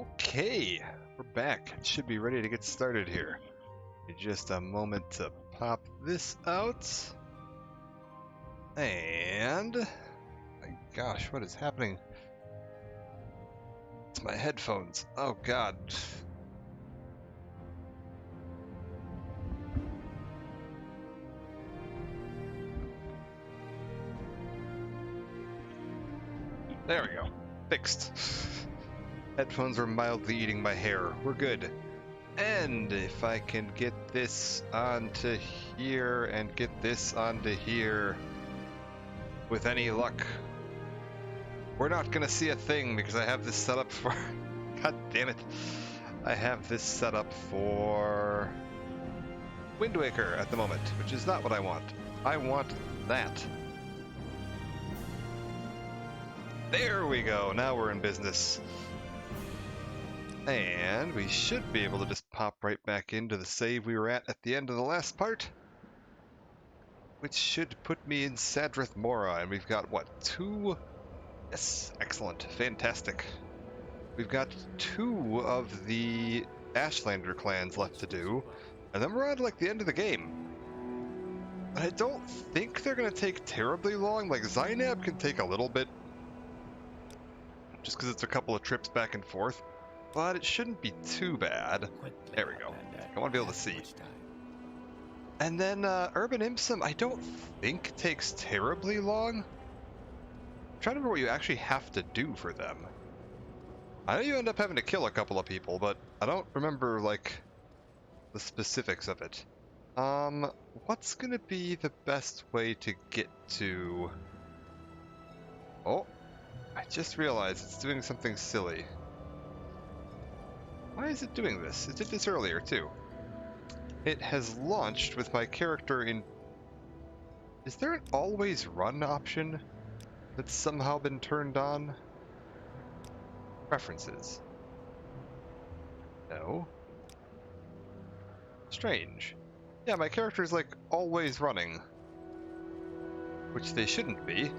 Okay, we're back. Should be ready to get started here. Just a moment to pop this out. And... my gosh, what is happening? It's my headphones. Oh god. There we go. Fixed. Headphones were mildly eating my hair. We're good. And if I can get this onto here and get this onto here with any luck, we're not gonna see a thing because I have this set up for... God damn it. I have this set up for Wind Waker at the moment, which is not what I want. I want that. There we go. Now we're in business. And we should be able to just pop right back into the save we were at the end of the last part. Which should put me in Sadrith Mora, and we've got, what, 2? Yes, excellent, fantastic. We've got 2 of the Ashlander clans left to do, and then we're on, like, the end of the game. I don't think they're going to take terribly long. Like, Zainab can take a little bit, just because it's a couple of trips back and forth. But it shouldn't be too bad. There we go. I want to be able to see. And then Urban Imsum, I don't think takes terribly long. I'm trying to remember what you actually have to do for them. I know you end up having to kill a couple of people, but I don't remember, like, the specifics of it. What's gonna be the best way to get to... Oh, I just realized it's doing something silly. Why is it doing this? It did this earlier, too. It has launched with my character in... Is there an always run option that's somehow been turned on? Preferences. No. Strange. Yeah, my character is, like, always running. Which they shouldn't be.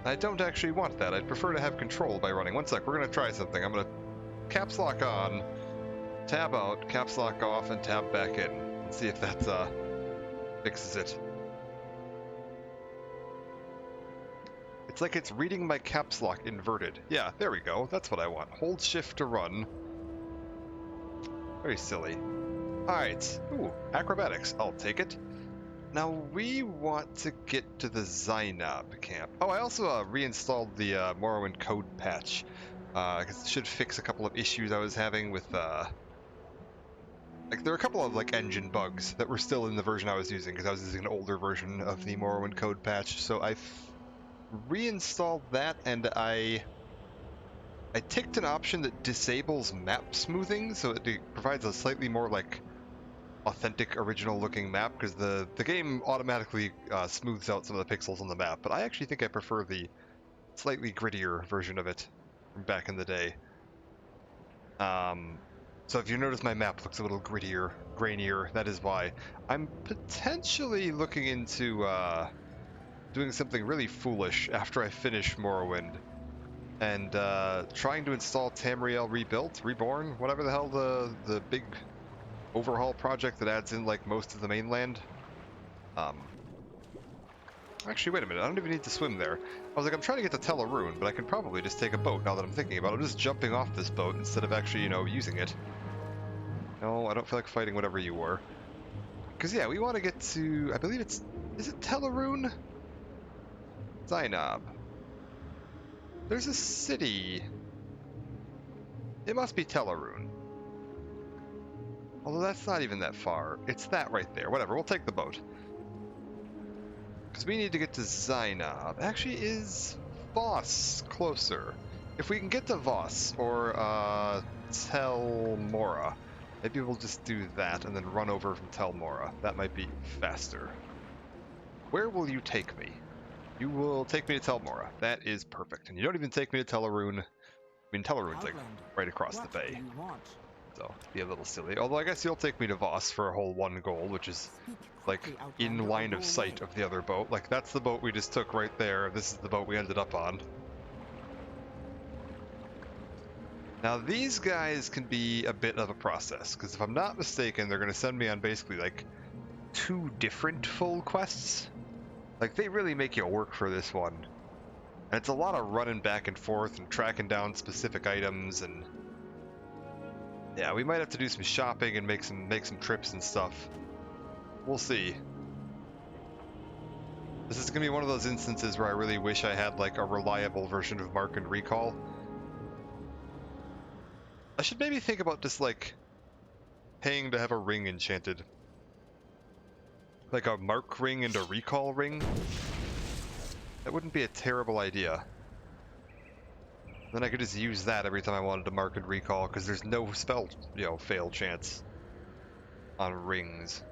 I don't actually want that. I'd prefer to have control by running. One sec, we're going to try something. I'm going to caps lock on, tab out, caps lock off, and tab back in. And see if that fixes it. It's like it's reading my caps lock inverted. Yeah, there we go. That's what I want. Hold shift to run. Very silly. Alright. Ooh, acrobatics. I'll take it. Now, we want to get to the Zainab camp. Oh, I also reinstalled the Morrowind code patch, because it should fix a couple of issues I was having with, like, there were a couple of, like, engine bugs that were still in the version I was using, because I was using an older version of the Morrowind code patch, so I reinstalled that, and I ticked an option that disables map smoothing, so it provides a slightly more, like, authentic, original-looking map, because the game automatically smooths out some of the pixels on the map, but I actually think I prefer the slightly grittier version of it from back in the day. So if you notice my map looks a little grittier, grainier, that is why. I'm potentially looking into doing something really foolish after I finish Morrowind, and trying to install Tamriel Reborn, whatever the hell the big overhaul project that adds in, like, most of the mainland. Actually, wait a minute, I don't even need to swim there. I was like, I'm trying to get to Teleroon, but I can probably just take a boat now that I'm thinking about it. I'm just jumping off this boat instead of actually, you know, using it. No, I don't feel like fighting whatever you were. Because, yeah, we want to get to, I believe it's, is it Teleroon? Zainab. There's a city. It must be Teleroon. Although that's not even that far. It's that right there. Whatever, we'll take the boat. Because we need to get to Zainab. Actually, is Voss closer? If we can get to Voss, or Tel Mora, maybe we'll just do that and then run over from Tel Mora. That might be faster. Where will you take me? You will take me to Tel Mora. That is perfect. And you don't even take me to Teleroon. I mean, Teleroon's like right across the bay. So, be a little silly. Although I guess you'll take me to Voss for a whole one goal, which is, like, in line of sight of the other boat. Like, that's the boat we just took right there. This is the boat we ended up on. Now these guys can be a bit of a process, because if I'm not mistaken, they're going to send me on basically like 2 different full quests. Like, they really make you work for this one. And it's a lot of running back and forth and tracking down specific items, and yeah, we might have to do some shopping and make some trips and stuff. We'll see. This is gonna be one of those instances where I really wish I had like a reliable version of Mark and Recall. I should maybe think about just like paying to have a ring enchanted. Like a Mark ring and a Recall ring. That wouldn't be a terrible idea. Then I could just use that every time I wanted to Mark and Recall, because there's no spell, fail chance on rings.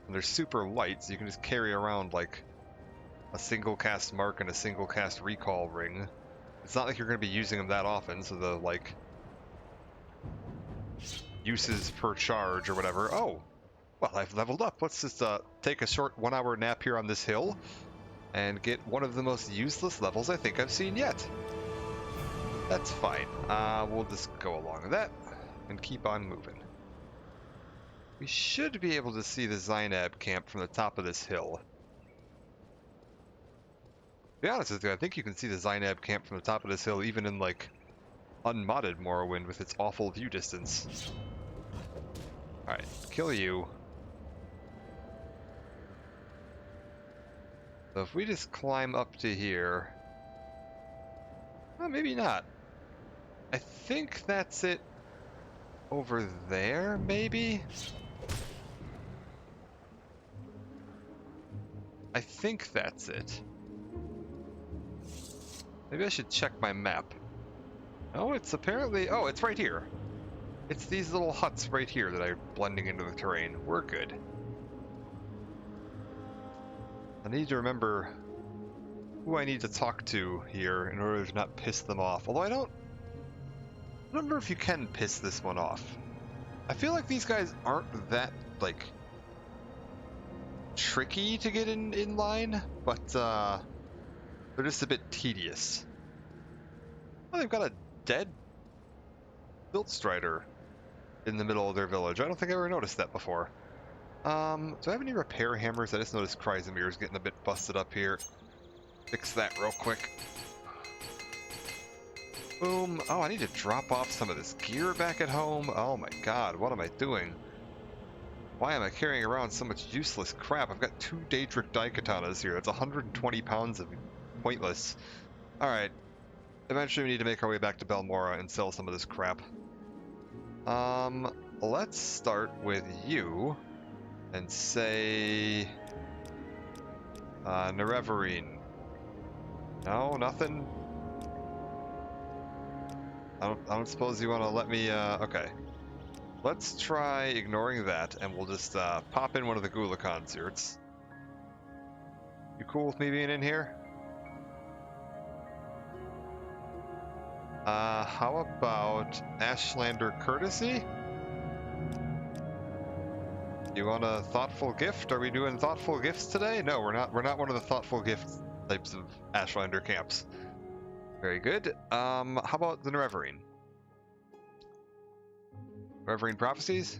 And they're super light, so you can just carry around like a single cast Mark and a single cast Recall ring. It's not like you're going to be using them that often, so the like uses per charge or whatever. Oh, well, I've leveled up. Let's just take a short 1-hour nap here on this hill and get one of the most useless levels I think I've seen yet. That's fine. We'll just go along with that and keep on moving. We should be able to see the Zainab camp from the top of this hill. To be honest with you, I think you can see the Zainab camp from the top of this hill even in like unmodded Morrowind with its awful view distance. Alright, kill you. So if we just climb up to here... Well, maybe not. I think that's it over there, maybe? I think that's it. Maybe I should check my map. Oh, it's apparently... Oh, it's right here. It's these little huts right here that are blending into the terrain. We're good. I need to remember who I need to talk to here in order to not piss them off. Although I don't remember if you can piss this one off. I feel like these guys aren't that, like, tricky to get in line, but they're just a bit tedious. Oh, they've got a dead Strider in the middle of their village. I don't think I ever noticed that before. Do I have any repair hammers? I just noticed Kryzamir's getting a bit busted up here. Fix that real quick. Boom. Oh, I need to drop off some of this gear back at home. Oh my god, what am I doing? Why am I carrying around so much useless crap? I've got 2 Daedric Daikatanas here. That's 120 pounds of pointless. Alright. Eventually we need to make our way back to Balmora and sell some of this crap. Let's start with you and say... Nerevarine. No, nothing? I don't suppose you want to let me, okay. Let's try ignoring that, and we'll just, pop in one of the Gulakons here. You cool with me being in here? How about Ashlander Courtesy? You want a thoughtful gift? Are we doing thoughtful gifts today? No, we're not. We're not one of the thoughtful gift types of Ashlander camps. Very good. How about the Nerevarine? Nerevarine prophecies?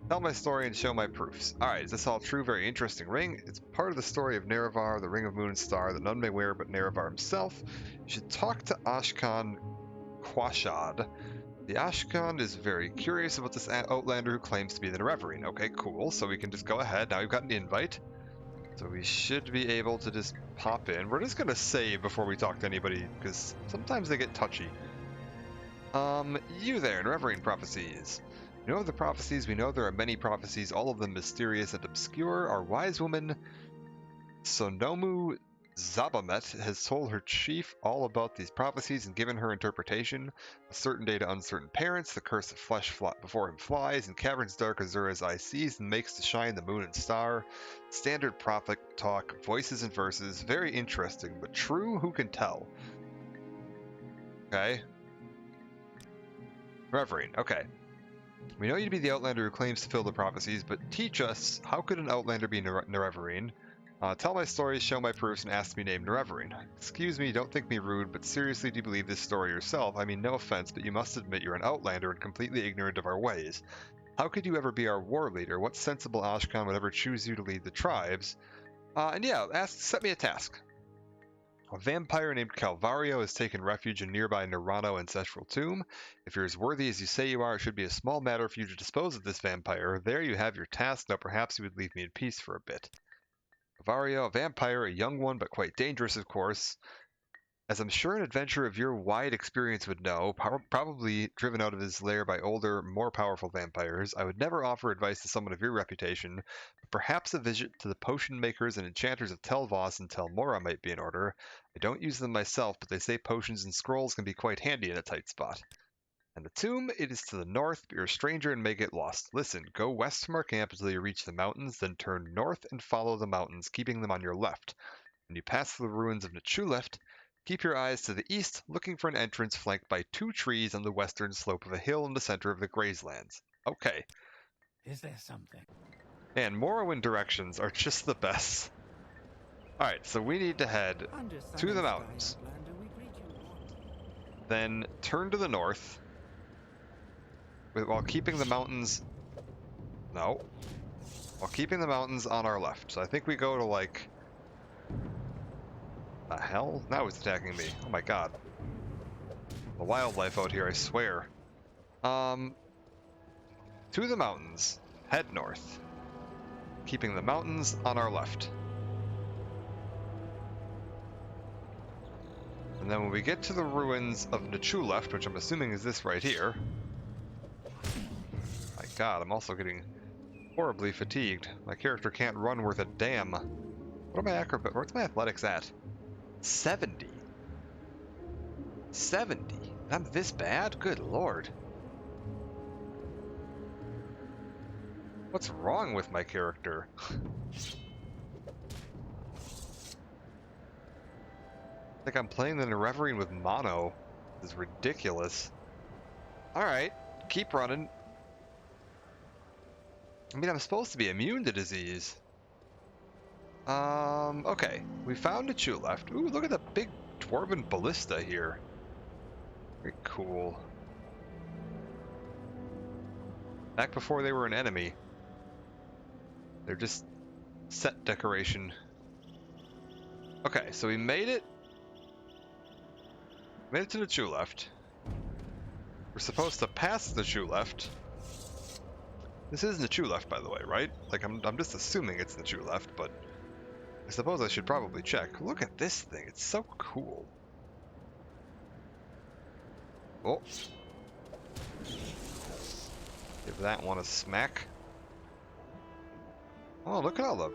Tell my story and show my proofs. Alright, is this all true? Very interesting ring. It's part of the story of Nerevar, the Ring of Moon and Star, that none may wear but Nerevar himself. You should talk to Ashkan Quashad. The Ashkan is very curious about this outlander who claims to be the Nerevarine. Okay, cool. So we can just go ahead. Now we've got an invite. So we should be able to just pop in. We're just going to save before we talk to anybody, because sometimes they get touchy. You there, Nerevarine prophecies. You know of the prophecies? We know there are many prophecies, all of them mysterious and obscure. Our wise woman, Sonomu Zabamet, has told her chief all about these prophecies and given her interpretation. A certain day to uncertain parents, the curse of flesh before him flies, in caverns dark Azura's eye sees and makes to shine the moon and star. Standard prophet talk, voices and verses, very interesting, but true, who can tell? Okay. Nerevarine, okay. We know you to be the Outlander who claims to fill the prophecies, but teach us, how could an Outlander be Nerevarine? Tell my stories, show my proofs, and ask to be named Reverend. Excuse me, don't think me rude, but seriously, do you believe this story yourself? I mean, no offense, but you must admit you're an outlander and completely ignorant of our ways. How could you ever be our war leader? What sensible Ashkan would ever choose you to lead the tribes? And yeah, set me a task. A vampire named Calvario has taken refuge in nearby Nerano ancestral tomb. If you're as worthy as you say you are, it should be a small matter for you to dispose of this vampire. There you have your task. Now perhaps you would leave me in peace for a bit. Calvario, a vampire, a young one, but quite dangerous, of course. As I'm sure an adventurer of your wide experience would know, probably driven out of his lair by older, more powerful vampires, I would never offer advice to someone of your reputation, but perhaps a visit to the potion makers and enchanters of Telvos and Telmora might be in order. I don't use them myself, but they say potions and scrolls can be quite handy in a tight spot. And the tomb, it is to the north, but you're a stranger and may get lost. Listen, go west from our camp until you reach the mountains, then turn north and follow the mountains, keeping them on your left. When you pass the ruins of Nachuleft, keep your eyes to the east, looking for an entrance flanked by 2 trees on the western slope of a hill in the center of the Grazelands. Okay. Is there something? And Morrowind directions are just the best. Alright, so we need to head to the mountains. Then turn to the north. While keeping the mountains... No. While keeping the mountains on our left. So I think we go to, like... The hell? Now he's attacking me. Oh my god. The wildlife out here, I swear. To the mountains. Head north. Keeping the mountains on our left. And then when we get to the ruins of Nachuleft, which I'm assuming is this right here... My god, I'm also getting horribly fatigued. My character can't run worth a damn. What's my athletics at? 70. 70? I'm this bad? Good lord. What's wrong with my character? Like I'm playing the Reverend with mono. This is ridiculous. Alright, keep running. I mean, I'm supposed to be immune to disease. Okay. We found a Nachuleft. Ooh, look at the big dwarven ballista here. Very cool. Back before they were an enemy. They're just set decoration. Okay, so we made it. Made it to the Nachuleft. We're supposed to pass the Nachuleft. This is Nachuleft, by the way, right? Like, I'm just assuming it's Nachuleft, but I suppose I should probably check. Look at this thing. It's so cool. Oh. Give that one a smack. Oh, look at all the...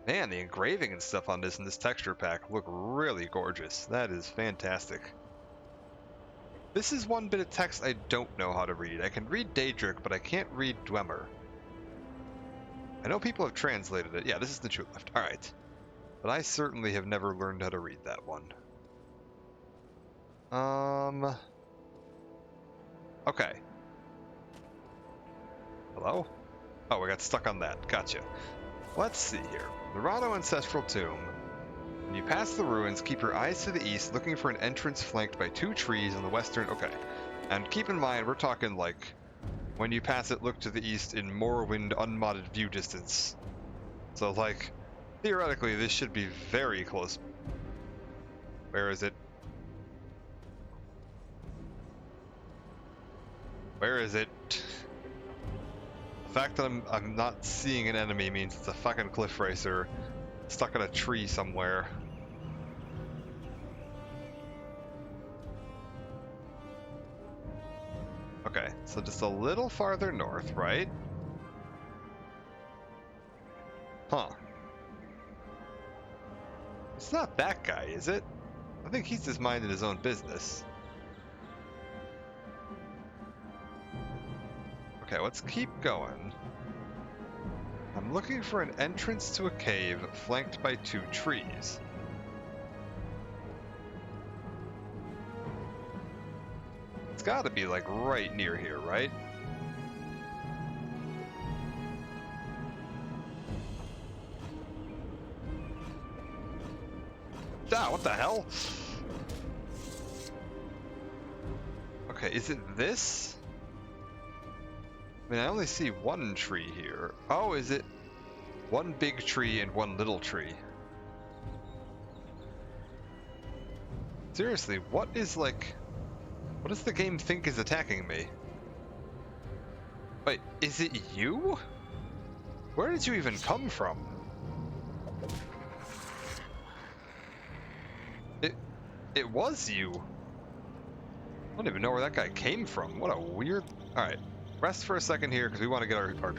Man, the engraving and stuff on this in this texture pack look really gorgeous. That is fantastic. This is one bit of text I don't know how to read. I can read Daedric, but I can't read Dwemer. I know people have translated it. Yeah, this is the Nachuleft. Alright. But I certainly have never learned how to read that one. Okay. Hello? Oh, we got stuck on that. Gotcha. Let's see here. Nerano Ancestral Tomb. When you pass the ruins, keep your eyes to the east, looking for an entrance flanked by 2 trees on the western... Okay. And keep in mind, we're talking like... When you pass it, look to the east in Morrowind unmodded view distance. So, like, theoretically, this should be very close. Where is it? Where is it? The fact that I'm not seeing an enemy means it's a fucking cliff racer stuck in a tree somewhere. Okay, so just a little farther north, right? Huh. It's not that guy, is it? I think he's just minding his own business. Okay, let's keep going. I'm looking for an entrance to a cave flanked by 2 trees. It's gotta be like right near here, right? Ah, what the hell? Okay, is it this? I mean, I only see one tree here. Oh, is it one big tree and one little tree? Seriously, what does the game think is attacking me? Wait, is it you? Where did you even come from? It was you. I don't even know where that guy came from. What a weird... Alright, rest for a second here because we want to get our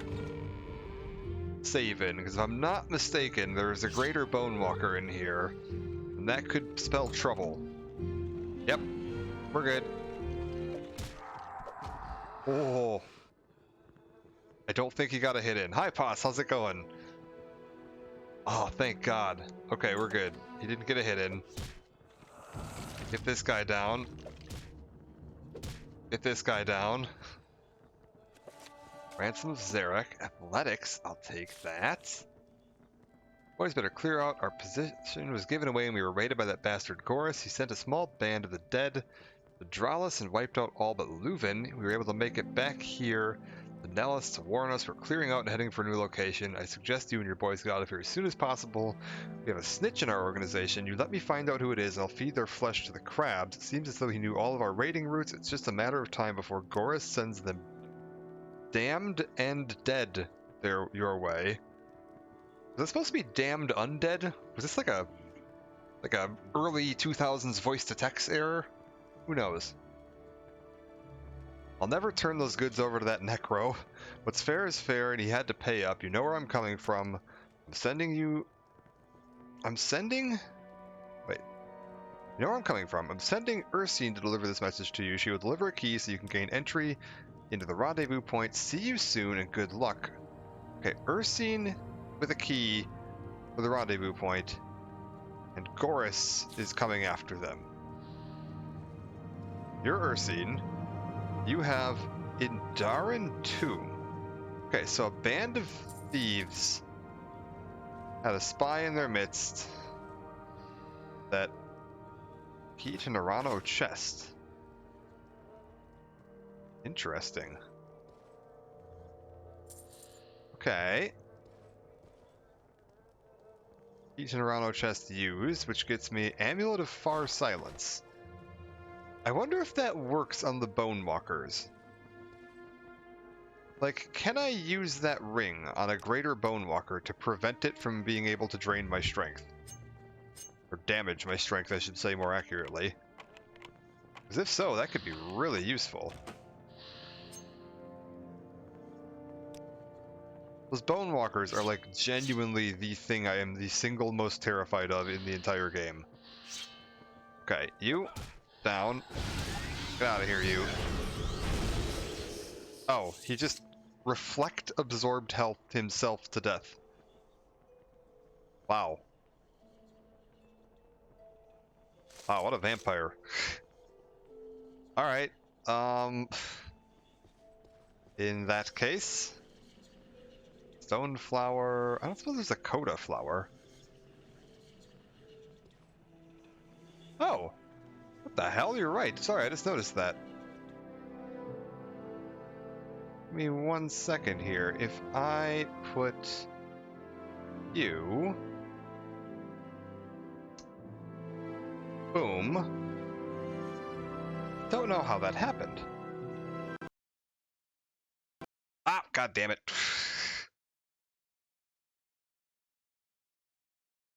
save in. Because if I'm not mistaken, there's a greater bone walker in here. And that could spell trouble. Yep, we're good. Oh. I don't think he got a hit in. Hi, Poss, how's it going? Oh, thank God. Okay, we're good. He didn't get a hit in. Get this guy down. Get this guy down. Ransom of Zarek. Athletics, I'll take that. Boys better clear out. Our position was given away and we were raided by that bastard Gorus. He sent a small band of the dead to Dralis and wiped out all but Leuven. We were able to make it back here. The Nellis to warn us we're clearing out and heading for a new location. I suggest you and your boys get out of here as soon as possible. We have a snitch in our organization. You let me find out who it is and I'll feed their flesh to the crabs. It seems as though he knew all of our raiding routes. It's just a matter of time before Gorus sends them damned and dead your way. Was it supposed to be damned undead? Was this like a early 2000s voice to text error? Who knows? I'll never turn those goods over to that necro. What's fair is fair, and he had to pay up. You know where I'm coming from. I'm sending... You know where I'm coming from. I'm sending Ursine to deliver this message to you. She will deliver a key so you can gain entry into the rendezvous point. See you soon, and good luck. Okay, Ursine with a key for the rendezvous point, and Gorus is coming after them. You're Ursine. You have Indarin Tomb. Okay, so a band of thieves had a spy in their midst. That key to Nerano chest. Interesting. Okay. Key to Nerano chest used, which gets me Amulet of Far Silence. I wonder if that works on the Bone Walkers. Like, can I use that ring on a greater Bone Walker to prevent it from being able to drain my strength? Or damage my strength, I should say more accurately. Because if so, that could be really useful. Those Bone Walkers are like genuinely the thing I am the single most terrified of in the entire game. Okay, you... down. Get out of here, you. Oh, he just absorbed health himself to death. Wow. Wow, what a vampire. Alright, in that case... Stone flower... I don't suppose there's a Coda flower. Oh! What the hell? You're right. Sorry, I just noticed that. Give me 1 second here. If I put you... Boom. Don't know how that happened. Ah, god damn it.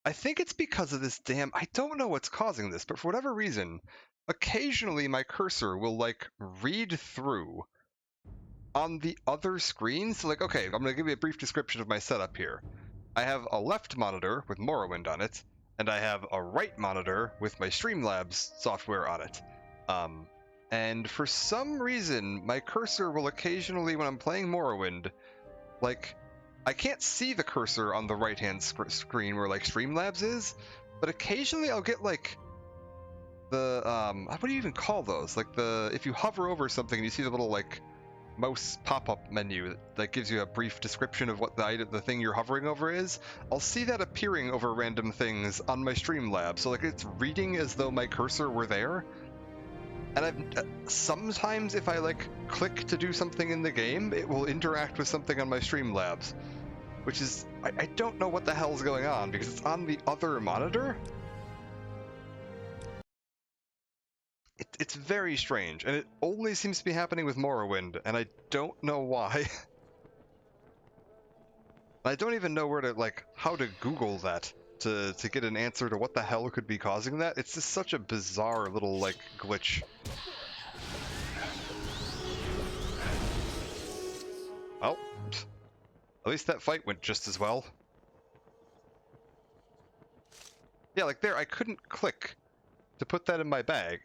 I think it's because of this damn... I don't know what's causing this, but for whatever reason, occasionally my cursor will, like, read through on the other screen. So, like, okay, I'm going to give you a brief description of my setup here. I have a left monitor with Morrowind on it, and I have a right monitor with my Streamlabs software on it. And for some reason, my cursor will occasionally, when I'm playing Morrowind, like... I can't see the cursor on the right-hand screen where, like, Streamlabs is, but occasionally I'll get, like, the, what do you even call those? Like, if you hover over something and you see the little, like, mouse pop-up menu that gives you a brief description of what the thing you're hovering over is, I'll see that appearing over random things on my Streamlabs. So like it's reading as though my cursor were there. And I've sometimes if I like click to do something in the game, it will interact with something on my Streamlabs, which is I don't know what the hell's going on because it's on the other monitor. It's very strange, and it only seems to be happening with Morrowind, and I don't know why. I don't even know where to, like, how to Google that to get an answer to what the hell could be causing that. It's just such a bizarre little, like, glitch. Well, at least that fight went just as well. Yeah, like there, I couldn't click to put that in my bag.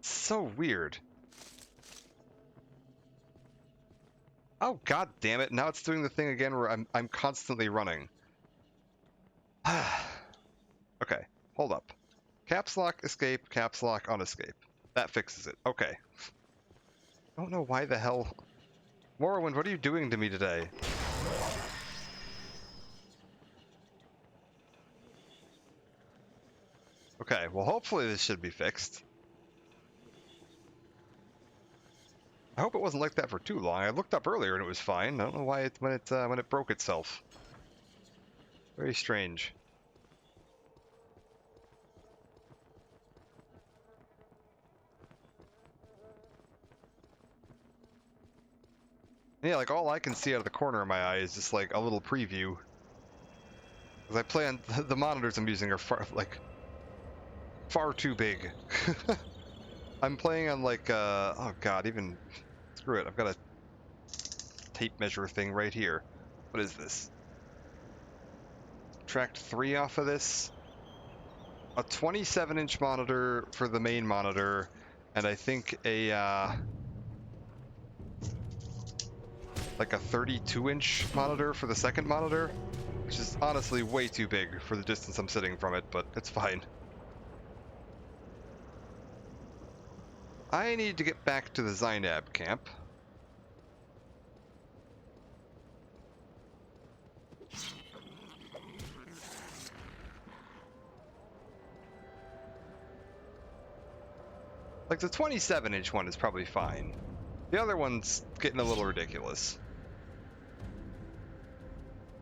So weird. Oh god damn it! Now it's doing the thing again where I'm constantly running. Okay, hold up. Caps lock, escape, caps lock, unescape. That fixes it. Okay. I don't know why the hell. Morrowind, what are you doing to me today? Okay, well hopefully this should be fixed. I hope it wasn't like that for too long. I looked up earlier and it was fine. I don't know why when it broke itself. Very strange. Yeah, like all I can see out of the corner of my eye is just like a little preview. Because I play on the monitors I'm using are far too big. I'm playing on like oh god, even screw it. I've got a tape measure thing right here. What is this? Subtract 3 off of this. A 27-inch monitor for the main monitor, and I think a like a 32-inch monitor for the second monitor, which is honestly way too big for the distance I'm sitting from it, but it's fine. I need to get back to the Zainab camp. Like the 27-inch one is probably fine. The other one's getting a little ridiculous.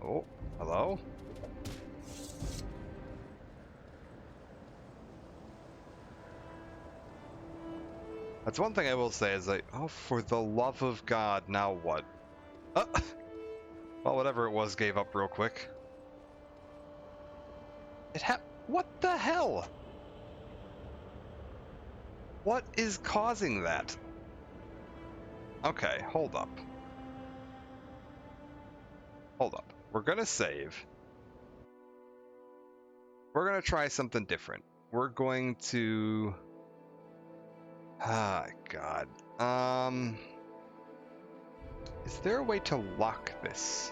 Oh, hello? That's one thing I will say is like, oh, for the love of God, now what? Well, whatever it was gave up real quick. What the hell? What is causing that? Okay, hold up. Hold up. We're gonna save. We're gonna try something different. We're going to... Ah, God. Is there a way to lock this?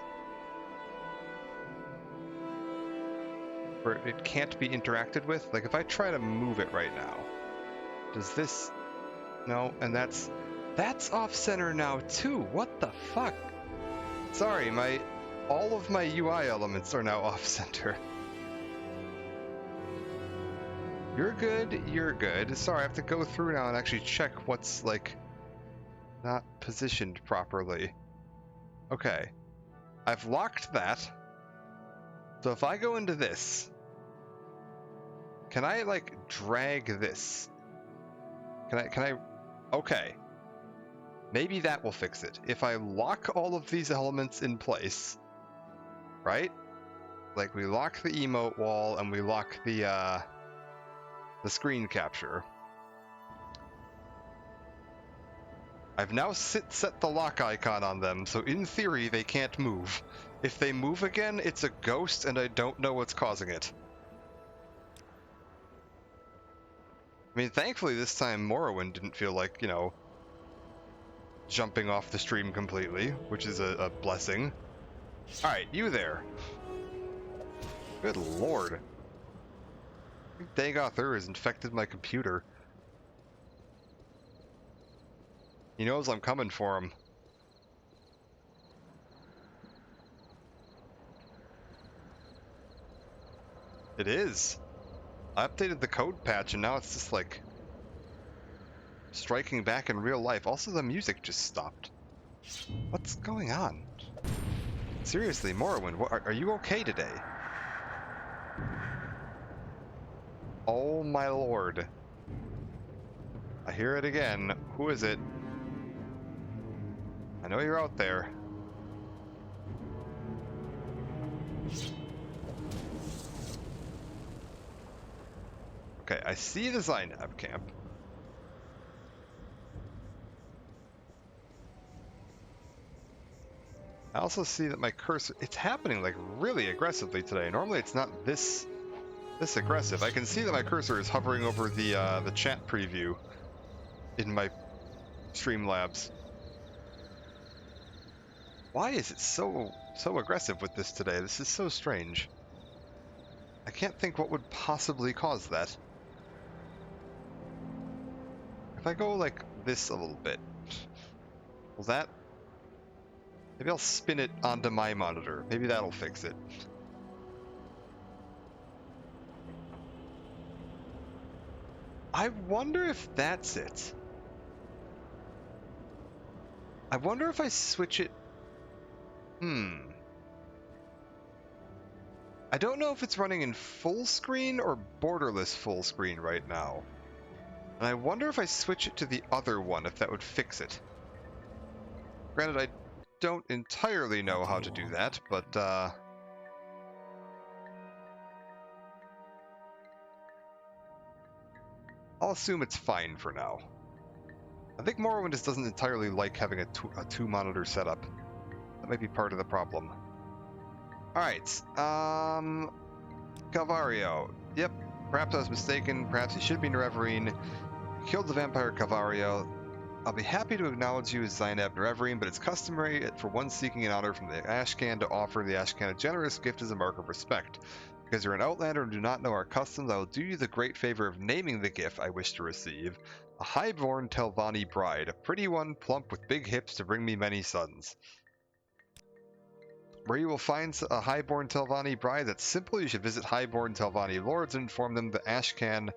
Where it can't be interacted with? Like if I try to move it right now, does this... No, and that's off center now too. What the fuck? Sorry, all of my UI elements are now off center. You're good, you're good. Sorry, I have to go through now and actually check what's like not positioned properly. Okay. I've locked that. So if I go into this, can I like drag this? Can I okay. Maybe that will fix it. If I lock all of these elements in place, right? Like we lock the emote wall and we lock the screen capture. I've now set the lock icon on them, so in theory they can't move. If they move again, it's a ghost and I don't know what's causing it. I mean, thankfully this time Morrowind didn't feel like, you know, jumping off the stream completely, which is a blessing. Alright, you there. Good lord. Dagoth has infected my computer. He knows I'm coming for him. It is. I updated the code patch and now it's just like striking back in real life. Also, the music just stopped. What's going on? Seriously, Morrowind, are you okay today? Oh my lord. I hear it again. Who is it? I know you're out there. Okay, I see the Zainab camp. I also see that my cursor, it's happening like really aggressively today. Normally it's not this aggressive. I can see that my cursor is hovering over the chat preview in my Streamlabs. Why is it so aggressive with this today? This is so strange. I can't think what would possibly cause that. If I go like this a little bit, will that... Maybe I'll spin it onto my monitor. Maybe that'll fix it. I wonder if that's it. I wonder if I switch it... I don't know if it's running in full screen or borderless full screen right now. And I wonder if I switch it to the other one, if that would fix it. Granted, I don't entirely know how to do that, but I'll assume it's fine for now. I think Morrowind just doesn't entirely like having a two-monitor setup. That might be part of the problem. Alright, Calvario. Yep, perhaps I was mistaken. Perhaps he should be Nerevarine. Killed the vampire Calvario. I'll be happy to acknowledge you as Zainab Nerevarine, but it's customary for one seeking an honor from the Ashcan to offer the Ashcan a generous gift as a mark of respect. Because you're an outlander and do not know our customs, I will do you the great favor of naming the gift I wish to receive. A high-born Telvanni bride, a pretty one, plump with big hips to bring me many sons. Where you will find a high-born Telvanni bride, that's simple. You should visit high-born Telvanni lords and inform them the Ashcan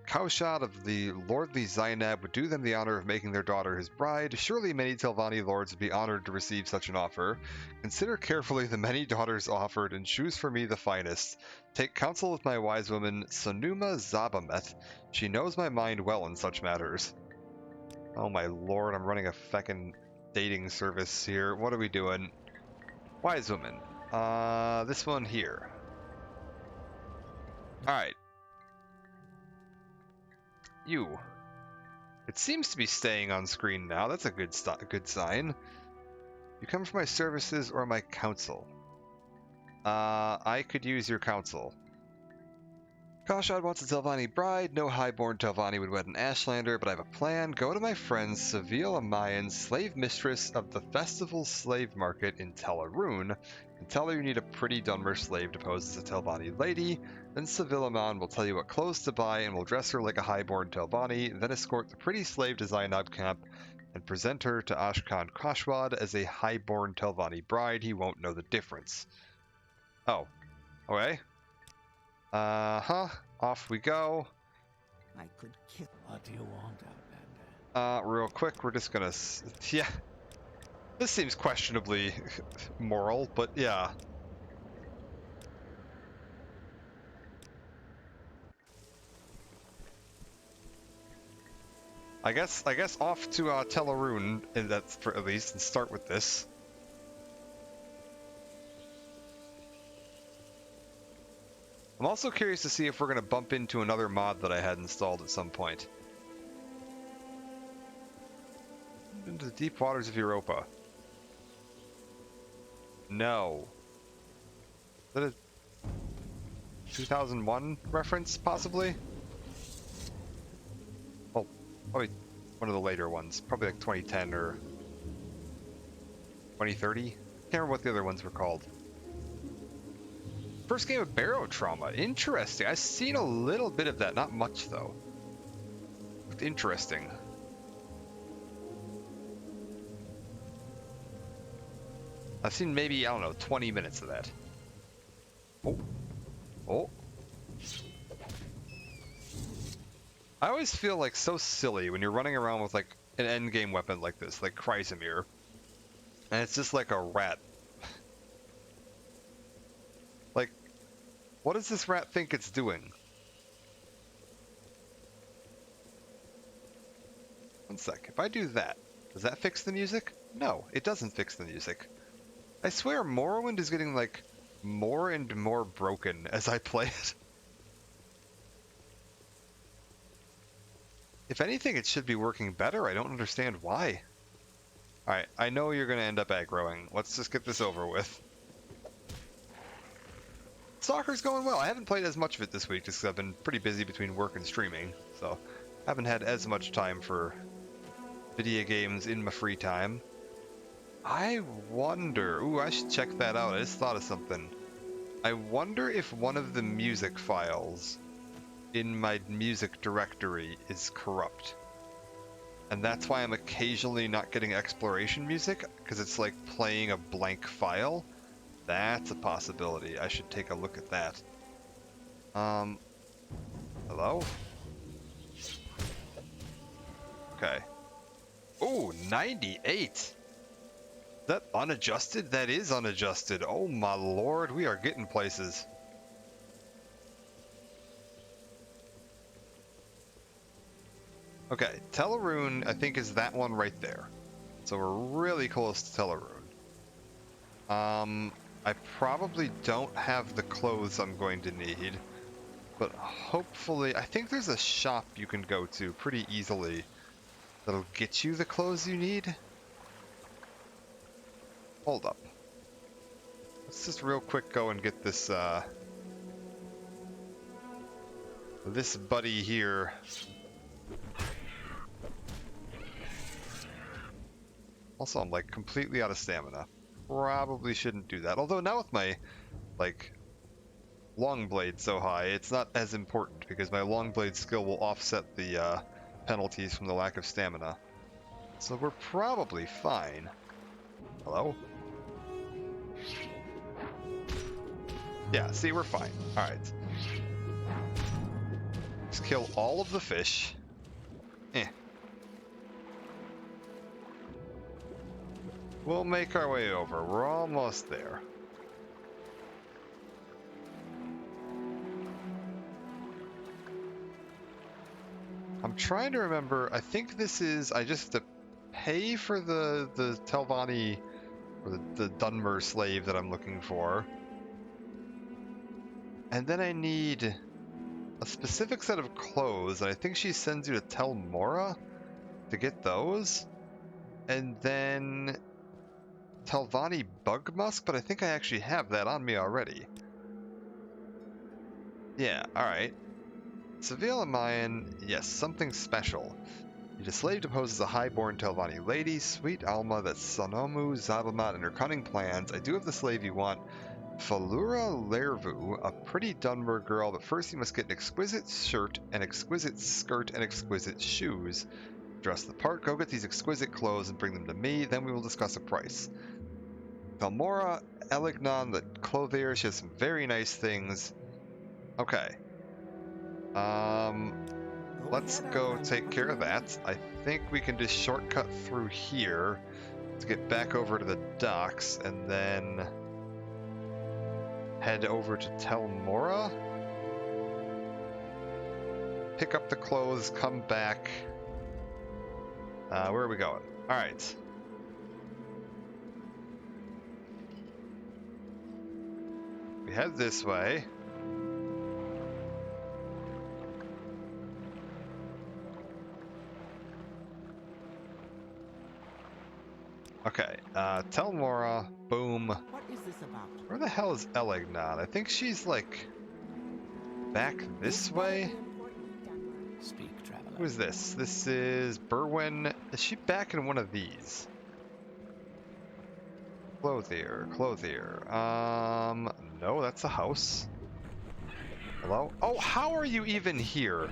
Cowshot of the lordly Zainab would do them the honor of making their daughter his bride. Surely many Telvanni lords would be honored to receive such an offer. Consider carefully the many daughters offered and choose for me the finest. Take counsel with my wise woman, Sonuma Zabamet. She knows my mind well in such matters. Oh my lord, I'm running a feckin' dating service here. What are we doing? Wise woman. This one here. Alright. You. It seems to be staying on screen now. That's a good sign. You come for my services or my counsel? I could use your counsel. Kashad wants a Telvanni bride. No highborn Telvanni would wed an Ashlander, but I have a plan. Go to my friend Seville Amayan, slave mistress of the Festival Slave Market in Telarune, and tell her you need a pretty Dunmer slave to pose as a Telvanni lady. Then Seville Amayan will tell you what clothes to buy and will dress her like a highborn Telvanni, then escort the pretty slave to Zainab camp and present her to Ashkan Kashwad as a highborn Telvanni bride. He won't know the difference. Oh. Okay. Off we go. I could kill. What do you want, Outlander? Real quick, we're just gonna... Yeah. This seems questionably moral, but yeah. I guess off to Telarune, and that's for at least, and start with this. I'm also curious to see if we're going to bump into another mod that I had installed at some point. Into the deep waters of Europa. No. Is that a 2001 reference, possibly? Oh, probably one of the later ones. Probably like 2010 or 2030. Can't remember what the other ones were called. First game of Barrow Trauma. Interesting. I've seen a little bit of that. Not much, though. Interesting. I've seen maybe, I don't know, 20 minutes of that. Oh. Oh. I always feel like so silly when you're running around with like an endgame weapon like this, like Chrysamere, and it's just like a rat. Like, what does this rat think it's doing? One sec, if I do that, does that fix the music? No, it doesn't fix the music. I swear Morrowind is getting like more and more broken as I play it. If anything, it should be working better. I don't understand why. Alright, I know you're going to end up aggroing. Let's just get this over with. Stalker's going well. I haven't played as much of it this week just because I've been pretty busy between work and streaming. So, haven't had as much time for video games in my free time. I wonder... Ooh, I should check that out. I just thought of something. I wonder if one of the music files in my music directory is corrupt. And that's why I'm occasionally not getting exploration music, because it's like playing a blank file. That's a possibility. I should take a look at that. Hello? Okay. Ooh, 98! Is that unadjusted? That is unadjusted. Oh my lord, we are getting places. Okay, Tellarune, I think, is that one right there. So we're really close to Tellarune. I probably don't have the clothes I'm going to need, but hopefully, I think there's a shop you can go to pretty easily that'll get you the clothes you need. Hold up. Let's just real quick go and get this, this buddy here. Also, I'm like completely out of stamina. Probably shouldn't do that. Although now with my, like, long blade so high, it's not as important because my long blade skill will offset the penalties from the lack of stamina. So we're probably fine. Hello? Yeah, see, we're fine. Alright. Let's kill all of the fish. We'll make our way over. We're almost there. I'm trying to remember. I think this is... I just have to pay for the Telvanni, or the Dunmer slave that I'm looking for. And then I need a specific set of clothes, and I think she sends you to Tel Mora to get those. And then Telvanni Bug Musk, but I think I actually have that on me already. Yeah, alright. Sevilla Mayan, yes, something special. You a slave deposes a high-born Telvanni lady, sweet Alma, that's Sonomu Zabalmat and her cunning plans. I do have the slave you want. Falura Lervu, a pretty Dunmer girl, but first you must get an exquisite shirt, an exquisite skirt, and exquisite shoes. Dress the part, go get these exquisite clothes and bring them to me, then we will discuss a price. Valmora, Elignon, the clothier, she has some very nice things. Okay. Let's go take care of that. I think we can just shortcut through here to get back over to the docks and then head over to Tel Mora. Pick up the clothes, come back. Where are we going? Alright. We head this way. Okay, Tel Mora, boom. What is this about? Where the hell is Elignon? I think she's like back this way. Speak, traveler. Who is this? This is Berwyn. Is she back in one of these? Clothier, clothier. No, that's a house. Hello? Oh, how are you even here?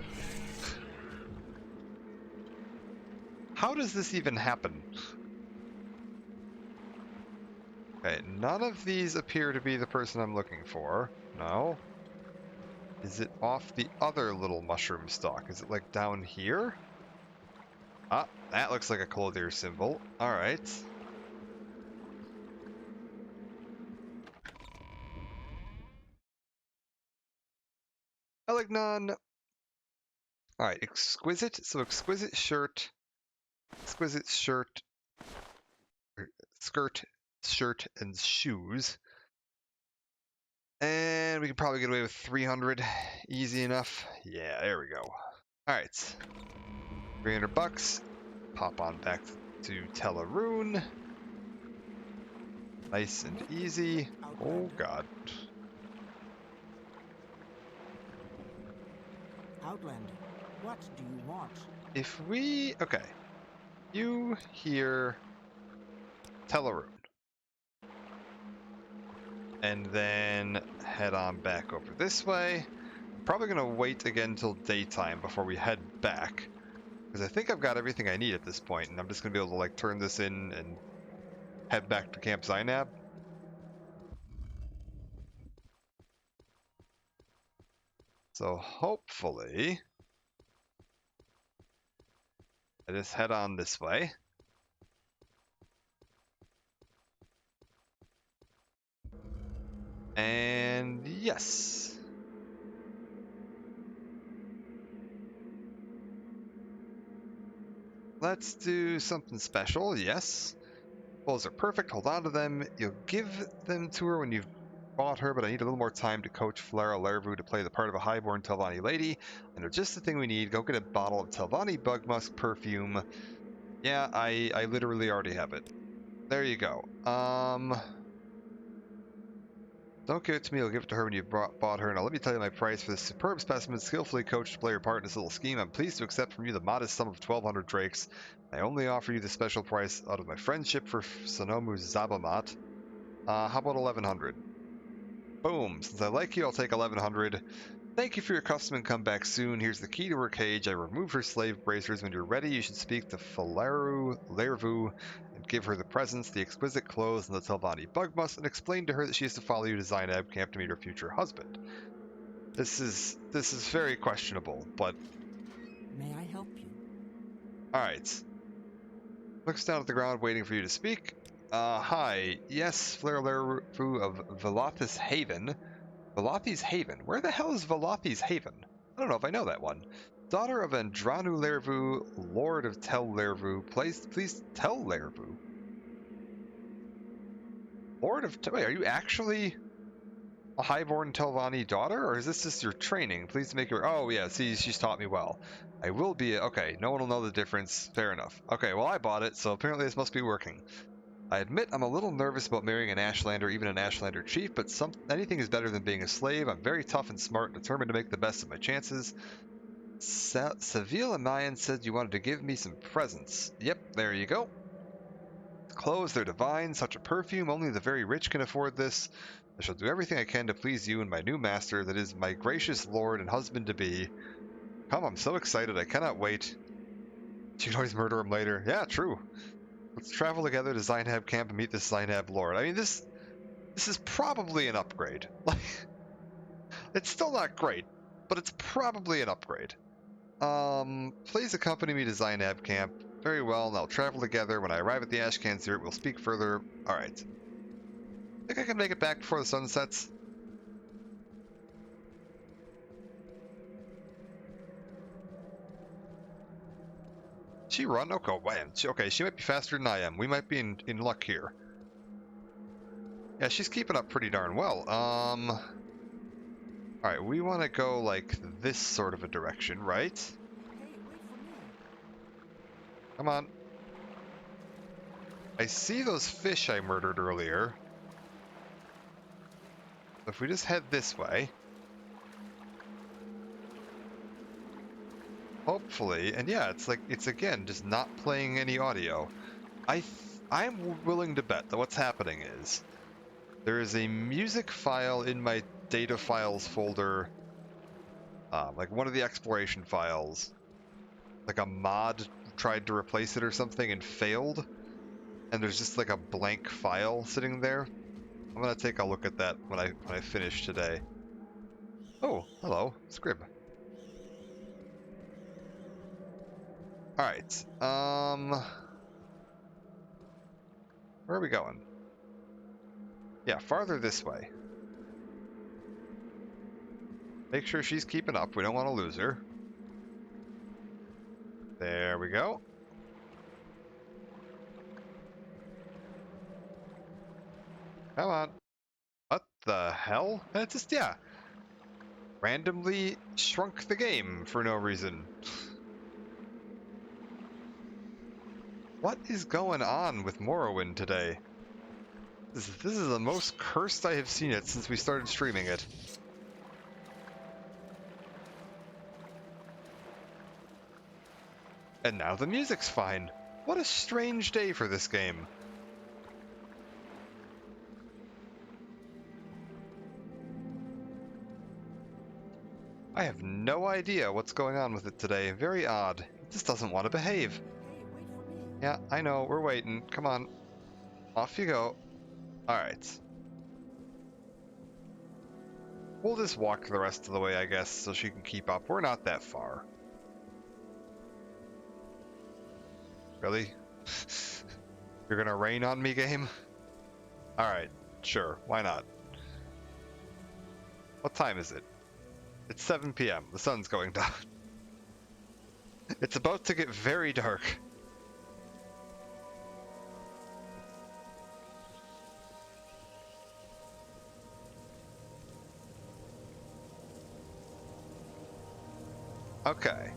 How does this even happen? Okay, none of these appear to be the person I'm looking for. No. Is it off the other little mushroom stalk? Is it like down here? Ah, that looks like a clothier symbol. Alright. Elignon. Alright, exquisite. So exquisite shirt, er, skirt, shirt, and shoes. And we can probably get away with 300. Easy enough. Yeah, there we go. Alright. 300 bucks. Pop on back to Teleroon. Nice and easy. Oh god. Outlander, what do you want? If we... Okay. You here... Teleroon. And then head on back over this way. Probably going to wait again until daytime before we head back. Because I think I've got everything I need at this point, and I'm just going to be able to like turn this in and head back to Camp Zainab. So hopefully... I just head on this way. And yes. Let's do something special, yes. Clothes are perfect, hold on to them. You'll give them to her when you've bought her, but I need a little more time to coach Flara Lervu to play the part of a highborn Telvanni lady. And they're just the thing we need. Go get a bottle of Telvanni bug musk perfume. Yeah, I literally already have it. There you go. Don't give it to me, I'll give it to her when you've bought her. Now let me tell you my price for this superb specimen, skillfully coached to play your part in this little scheme. I'm pleased to accept from you the modest sum of 1,200 drakes. I only offer you the special price out of my friendship for Sonomu Zabamat. How about 1,100? Boom. Since I like you, I'll take 1,100. Thank you for your custom and come back soon. Here's the key to her cage. I removed her slave bracers. When you're ready, you should speak to Falaru Lervu and give her the presents, the exquisite clothes, and the Telvanni bug musk, and explain to her that she has to follow you to Zainab Camp to meet her future husband. This is very questionable, but May I help you? alright. Looks down at the ground, waiting for you to speak. Hi. Yes, Flare Lervu of Velothis Haven. Velothis Haven? Where the hell is Velothis Haven? I don't know if I know that one. Daughter of Andranu Lervu, Lord of Tel Lervu. Please tell Lervu. Lord of Wait, are you actually a highborn Telvanni daughter, or is this just your training? Please make her... Oh, yeah, see, she's taught me well. I will be... Okay, no one will know the difference. Fair enough. Okay, well, I bought it, so apparently this must be working. I admit I'm a little nervous about marrying an Ashlander, even an Ashlander chief, but anything is better than being a slave. I'm very tough and smart, determined to make the best of my chances. Seville Mayan said you wanted to give me some presents. Yep, there you go. Clothes, they're divine. Such a perfume, only the very rich can afford this. I shall do everything I can to please you and my new master, that is my gracious lord and husband-to-be. Come, I'm so excited, I cannot wait. You can always murder him later. Yeah, true. Let's travel together to Zainab Camp and meet this Zainab Lord. I mean, this is probably an upgrade. Like, it's still not great, but it's probably an upgrade. Please accompany me to Zainab Camp. Very well, and I'll travel together. When I arrive at the Ashcan Zert, we'll speak further. Alright. Think I can make it back before the sun sets? She run? Okay, man. Okay, she might be faster than I am. We might be in luck here. Yeah, she's keeping up pretty darn well. Alright, we want to go, like, this sort of a direction, right? Hey, wait for me. Come on. I see those fish I murdered earlier. If we just head this way... Hopefully, and yeah, it's like, it's again, just not playing any audio. I'm willing to bet that what's happening is, there is a music file in my data files folder, like one of the exploration files, like a mod tried to replace it or something and failed. and there's just like a blank file sitting there. I'm gonna take a look at that when I finish today. Oh, hello, Scrib. All right. Where are we going? Yeah, farther this way. Make sure she's keeping up. We don't want to lose her. There we go. Come on. What the hell? It's just, yeah. Randomly shrunk the game for no reason. What is going on with Morrowind today? This is the most cursed I have seen it since we started streaming it. And now the music's fine. What a strange day for this game. I have no idea what's going on with it today. Very odd. It just doesn't want to behave. Yeah, I know. We're waiting. Come on. Off you go. Alright. We'll just walk the rest of the way, I guess, so she can keep up. We're not that far. Really? You're gonna rain on me, game? Alright, sure. Why not? What time is it? It's 7 p.m. The sun's going down. It's about to get very dark. Okay.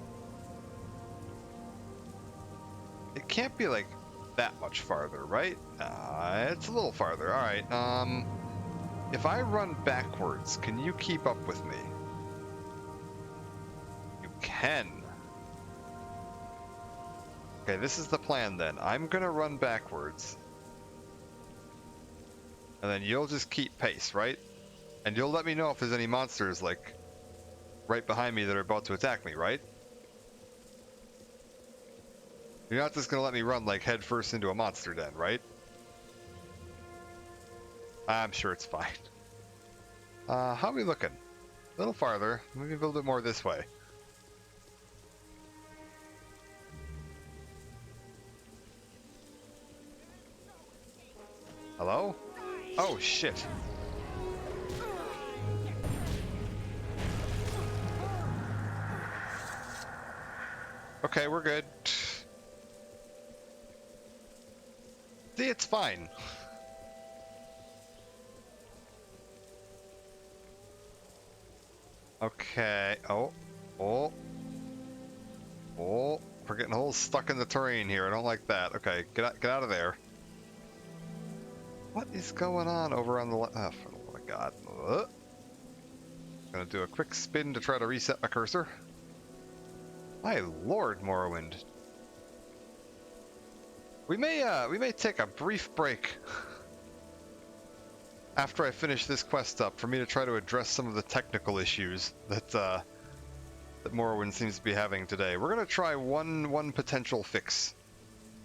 It can't be like that much farther, right? It's a little farther. Alright, if I run backwards, can you keep up with me? You can. Okay, this is the plan then. I'm gonna run backwards. And then you'll just keep pace, right? And you'll let me know if there's any monsters, like, right behind me that are about to attack me, right? You're not just gonna let me run, like, head first into a monster den, right? I'm sure it's fine. How are we looking? A little farther. Maybe a little bit more this way. Hello? Oh, shit. Okay, we're good. See, it's fine. Okay. Oh. Oh. Oh. We're getting a little stuck in the terrain here. I don't like that. Okay, get out of there. What is going on over on the left? Oh, for the love of God. Gonna do a quick spin to try to reset my cursor. My lord, Morrowind. We may take a brief break after I finish this quest up for me to try to address some of the technical issues that that Morrowind seems to be having today. We're gonna try one potential fix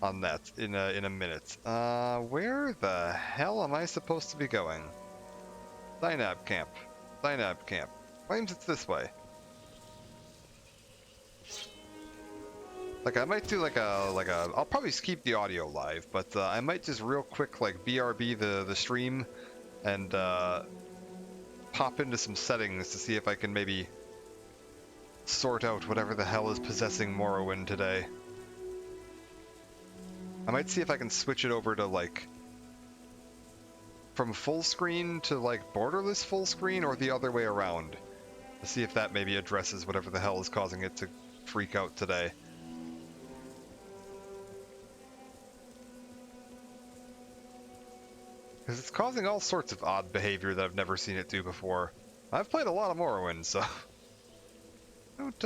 on that in a minute. Where the hell am I supposed to be going? Synab camp. Synab camp. Claims it's this way. Like, I might do like a I'll probably keep the audio live, but I might just real quick like BRB the stream and pop into some settings to see if I can maybe sort out whatever the hell is possessing Morrowind today. I might see if I can switch it over to like from full screen to like borderless full screen or the other way around to see if that maybe addresses whatever the hell is causing it to freak out today. Because it's causing all sorts of odd behavior that I've never seen it do before. I've played a lot of Morrowind, so don't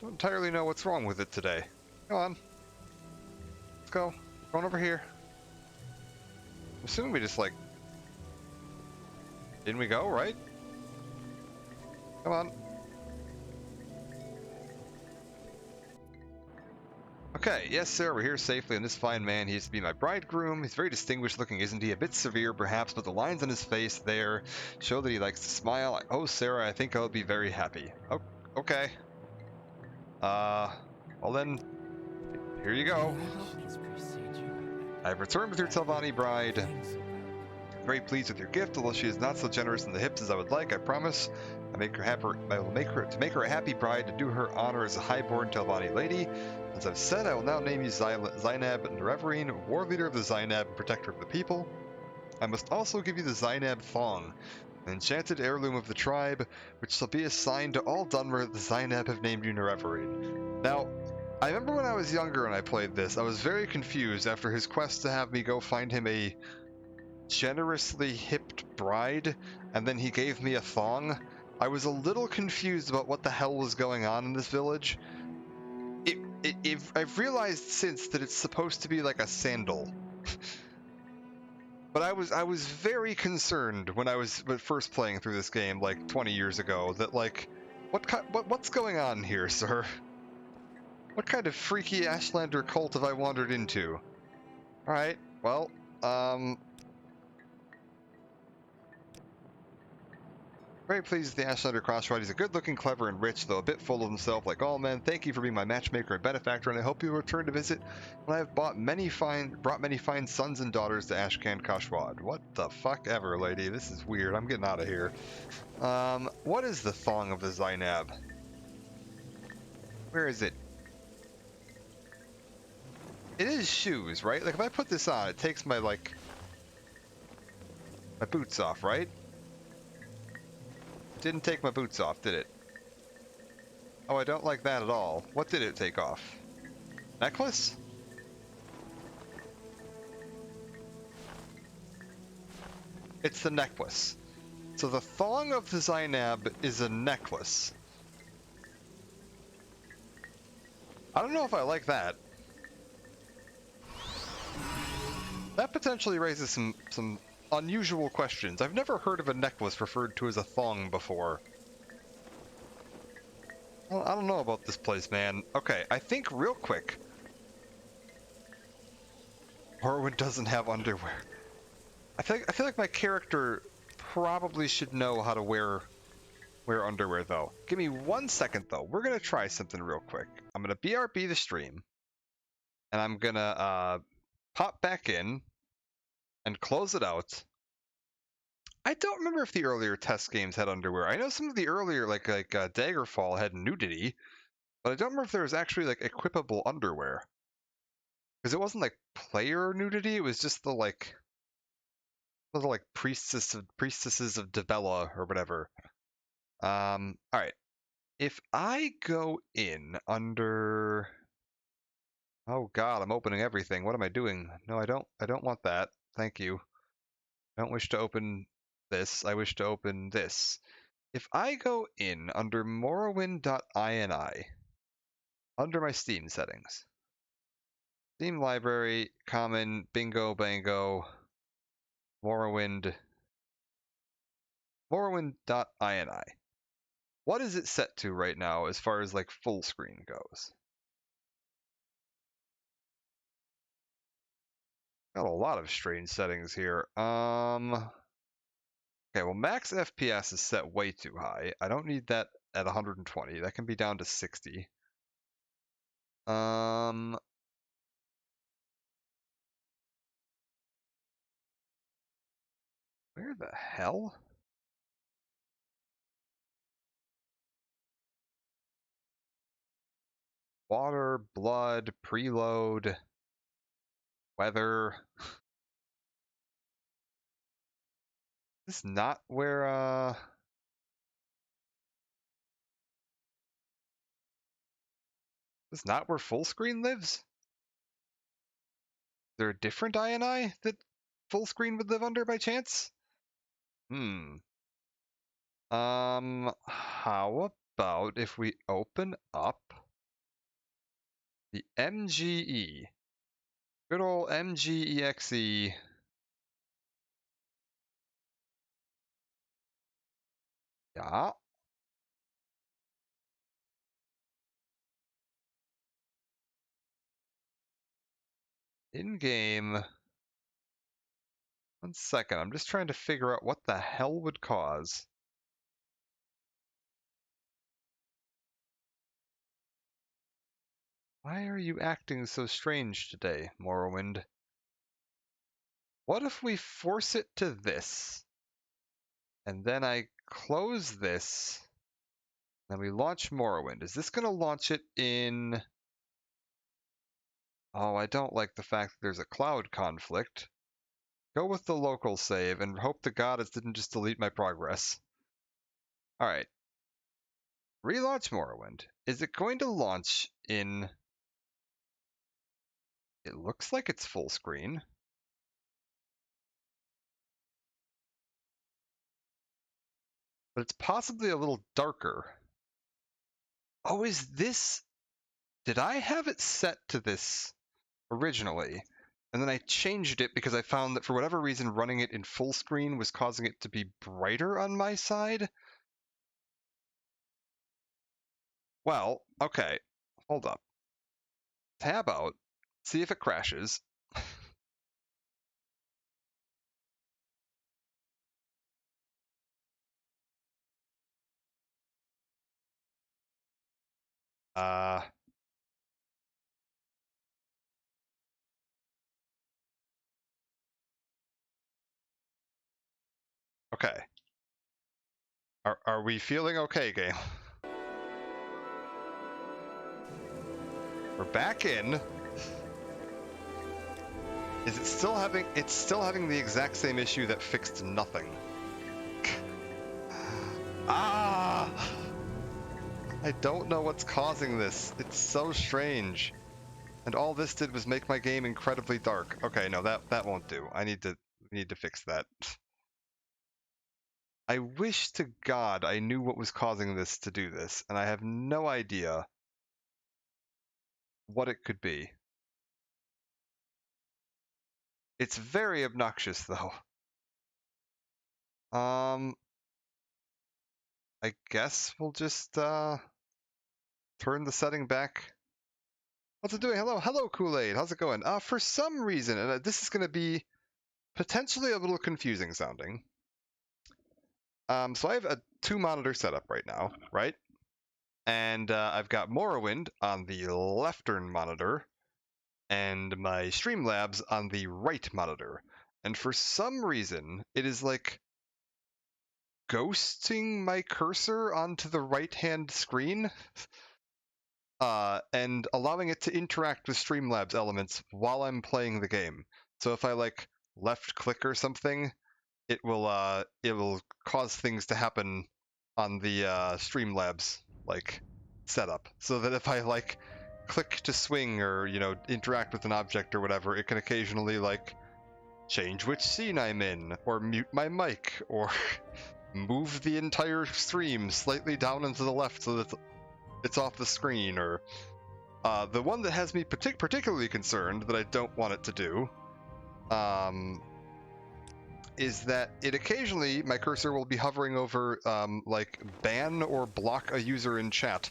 entirely know what's wrong with it today. Come on. Let's go. Going over here. I'm assuming we just like... In we go, right? Come on. Okay, yes, sir, we're here safely, and this fine man, he is to be my bridegroom. He's very distinguished looking, isn't he? A bit severe, perhaps, but the lines on his face there show that he likes to smile. Oh, Sarah, I think I'll be very happy. Oh, okay. Well then, here you go. I've returned with your Telvanni bride. Very pleased with your gift, although she is not so generous in the hips as I would like. I promise I will make her a happy bride to do her honor as a highborn Telvanni lady. As I've said, I will now name you Zainab Nerevarine, war leader of the Zainab and protector of the people. I must also give you the Zainab thong, an enchanted heirloom of the tribe, which shall be a sign to all Dunmer that the Zainab have named you Nerevarine. Now, I remember when I was younger and I played this, I was very confused after his quest to have me go find him a generously hipped bride, and then he gave me a thong. I was a little confused about what the hell was going on in this village. I've realized since that it's supposed to be like a sandal. But I was very concerned when I was first playing through this game like 20 years ago that like what's going on here, sir? What kind of freaky Ashlander cult have I wandered into? All right, well, very pleased with the Ashlander Crossride. He's a good-looking, clever, and rich, though a bit full of himself like all men. Thank you for being my matchmaker and benefactor, and I hope you will return to visit when I have brought many fine sons and daughters to Ashcan Kashwad. What the fuck ever, lady? This is weird. I'm getting out of here. What is the thong of the Zainab? Where is it? It is shoes, right? Like, if I put this on, it takes my, like, my boots off, right? Didn't take my boots off, did it? Oh, I don't like that at all. What did it take off? Necklace? It's the necklace. So the thong of the Zainab is a necklace. I don't know if I like that. That potentially raises some unusual questions. I've never heard of a necklace referred to as a thong before. Well, I don't know about this place, man. Okay, I think real quick. Morrowind doesn't have underwear. I feel like my character probably should know how to wear underwear though. Give me 1 second though. We're gonna try something real quick. I'm gonna BRB the stream, and I'm gonna pop back in and close it out. I don't remember if the earlier test games had underwear. I know some of the earlier, like Daggerfall, had nudity, but I don't remember if there was actually like equipable underwear. Because it wasn't like player nudity; it was just the like priestesses of Debella or whatever. All right. If I go in under, oh God, I'm opening everything. What am I doing? No, I don't. I don't want that. Thank you. I don't wish to open this. I wish to open this. If I go in under Morrowind.ini, under my Steam settings, Steam library, common, bingo, bango, Morrowind, Morrowind.ini. What is it set to right now as far as like full screen goes? Got a lot of strange settings here. Okay, well, max FPS is set way too high. I don't need that at 120. That can be down to 60. Where the hell? Water, blood, preload, weather. This is not where, this is not where full screen lives? Is there a different INI that full screen would live under by chance? How about if we open up the MGE? Good old MGEXE. Yeah. In-game. 1 second, I'm just trying to figure out what the hell would cause. Why are you acting so strange today, Morrowind? What if we force it to this? And then I close this. Then we launch Morrowind. Is this going to launch it in... Oh, I don't like the fact that there's a cloud conflict. Go with the local save and hope to God it didn't just delete my progress. Alright. Relaunch Morrowind. Is it going to launch in... It looks like it's full screen. But it's possibly a little darker. Oh, is this... Did I have it set to this originally? And then I changed it because I found that for whatever reason running it in full screen was causing it to be brighter on my side? Well, okay. Hold up. Tab out. See if it crashes. Okay. Are we feeling okay, game? We're back in. Is it still having... It's still having the exact same issue that fixed nothing. Ah! I don't know what's causing this. It's so strange. And all this did was make my game incredibly dark. Okay, no, that won't do. I need to fix that. I wish to God I knew what was causing this to do this, and I have no idea what it could be. It's very obnoxious, though. I guess we'll just turn the setting back. What's it doing? Hello, Kool-Aid. How's it going? For some reason, and this is going to be potentially a little confusing sounding. So I have a 2-monitor setup right now, right? And I've got Morrowind on the left-turn monitor, and my Streamlabs on the right monitor. And for some reason, it is like ghosting my cursor onto the right-hand screen, and allowing it to interact with Streamlabs elements while I'm playing the game. So if I like left-click or something, it will cause things to happen on the Streamlabs like setup, so that if I like click to swing or interact with an object or whatever, it can occasionally like change which scene I'm in, or mute my mic, or move the entire stream slightly down and to the left so that it's off the screen. Or the one that has me particularly concerned that I don't want it to do is that it occasionally, my cursor will be hovering over like ban or block a user in chat.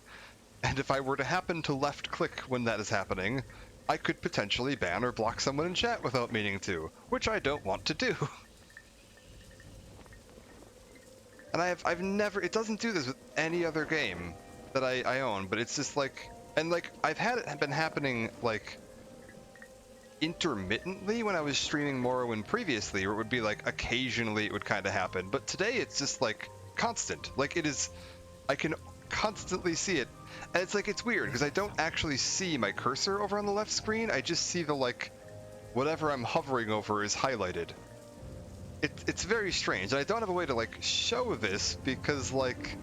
And if I were to happen to left click when that is happening, I could potentially ban or block someone in chat without meaning to, which I don't want to do. And I've never, it doesn't do this with any other game that I own, but it's just like, and like, I've had it been happening like intermittently when I was streaming Morrowind previously, where it would be like occasionally it would kind of happen, but today it's just like constant. Like it is, I can constantly see it, and it's like, it's weird because I don't actually see my cursor over on the left screen. I just see the like whatever I'm hovering over is highlighted. It's very strange, and I don't have a way to like show this because like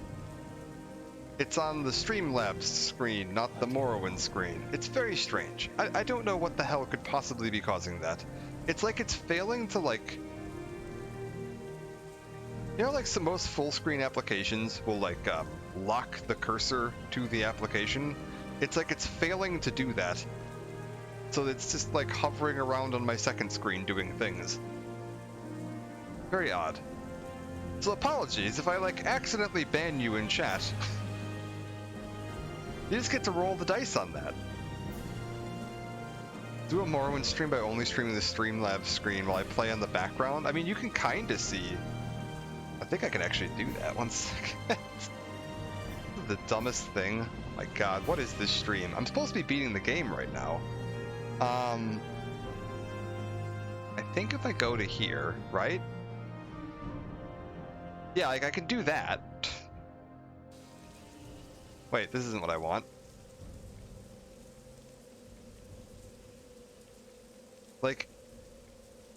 it's on the Streamlabs screen, not the Morrowind screen. It's very strange. I don't know what the hell could possibly be causing that. It's like it's failing to like... like most full screen applications will like lock the cursor to the application. It's like it's failing to do that. So it's just like hovering around on my second screen doing things. Very odd. So apologies if I like accidentally ban you in chat. You just get to roll the dice on that. Do a Morrowind stream by only streaming the Streamlabs screen while I play on the background? I mean, you can kind of see. I think I can actually do that. One second. The dumbest thing. My god, what is this stream? I'm supposed to be beating the game right now. I think if I go to here, right? Yeah, like I can do that. Wait, this isn't what I want. Like,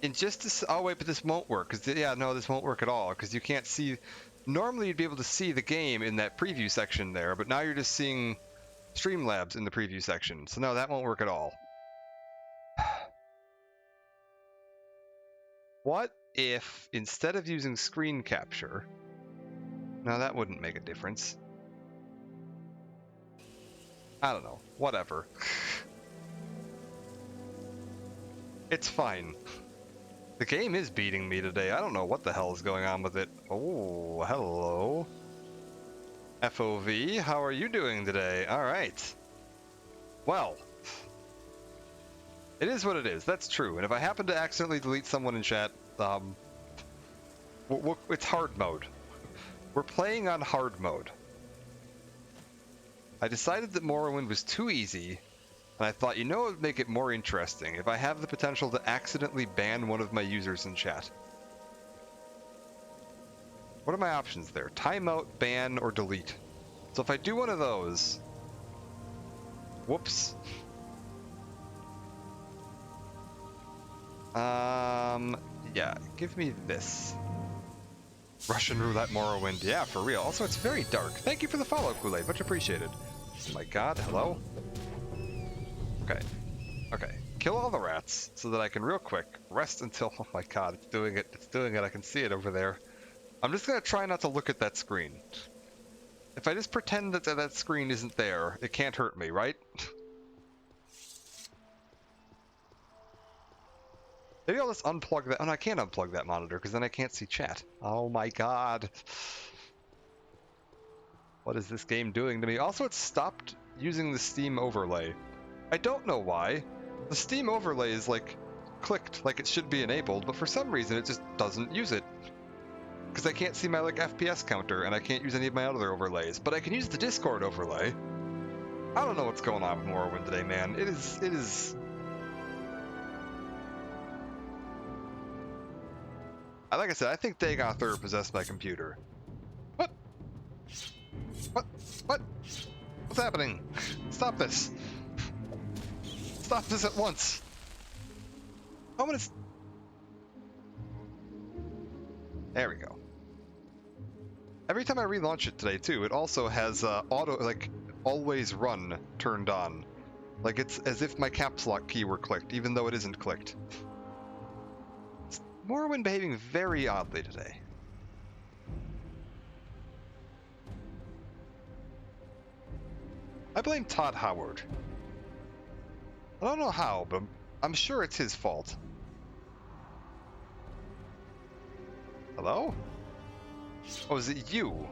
in just this, oh wait, but this won't work, because, yeah, no, this won't work at all, because you can't see, normally you'd be able to see the game in that preview section there, but now you're just seeing Streamlabs in the preview section, so no, that won't work at all. What if, instead of using screen capture, no, that wouldn't make a difference. I don't know, whatever. It's fine. The game is beating me today. I don't know what the hell is going on with it. Oh, hello. FOV, how are you doing today? Alright. Well. It is what it is. That's true. And if I happen to accidentally delete someone in chat, it's hard mode. We're playing on hard mode. I decided that Morrowind was too easy, and I thought, you know what would make it more interesting? If I have the potential to accidentally ban one of my users in chat. What are my options there? Timeout, ban, or delete. So if I do one of those... Whoops. Yeah, give me this. Russian Roulette Morrowind. Yeah, for real. Also, it's very dark. Thank you for the follow, Kool-Aid. Much appreciated. Oh my god, hello? Okay. Okay. Kill all the rats so that I can real quick rest until... Oh my god, it's doing it. It's doing it. I can see it over there. I'm just gonna try not to look at that screen. If I just pretend that that screen isn't there, it can't hurt me, right? Maybe I'll just unplug that. Oh, no, I can't unplug that monitor because then I can't see chat. Oh my god. What is this game doing to me? Also, it stopped using the Steam overlay. I don't know why. The Steam overlay is like clicked like it should be enabled, but for some reason it just doesn't use it. Because I can't see my like FPS counter and I can't use any of my other overlays, but I can use the Discord overlay. I don't know what's going on with Morrowind today, man. It is. Like I said, I think Dagon 3rd possessed my computer. What? What? What? What's happening? Stop this. Stop this at once. Oh, but it's... There we go. Every time I relaunch it today, too, it also has auto, like, always run turned on. Like, it's as if my caps lock key were clicked, even though it isn't clicked. Morrowind behaving very oddly today. I blame Todd Howard. I don't know how, but I'm sure it's his fault. Hello? Oh, is it you?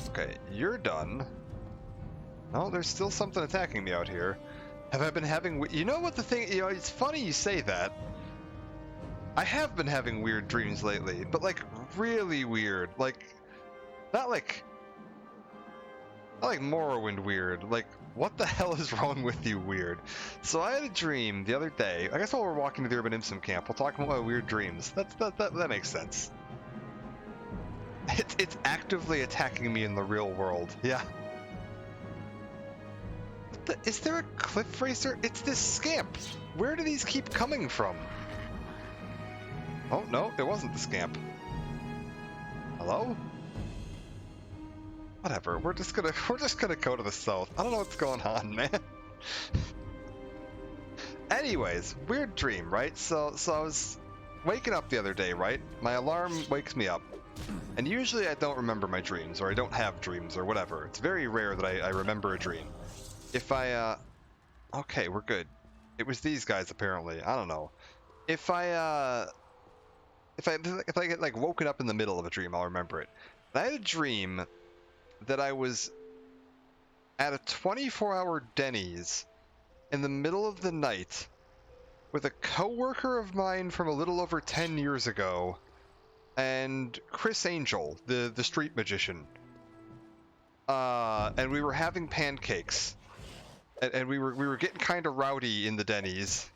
Okay, you're done. No, there's still something attacking me out here. Have I been having... You know what the thing... You know, it's funny you say that. I have been having weird dreams lately, but like really weird. Like, not like Morrowind weird. Like, what the hell is wrong with you weird? So I had a dream the other day. I guess while we're walking to the Urban Imsum camp, we'll talk about my weird dreams. That makes sense. It's actively attacking me in the real world. Yeah. Is there a cliff racer? It's this scamp. Where do these keep coming from? Oh, no, it wasn't the scamp. Hello? Whatever, we're just gonna go to the south. I don't know what's going on, man. Anyways, weird dream, right? So I was waking up the other day, right? My alarm wakes me up. And usually I don't remember my dreams, or I don't have dreams, or whatever. It's very rare that I remember a dream. If I, okay, we're good. It was these guys, apparently. I don't know. If I get like woken up in the middle of a dream, I'll remember it. I had a dream that I was at a 24-hour Denny's in the middle of the night with a coworker of mine from a little over 10 years ago and Chris Angel, the street magician. And we were having pancakes. And we were getting kind of rowdy in the Denny's.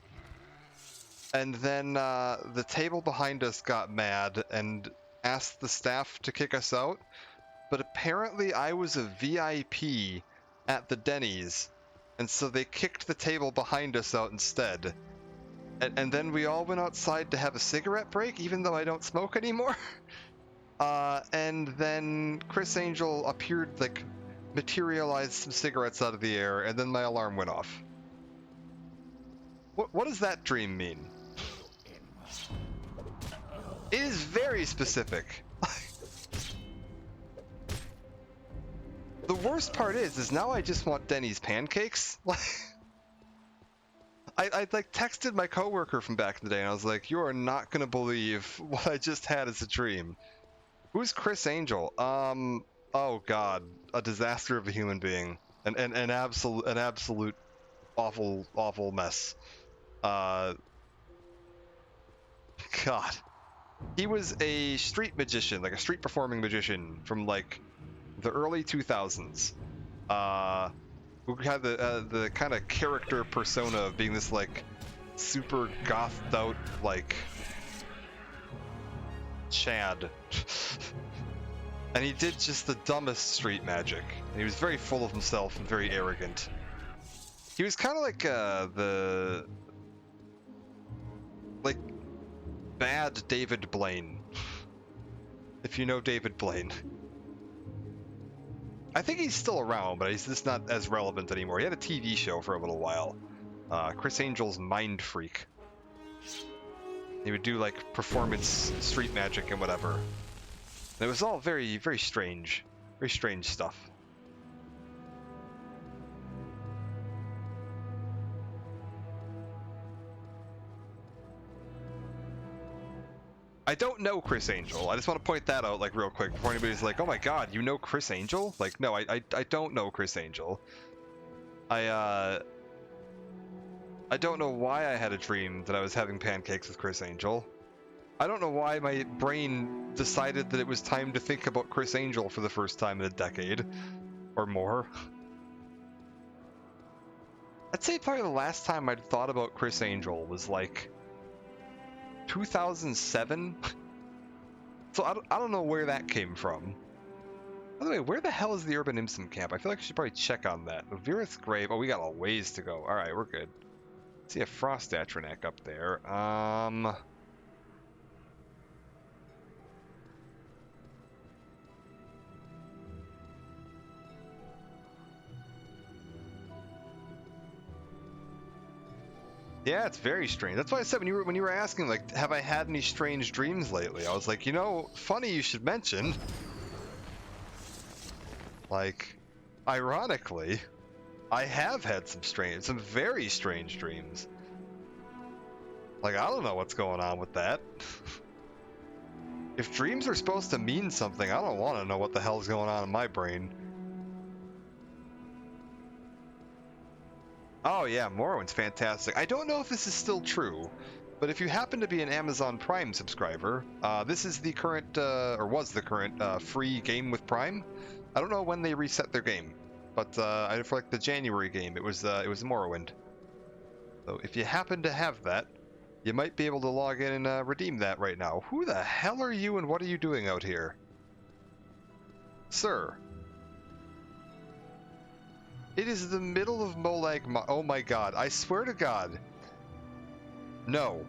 And then the table behind us got mad and asked the staff to kick us out. But apparently I was a VIP at the Denny's, and so they kicked the table behind us out instead. And then we all went outside to have a cigarette break, even though I don't smoke anymore. And then Chris Angel appeared, like, materialized some cigarettes out of the air, and then my alarm went off. What does that dream mean? It is very specific. The worst part is now I just want Denny's pancakes. I like texted my coworker from back in the day, and I was like, "You are not gonna believe what I just had as a dream." Who's Chris Angel? Oh God, a disaster of a human being, an absolute awful mess. God, he was a street magician, like a street performing magician from like the early 2000s. Who had the kind of character persona of being this like super gothed out like Chad. And he did just the dumbest street magic. And he was very full of himself and very arrogant. He was kind of like the like bad David Blaine. If you know David Blaine. I think he's still around, but he's just not as relevant anymore. He had a TV show for a little while. Chris Angel's Mind Freak. He would do like performance street magic and whatever. And it was all very, very strange. Very strange stuff. I don't know Chris Angel. I just want to point that out, like, real quick before anybody's like, "Oh my God, you know Chris Angel?" Like, no, I don't know Chris Angel. I don't know why I had a dream that I was having pancakes with Chris Angel. I don't know why my brain decided that it was time to think about Chris Angel for the first time in a decade or more. I'd say probably the last time I'd thought about Chris Angel was like 2007. So I don't know where that came from. By the way, where the hell is the Urban Imsum camp? I feel like I should probably check on that. Virith's grave. Oh, we got a ways to go. All right, we're good. See a Frost Atronak up there. Yeah, it's very strange. That's why I said when you were asking, like, have I had any strange dreams lately? I was like, you know, funny you should mention. Like, ironically, I have had some very strange dreams. Like, I don't know what's going on with that. If dreams are supposed to mean something, I don't want to know what the hell's going on in my brain. Oh yeah, Morrowind's fantastic. I don't know if this is still true, but if you happen to be an Amazon Prime subscriber, this is the current, or was the current, free game with Prime. I don't know when they reset their game, but for like the January game, it was Morrowind. So if you happen to have that, you might be able to log in and redeem that right now. Who the hell are you and what are you doing out here? Sir. It is the middle of Molag. Oh my God! I swear to God. No,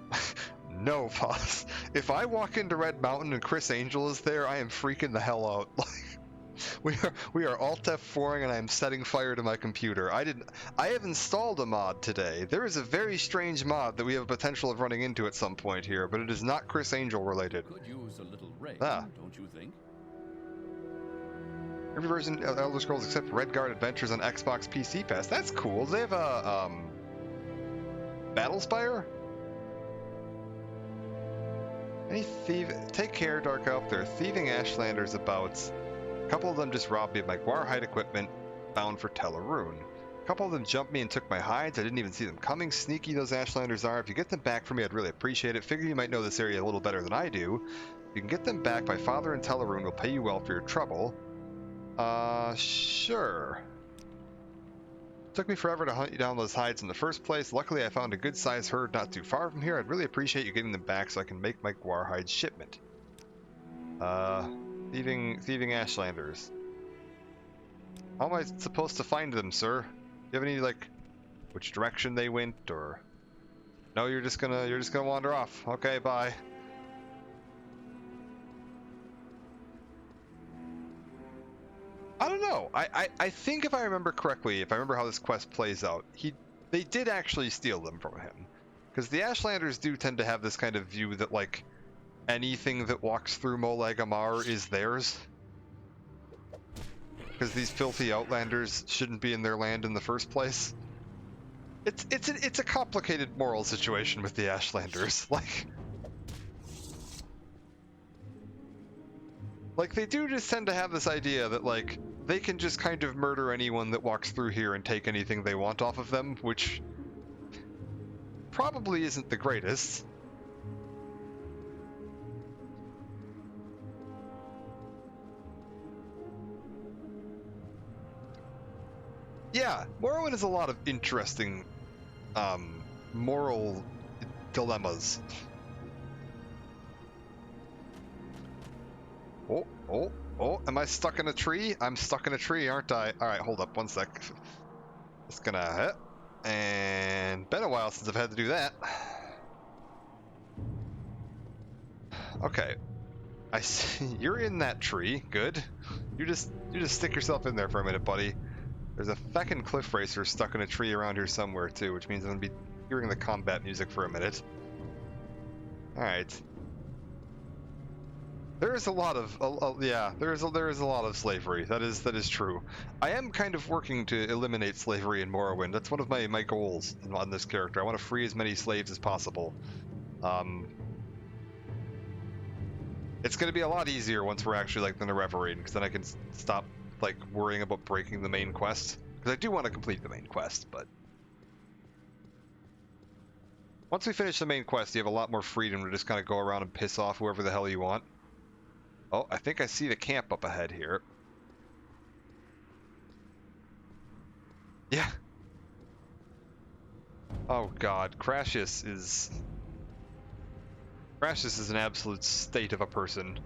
no, boss. If I walk into Red Mountain and Chris Angel is there, I am freaking the hell out. Like, we are Alt F4ing and I am setting fire to my computer. I have installed a mod today. There is a very strange mod that we have a potential of running into at some point here, but it is not Chris Angel related. Could use a little rain, don't you think? Every version of Elder Scrolls except Redguard Adventures on Xbox PC Pass. That's cool. Do they have a Battlespire? Any thief? Take care, Dark Elf. There are thieving Ashlanders about. A couple of them just robbed me of my Guarhide equipment, bound for Teleroon. A couple of them jumped me and took my hides. I didn't even see them coming. Sneaky those Ashlanders are. If you get them back for me, I'd really appreciate it. Figure you might know this area a little better than I do. If you can get them back, my father in Teleroon will pay you well for your trouble. Sure. Took me forever to hunt you down those hides in the first place. Luckily, I found a good-sized herd not too far from here. I'd really appreciate you getting them back so I can make my guar hide shipment. Thieving Ashlanders. How am I supposed to find them, sir? Do you have any, like, which direction they went, or... No, you're just gonna wander off. Okay, bye. I don't know. I think if I remember correctly, if I remember how this quest plays out, they did actually steal them from him. Because the Ashlanders do tend to have this kind of view that, like, anything that walks through Molag Amar is theirs. Because these filthy Outlanders shouldn't be in their land in the first place. It's a complicated moral situation with the Ashlanders. Like they do just tend to have this idea that, like, they can just kind of murder anyone that walks through here and take anything they want off of them, which probably isn't the greatest. Yeah, Morrowind has a lot of interesting moral dilemmas. Oh, am I stuck in a tree? I'm stuck in a tree, aren't I? Alright, hold up, one sec. Just gonna hit. And been a while since I've had to do that. Okay. I see you're in that tree. Good. You just stick yourself in there for a minute, buddy. There's a feckin' cliff racer stuck in a tree around here somewhere too, which means I'm gonna be hearing the combat music for a minute. Alright. There is a lot of there is a lot of slavery. That is true. I am kind of working to eliminate slavery in Morrowind. That's one of my goals on this character. I want to free as many slaves as possible. It's going to be a lot easier once we're actually like in the Reverie, because then I can stop like worrying about breaking the main quest. Because I do want to complete the main quest, but once we finish the main quest, you have a lot more freedom to just kind of go around and piss off whoever the hell you want. Oh, I think I see the camp up ahead here. Yeah. Oh god, Crassus is an absolute state of a person.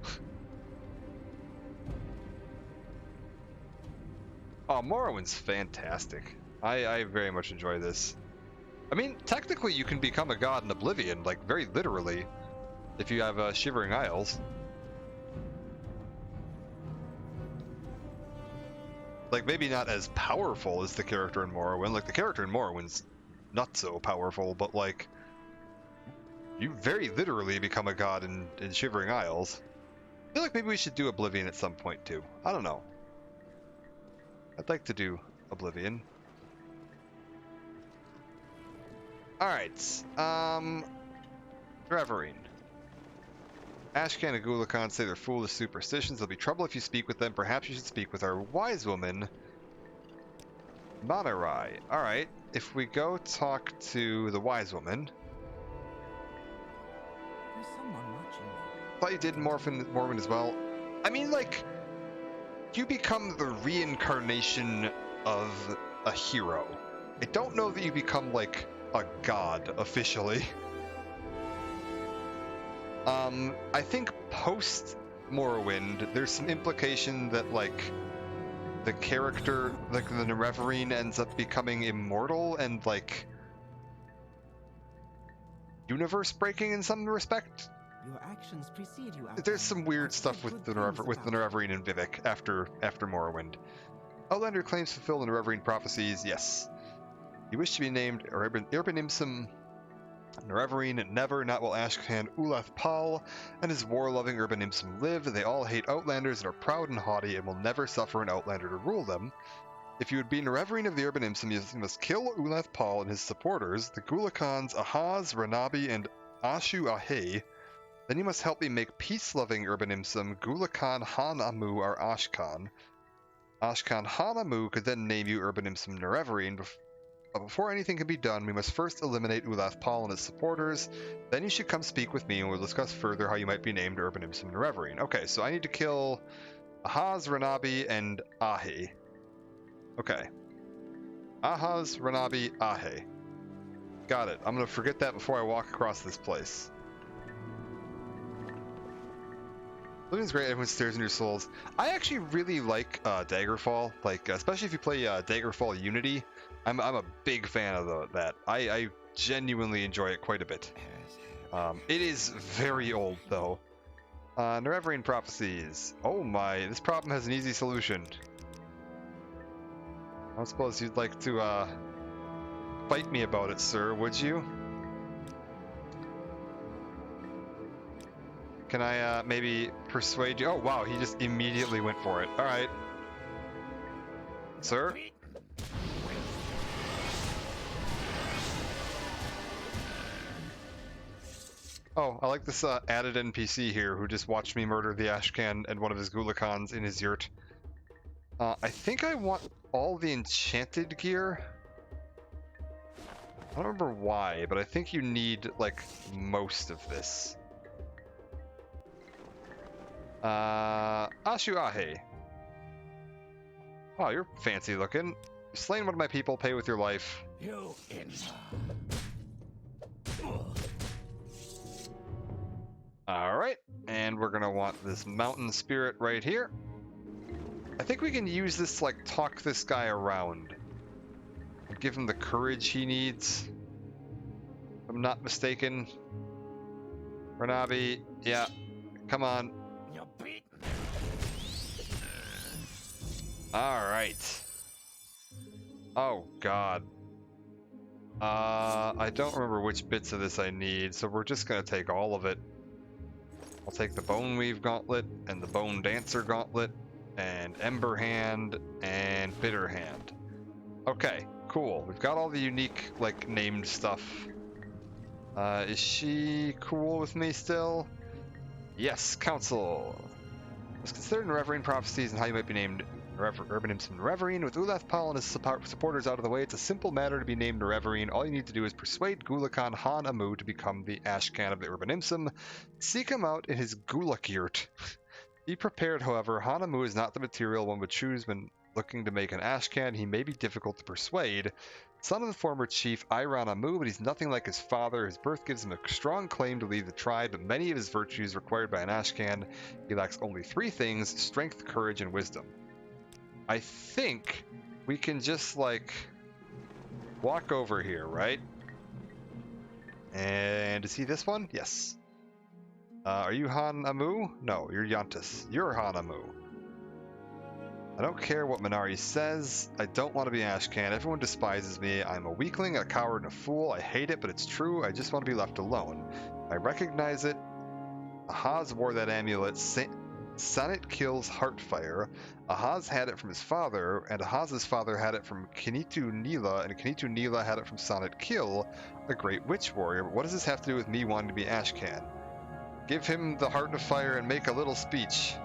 Oh, Morrowind's fantastic. I very much enjoy this. I mean, technically you can become a god in Oblivion, like very literally, if you have Shivering Isles. Like, maybe not as powerful as the character in Morrowind. Like, the character in Morrowind's not so powerful, but, like, you very literally become a god in Shivering Isles. I feel like maybe we should do Oblivion at some point, too. I don't know. I'd like to do Oblivion. Alright, Reverine. Ashcan and Gulakan say they're foolish superstitions. There'll be trouble if you speak with them. Perhaps you should speak with our wise woman, Manarai. Alright, if we go talk to the wise woman. There's someone watching me. Thought you did Morrowind as well. I mean, like, you become the reincarnation of a hero. I don't know that you become, like, a god, officially. I think post Morrowind, there's some implication that, like, the character, like the Nerevarine, ends up becoming immortal and, like, universe breaking in some respect. Your actions precede you. There's some weird stuff with the Nerevarine and Vivek after Morrowind. Outlander claims to fulfill the Nerevarine prophecies. Yes. You wish to be named Urbanimsum Nerevarine, never, not while Ashcan Ulath Pal and his war-loving Urbanimsum live. They all hate Outlanders and are proud and haughty and will never suffer an Outlander to rule them. If you would be Nerevarine of the Urbanimsum, you must kill Ulath Pal and his supporters, the Gulakans Ahaz, Ranabi, and Ashu Ahe. Then you must help me make peace-loving Urbanimsum Gulakan Han Amu or Ashkan. Ashkan Hanamu could then name you Urban Imsum Nerevarine. But before anything can be done, we must first eliminate Ulath Paul and his supporters. Then you should come speak with me and we'll discuss further how you might be named Urban Imsum Nerevarine. Okay, so I need to kill Ahaz, Ranabi, and Ahe. Okay. Ahaz, Ranabi, Ahe. Got it. I'm gonna forget that before I walk across this place. Living's great, everyone stares in your souls. I actually really like Daggerfall, like especially if you play Daggerfall Unity. I'm a big fan of that. I genuinely enjoy it quite a bit. It is very old though. Nerevarine prophecies. Oh my, this problem has an easy solution. I don't suppose you'd like to fight me about it, sir, would you? Can I maybe persuade you? Oh wow, he just immediately went for it. Alright. Sir? Oh, I like this added NPC here who just watched me murder the Ashcan and one of his Gulakans in his yurt. I think I want all the enchanted gear. I don't remember why, but I think you need, like, most of this. Ashu Ahe. Wow, you're fancy looking. You've slain one of my people, pay with your life. You in. Alright, and we're gonna want this mountain spirit right here. I think we can use this to, like, talk this guy around. Give him the courage he needs. If I'm not mistaken. Ranabi, yeah, come on. You're beaten. Alright. Oh, God. I don't remember which bits of this I need, so we're just gonna take all of it. I'll take the Bone Weave Gauntlet, and the Bone Dancer Gauntlet, and Ember Hand, and Bitter Hand. Okay, cool. We've got all the unique, like, named stuff. Is she cool with me still? Yes, Council. Let's consider Nerevarine prophecies and how you might be named Urban Imsum Nerevarine. With Ulath Paul and his supporters out of the way, it's a simple matter to be named Nerevarine. All you need to do is persuade Gulakan Han Amu to become the Ashcan of the Urban Imsum. Seek him out in his Gulak yurt. Be prepared, however. Han Amu is not the material one would choose when looking to make an Ashcan. He may be difficult to persuade. Son of the former chief Iron Amu, but he's nothing like his father. His birth gives him a strong claim to lead the tribe, but many of his virtues required by an Ashcan. He lacks only 3 things: strength, courage, and wisdom. I think we can just, like, walk over here, right? And is he this one? Yes. Are you Han Amu? No, you're Yantis. You're Han Amu. I don't care what Minari says. I don't want to be Ashcan. Everyone despises me. I'm a weakling, a coward, and a fool. I hate it, but it's true. I just want to be left alone. I recognize it. Ahaz wore that amulet. Sonnet kills Heartfire. Ahaz had it from his father, and Ahaz's father had it from Kinitu Nila, and Kinitu Nila had it from Sonnet Kill, a great witch warrior. But what does this have to do with me wanting to be Ashcan? Give him the Heart of Fire and make a little speech.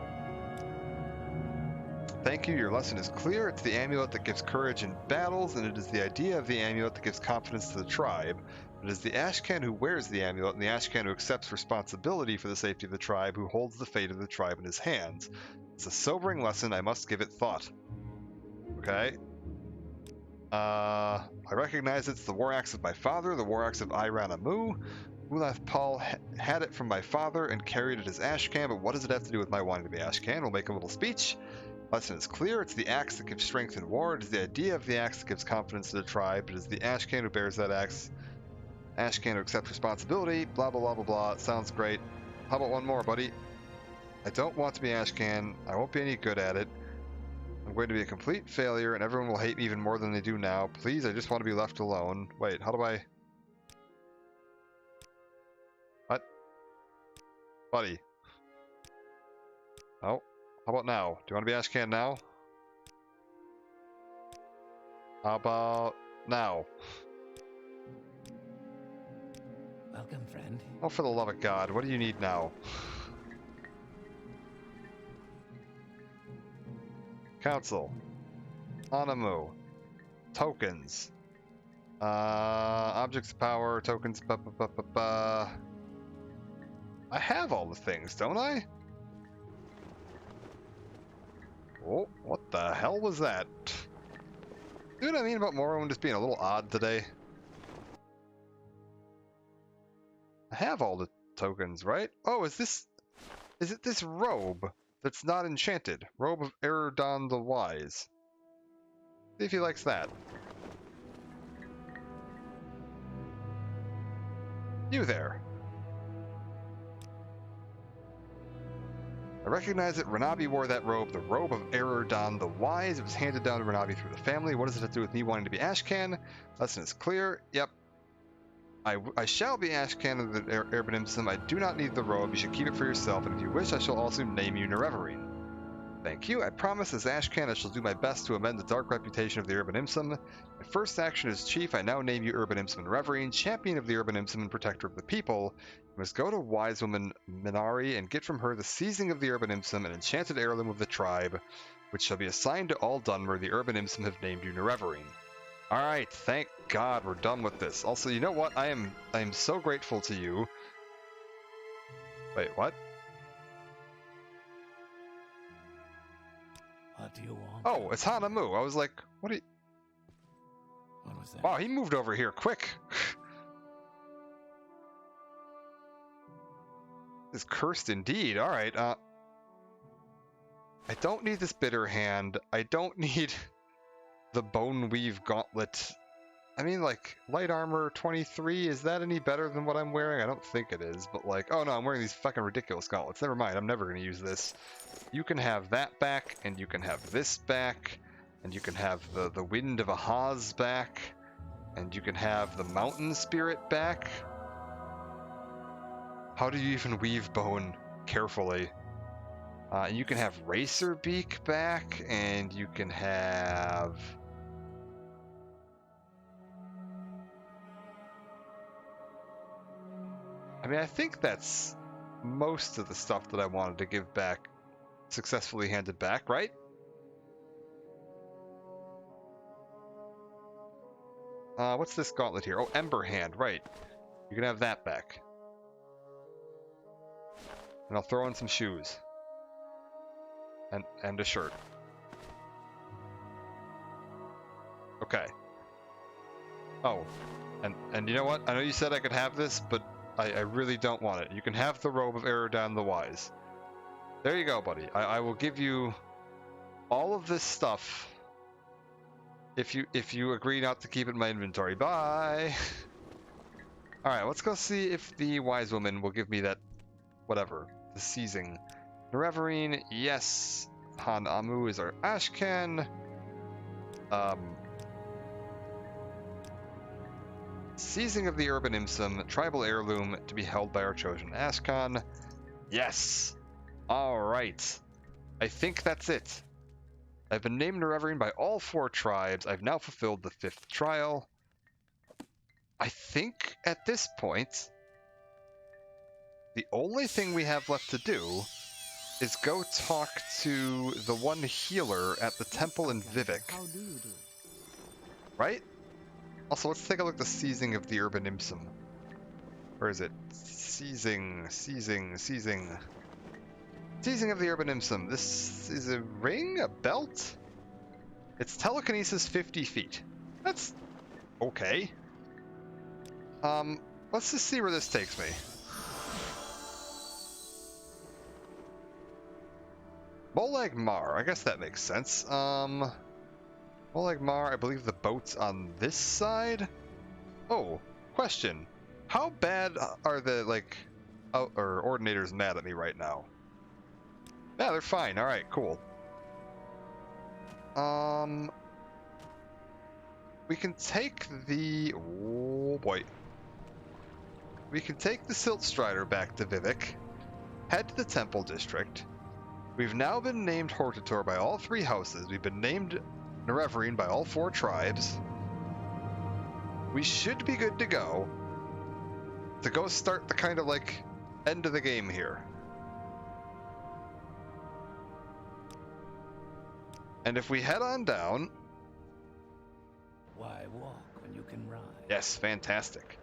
Thank you, your lesson is clear. It's the amulet that gives courage in battles, and it is the idea of the amulet that gives confidence to the tribe. It is the Ashcan who wears the amulet, and the Ashcan who accepts responsibility for the safety of the tribe, who holds the fate of the tribe in his hands. It's a sobering lesson. I must give it thought. Okay. I recognize it's the war axe of my father, the war axe of Iran Amu. Ulath Paul had it from my father and carried it as Ashcan, but what does it have to do with my wanting to be Ashcan? We'll make a little speech. Lesson is clear. It's the axe that gives strength in war. It is the idea of the axe that gives confidence to the tribe. It is the Ashcan who bears that axe. Ashcan who accepts responsibility. Blah, blah, blah, blah, blah. It sounds great. How about one more, buddy? I don't want to be Ashcan. I won't be any good at it. I'm going to be a complete failure, and everyone will hate me even more than they do now. Please, I just want to be left alone. Wait, how do I... What? Buddy. Oh. How about now? Do you want to be Ashcan now? How about now? Welcome, friend. Oh, for the love of God, what do you need now? Council. Anamu. Tokens. Objects of power, tokens, I have all the things, don't I? Oh, what the hell was that? See what I mean about Morrowind just being a little odd today? I have all the tokens, right? Oh, is it this robe that's not enchanted? Robe of Eridon the Wise. See if he likes that. You there. I recognize it. Renabi wore that robe, the robe of Eridon the Wise. It was handed down to Renabi through the family. What does it have to do with me wanting to be Ashcan? Lesson is clear. Yep. I shall be Ashcan of the Urban Imsum. I do not need the robe. You should keep it for yourself, and if you wish, I shall also name you Nerevarine. Thank you. I promise as Ashcan I shall do my best to amend the dark reputation of the Urban Imsum. My first action as chief, I now name you Urban Imsum Nerevarine, champion of the Urban Imsum and protector of the people. You must go to wise woman Minari and get from her the seizing of the Urban Imsum, an enchanted heirloom of the tribe, which shall be assigned to all Dunmer. The Urban Imsum have named you Nerevarine. Alright, thank God we're done with this. Also, you know what? I am so grateful to you. Wait, what? What do you want? Oh, it's Hanamu. I was like, what are you... What was that? Wow, he moved over here quick. This is cursed indeed. Alright, I don't need this bitter hand. I don't need the bone weave gauntlet. I mean, like, light armor 23, is that any better than what I'm wearing? I don't think it is, but like, oh no, I'm wearing these fucking ridiculous gauntlets. Never mind, I'm never going to use this. You can have that back, and you can have this back, and you can have the Wind of Ahaz back, and you can have the Mountain Spirit back. How do you even weave bone carefully? And you can have Racer Beak back, and you can have... I mean, I think that's most of the stuff that I wanted to give back successfully handed back, right? What's this gauntlet here? Oh, Ember Hand, right. You can have that back. And I'll throw in some shoes. And a shirt. Okay. Oh, and you know what? I know you said I could have this, but I really don't want it. You can have the robe of Eridon the Wise. There you go, buddy. I will give you all of this stuff if you agree not to keep it in my inventory. Bye! Alright, let's go see if the wise woman will give me that whatever. The seizing. Nerevarine, yes. Han Amu is our Ashcan. Seizing of the Urban Imsum, tribal heirloom to be held by our chosen Ashcan. Yes! Alright. I think that's it. I've been named Nerevarine by all 4 tribes. I've now fulfilled the 5th trial. I think at this point, the only thing we have left to do is go talk to the one healer at the temple in Vivek. How do you do? Right? Also, let's take a look at the seizing of the Urban Imsum. Where is it? Seizing. Seizing of the Urban Imsum. This is a ring? A belt? It's telekinesis 50 feet. That's okay. Let's just see where this takes me. Molag Mar, I guess that makes sense. Molag Mar, I believe the boat's on this side? Oh, question. How bad are the, like, ordinators mad at me right now? Yeah, they're fine. Alright, cool. We can take the... Oh, boy. We can take the Silt Strider back to Vivek, head to the Temple District. We've now been named Hortator by all 3 houses. We've been named Nerevarine by all 4 tribes. We should be good to go start the kind of, like, end of the game here. And if we head on down... Why walk when you can ride? Yes, fantastic.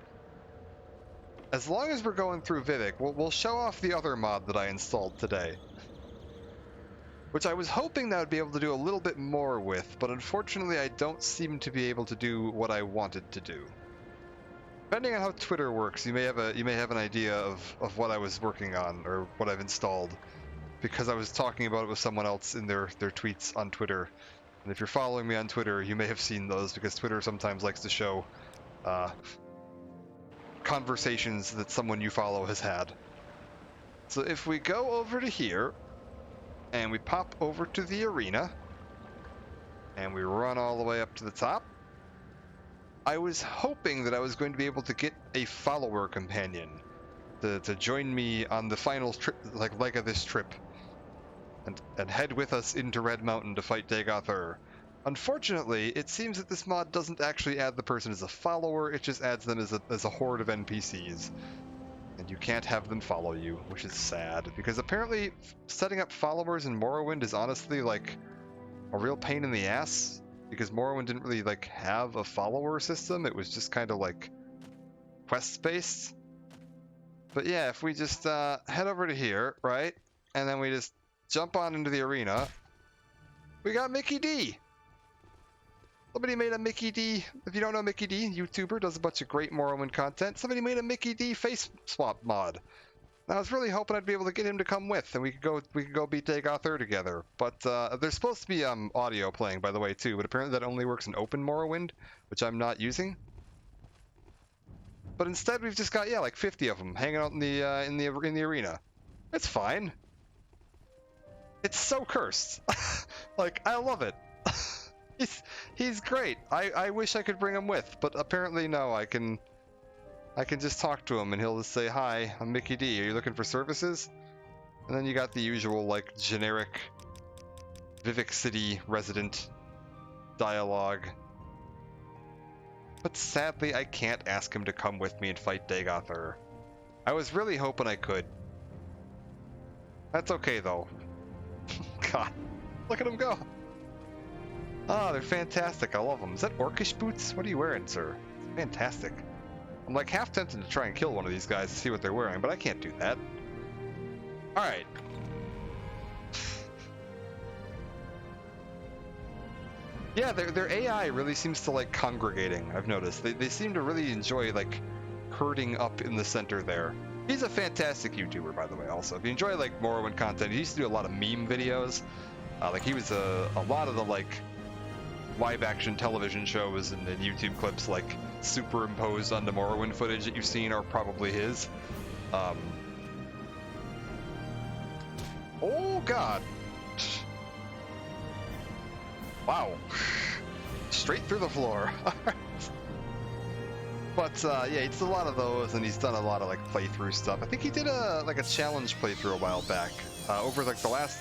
As long as we're going through Vivek, we'll show off the other mod that I installed today. Which I was hoping that I would be able to do a little bit more with, but unfortunately I don't seem to be able to do what I wanted to do. Depending on how Twitter works, you may have an idea of what I was working on, or what I've installed. Because I was talking about it with someone else in their tweets on Twitter. And if you're following me on Twitter, you may have seen those, because Twitter sometimes likes to show conversations that someone you follow has had. So if we go over to here, and we pop over to the arena, and we run all the way up to the top, I was hoping that I was going to be able to get a follower companion to join me on the final trip, leg of this trip, and head with us into Red Mountain to fight Dagoth Ur. Unfortunately, it seems that this mod doesn't actually add the person as a follower, it just adds them as a horde of NPCs. And you can't have them follow you, which is sad, because apparently setting up followers in Morrowind is honestly, like, a real pain in the ass, because Morrowind didn't really, like, have a follower system, it was just kind of, like, quest-based. But yeah, if we just head over to here, right, and then we just jump on into the arena, we got Mickey D! Somebody made a Mickey D, if you don't know Mickey D, YouTuber, does a bunch of great Morrowind content. Somebody made a Mickey D face swap mod. And I was really hoping I'd be able to get him to come with, and we could go beat Dagoth Ur together. But there's supposed to be audio playing, by the way, too, but apparently that only works in open Morrowind, which I'm not using. But instead we've just got, yeah, like 50 of them hanging out in the arena. It's fine. It's so cursed. Like, I love it. He's great. I wish I could bring him with, but apparently no, I can just talk to him and he'll just say, "Hi, I'm Mickey D. Are you looking for services?" And then you got the usual, like, generic Vivek City resident dialogue. But sadly, I can't ask him to come with me and fight Dagoth Ur. I was really hoping I could. That's okay, though. God, look at him go. Oh, they're fantastic. I love them. Is that orcish boots? What are you wearing, sir? It's fantastic. I'm like half tempted to try and kill one of these guys to see what they're wearing, but I can't do that. Alright. Yeah, their AI really seems to like congregating, I've noticed. They seem to really enjoy like herding up in the center there. He's a fantastic YouTuber, by the way, also. If you enjoy like Morrowind content, he used to do a lot of meme videos. Like he was a lot of the like live action television shows and YouTube clips like superimposed onto Morrowind footage that you've seen are probably his. Oh god. Wow. Straight through the floor. But yeah, it's a lot of those, and he's done a lot of like playthrough stuff. I think he did a challenge playthrough a while back, over like the last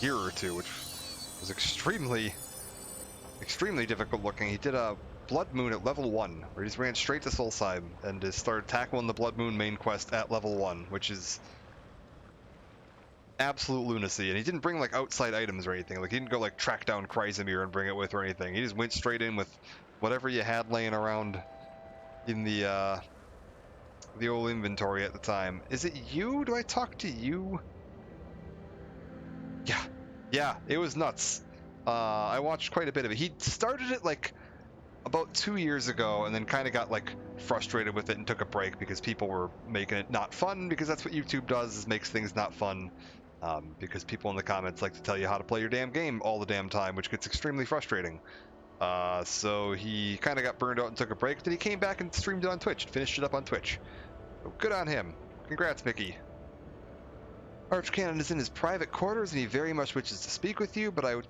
year or two, which was extremely difficult looking. He did a Blood Moon at level 1, where he just ran straight to Solstheim and just started tackling the Blood Moon main quest at level 1, which is absolute lunacy. And he didn't bring like outside items or anything. Like he didn't go like track down Chrysamir and bring it with or anything. He just went straight in with whatever you had laying around in the old inventory at the time. Is it you? Do I talk to you? Yeah, it was nuts. I watched quite a bit of it. He started it like about 2 years ago and then kind of got like frustrated with it and took a break because people were making it not fun, because that's what YouTube does, is makes things not fun, because people in the comments like to tell you how to play your damn game all the damn time, which gets extremely frustrating. So he kind of got burned out and took a break. Then he came back and streamed it on Twitch and finished it up on Twitch. So good on him. Congrats, Mickey. Archcanon is in his private quarters and he very much wishes to speak with you, but I would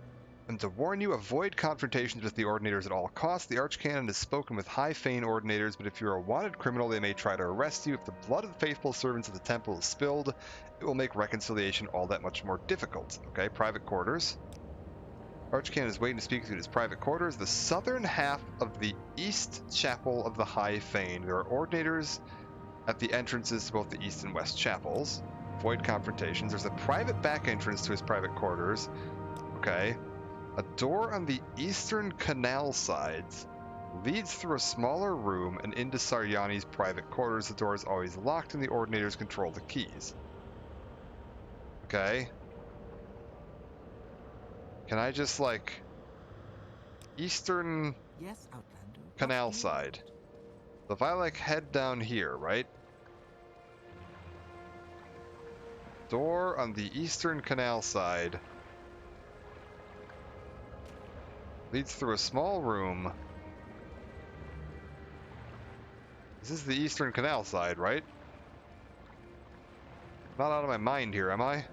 am to warn you, avoid confrontations with the Ordinators at all costs. The Archcanon has spoken with High Fane Ordinators, but if you're a wanted criminal, they may try to arrest you. If the blood of the faithful servants of the temple is spilled, it will make reconciliation all that much more difficult. Okay, private quarters. Archcanon is waiting to speak to you in his private quarters. The southern half of the East Chapel of the High Fane. There are Ordinators at the entrances to both the East and West Chapels. Avoid confrontations. There's a private back entrance to his private quarters. Okay. A door on the eastern canal sides leads through a smaller room and into Saryani's private quarters. The door is always locked and the Ordinators control the keys. Okay. Can I just, like... Eastern Yes, Outlander. canal side. So if I, like, head down here, right? Door on the eastern canal side leads through a small room. This is the eastern canal side, right? Not out of my mind here, am I?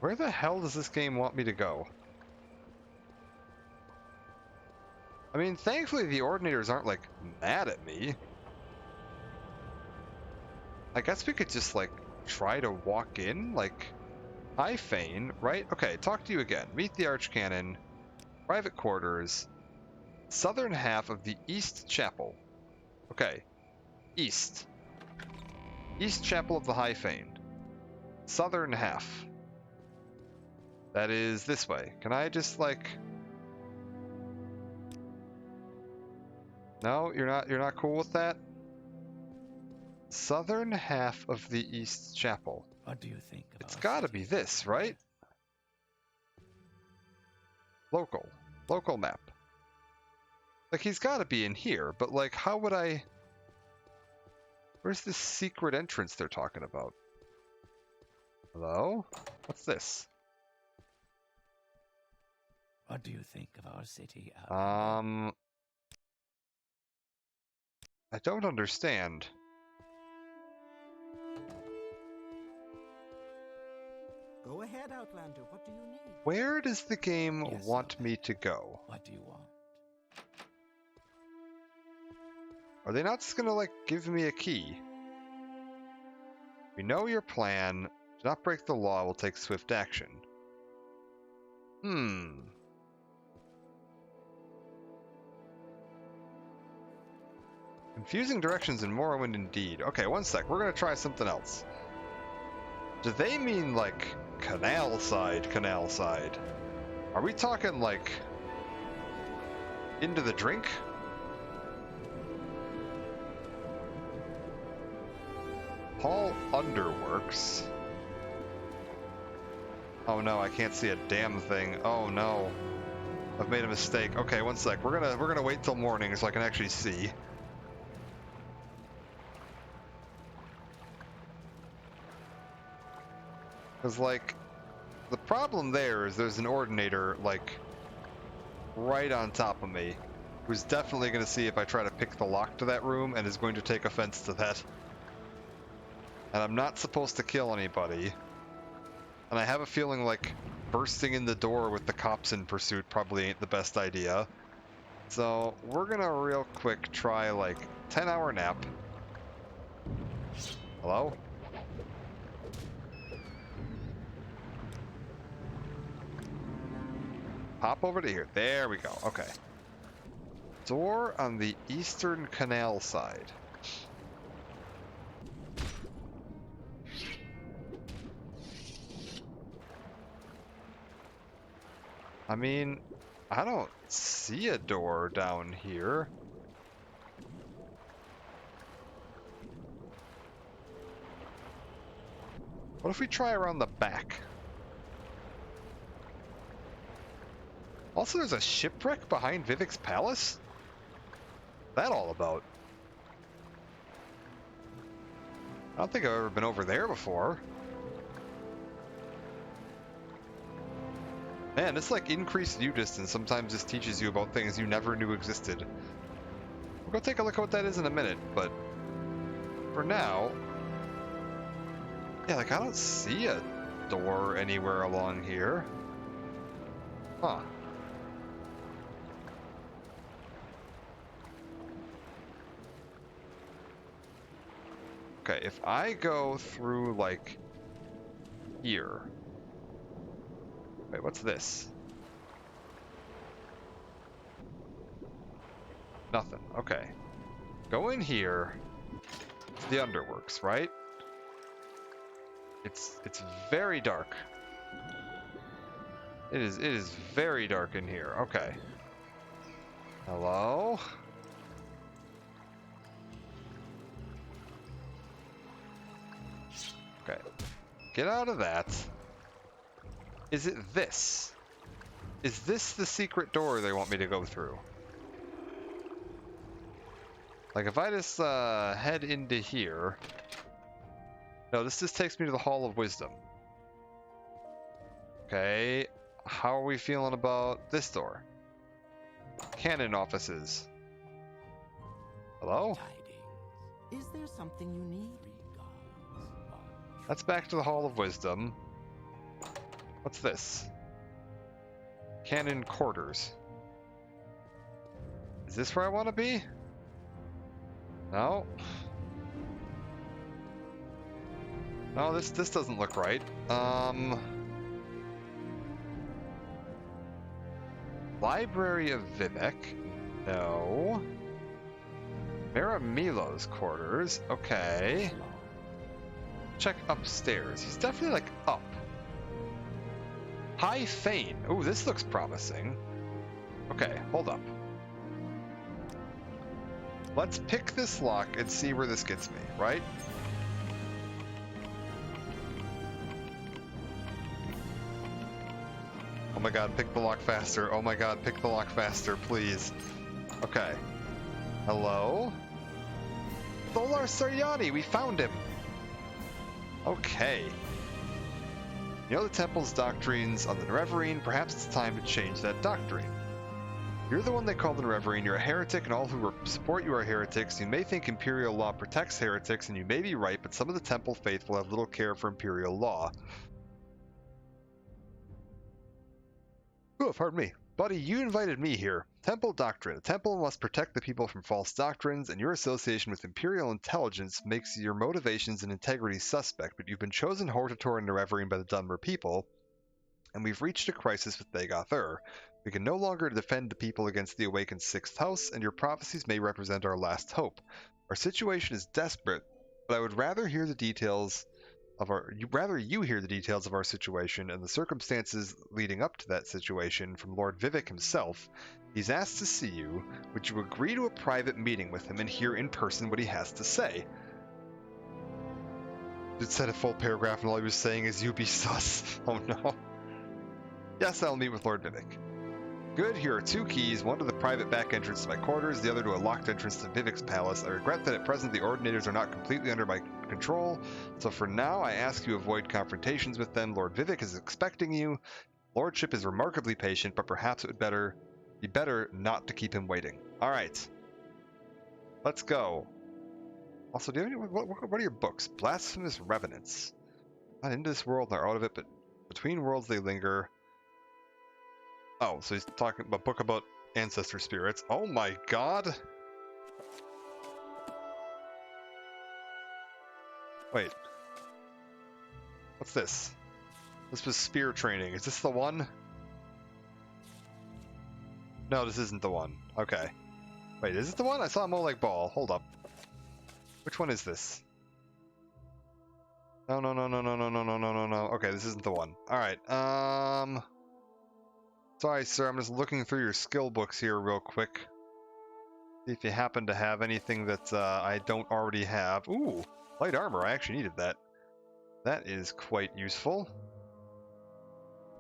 Where the hell does this game want me to go? I mean, thankfully the Ordinators aren't, like, mad at me. I guess we could just, like, try to walk in? Like, hi, Fane, right? Okay, talk to you again. Meet the Archcanon. Private quarters. Southern half of the East Chapel. Okay. East. East Chapel of the High Fane. Southern half. That is this way. Can I just, like... No, you're not cool with that? Southern half of the East Chapel. What do you think of It's our gotta city? be this, right? Local. Local map. Like, he's gotta be in here, but, like, how would I... Where's this secret entrance they're talking about? Hello? What's this? What do you think of our city, Outlander? I don't understand. Go ahead, Outlander. What do you need? Where does the game Yes, want me Outlander. to go? What do you want? Are they not just gonna, like, give me a key? We know your plan. Do not break the law. Will take swift action. Confusing directions in Morrowind indeed. Okay, one sec. We're gonna try something else. Do they mean, like, canal side, canal side? Are we talking, like, into the drink? Hall Underworks. Oh no, I can't see a damn thing. Oh no. I've made a mistake. Okay, one sec. We're gonna wait till morning so I can actually see. Cause, like, the problem there is there's an Ordinator, like, right on top of me, who's definitely gonna see if I try to pick the lock to that room and is going to take offense to that. And I'm not supposed to kill anybody. And I have a feeling like bursting in the door with the cops in pursuit probably ain't the best idea. So we're gonna real quick try like 10-hour nap. Hello? Hop over to here. There we go. Okay. Door on the eastern canal side. I mean, I don't see a door down here. What if we try around the back? Also, there's a shipwreck behind Vivek's palace? What's that all about? I don't think I've ever been over there before. Man, this like increased view distance sometimes just teaches you about things you never knew existed. We'll go take a look at what that is in a minute, but for now, yeah, like I don't see a door anywhere along here. Huh. Okay, if I go through like here. Wait, what's this? Nothing. Okay. Go in here. It's the Underworks, right? It's very dark. It is very dark in here. Okay. Hello? Okay. Get out of that. Is it this? Is this the secret door they want me to go through? Like, if I just head into here... No, this just takes me to the Hall of Wisdom. Okay. How are we feeling about this door? Canon offices. Hello? Is there something you need? That's back to the Hall of Wisdom. What's this? Canon quarters. Is this where I want to be? No. No, this doesn't look right. Library of Vivek. No. Maramilo's quarters. Okay. Check upstairs. He's definitely like up. High Fane. Ooh, this looks promising. Okay, hold up. Let's pick this lock and see where this gets me, right? Oh my god, pick the lock faster. Oh my god, pick the lock faster, please. Okay. Hello? Tholar Saryani, we found him! Okay. You know the temple's doctrines on the Nerevarine, perhaps it's time to change that doctrine. You're the one they call the Nerevarine, you're a heretic, and all who support you are heretics. You may think Imperial law protects heretics, and you may be right, but some of the temple faithful have little care for Imperial law. Oh, pardon me. Buddy, you invited me here. Temple doctrine. A temple must protect the people from false doctrines, and your association with Imperial intelligence makes your motivations and integrity suspect, but you've been chosen Hortator and Nerevarine by the Dunmer people, and we've reached a crisis with Dagoth-Ur. We can no longer defend the people against the awakened Sixth House, and your prophecies may represent our last hope. Our situation is desperate, but I would rather hear the details of you hear the details of our situation and the circumstances leading up to that situation from Lord Vivek himself. He's asked to see you. Would you agree to a private meeting with him and hear in person what he has to say? It said a full paragraph and all he was saying is you be sus. Oh no. Yes, I'll meet with Lord Vivek. Good, here are 2 keys, one to the private back entrance to my quarters, the other to a locked entrance to Vivek's palace. I regret that at present the Ordinators are not completely under my control, so for now I ask you avoid confrontations with them. Lord Vivek is expecting you. Lordship is remarkably patient, but perhaps it would be better not to keep him waiting. Alright. Let's go. Also, do you have any, what are your books? Blasphemous Revenants. Not into this world, nor out of it, but between worlds they linger. Oh, so he's talking about a book about ancestor spirits. Oh my god! Wait. What's this? This was spear training. Is this the one? No, this isn't the one. Okay. Wait, is it the one? I saw a Molag Ball. Hold up. Which one is this? No. Okay, this isn't the one. Alright, sorry, sir, I'm just looking through your skill books here real quick. See if you happen to have anything that I don't already have. Ooh, light armor, I actually needed that. That is quite useful.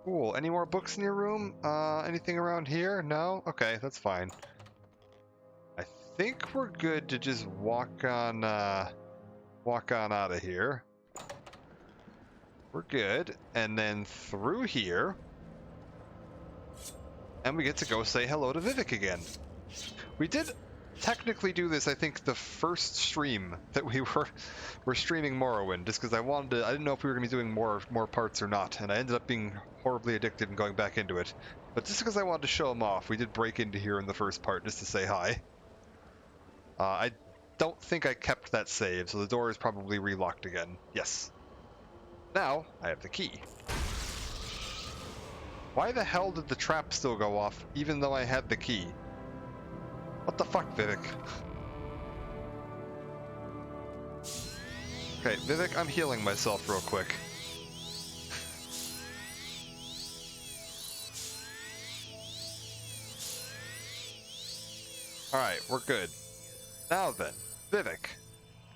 Cool, any more books in your room? Anything around here? No? Okay, that's fine. I think we're good to just walk on out of here. We're good, and then through here. And we get to go say hello to Vivek again. We did technically do this, I think, the first stream that we were streaming Morrowind, just because I didn't know if we were going to be doing more parts or not, and I ended up being horribly addicted and going back into it. But just because I wanted to show him off, we did break into here in the first part just to say hi. I don't think I kept that save, so the door is probably relocked again. Yes. Now, I have the key. Why the hell did the trap still go off, even though I had the key? What the fuck, Vivek? Okay, Vivek, I'm healing myself real quick. Alright, we're good. Now then, Vivek.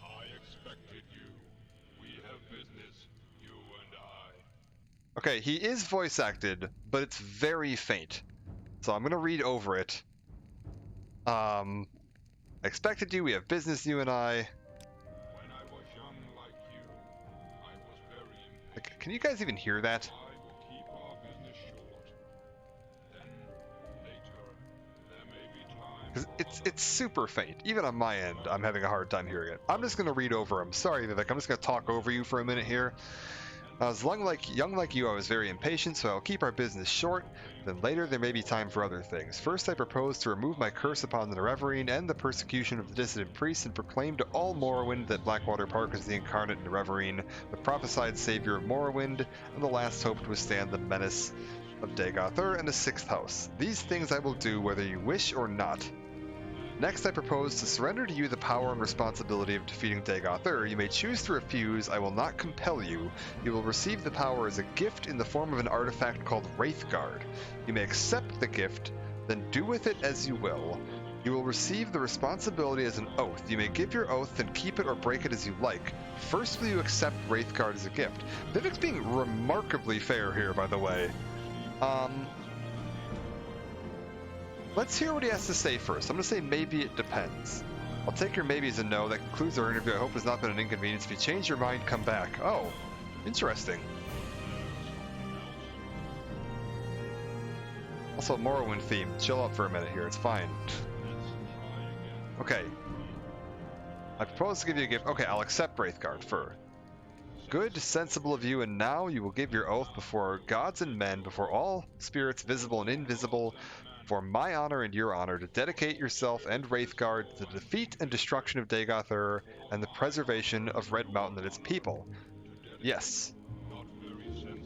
I expected you. We have business, you and I. Okay, he is voice acted, but it's very faint. So I'm gonna read over it. I expected you, we have business, you and I. When I was young like you, I was very impatient. Like, can you guys even hear that? I would keep our business short. Then, later, there may be time. 'Cause it's super faint. Even on my end, I'm having a hard time hearing it. I'm just gonna read over him. Sorry, Vivek, I'm just gonna talk over you for a minute here. I was young like you, I was very impatient, so I'll keep our business short. Then later there may be time for other things. First I propose to remove my curse upon the Nerevarine and the persecution of the dissident priests, and proclaim to all Morrowind that Blackwater Park is the incarnate Nerevarine, the prophesied savior of Morrowind, and the last hope to withstand the menace of Dagoth and the Sixth House. These things I will do whether you wish or not. Next, I propose to surrender to you the power and responsibility of defeating Dagoth. You may choose to refuse. I will not compel you. You will receive the power as a gift in the form of an artifact called Wraithguard. You may accept the gift, then do with it as you will. You will receive the responsibility as an oath. You may give your oath and keep it or break it as you like. First, will you accept Wraithguard as a gift? Vivek's being remarkably fair here, by the way. Let's hear what he has to say first. I'm going to say maybe it depends. I'll take your maybe as a no. That concludes our interview. I hope it's not been an inconvenience. If you change your mind, come back. Oh, interesting. Also, Morrowind theme. Chill out for a minute here. It's fine. Okay. I propose to give you a gift. Okay, I'll accept Wraithguard for. Good, sensible of you, and now you will give your oath before gods and men, before all spirits visible and invisible, for my honor and your honor, to dedicate yourself and Wraithguard to the defeat and destruction of Dagoth and the preservation of Red Mountain and its people. Yes.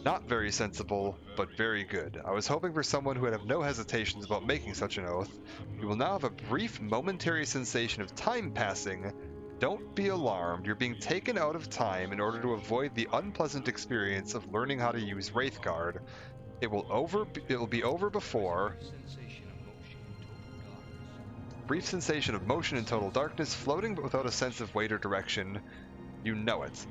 Not very sensible, but very good. I was hoping for someone who would have no hesitations about making such an oath. You will now have a brief, momentary sensation of time passing. Don't be alarmed. You're being taken out of time in order to avoid the unpleasant experience of learning how to use Wraithguard. It will be over before. Brief sensation of motion in total darkness, floating but without a sense of weight or direction. You know it.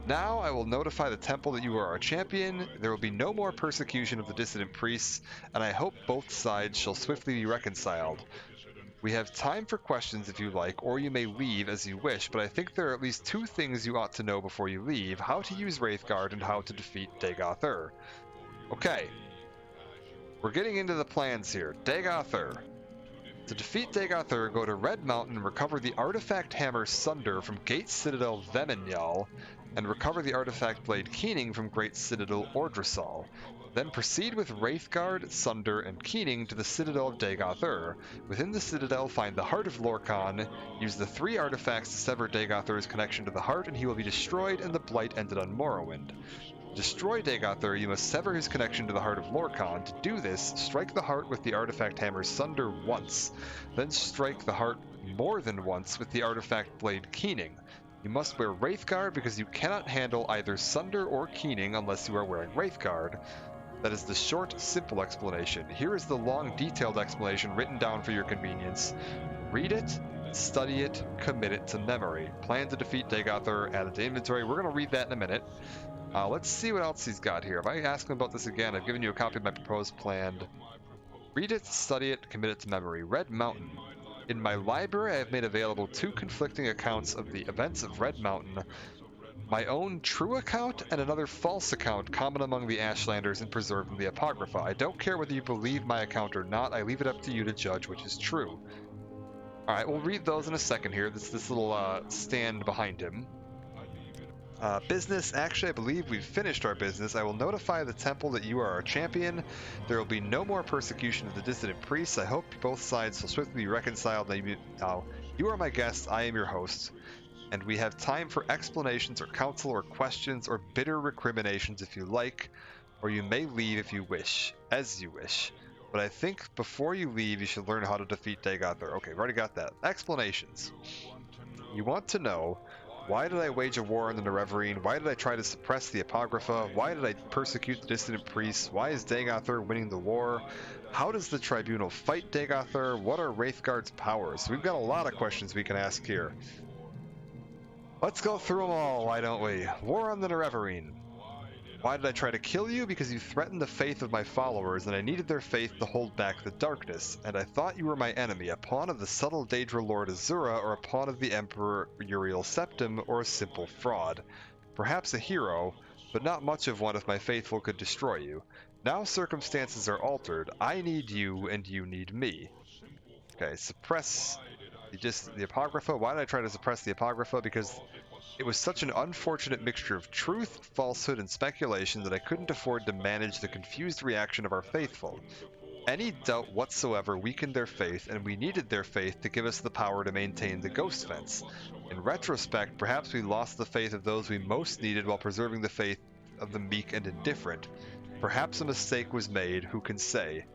Now I will notify the temple that you are our champion. There will be no more persecution of the dissident priests, and I hope both sides shall swiftly be reconciled. We have time for questions if you like, or you may leave as you wish, but I think there are at least two things you ought to know before you leave: how to use Wraithguard and how to defeat Dagoth. Okay. We're getting into the plans here. Dagoth. To defeat Dagoth, go to Red Mountain and recover the artifact hammer Sunder from Gate Citadel Vemenyal, and recover the artifact blade Keening from Great Citadel Ordrasal. Then proceed with Wraithguard, Sunder, and Keening to the Citadel of Dagoth. Within the Citadel, find the Heart of Lorkhan. Use the 3 artifacts to sever Dagoth's connection to the Heart, and he will be destroyed, and the Blight ended on Morrowind. To destroy Dagoth, you must sever his connection to the Heart of Lorkhan. To do this, strike the Heart with the artifact hammer Sunder once. Then strike the Heart more than once with the artifact blade Keening. You must wear Wraithguard because you cannot handle either Sunder or Keening unless you are wearing Wraithguard. That is the short, simple explanation. Here is the long, detailed explanation written down for your convenience. Read it, study it, commit it to memory. Plan to defeat Dagoth, add it to inventory. We're going to read that in a minute. Let's see what else he's got here. If I ask him about this again, I've given you a copy of my proposed plan. Read it, study it, commit it to memory. Red Mountain. In my library, I have made available 2 conflicting accounts of the events of Red Mountain. My own true account and another false account common among the Ashlanders and preserved in the Apocrypha. I don't care whether you believe my account or not. I leave it up to you to judge which is true. Alright, we'll read those in a second here. This little stand behind him. Business. Actually, I believe we've finished our business. I will notify the temple that you are our champion. There will be no more persecution of the dissident priests. I hope both sides will swiftly be reconciled. Now, you are my guest. I am your host. And we have time for explanations or counsel or questions or bitter recriminations if you like. Or you may leave if you wish. As you wish. But I think before you leave, you should learn how to defeat Dagoth. Okay, we've already got that. Explanations. You want to know Why did I wage a war on the Nerevarine? Why did I try to suppress the Apocrypha? Why did I persecute the dissident priests? Why is Dagothr winning the war? How does the Tribunal fight Dagothr? What are Wraithguard's powers? So we've got a lot of questions we can ask here. Let's go through them all, why don't we? War on the Nerevarine. Why did I try to kill you? Because you threatened the faith of my followers, and I needed their faith to hold back the darkness. And I thought you were my enemy, a pawn of the subtle Daedra Lord Azura, or a pawn of the Emperor Uriel Septim, or a simple fraud. Perhaps a hero, but not much of one if my faithful could destroy you. Now circumstances are altered. I need you, and you need me. Okay, suppress the Apocrypha. Why did I try to suppress the Apocrypha? Because it was such an unfortunate mixture of truth, falsehood, and speculation that I couldn't afford to manage the confused reaction of our faithful. Any doubt whatsoever weakened their faith, and we needed their faith to give us the power to maintain the ghost fence. In retrospect, perhaps we lost the faith of those we most needed while preserving the faith of the meek and indifferent. Perhaps a mistake was made, who can say?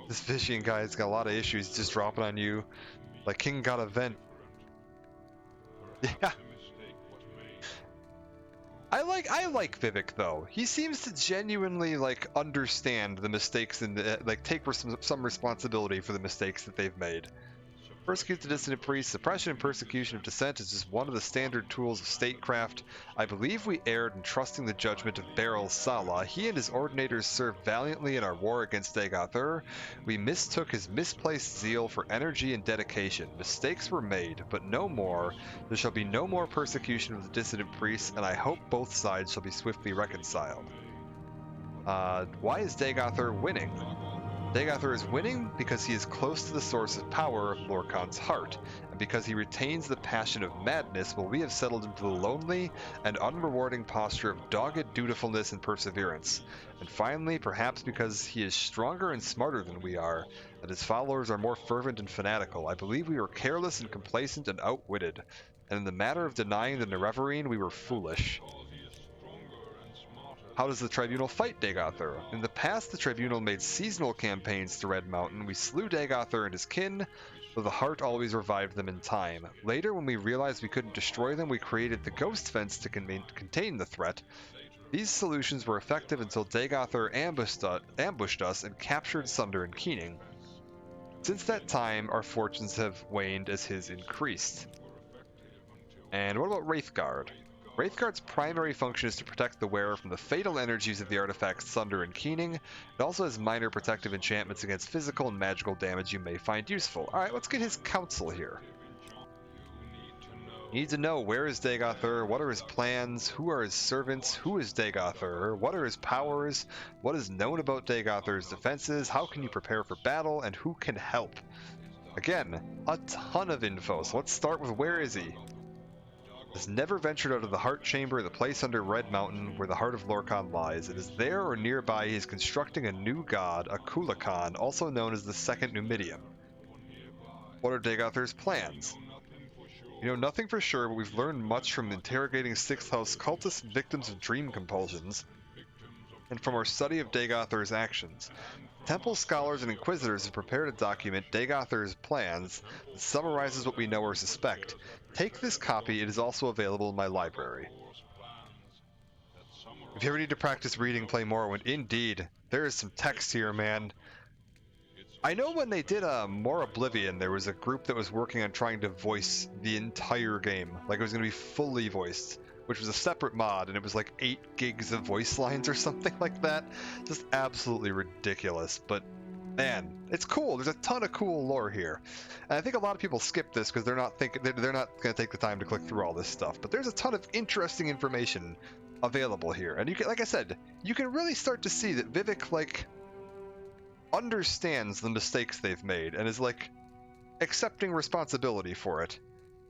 This Vishian guy's got a lot of issues just dropping on you. Like King got a vent. Yeah. I like Vivek though. He seems to genuinely like understand the mistakes and like take some responsibility for the mistakes that they've made. Persecute the dissident priests. Suppression and persecution of dissent is just one of the standard tools of statecraft. I believe we erred in trusting the judgment of Beryl Sala. He and his ordinators served valiantly in our war against Dagothr. We mistook his misplaced zeal for energy and dedication. Mistakes were made, but no more. There shall be no more persecution of the dissident priests, and I hope both sides shall be swiftly reconciled. Why is Dagothr winning? Dagothr is winning because he is close to the source of power of Lorkhan's heart, and because he retains the passion of madness while we have settled into the lonely and unrewarding posture of dogged dutifulness and perseverance. And finally, perhaps because he is stronger and smarter than we are, and his followers are more fervent and fanatical. I believe we were careless and complacent and outwitted, and in the matter of denying the Nerevarine, we were foolish. How does the Tribunal fight Dagothr? In the past, the Tribunal made seasonal campaigns to Red Mountain. We slew Dagothr and his kin, though the heart always revived them in time. Later, when we realized we couldn't destroy them, we created the Ghost Fence to contain the threat. These solutions were effective until Dagothr ambushed us and captured Sunder and Keening. Since that time, our fortunes have waned as his increased. And what about Wraithguard? Wraithguard's primary function is to protect the wearer from the fatal energies of the artifacts Sunder and Keening. It also has minor protective enchantments against physical and magical damage you may find useful. Alright, let's get his counsel here. You need to know, where is Dagothr, what are his plans, who are his servants, who is Dagothr, what are his powers, what is known about Dagothr's defenses, how can you prepare for battle, and who can help. Again, a ton of info, so let's start with where is he? Has never ventured out of the Heart Chamber, the place under Red Mountain where the heart of Lorkhan lies. It is there or nearby he is constructing a new god, a Kulakan, also known as the Second Numidium. What are Dagothr's plans? You know nothing for sure, but we've learned much from interrogating 6th House cultists and victims of dream compulsions, and from our study of Dagothr's actions. Temple scholars and inquisitors have prepared a document, Dagothr's plans, that summarizes what we know or suspect. Take this copy, it is also available in my library. If you ever need to practice reading, play Morrowind. Indeed, there is some text here, man. I know when they did More Oblivion, there was a group that was working on trying to voice the entire game. Like, it was going to be fully voiced, which was a separate mod, and it was like 8 gigs of voice lines or something like that. Just absolutely ridiculous, but man, it's cool. There's a ton of cool lore here. And I think a lot of people skip this because they're not going to take the time to click through all this stuff. But there's a ton of interesting information available here. And you can, like I said, you can really start to see that Vivek, like, understands the mistakes they've made and is, like, accepting responsibility for it.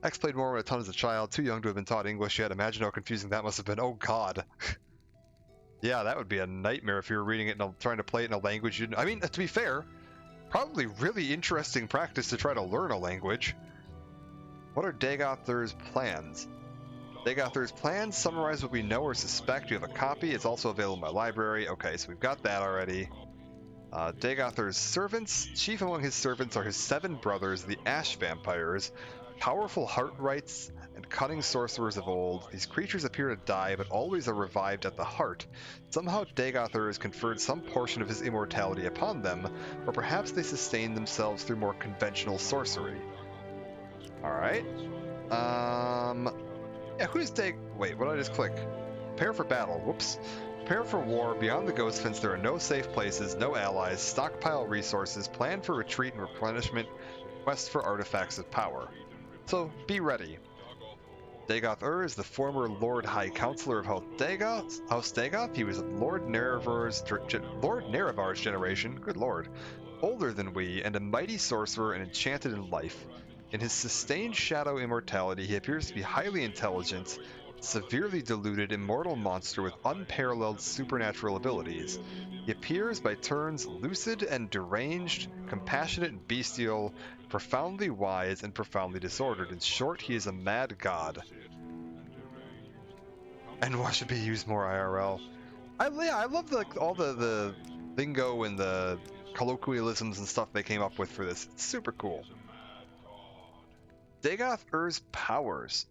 X played Morrowind a ton as a child, too young to have been taught English yet. Imagine how confusing that must have been. Oh god. Yeah, that would be a nightmare if you were reading it and trying to play it in a language you didn't... I mean, to be fair, probably really interesting practice to try to learn a language. What are Dagothr's plans? Dagothr's plans summarize what we know or suspect. You have a copy. It's also available in my library. Okay, so we've got that already. Dagothar's servants. Chief among his servants are his 7 brothers, the Ash Vampires, powerful heart-rights and cunning sorcerers of old. These creatures appear to die, but always are revived at the heart. Somehow Dagother has conferred some portion of his immortality upon them, or perhaps they sustain themselves through more conventional sorcery. Alright. Yeah, who's Wait, what did I just click? Prepare for battle. Whoops. Prepare for war. Beyond the Ghost Fence, there are no safe places, no allies. Stockpile resources. Plan for retreat and replenishment. Quest for artifacts of power. So, be ready. Dagoth is the former Lord High Counselor of House Dagoth. He was Lord Nerevar's generation. Good lord. Older than we, and a mighty sorcerer and enchanted in life. In his sustained shadow immortality, he appears to be highly intelligent, severely deluded, immortal monster with unparalleled supernatural abilities. He appears by turns lucid and deranged, compassionate and bestial, profoundly wise and profoundly disordered. In short, he is a mad god. And why should be used more IRL? I love all the lingo and the colloquialisms and stuff they came up with for this. It's super cool. Dagoth powers.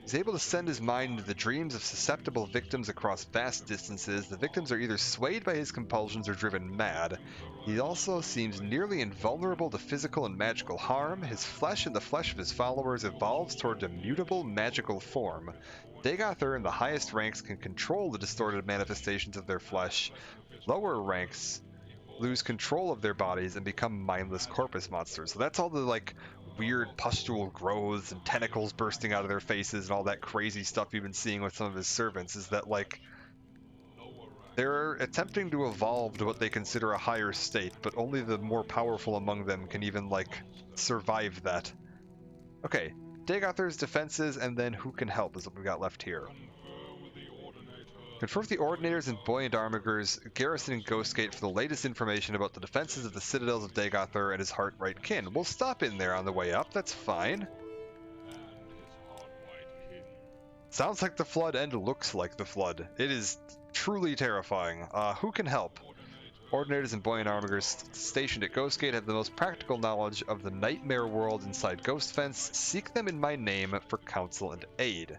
He's able to send his mind into the dreams of susceptible victims across vast distances. The victims are either swayed by his compulsions or driven mad. He also seems nearly invulnerable to physical and magical harm. His flesh and the flesh of his followers evolves toward a mutable magical form. Dagoth in the highest ranks can control the distorted manifestations of their flesh. Lower ranks lose control of their bodies and become mindless corpus monsters. So that's all the weird pustule growths and tentacles bursting out of their faces and all that crazy stuff you've been seeing with some of his servants, is that they're attempting to evolve to what they consider a higher state, but only the more powerful among them can even survive that. Okay, Dagother's defenses, and then who can help is what we've got left here. Confer with the Ordinators and Buoyant Armigers garrisoning Ghostgate for the latest information about the defenses of the citadels of Dagother and his heart-right kin. We'll stop in there on the way up, that's fine. Sounds like the Flood and looks like the Flood. It is truly terrifying. Who can help? Ordinators and Buoyant Armigers stationed at Ghostgate have the most practical knowledge of the nightmare world inside Ghost Fence. Seek them in my name for counsel and aid.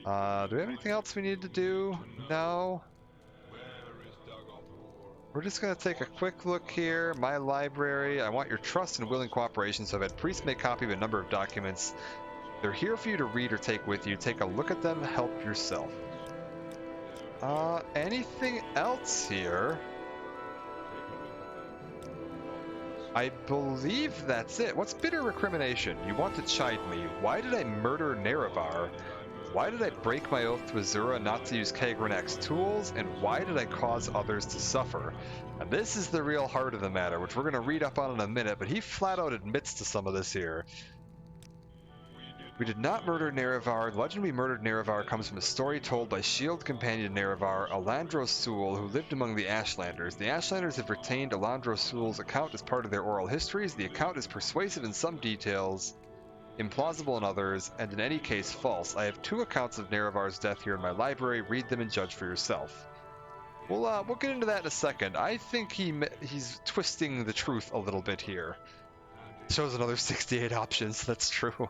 Do we have anything else we need to do? No. We're just going to take a quick look here. My library. I want your trust and willing cooperation, so I've had priests make copy of a number of documents. They're here for you to read or take with you. Take a look at them, help yourself. Anything else here? I believe that's it. What's bitter recrimination? You want to chide me. Why did I murder Nerevar? Why did I break my oath to Azura not to use Kagranak's tools? And why did I cause others to suffer? And this is the real heart of the matter, which we're going to read up on in a minute, but he flat out admits to some of this here. We did not murder Nerevar. The legend we murdered Nerevar comes from a story told by Shield companion Nerevar, Alandro Sul, who lived among the Ashlanders. The Ashlanders have retained Alandro Sul's account as part of their oral histories. The account is persuasive in some details, implausible in others, and in any case false. I have 2 accounts of Nerevar's death here in my library. Read them and judge for yourself. We'll get into that in a second. I think he's twisting the truth a little bit here. Shows another 68 options. That's true.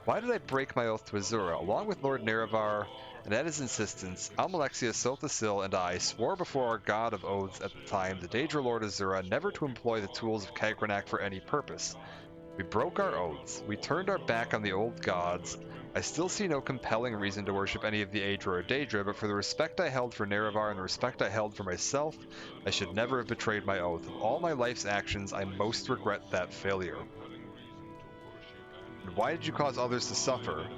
Why did I break my oath to Azura? Along with Lord Nerevar, and at his insistence, Almalexia, Silthasil, and I swore before our god of oaths at the time, the Daedra Lord Azura, never to employ the tools of Kagranak for any purpose. We broke our oaths. We turned our back on the old gods. I still see no compelling reason to worship any of the Aedra or Daedra, but for the respect I held for Nerevar and the respect I held for myself, I should never have betrayed my oath. Of all my life's actions, I most regret that failure. And why did you cause others to suffer?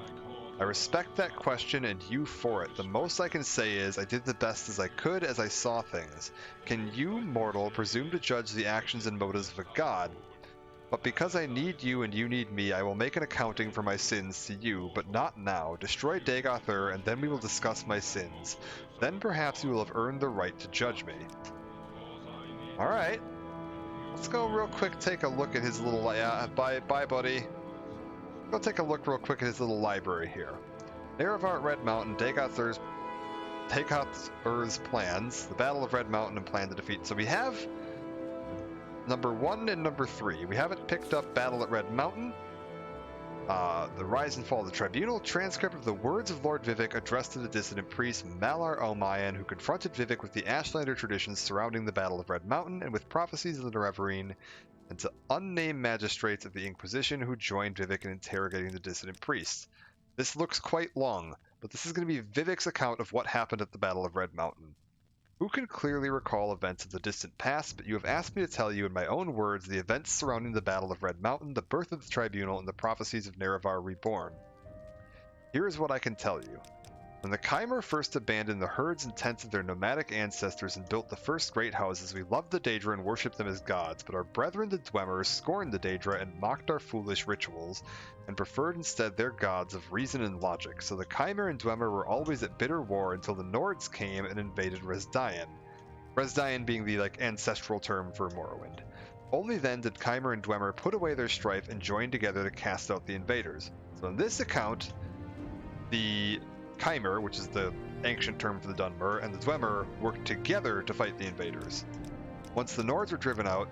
I respect that question and you for it. The most I can say is I did the best as I could as I saw things. Can you, mortal, presume to judge the actions and motives of a god? But because I need you and you need me, I will make an accounting for my sins to you, but not now. Destroy Dagoth and then we will discuss my sins. Then perhaps you will have earned the right to judge me. Alright. Let's go real quick take a look at his little... bye buddy. Go take a look real quick at his little library here. Nerevar at Red Mountain, Dagother's Dagoth's plans, the Battle of Red Mountain, and plan to defeat. So we have number 1 and number 3. We haven't picked up Battle at Red Mountain. The Rise and Fall of the Tribunal, transcript of the words of Lord Vivek addressed to the dissident priest Malar Almayan, who confronted Vivek with the Ashlander traditions surrounding the Battle of Red Mountain and with prophecies of the Nerevarine, and to unnamed magistrates of the Inquisition who joined Vivek in interrogating the dissident priest. This looks quite long, but this is going to be Vivek's account of what happened at the Battle of Red Mountain. Who can clearly recall events of the distant past, but you have asked me to tell you in my own words the events surrounding the Battle of Red Mountain, the birth of the Tribunal, and the prophecies of Nerevar Reborn. Here is what I can tell you. When the Chimer first abandoned the herds and tents of their nomadic ancestors and built the first great houses, we loved the Daedra and worshipped them as gods, but our brethren the Dwemer scorned the Daedra and mocked our foolish rituals, and preferred instead their gods of reason and logic. So the Chimer and Dwemer were always at bitter war until the Nords came and invaded Resdayan. Resdayan being the ancestral term for Morrowind. Only then did Chimer and Dwemer put away their strife and join together to cast out the invaders. So in this account, the Chimer, which is the ancient term for the Dunmer, and the Dwemer worked together to fight the invaders. Once the Nords were driven out,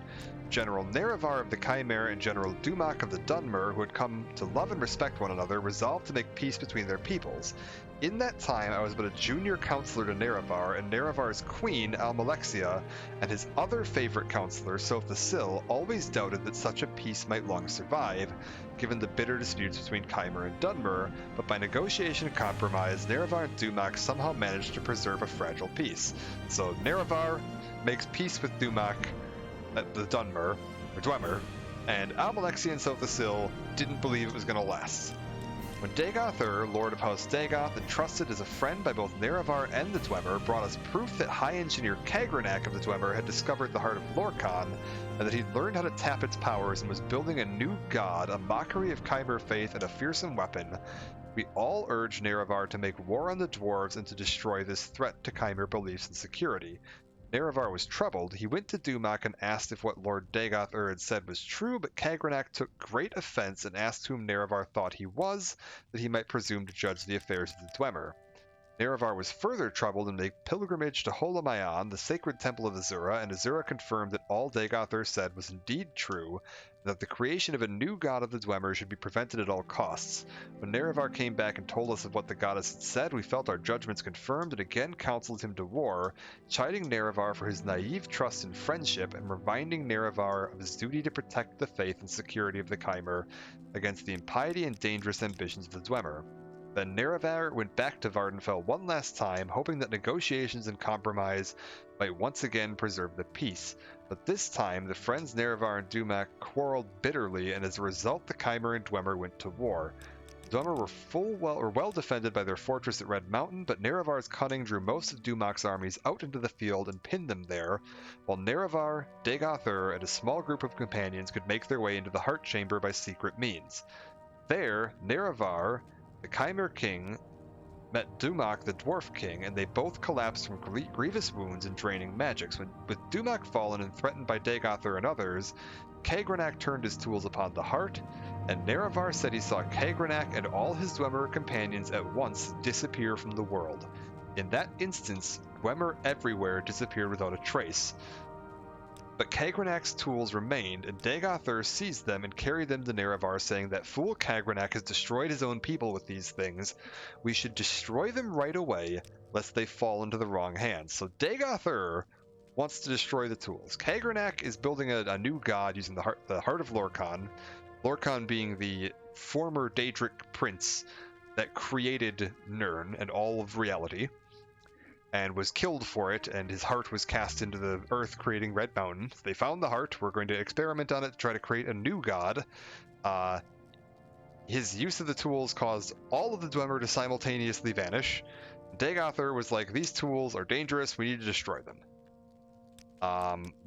General Nerevar of the Chimer and General Dumak of the Dunmer, who had come to love and respect one another, resolved to make peace between their peoples. In that time, I was but a junior counselor to Nerevar, and Nerevar's queen, Almalexia, and his other favorite counselor, Sotha Sil, always doubted that such a peace might long survive, given the bitter disputes between Chimer and Dunmer, but by negotiation and compromise, Nerevar and Dumak somehow managed to preserve a fragile peace. So Nerevar makes peace with Dumak, the Dunmer, or Dwemer, and Almalexia and Sotha Sil didn't believe it was going to last. When Dagoth Lord of House Dagoth, and trusted as a friend by both Nerevar and the Dwemer, brought us proof that High Engineer Kagranak of the Dwemer had discovered the heart of Lorkhan, and that he'd learned how to tap its powers and was building a new god, a mockery of Chimer faith and a fearsome weapon, we all urged Nerevar to make war on the dwarves and to destroy this threat to Chimer beliefs and security. Nerevar was troubled. He went to Dumak and asked if what Lord Dagoth had said was true, but Kagranak took great offense and asked whom Nerevar thought he was, that he might presume to judge the affairs of the Dwemer. Nerevar was further troubled and made pilgrimage to Holamayan, the sacred temple of Azura, and Azura confirmed that all Dagoth said was indeed true, and that the creation of a new god of the Dwemer should be prevented at all costs. When Nerevar came back and told us of what the goddess had said, we felt our judgments confirmed and again counseled him to war, chiding Nerevar for his naive trust and friendship, and reminding Nerevar of his duty to protect the faith and security of the Chimer against the impiety and dangerous ambitions of the Dwemer. Then Nerevar went back to Vardenfell one last time, hoping that negotiations and compromise might once again preserve the peace. But this time, the friends Nerevar and Dumak quarreled bitterly, and as a result, the Chimer and Dwemer went to war. The Dwemer were well defended by their fortress at Red Mountain, but Nerevar's cunning drew most of Dumak's armies out into the field and pinned them there, while Nerevar, Dagoth and a small group of companions could make their way into the Heart Chamber by secret means. There, Nerevar, the Chimer King, met Dumak, the Dwarf King, and they both collapsed from grievous wounds and draining magics. With Dumak fallen and threatened by Dagoth and others, Kagranak turned his tools upon the heart, and Nerevar said he saw Kagranak and all his Dwemer companions at once disappear from the world. In that instance, Dwemer everywhere disappeared without a trace. But Kagranak's tools remained, and Dagoth seized them and carried them to Nerevar, saying that fool Kagranak has destroyed his own people with these things. We should destroy them right away, lest they fall into the wrong hands. So Dagoth wants to destroy the tools. Kagranak is building a new god using the heart of Lorkhan. Lorkhan being the former Daedric prince that created Nirn and all of reality, and was killed for it, and his heart was cast into the earth, creating Red Mountain. They found the heart. We're going to experiment on it to try to create a new god. His use of the tools caused all of the Dwemer to simultaneously vanish. Dagoth was like, these tools are dangerous, we need to destroy them.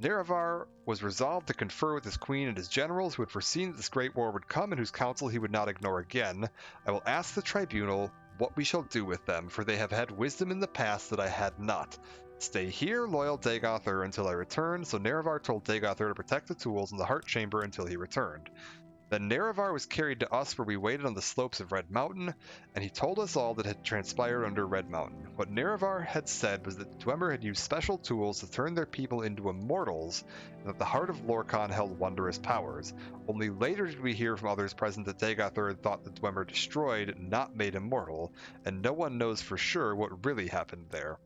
Nerevar was resolved to confer with his queen and his generals, who had foreseen that this great war would come and whose counsel he would not ignore again. I will ask the tribunal what we shall do with them, for they have had wisdom in the past that I had not. Stay here, loyal Dagoth, until I return. So Nerevar told Dagoth to protect the tools in the heart chamber until he returned. Then Nerevar was carried to us where we waited on the slopes of Red Mountain, and he told us all that had transpired under Red Mountain. What Nerevar had said was that Dwemer had used special tools to turn their people into immortals, and that the heart of Lorkhan held wondrous powers. Only later did we hear from others present that Dagothr had thought the Dwemer destroyed, not made immortal, and no one knows for sure what really happened there.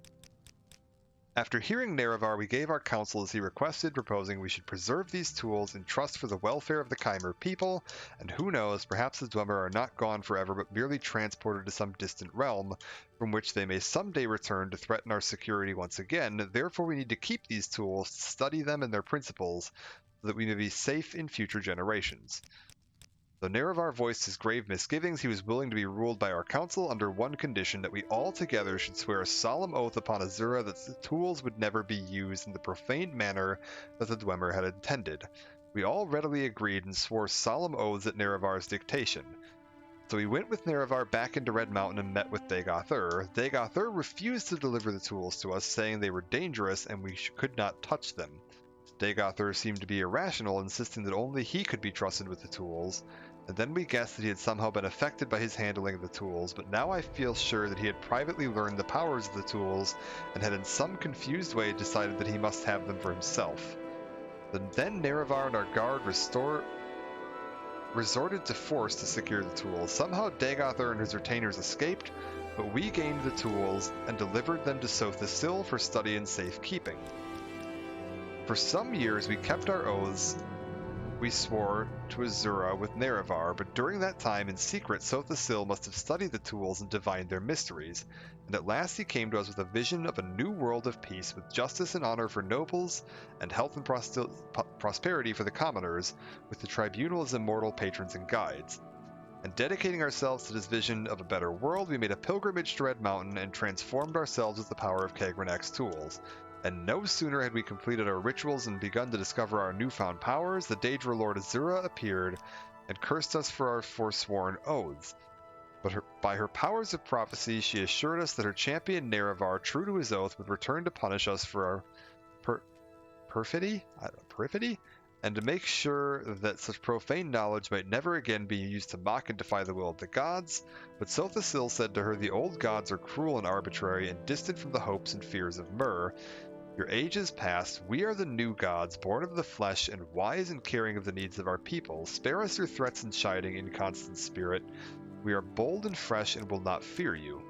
After hearing Nerevar, we gave our counsel as he requested, proposing we should preserve these tools in trust for the welfare of the Chimer people, and who knows, perhaps the Dwemer are not gone forever but merely transported to some distant realm, from which they may someday return to threaten our security once again. Therefore we need to keep these tools, study them and their principles, so that we may be safe in future generations. Though Nerevar voiced his grave misgivings, he was willing to be ruled by our council under one condition, that we all together should swear a solemn oath upon Azura that the tools would never be used in the profaned manner that the Dwemer had intended. We all readily agreed and swore solemn oaths at Nerevar's dictation. So we went with Nerevar back into Red Mountain and met with Dagothr. Dagothr refused to deliver the tools to us, saying they were dangerous and we could not touch them. Dagothr seemed to be irrational, insisting that only he could be trusted with the tools, and then we guessed that he had somehow been affected by his handling of the tools, but now I feel sure that he had privately learned the powers of the tools and had in some confused way decided that he must have them for himself. Then Nerevar and our guard resorted to force to secure the tools. Somehow Dagothr and his retainers escaped, but we gained the tools and delivered them to Sotha-Sil for study and safekeeping. For some years we kept our oaths we swore to Azura with Nerevar, but during that time in secret Sotha-Sil must have studied the tools and divined their mysteries, and at last he came to us with a vision of a new world of peace, with justice and honor for nobles, and health and prosperity for the commoners, with the tribunal as immortal patrons and guides. And dedicating ourselves to this vision of a better world, we made a pilgrimage to Red Mountain and transformed ourselves with the power of Kagranak's tools. And no sooner had we completed our rituals and begun to discover our newfound powers, the Daedra Lord Azura appeared and cursed us for our forsworn oaths. But by her powers of prophecy, she assured us that her champion Nerevar, true to his oath, would return to punish us for our perfidy, and to make sure that such profane knowledge might never again be used to mock and defy the will of the gods. But Sotha-Sil said to her, the old gods are cruel and arbitrary and distant from the hopes and fears of Myr. Your age is past. We are the new gods, born of the flesh and wise and caring of the needs of our people. Spare us your threats and chiding, inconstant spirit. We are bold and fresh and will not fear you.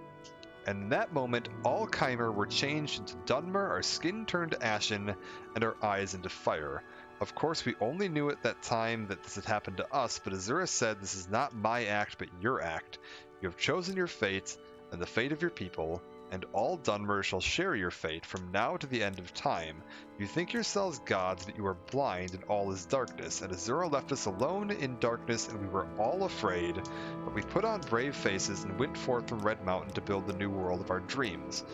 And in that moment, all Chimer were changed into Dunmer, our skin turned ashen, and our eyes into fire. Of course, we only knew at that time that this had happened to us, but Azura said, this is not my act, but your act. You have chosen your fate, and the fate of your people, and all Dunmer shall share your fate from now to the end of time. You think yourselves gods, but you are blind, and all is darkness. And Azura left us alone in darkness, and we were all afraid, but we put on brave faces and went forth from Red Mountain to build the new world of our dreams.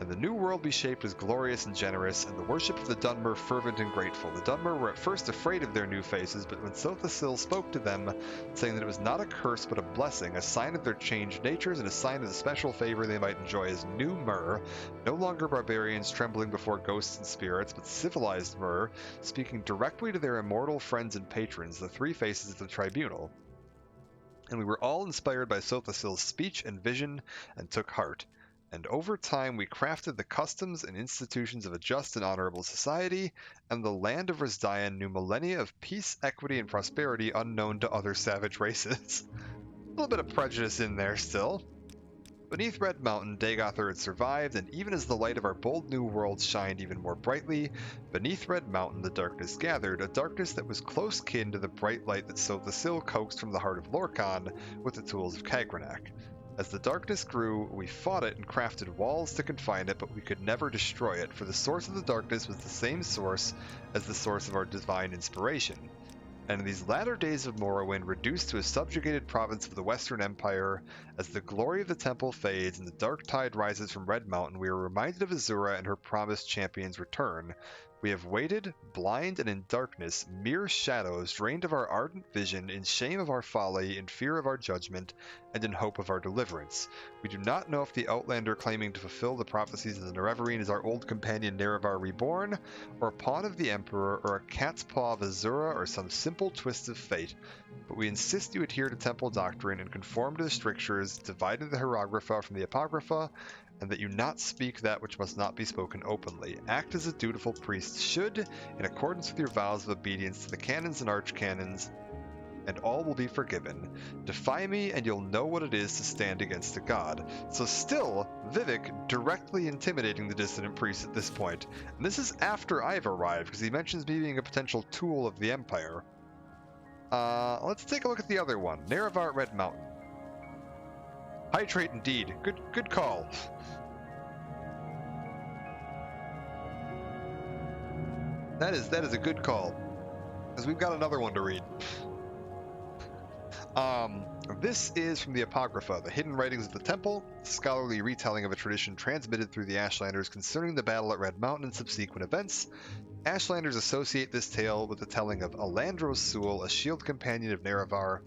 And the new world we shaped was glorious and generous, and the worship of the Dunmer fervent and grateful. The Dunmer were at first afraid of their new faces, but when Sotha-Sil spoke to them, saying that it was not a curse but a blessing, a sign of their changed natures, and a sign of the special favor they might enjoy as new Myr, no longer barbarians trembling before ghosts and spirits, but civilized Myr, speaking directly to their immortal friends and patrons, the three faces of the tribunal. And we were all inspired by Sotha-Sil's speech and vision, and took heart. And over time we crafted the customs and institutions of a just and honorable society, and the land of Rezdian knew millennia of peace, equity, and prosperity unknown to other savage races. A little bit of prejudice in there still. Beneath Red Mountain, Dagothr had survived, and even as the light of our bold new world shined even more brightly, beneath Red Mountain the darkness gathered, a darkness that was close kin to the bright light that Sotha-Sil coaxed from the heart of Lorkhan with the tools of Kagranak. As the darkness grew, we fought it and crafted walls to confine it, but we could never destroy it, for the source of the darkness was the same source as the source of our divine inspiration. And in these latter days of Morrowind, reduced to a subjugated province of the Western Empire, as the glory of the temple fades and the dark tide rises from Red Mountain, we are reminded of Azura and her promised champion's return. We have waited, blind and in darkness, mere shadows, drained of our ardent vision, in shame of our folly, in fear of our judgment, and in hope of our deliverance. We do not know if the outlander claiming to fulfill the prophecies of the Nerevarine is our old companion Nerevar reborn, or a pawn of the Emperor, or a cat's paw of Azura, or some simple twist of fate. But we insist you adhere to temple doctrine and conform to the strictures, dividing the hieroglypha from the apocrypha, and that you not speak that which must not be spoken openly. Act as a dutiful priest should, in accordance with your vows of obedience to the canons and archcanons, and all will be forgiven. Defy me, and you'll know what it is to stand against a god. So still, Vivek directly intimidating the dissident priest at this point. And this is after I've arrived, because he mentions me being a potential tool of the Empire. Let's take a look at the other one. Nerevar at Red Mountain. High trait indeed. Good call. That is a good call. Because we've got another one to read. This is from the Apocrypha, the hidden writings of the temple, scholarly retelling of a tradition transmitted through the Ashlanders concerning the battle at Red Mountain and subsequent events. Ashlanders associate this tale with the telling of Alandros Sul, a shield companion of Nerevar,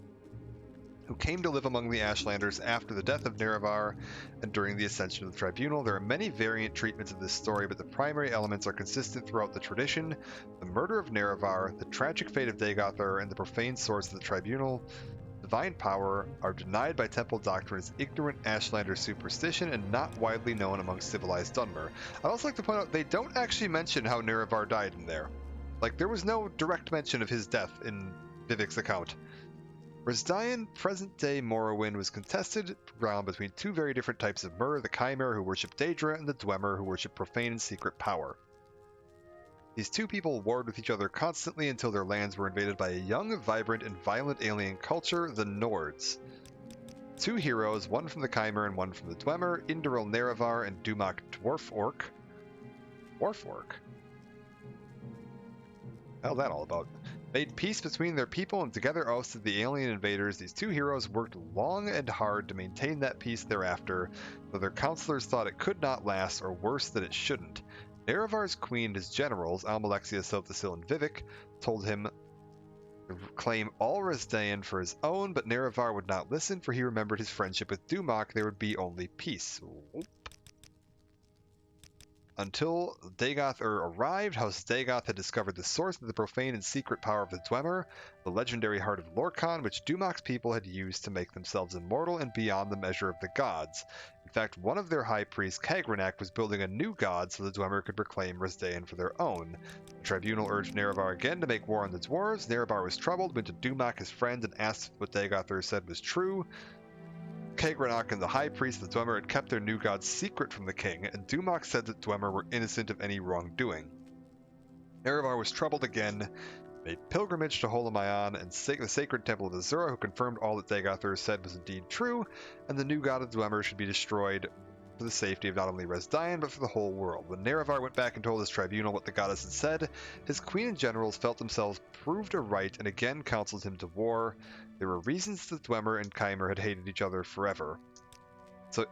who came to live among the Ashlanders after the death of Nerevar and during the ascension of the tribunal. There are many variant treatments of this story, but the primary elements are consistent throughout the tradition. The murder of Nerevar, the tragic fate of Dagothar, and the profane source of the tribunal divine power are denied by temple doctrine as ignorant Ashlander superstition and not widely known among civilized Dunmer. I'd also like to point out they don't actually mention how Nerevar died in there. Like, there was no direct mention of his death in Vivek's account. Resdayan, present-day Morrowind, was contested ground between two very different types of Mur, the Chimera who worship Daedra and the Dwemer who worship profane and secret power. These two people warred with each other constantly until their lands were invaded by a young, vibrant, and violent alien culture, the Nords. Two heroes, one from the Chimera and one from the Dwemer, Indoril Nerevar and Dumak Dwarf Orc. Dwarf Orc? How's that all about? Made peace between their people and together ousted the alien invaders. These two heroes worked long and hard to maintain that peace thereafter, though their counselors thought it could not last, or worse, that it shouldn't. Nerevar's queen and his generals, Almalexia, Silthasil, and Vivek, told him to claim all Resdayan for his own, but Nerevar would not listen, for he remembered his friendship with Dumak. There would be only peace. Until Dagothar arrived, House Dagoth had discovered the source of the profane and secret power of the Dwemer, the legendary heart of Lorkhan, which Dumak's people had used to make themselves immortal and beyond the measure of the gods. In fact, one of their high priests, Kagranak, was building a new god so the Dwemer could proclaim Resdayan for their own. The tribunal urged Nerevar again to make war on the dwarves. Nerevar was troubled, went to Dumak, his friend, and asked if what Dagothar said was true. Kagranak and the high priest of the Dwemer had kept their new god secret from the king, and Dumak said that Dwemer were innocent of any wrongdoing. Nerevar was troubled again, made pilgrimage to Holamayan and the sacred temple of Azura, who confirmed all that Dagothar said was indeed true, and the new god of Dwemer should be destroyed for the safety of not only Resdayan, but for the whole world. When Nerevar went back and told his tribunal what the goddess had said, his queen and generals felt themselves proved aright and again counseled him to war. There were reasons that Dwemer and Chimera had hated each other forever. So,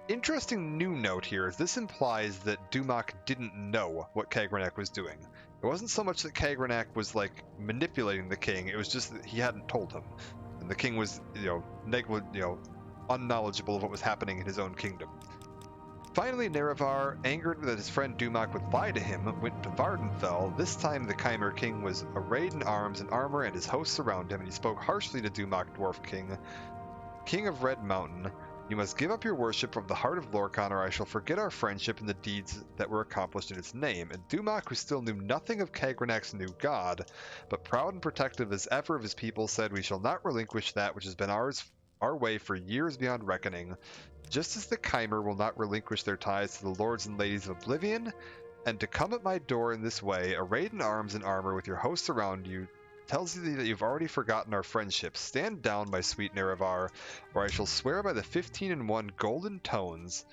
interesting new note here is this implies that Dumak didn't know what Kagranak was doing. It wasn't so much that Kagranak was, like, manipulating the king, it was just that he hadn't told him. And the king was, unknowledgeable of what was happening in his own kingdom. Finally, Nerevar, angered that his friend Dumak would lie to him, went to Vardenfell. This time the Chimera king was arrayed in arms and armor, and his hosts surround him, and he spoke harshly to Dumak, Dwarf King. King of Red Mountain, you must give up your worship of the heart of Lorkhan, or I shall forget our friendship and the deeds that were accomplished in its name. And Dumak, who still knew nothing of Kagranak's new god, but proud and protective as ever of his people, said, we shall not relinquish that which has been our way for years beyond reckoning, just as the Chimera will not relinquish their ties to the lords and ladies of Oblivion. And to come at my door in this way, arrayed in arms and armor with your hosts around you, tells you that you've already forgotten our friendship. Stand down, my sweet Nerevar, or I shall swear by the 15-1 golden tones,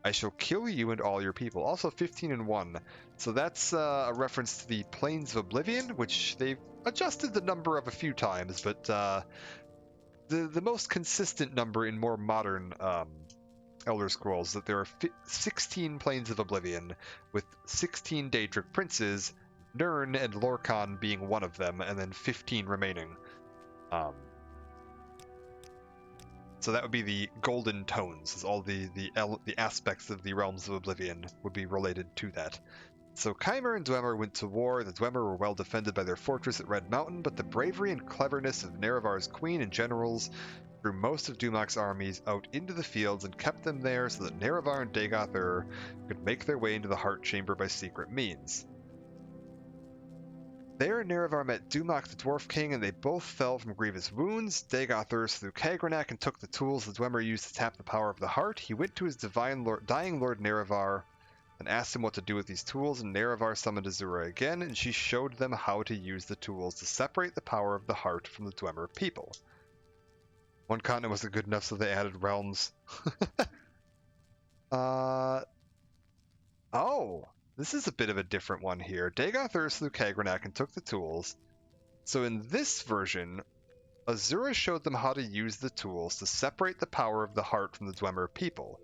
I shall kill you and all your people. Also 15-1. So that's a reference to the Plains of Oblivion, which they've adjusted the number of a few times, but the most consistent number in more modern Elder Scrolls, that there are 16 Plains of Oblivion with 16 Daedric princes Nirn and Lorcan being one of them, and then 15 remaining. So that would be the golden tones, is all the aspects of the realms of Oblivion would be related to that. So Keimer and Dwemer went to war. The Dwemer were well defended by their fortress at Red Mountain, but the bravery and cleverness of Nerevar's queen and generals drew most of Dumac's armies out into the fields and kept them there so that Nerevar and Dagoth could make their way into the Heart Chamber by secret means. There, Nerevar met Dumac the Dwarf King, and they both fell from grievous wounds. Dagoth slew Kagranak and took the tools the Dwemer used to tap the power of the heart. He went to his dying Lord Nerevar and asked him what to do with these tools, and Nerevar summoned Azura again, and she showed them how to use the tools to separate the power of the heart from the Dwemer people. One continent wasn't good enough, so they added realms. Oh! This is a bit of a different one here. Dagoth slew Kagranak and took the tools. So in this version, Azura showed them how to use the tools to separate the power of the heart from the Dwemer people.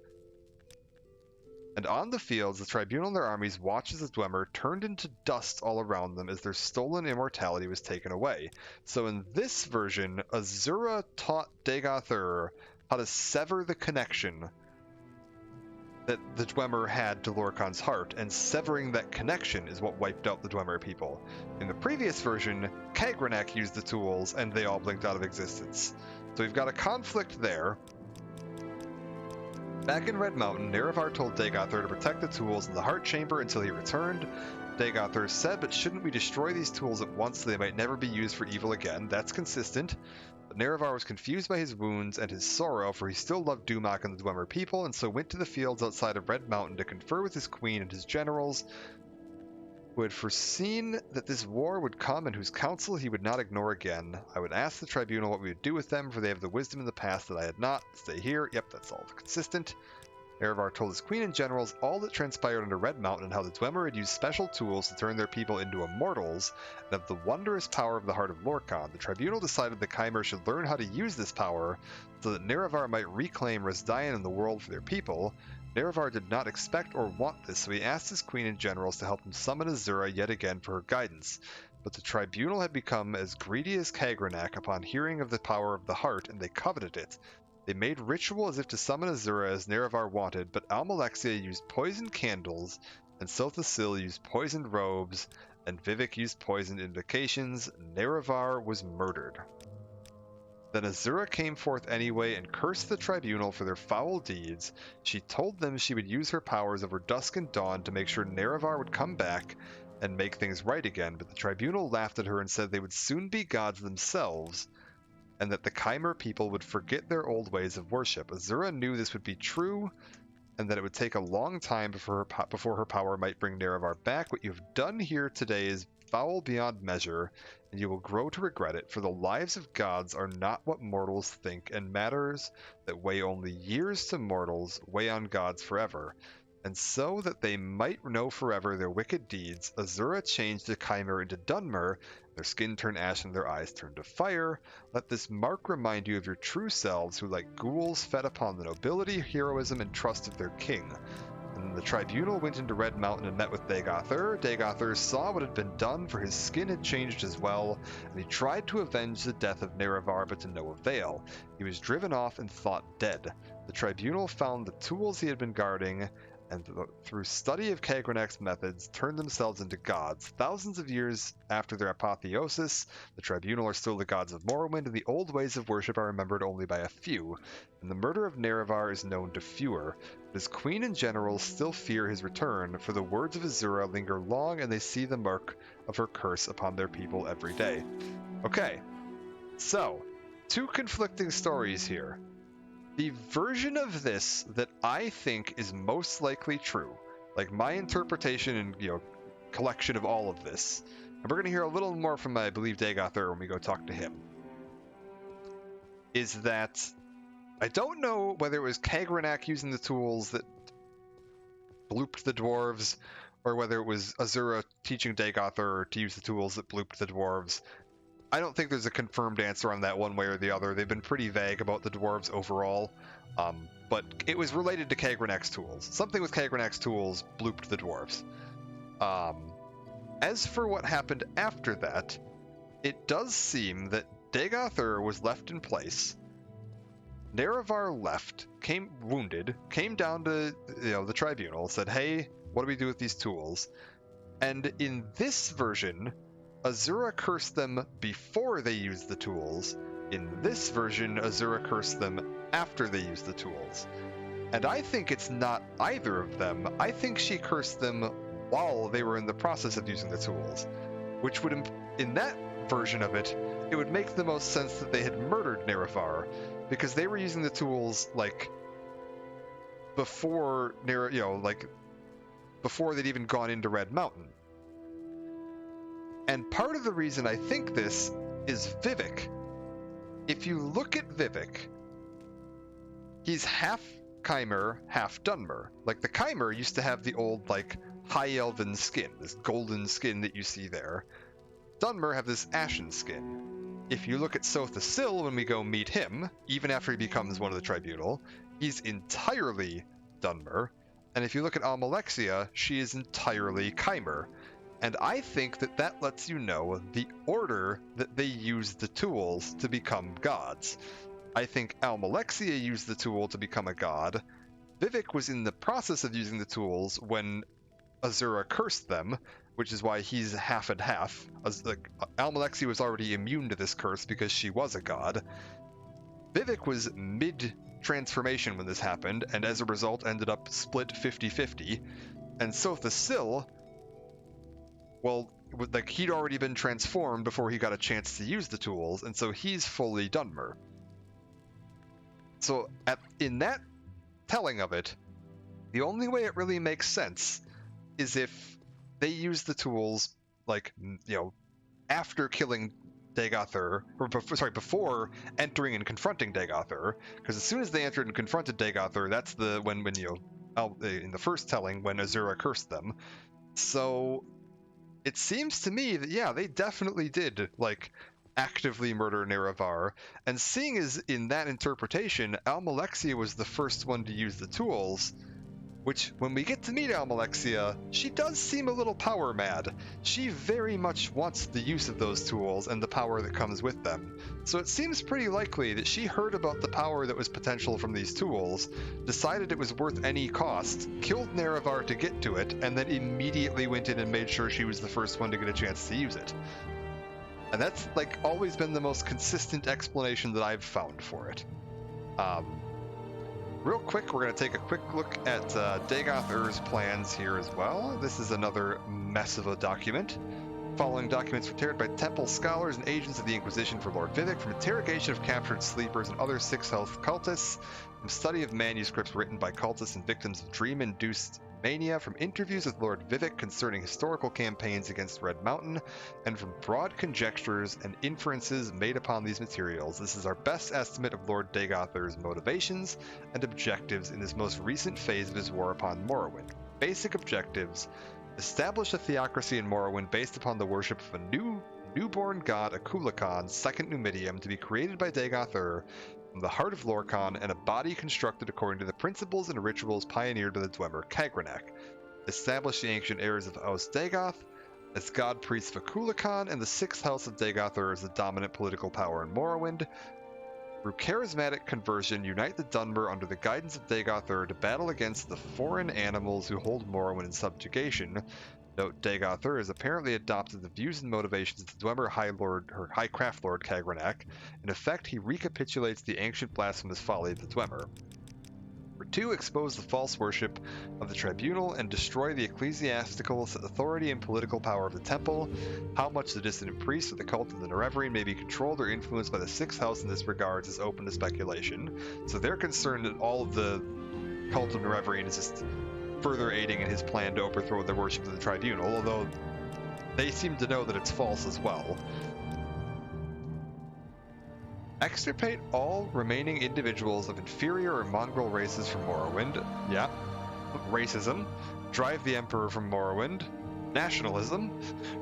And on the fields, the Tribunal and their armies watched as the Dwemer turned into dust all around them as their stolen immortality was taken away. So in this version, Azura taught Dagoth how to sever the connection that the Dwemer had to Lorcan's heart, and severing that connection is what wiped out the Dwemer people. In the previous version, Kagranak used the tools, and they all blinked out of existence. So we've got a conflict there. Back in Red Mountain, Nerevar told Dagoth to protect the tools in the Heart Chamber until he returned. Dagoth said, but shouldn't we destroy these tools at once so they might never be used for evil again? That's consistent. But Nerevar was confused by his wounds and his sorrow, for he still loved Dumac and the Dwemer people, and so went to the fields outside of Red Mountain to confer with his queen and his generals, who had foreseen that this war would come and whose counsel he would not ignore again. I would ask the Tribunal what we would do with them, for they have the wisdom in the past that I had not. Stay here. Yep, that's all consistent. Nerevar told his queen and generals all that transpired under Red Mountain and how the Dwemer had used special tools to turn their people into immortals, and of the wondrous power of the heart of Lorcan. The Tribunal decided the Keimer should learn how to use this power so that Nerevar might reclaim Resdayan and the world for their people. Nerevar did not expect or want this, so he asked his queen and generals to help him summon Azura yet again for her guidance. But the Tribunal had become as greedy as Kagranak upon hearing of the power of the heart, and they coveted it. They made ritual as if to summon Azura as Nerevar wanted, but Almalexia used poisoned candles, and Silthasil used poisoned robes, and Vivek used poisoned invocations. Nerevar was murdered. Then Azura came forth anyway and cursed the Tribunal for their foul deeds. She told them she would use her powers over dusk and dawn to make sure Nerevar would come back and make things right again, but the Tribunal laughed at her and said they would soon be gods themselves, and that the Keimer people would forget their old ways of worship. Azura knew this would be true, and that it would take a long time before her power might bring Nerevar back. What you have done here today is foul beyond measure, and you will grow to regret it, for the lives of gods are not what mortals think, and matters that weigh only years to mortals weigh on gods forever. And so that they might know forever their wicked deeds, Azura changed the Keimer into Dunmer. Their skin turned ash and their eyes turned to fire. Let this mark remind you of your true selves, who like ghouls fed upon the nobility, heroism, and trust of their king. And the Tribunal went into Red Mountain and met with Dagoth. Dagoth saw what had been done, for his skin had changed as well, and he tried to avenge the death of Nerevar, but to no avail. He was driven off and thought dead. The Tribunal found the tools he had been guarding, and through study of Kagranak's methods, turned themselves into gods. Thousands of years after their apotheosis, the Tribunal are still the gods of Morrowind, and the old ways of worship are remembered only by a few, and the murder of Nerevar is known to fewer. But his queen and generals still fear his return, for the words of Azura linger long, and they see the mark of her curse upon their people every day. Okay, so, two conflicting stories here. The version of this that I think is most likely true, like my interpretation and collection of all of this, and we're going to hear a little more from, I believe, Dagoth when we go talk to him, is that I don't know whether it was Kagranak using the tools that blooped the dwarves, or whether it was Azura teaching Dagoth to use the tools that blooped the dwarves. I don't think there's a confirmed answer on that one way or the other. They've been pretty vague about the dwarves overall, but it was related to Kagranak's tools. Something with Kagranak's tools blooped the dwarves. As for what happened after that, it does seem that Dagoth was left in place. Nerevar left, came wounded, came down to the tribunal, said, "Hey, what do we do with these tools?" And in this version, Azura cursed them before they used the tools. In this version, Azura cursed them after they used the tools. And I think it's not either of them. I think she cursed them while they were in the process of using the tools, which would, in that version of it, it would make the most sense that they had murdered Nerevar, because they were using the tools like before before they'd even gone into Red Mountain. And part of the reason I think this is Vivek. If you look at Vivek, he's half Chimer, half Dunmer. Like, the Chimer used to have the old, like, high elven skin, this golden skin that you see there. Dunmer have this ashen skin. If you look at Sotha Sil when we go meet him, even after he becomes one of the tribunal, he's entirely Dunmer. And if you look at Almalexia, she is entirely Chimer. And I think that that lets you know the order that they used the tools to become gods. I think Almalexia used the tool to become a god. Vivek was in the process of using the tools when Azura cursed them, which is why he's half and half. Almalexia was already immune to this curse because she was a god. Vivek was mid-transformation when this happened, and as a result ended up split 50-50. And Sotha Sil, well, like, he'd already been transformed before he got a chance to use the tools, and so he's fully Dunmer. So in that telling of it, the only way it really makes sense is if they use the tools, like, after killing Dagoth, before entering and confronting Dagoth, because as soon as they entered and confronted Dagoth, that's when in the first telling, when Azura cursed them. So it seems to me that, yeah, they definitely did, like, actively murder Nerevar, and seeing as in that interpretation, Almalexia was the first one to use the tools, which, when we get to meet Almalexia, she does seem a little power mad. She very much wants the use of those tools and the power that comes with them. So it seems pretty likely that she heard about the power that was potential from these tools, decided it was worth any cost, killed Nerevar to get to it, and then immediately went in and made sure she was the first one to get a chance to use it. And that's, like, always been the most consistent explanation that I've found for it. Real quick, we're going to take a quick look at Dagoth plans here as well. This is another mess of a document. Following documents prepared by temple scholars and agents of the Inquisition for Lord Vivek, from interrogation of captured sleepers and other Sixth Health cultists, from study of manuscripts written by cultists and victims of dream-induced mania, from interviews with Lord Vivek concerning historical campaigns against Red Mountain, and from broad conjectures and inferences made upon these materials. This is our best estimate of Lord Dagoth's motivations and objectives in this most recent phase of his war upon Morrowind. Basic objectives: establish a theocracy in Morrowind based upon the worship of a newborn god Akulakan, second Numidium, to be created by Dagoth from the heart of Lorkhan, and a body constructed according to the principles and rituals pioneered by the Dwemer Kagranak. Establish the ancient heirs of House Dagoth as god priests of Akulakan, and the sixth house of Dagoth as the dominant political power in Morrowind. Through charismatic conversion, unite the Dunmer under the guidance of Dagoth to battle against the foreign animals who hold Morrowind in subjugation. Note, Dagoth has apparently adopted the views and motivations of the Dwemer High Craft Lord Kagranak. In effect, he recapitulates the ancient blasphemous folly of the Dwemer. For 2, expose the false worship of the tribunal and destroy the ecclesiastical authority and political power of the temple. How much the dissident priests of the cult of the Nerevarine may be controlled or influenced by the sixth house in this regard is open to speculation. So they're concerned that all of the cult of Nerevarine is just further aiding in his plan to overthrow the worship of the tribunal, although they seem to know that it's false as well. Extirpate all remaining individuals of inferior or mongrel races from Morrowind. Yeah. Racism. Drive the Emperor from Morrowind. Nationalism.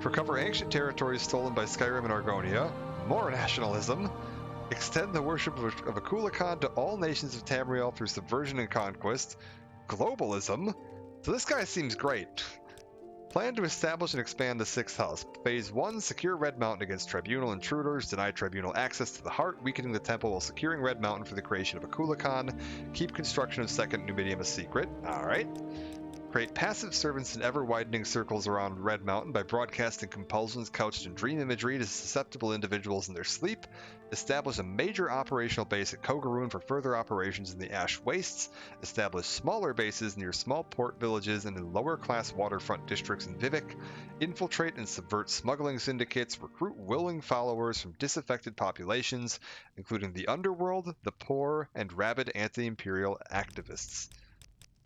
Recover ancient territories stolen by Skyrim and Argonia. More nationalism. Extend the worship of Akulakan to all nations of Tamriel through subversion and conquest. Globalism. So this guy seems great. Plan to establish and expand the 6th house. Phase 1, secure Red Mountain against Tribunal intruders. Deny Tribunal access to the heart, weakening the temple while securing Red Mountain for the creation of a Kulakan. Keep construction of 2nd Numidium a secret. Alright. Create passive servants in ever-widening circles around Red Mountain by broadcasting compulsions couched in dream imagery to susceptible individuals in their sleep. Establish a major operational base at Kogaroon for further operations in the Ash Wastes. Establish smaller bases near small port villages and in lower-class waterfront districts in Vivek. Infiltrate and subvert smuggling syndicates. Recruit willing followers from disaffected populations, including the underworld, the poor, and rabid anti-imperial activists.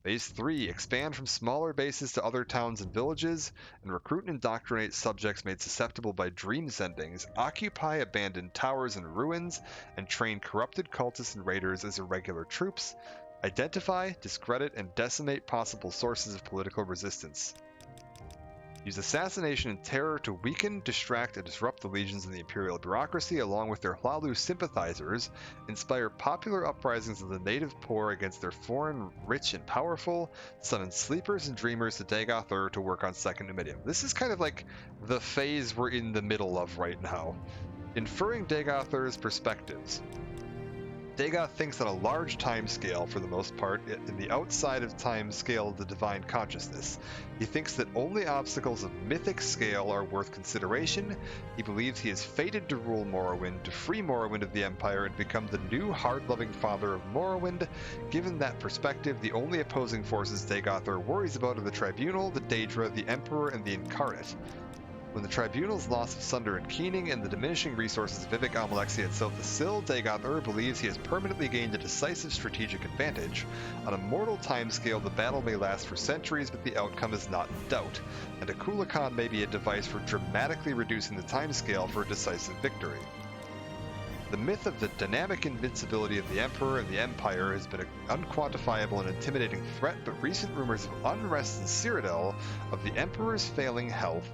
Phase 3, expand from smaller bases to other towns and villages, and recruit and indoctrinate subjects made susceptible by dream sendings, occupy abandoned towers and ruins, and train corrupted cultists and raiders as irregular troops. Identify, discredit, and decimate possible sources of political resistance. Use assassination and terror to weaken, distract, and disrupt the legions in the imperial bureaucracy, along with their Hlalu sympathizers. Inspire popular uprisings of the native poor against their foreign rich and powerful. Summon sleepers and dreamers to Dagoth Ur to work on 2nd Numidium. This is kind of like the phase we're in the middle of right now. Inferring Dagoth Ur's perspectives. Dagoth thinks on a large time scale, for the most part, in the outside of time scale of the divine consciousness. He thinks that only obstacles of mythic scale are worth consideration. He believes he is fated to rule Morrowind, to free Morrowind of the Empire, and become the new hard-loving father of Morrowind. Given that perspective, the only opposing forces Dagoth Ur worries about are the Tribunal, the Daedra, the Emperor, and the Incarnate. When the Tribunal's loss of Sunder and Keening and the diminishing resources of Vivek, Amalexia, and South Asyl, Dagoth Ur believes he has permanently gained a decisive strategic advantage. On a mortal timescale, the battle may last for centuries, but the outcome is not in doubt, and a Kulakan may be a device for dramatically reducing the timescale for a decisive victory. The myth of the dynamic invincibility of the Emperor and the Empire has been an unquantifiable and intimidating threat, but recent rumors of unrest in Cyrodiil, of the Emperor's failing health,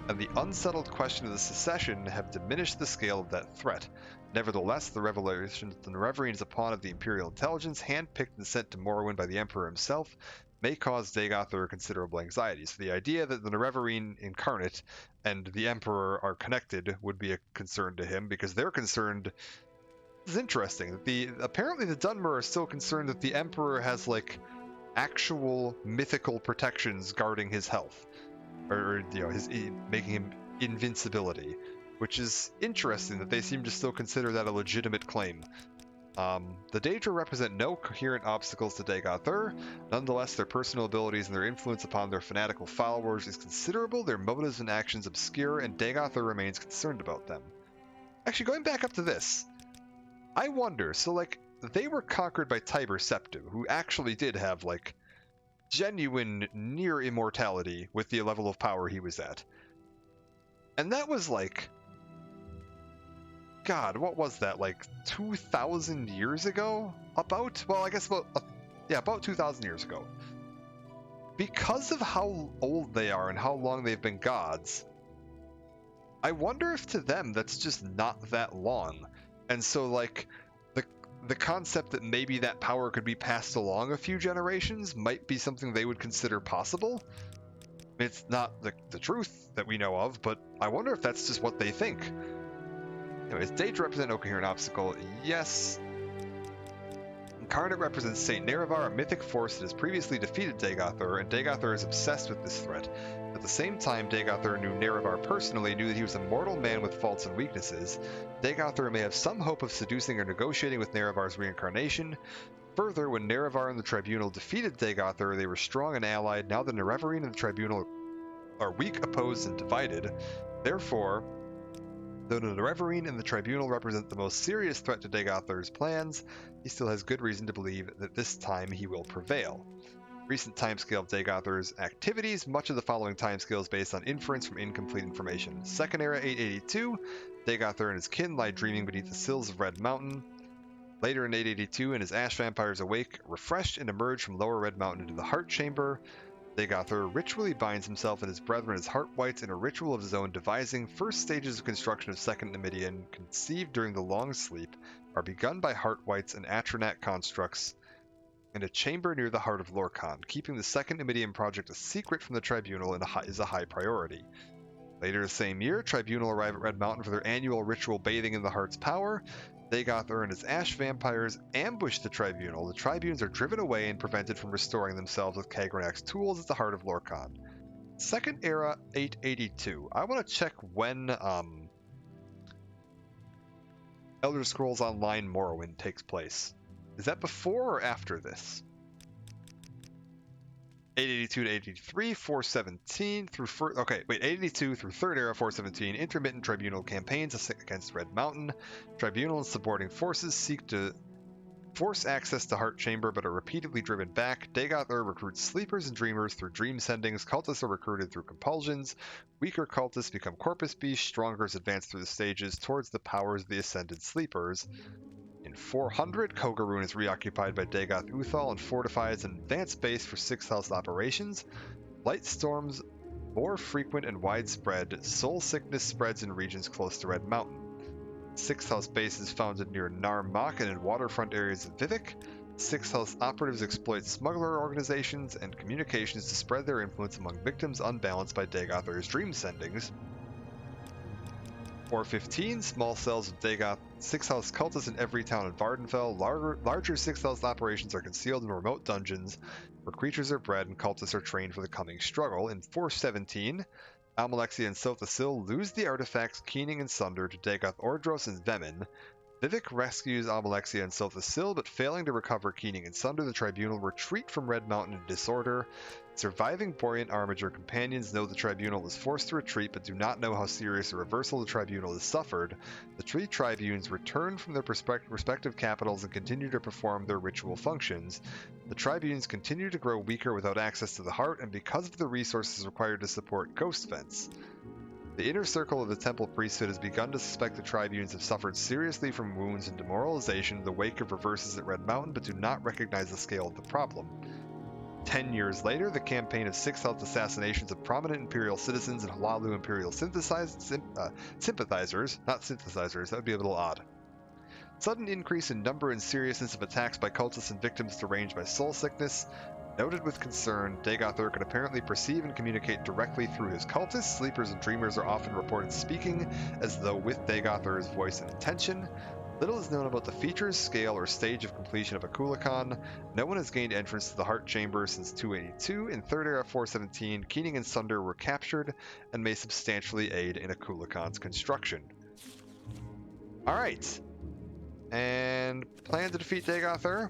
and the unsettled question of the secession have diminished the scale of that threat. Nevertheless, the revelation that the Nerevarine is a pawn of the Imperial intelligence, handpicked and sent to Morrowind by the Emperor himself, may cause Dagoth Ur considerable anxiety. So the idea that the Nerevarine incarnate and the Emperor are connected would be a concern to him, because they're concerned. This is interesting. Apparently the Dunmer are still concerned that the Emperor has, like, actual mythical protections guarding his health. Or making him invincibility, which is interesting that they seem to still consider that a legitimate claim. The Daedra represent no coherent obstacles to Dagoth Ur. Nonetheless, their personal abilities and their influence upon their fanatical followers is considerable, their motives and actions obscure, and Dagoth Ur remains concerned about them. Actually, going back up to this, I wonder, so, like, they were conquered by Tiber Septim, who actually did have, like, genuine near immortality with the level of power he was at. And that was like, God, what was that, like 2,000 years ago? About 2,000 years ago. Because of how old they are and how long they've been gods, I wonder if to them that's just not that long. And so, like, the concept that maybe that power could be passed along a few generations might be something they would consider possible. It's not the truth that we know of, but I wonder if that's just what they think. Anyways, Daedra represent no coherent obstacle. Yes. Incarnate represents Saint Nerevar, a mythic force that has previously defeated Dagoth Ur, and Dagoth Ur is obsessed with this threat. At the same time, Dagoth Ur knew Nerevar personally, knew that he was a mortal man with faults and weaknesses. Dagoth Ur may have some hope of seducing or negotiating with Nerevar's reincarnation. Further, when Nerevar and the Tribunal defeated Dagoth Ur, they were strong and allied. Now the Nerevarine and the Tribunal are weak, opposed, and divided. Therefore, though the Nerevarine and the Tribunal represent the most serious threat to Dagoth Ur's plans, he still has good reason to believe that this time he will prevail. Recent timescale of Dagoth Ur's activities. Much of the following timescale is based on inference from incomplete information. Second Era 882, Dagoth Ur and his kin lie dreaming beneath the sills of Red Mountain. Later in 882, and his ash vampires awake, refreshed, and emerge from Lower Red Mountain into the Heart Chamber. Dagoth Ur ritually binds himself and his brethren as Heart Whites in a ritual of his own devising. First stages of construction of Second Numidian, conceived during the Long Sleep, are begun by Heart Whites and Atronach constructs. in a chamber near the heart of Lorcan. Keeping the second Amidium project a secret from the Tribunal is a high priority. Later the same year, Tribunal arrive at Red Mountain for their annual ritual bathing in the Heart's power. Dagoth and his ash vampires ambush the Tribunal. The Tribunes are driven away and prevented from restoring themselves with Kagranak's tools at the heart of Lorcan. Second Era 882. I want to check when Elder Scrolls Online Morrowind takes place. Is that before or after this? 882 to 883, 417 through 882 through Third Era 417. Intermittent Tribunal campaigns against Red Mountain. Tribunal and supporting forces seek to force access to Heart Chamber, but are repeatedly driven back. Dagoth recruits sleepers and dreamers through dream sendings. Cultists are recruited through compulsions. Weaker cultists become corpus beasts. Strongers advance through the stages towards the powers of the ascended sleepers. In 400, Kogarun is reoccupied by Dagoth Uthal and fortifies an advanced base for 6th House operations. Light storms more frequent and widespread. Soul sickness spreads in regions close to Red Mountain. 6th House base is founded near Narmak and in waterfront areas of Vivek. 6th House operatives exploit smuggler organizations and communications to spread their influence among victims unbalanced by Dagoth's dream sendings. 415, small cells of Dagoth 6th House cultists in every town in Vardenfell. Larger 6th House operations are concealed in remote dungeons where creatures are bred and cultists are trained for the coming struggle. In 417, Almalexia and Silthasil lose the artifacts Keening and Sunder to Dagoth Ordros and Vemin. Vivek rescues Almalexia and Silthasil, but failing to recover Keening and Sunder, the Tribunal retreat from Red Mountain in disorder. Surviving Buoyant Armiger companions know the Tribunal was forced to retreat, but do not know how serious a reversal the Tribunal has suffered. The three Tribunes return from their respective capitals and continue to perform their ritual functions. The Tribunes continue to grow weaker without access to the Heart, and because of the resources required to support Ghost Fence. The inner circle of the Temple priesthood has begun to suspect the Tribunes have suffered seriously from wounds and demoralization in the wake of reverses at Red Mountain, but do not recognize the scale of the problem. 10 years later, the campaign of 6th House assassinations of prominent Imperial citizens and Halalu Imperial sympathizers, not synthesizers, that would be a little odd. Sudden increase in number and seriousness of attacks by cultists and victims deranged by soul sickness. Noted with concern, Dagoth could apparently perceive and communicate directly through his cultists. Sleepers and dreamers are often reported speaking as though with Dagoth's voice and intention. Little is known about the features, scale, or stage of completion of a Kulakan. No one has gained entrance to the Heart Chamber since 282. In 3rd Era 417, Keening and Sunder were captured and may substantially aid in a Kulakan's construction. Alright. And plan to defeat Dagoth.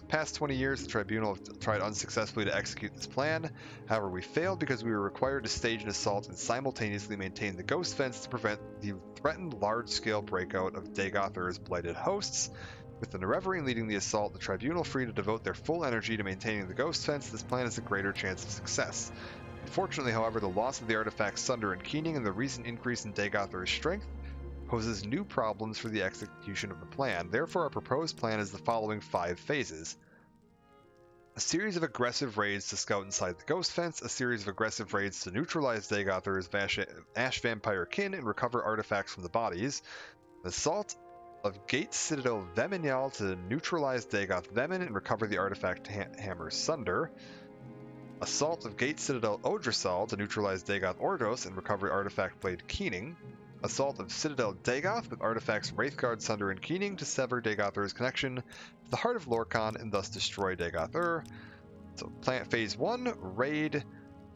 Past 20 years, the Tribunal have tried unsuccessfully to execute this plan. However, we failed because we were required to stage an assault and simultaneously maintain the Ghost Fence to prevent the threatened large-scale breakout of Dagoth's blighted hosts. With the Nerevarine leading the assault, the Tribunal free to devote their full energy to maintaining the Ghost Fence. This plan has a greater chance of success. Unfortunately, however, the loss of the artifacts Sunder and Keening and the recent increase in Dagoth's strength poses new problems for the execution of the plan. Therefore, our proposed plan is the following 5 phases. A series of aggressive raids to scout inside the Ghost Fence, a series of aggressive raids to neutralize Dagoth's Ash Vampire kin and recover artifacts from the bodies, an assault of Gate Citadel Veminyal to neutralize Dagoth Vemin and recover the artifact Hammer Sunder, assault of Gate Citadel Odrasal to neutralize Dagoth Ordos and recover artifact Blade Keening, assault of Citadel Dagoth with artifacts Wraithguard, Sunder, and Keening to sever Dagoth's connection to the heart of Lorcan and thus destroy Dagoth. So phase 1, raid.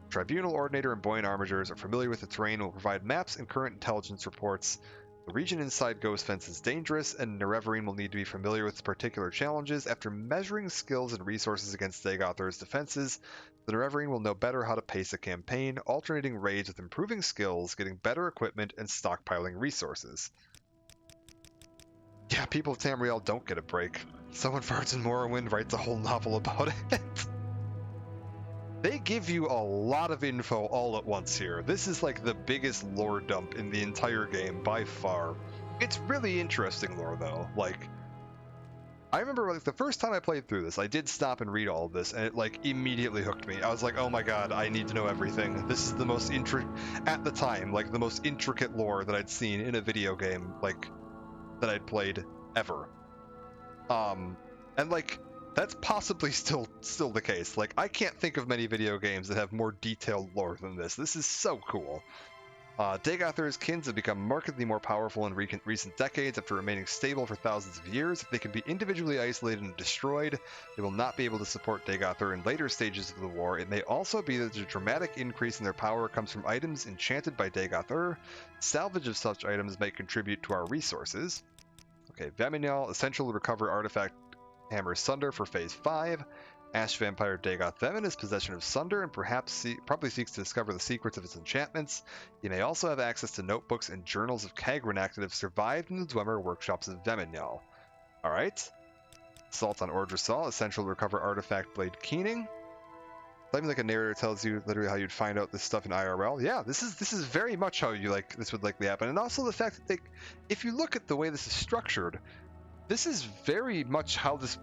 Tribunal Ordinator and Buoyant Armigers are familiar with the terrain and will provide maps and current intelligence reports. The region inside Ghost Fence is dangerous, and Nerevarine will need to be familiar with particular challenges. After measuring skills and resources against Dagoth's defenses, the Nerevarine will know better how to pace a campaign, alternating raids with improving skills, getting better equipment, and stockpiling resources. Yeah, people of Tamriel don't get a break. Someone farts in Morrowind writes a whole novel about it. They give you a lot of info all at once here. This is like the biggest lore dump in the entire game by far. It's really interesting lore though. Like, I remember like the first time I played through this, I did stop and read all of this, and it like immediately hooked me. I was like, oh my god, I need to know everything. This is the most at the time, like the most intricate lore that I'd seen in a video game, like that I'd played ever. And like that's possibly still the case. Like, I can't think of many video games that have more detailed lore than this. This is so cool. Dagothur's kins have become markedly more powerful in recent decades after remaining stable for thousands of years. If they can be individually isolated and destroyed, they will not be able to support Dagothur in later stages of the war. It may also be that the dramatic increase in their power comes from items enchanted by Dagothur. Salvage of such items might contribute to our resources. Okay, Veminyal, essential to recover artifact Hammer Sunder for Phase 5. Ash Vampire Dagoth Vemin is possession of Sunder and probably seeks to discover the secrets of its enchantments. He may also have access to notebooks and journals of Kagrenak that have survived in the Dwemer workshops of Veminyal. Alright. Assault on Ordrasal, essential to recover artifact Blade Keening. Something like a narrator tells you literally how you'd find out this stuff in IRL. Yeah, this is very much how this would likely happen. And also the fact that if you look at the way this is structured, this is very much how this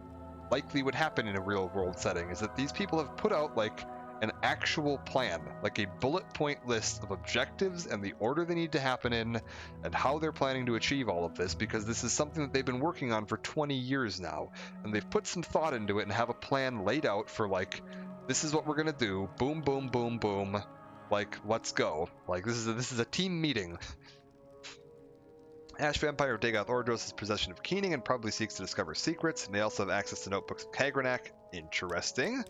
likely would happen in a real world setting, is that these people have put out like an actual plan, like a bullet point list of objectives and the order they need to happen in and how they're planning to achieve all of this, because this is something that they've been working on for 20 years now, and they've put some thought into it and have a plan laid out for like, this is what we're gonna do, boom boom boom boom, like let's go, like this is a team meeting. Ash Vampire of Dagoth Ordros is possession of Keening and probably seeks to discover secrets. May also have access to notebooks of Kagrenak. Interesting.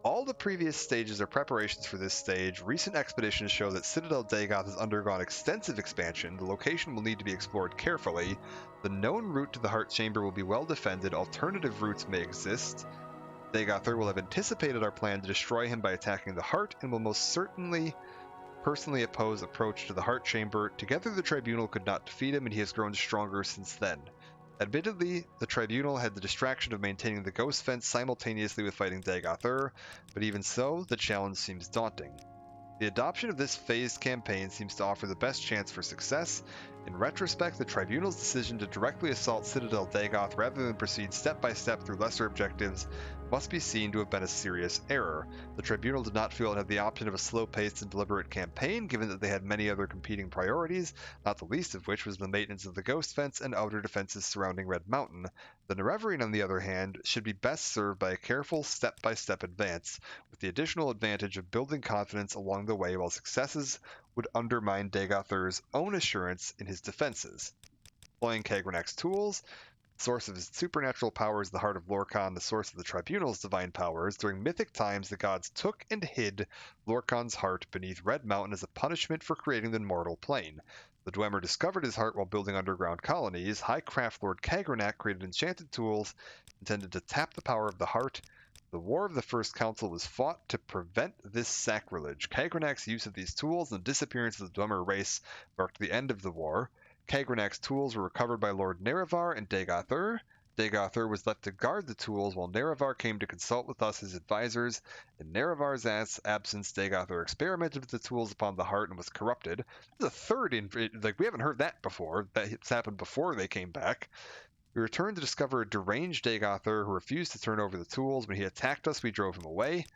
All the previous stages are preparations for this stage. Recent expeditions show that Citadel Dagoth has undergone extensive expansion. The location will need to be explored carefully. The known route to the Heart Chamber will be well defended. Alternative routes may exist. Dagothur will have anticipated our plan to destroy him by attacking the Heart and will most certainly personally oppose approach to the Heart Chamber. Together the Tribunal could not defeat him, and he has grown stronger since then. Admittedly, the Tribunal had the distraction of maintaining the Ghost Fence simultaneously with fighting Dagothur, but even so, the challenge seems daunting. The adoption of this phased campaign seems to offer the best chance for success. In retrospect, the Tribunal's decision to directly assault Citadel Dagoth rather than proceed step by step through lesser objectives must be seen to have been a serious error. The Tribunal did not feel it had the option of a slow-paced and deliberate campaign, given that they had many other competing priorities, not the least of which was the maintenance of the Ghost Fence and outer defenses surrounding Red Mountain. The Nerevarine, on the other hand, should be best served by a careful step-by-step advance, with the additional advantage of building confidence along the way, while successes would undermine Dagothur's own assurance in his defenses. Employing Kagrenak's tools, the source of his supernatural power is the heart of Lorkhan, the source of the Tribunal's divine powers. During mythic times, the gods took and hid Lorkhan's heart beneath Red Mountain as a punishment for creating the mortal plane. The Dwemer discovered his heart while building underground colonies. High Craft Lord Kagrenak created enchanted tools intended to tap the power of the heart. The War of the First Council was fought to prevent this sacrilege. Kagrenak's use of these tools and the disappearance of the Dwemer race marked the end of the war. Kagrenak's tools were recovered by Lord Nerevar and Dagothur. Dagothur was left to guard the tools while Nerevar came to consult with us, his advisors. In Nerevar's absence, Dagothur experimented with the tools upon the heart and was corrupted. This is a third, we haven't heard that before. That's happened before they came back. We returned to discover a deranged Dagothur who refused to turn over the tools. When he attacked us, we drove him away.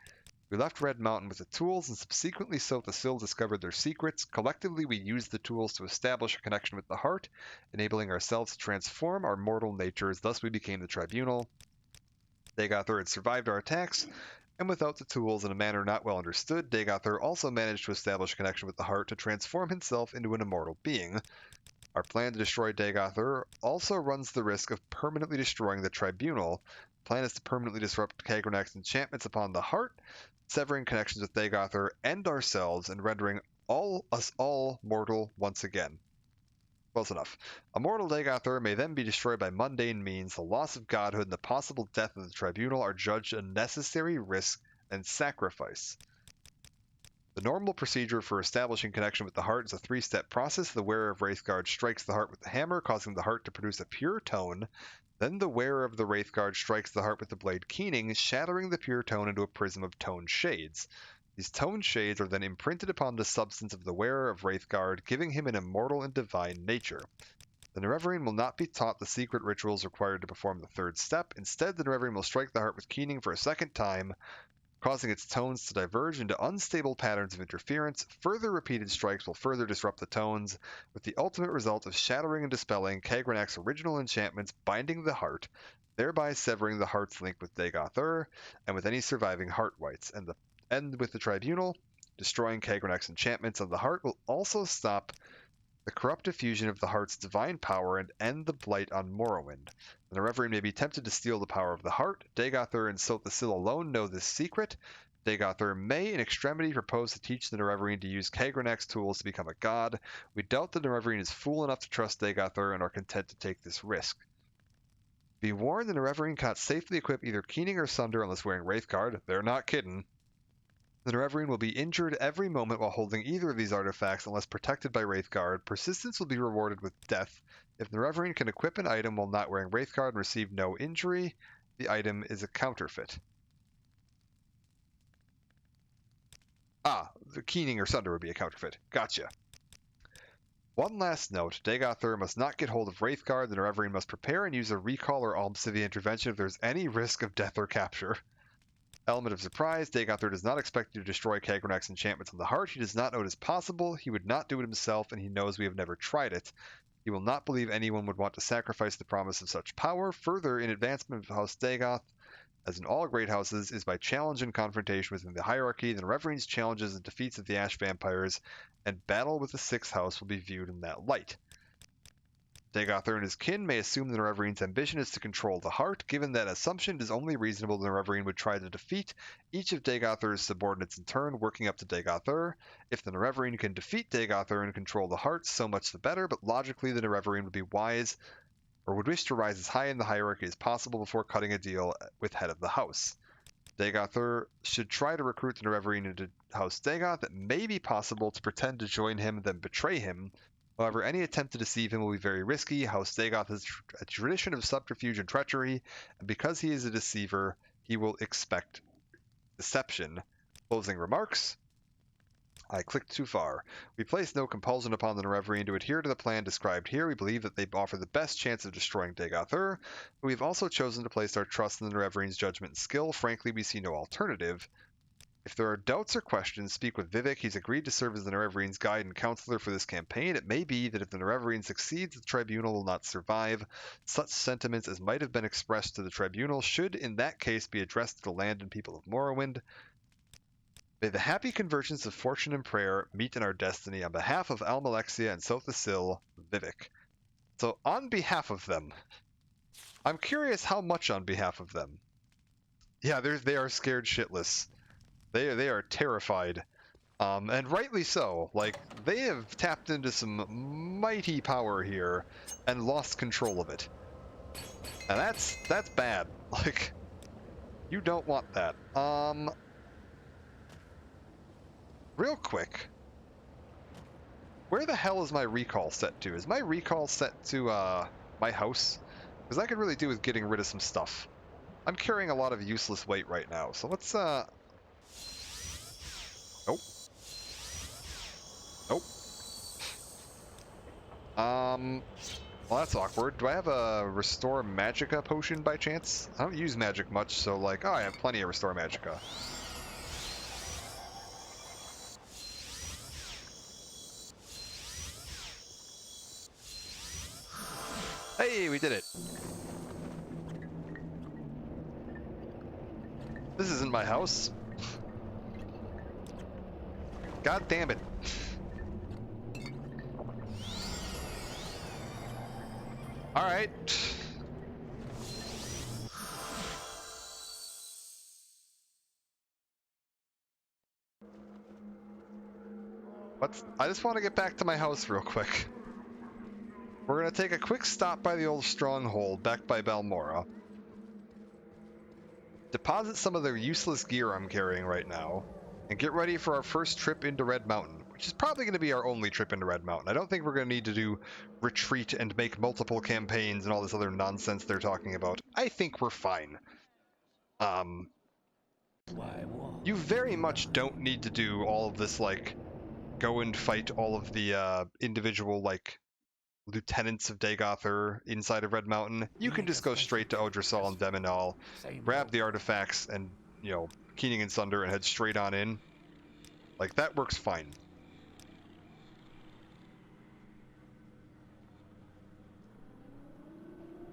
We left Red Mountain with the tools, and subsequently Silk the Sill discovered their secrets. Collectively, we used the tools to establish a connection with the heart, enabling ourselves to transform our mortal natures. Thus, we became the Tribunal. Dagothur had survived our attacks, and without the tools, in a manner not well understood, Dagothur also managed to establish a connection with the heart to transform himself into an immortal being. Our plan to destroy Dagothur also runs the risk of permanently destroying the Tribunal. The plan is to permanently disrupt Kagrenak's enchantments upon the heart, severing connections with Dagothur and ourselves, and rendering us all mortal once again. Close enough. A mortal Dagothur may then be destroyed by mundane means. The loss of godhood and the possible death of the Tribunal are judged a necessary risk and sacrifice. The normal procedure for establishing connection with the heart is a 3-step process. The wearer of Wraithguard strikes the heart with the hammer, causing the heart to produce a pure tone. Then the wearer of the Wraithguard strikes the heart with the blade keening, shattering the pure tone into a prism of tone shades. These tone shades are then imprinted upon the substance of the wearer of Wraithguard, giving him an immortal and divine nature. The Nerevarine will not be taught the secret rituals required to perform the 3rd step. Instead, the Nerevarine will strike the heart with keening for a 2nd time, causing its tones to diverge into unstable patterns of interference. Further repeated strikes will further disrupt the tones, with the ultimate result of shattering and dispelling Kagrenak's original enchantments binding the heart. thereby severing the heart's link with Dagoth-Ur and with any surviving heart wights. And the end with the tribunal, destroying Kagrenek's enchantments on the heart will also stop the corrupt diffusion of the heart's divine power and end the blight on Morrowind. The Nerevarine may be tempted to steal the power of the heart. Dagoth-Ur and Silthasil alone know this secret. Dagoth-Ur may, in extremity, propose to teach the Nerevarine to use Kagrenek's tools to become a god. We doubt the Nerevarine is fool enough to trust Dagoth-Ur and are content to take this risk. Be warned, the Nerevarine cannot safely equip either Keening or Sunder unless wearing Wraithguard. They're not kidding. The Nerevarine will be injured every moment while holding either of these artifacts unless protected by Wraithguard. Persistence will be rewarded with death. If the Nerevarine can equip an item while not wearing Wraithguard and receive no injury, the item is a counterfeit. Ah, the Keening or Sunder would be a counterfeit. Gotcha. One last note, Dagoth-Ur must not get hold of Wraithguard. The Nerevarine must prepare and use a recall or Almsivia intervention if there's any risk of death or capture. Element of surprise, Dagoth-Ur does not expect you to destroy Kagrenek's enchantments on the heart. He does not know it is possible. He would not do it himself, and he knows we have never tried it. He will not believe anyone would want to sacrifice the promise of such power. Further, in advancement of House Dagoth, as in all great houses, is by challenge and confrontation within the hierarchy. The Nevarine's challenges and defeats of the Ash Vampires and battle with the Sixth House will be viewed in that light. Dagoth-Ur and his kin may assume the Nevarine's ambition is to control the heart. Given that assumption, it is only reasonable the Nevarine would try to defeat each of Dagoth-Ur's subordinates in turn, working up to Dagoth-Ur. If the Nevarine can defeat Dagoth-Ur and control the heart, so much the better, but logically the Nevarine would be wise or would wish to rise as high in the hierarchy as possible before cutting a deal with head of the house. Dagoth-Ur should try to recruit the Nevarine into House Dagoth. It may be possible to pretend to join him, then betray him. However, any attempt to deceive him will be very risky. House Dagoth has a tradition of subterfuge and treachery, and because he is a deceiver, he will expect deception. Closing remarks. I clicked too far. We place no compulsion upon the Nerevarine to adhere to the plan described here. We believe that they offer the best chance of destroying Dagoth-Ur, but we have also chosen to place our trust in the Neravarine's judgment and skill. Frankly, we see no alternative. If there are doubts or questions, speak with Vivek. He's agreed to serve as the Neravarine's guide and counselor for this campaign. It may be that if the Nerevarine succeeds, the Tribunal will not survive. Such sentiments as might have been expressed to the Tribunal should, in that case, be addressed to the land and people of Morrowind. May the happy convergence of fortune and prayer meet in our destiny. On behalf of Almalexia and Silthasil, Vivek. So, on behalf of them. I'm curious how much on behalf of them. Yeah, they are scared shitless. They are terrified, and rightly so. Like, they have tapped into some mighty power here and lost control of it, and that's bad. Like, you don't want that. Real quick, where the hell is my recall set to? Is my recall set to my house? Because I could really do with getting rid of some stuff. I'm carrying a lot of useless weight right now, so let's Nope. Nope. Well, that's awkward. Do I have a Restore Magicka potion by chance? I don't use magic much, so like, oh, I have plenty of Restore Magicka. Hey, we did it. This isn't my house. God damn it. All right. I just want to get back to my house real quick. We're going to take a quick stop by the old stronghold back by Balmora. Deposit some of the useless gear I'm carrying right now. And get ready for our first trip into Red Mountain, which is probably going to be our only trip into Red Mountain. I don't think we're going to need to do retreat and make multiple campaigns and all this other nonsense they're talking about. I think we're fine. You very much don't need to do all of this, like, go and fight all of the individual, like, lieutenants of Dagoth-Ur inside of Red Mountain. You can just go straight to Odrasal and Demonal, grab the artifacts, and, you know, Keening and Sunder, and head straight on in. Like, that works fine.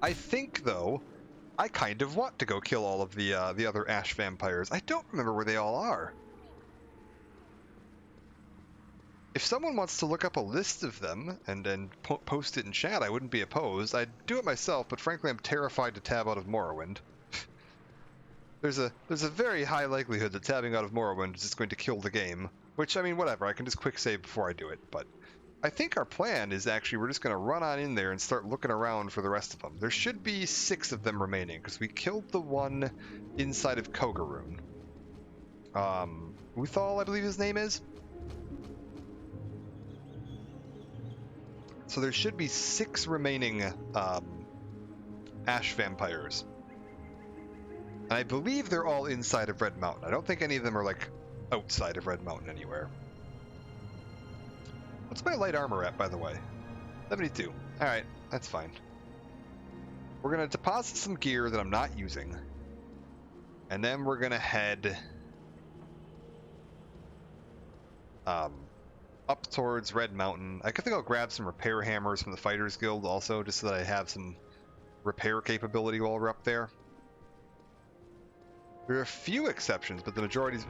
I think, though, I kind of want to go kill all of the other ash vampires. I don't remember where they all are. If someone wants to look up a list of them and then post it in chat, I wouldn't be opposed. I'd do it myself, but frankly, I'm terrified to tab out of Morrowind. There's a very high likelihood that tabbing out of Morrowind is just going to kill the game. Which, I mean, whatever. I can just quick save before I do it. But I think our plan is actually we're just going to run on in there and start looking around for the rest of them. There should be 6 of them remaining because we killed the one inside of Kogaroon. Uthal, I believe his name is. So there should be 6 remaining ash vampires. And I believe they're all inside of Red Mountain. I don't think any of them are, like, outside of Red Mountain anywhere. What's my light armor at, by the way? 72. Alright, that's fine. We're going to deposit some gear that I'm not using. And then we're going to head up towards Red Mountain. I think I'll grab some repair hammers from the Fighters Guild also, just so that I have some repair capability while we're up there. There are a few exceptions, but the majority is...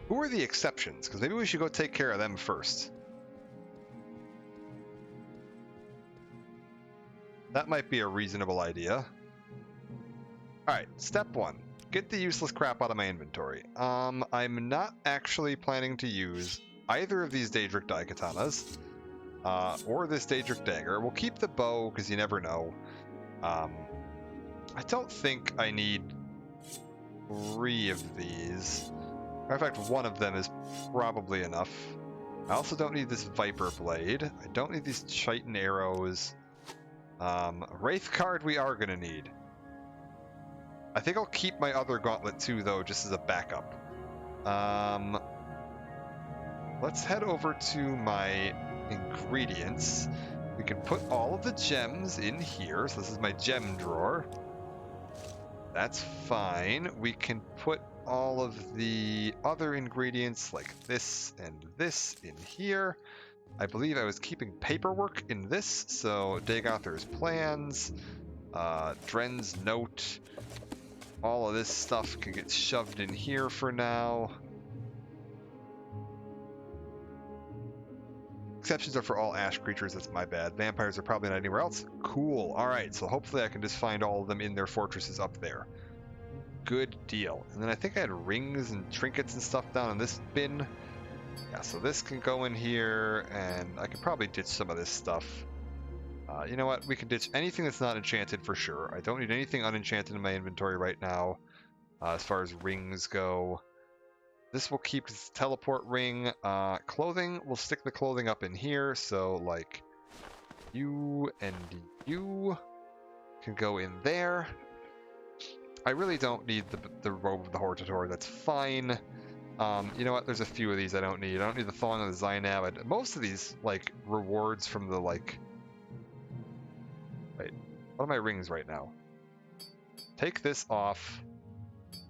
Who are the exceptions? Because maybe we should go take care of them first. That might be a reasonable idea. Alright, step 1. Get the useless crap out of my inventory. I'm not actually planning to use either of these Daedric Daikatanas, or this Daedric Dagger. We'll keep the bow, because you never know. I don't think I need 3 of these. Matter of fact, 1 of them is probably enough. I also don't need this Viper Blade. I don't need these Chitin arrows. Wraith card we are going to need. I think I'll keep my other gauntlet too, though, just as a backup. Let's head over to my ingredients. We can put all of the gems in here. So this is my gem drawer. That's fine. We can put all of the other ingredients like this and this in here. I believe I was keeping paperwork in this, so Dagother's plans, Dren's note, all of this stuff can get shoved in here for now. Exceptions are for all ash creatures, that's my bad. Vampires are probably not anywhere else. Cool, alright, so hopefully I can just find all of them in their fortresses up there. Good deal. And then I think I had rings and trinkets and stuff down in this bin. Yeah, so this can go in here, and I can probably ditch some of this stuff. You know what? We can ditch anything that's not enchanted for sure. I don't need anything unenchanted in my inventory right now, as far as rings go. This will keep its teleport ring. Clothing, we'll stick the clothing up in here, so like you and you can go in there. I really don't need the robe of the Hortator, that's fine. You know what? There's a few of these I don't need. I don't need the Thong of the Zainab. Most of these, like, rewards from the, like... Wait, what are my rings right now? Take this off.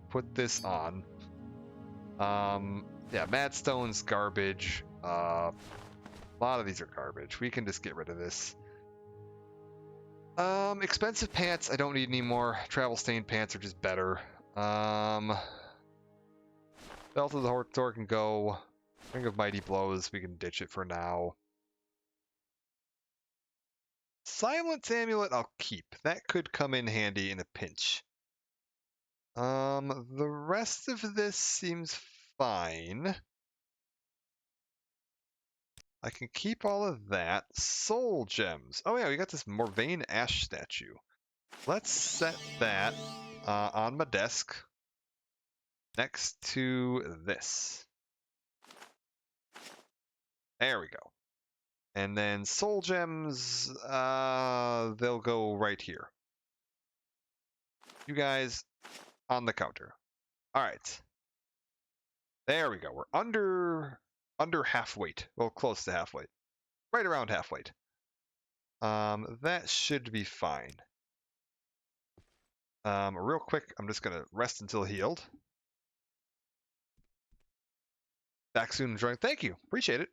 Put this on. Yeah, Madstone's garbage. A lot of these are garbage. We can just get rid of this. Expensive pants, I don't need anymore. Travel stained pants are just better. Belt of the Hortator can go. Ring of Mighty Blows, we can ditch it for now. Silence Amulet I'll keep. That could come in handy in a pinch. The rest of this seems fine. I can keep all of that. Soul Gems. Oh yeah, we got this Morvain Ash statue. Let's set that on my desk. Next to this. There we go. And then soul gems, they'll go right here. You guys on the counter. All right. There we go. We're under half weight. Well, close to half weight. Right around half weight. That should be fine. Real quick, I'm just gonna rest until healed. Back soon, enjoying. Thank you. Appreciate it.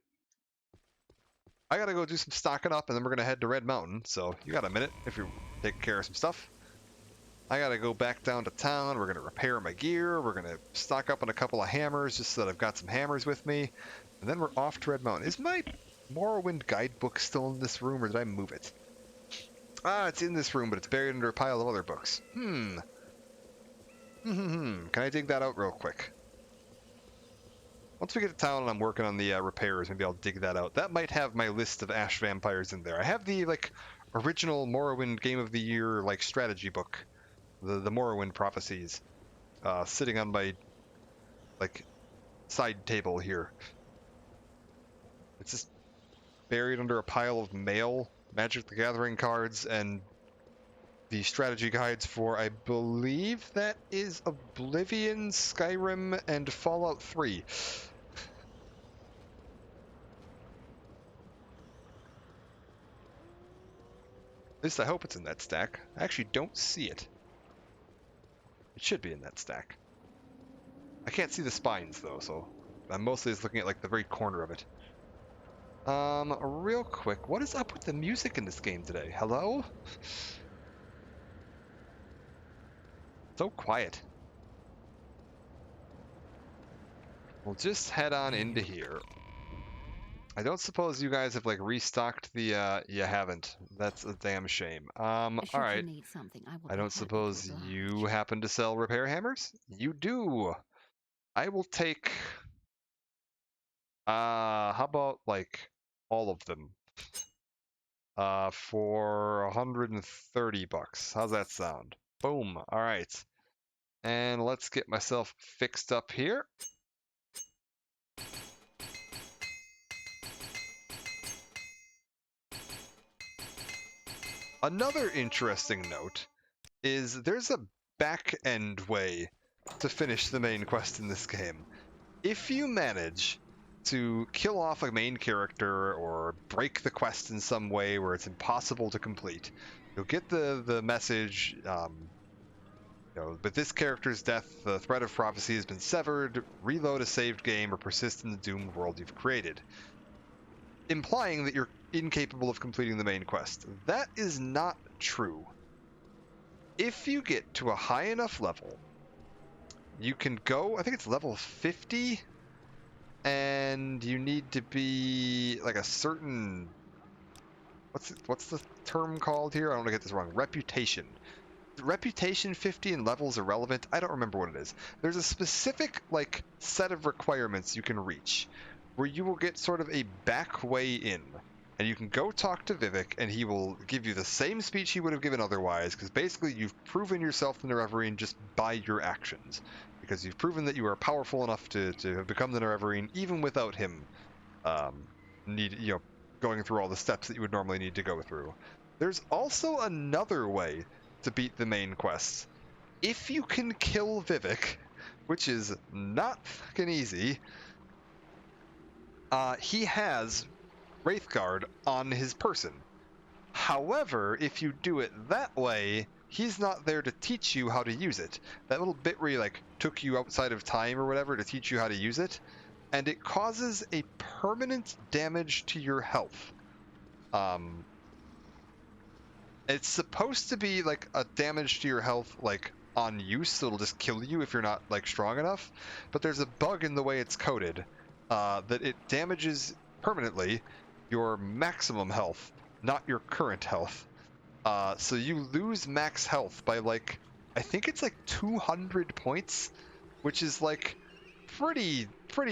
I gotta go do some stocking up, and then we're gonna head to Red Mountain. So you got a minute if you're taking care of some stuff. I gotta go back down to town. We're gonna repair my gear. We're gonna stock up on a couple of hammers just so that I've got some hammers with me. And then we're off to Red Mountain. Is my Morrowind guidebook still in this room, or did I move it? Ah, it's in this room, but it's buried under a pile of other books. Can I dig that out real quick? Once we get to town and I'm working on the repairs, maybe I'll dig that out. That might have my list of ash vampires in there. I have the, like, original Morrowind Game of the Year, like, strategy book. The Morrowind Prophecies. Sitting on my, like, side table here. It's just buried under a pile of mail, Magic the Gathering cards, and the strategy guides for, I believe that is Oblivion, Skyrim, and Fallout 3. At least I hope it's in that stack. I actually don't see it. It should be in that stack. I can't see the spines though, so I'm mostly just looking at like the very corner of it. Real quick, what is up with the music in this game today? Hello? So quiet. We'll just head on into here. I don't suppose you guys have like restocked the you haven't. That's a damn shame. Alright. I don't suppose you happen to sell repair hammers? You do. I will take how about like all of them? For 130 bucks. How's that sound? Boom. Alright. And let's get myself fixed up here. Another interesting note is there's a back-end way to finish the main quest in this game. If you manage to kill off a main character or break the quest in some way where it's impossible to complete, you'll get the message, with this character's death, the thread of prophecy has been severed, reload a saved game, or persist in the doomed world you've created. Implying that you're incapable of completing the main quest. That is not true. If you get to a high enough level, you can go, I think it's level 50, and you need to be like a certain, what's the term called here? I don't want to get this wrong. Reputation. Reputation 50 and levels irrelevant. I don't remember what it is. There's a specific like set of requirements you can reach where you will get sort of a back way in, and you can go talk to Vivek and he will give you the same speech he would have given otherwise, because basically you've proven yourself the Nerevarine just by your actions, because you've proven that you are powerful enough to have become the Nerevarine even without him going through all the steps that you would normally need to go through. There's also another way to beat the main quests. If you can kill Vivek, which is not fucking easy, he has Wraithguard on his person. However, if you do it that way, he's not there to teach you how to use it. That little bit where he like took you outside of time or whatever to teach you how to use it, and it causes a permanent damage to your health. It's supposed to be like a damage to your health like on use, so it'll just kill you if you're not like strong enough. But there's a bug in the way it's coded that it damages permanently your maximum health, not your current health. So you lose max health by like, I think it's like 200 points, which is like pretty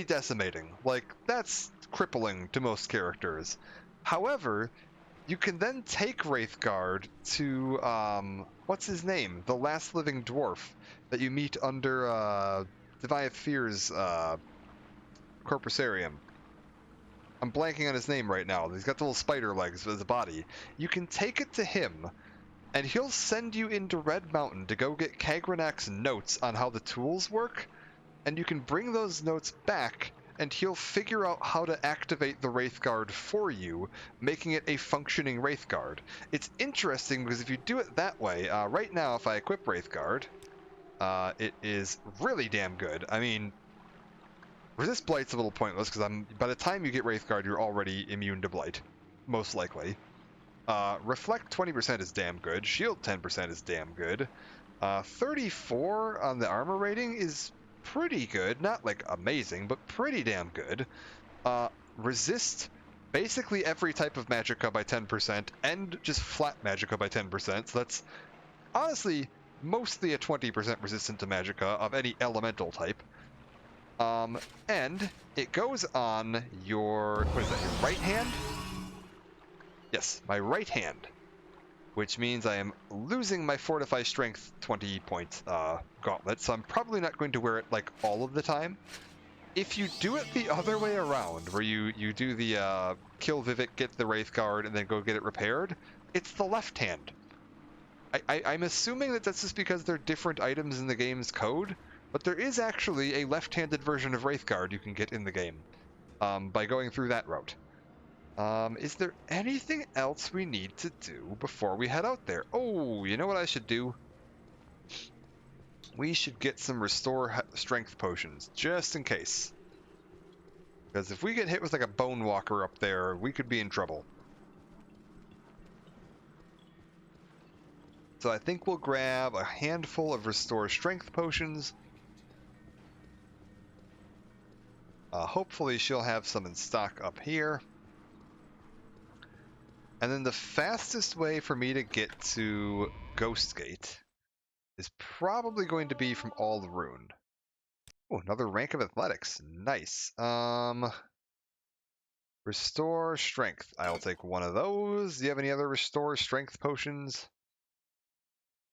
decimating. Like that's crippling to most characters. However, you can then take Wraithguard to, what's his name? The last living dwarf that you meet under, Deviath Fear's, Corpusarium. I'm blanking on his name right now. He's got the little spider legs as a body. You can take it to him, and he'll send you into Red Mountain to go get Kagranak's notes on how the tools work, and you can bring those notes back, and he'll figure out how to activate the Wraithguard for you, making it a functioning Wraithguard. It's interesting because if you do it that way, right now if I equip Wraithguard, it is really damn good. I mean, Resist Blight's a little pointless because by the time you get Wraithguard, you're already immune to Blight, most likely. Reflect 20% is damn good. Shield 10% is damn good. 34 on the armor rating is pretty good. Not like amazing, but pretty damn good. Resist basically every type of magicka by 10% and just flat magicka by 10%. So that's honestly mostly a 20% resistant to magicka of any elemental type. And it goes on your, what is that, your right hand? Yes, my right hand. Which means I am losing my Fortify Strength 20-point gauntlet, so I'm probably not going to wear it like all of the time. If you do it the other way around, where you do the kill Vivek, get the Wraith Guard, and then go get it repaired, it's the left hand. I'm assuming that that's just because they're different items in the game's code, but there is actually a left-handed version of Wraith Guard you can get in the game by going through that route. Is there anything else we need to do before we head out there? Oh, you know what I should do? We should get some restore strength potions, just in case. Because if we get hit with like a bone walker up there, we could be in trouble. So I think we'll grab a handful of restore strength potions. Hopefully she'll have some in stock up here. And then the fastest way for me to get to Ghost Gate is probably going to be from All the Rune. Oh, another rank of athletics. Nice. Restore strength. I'll take one of those. Do you have any other restore strength potions?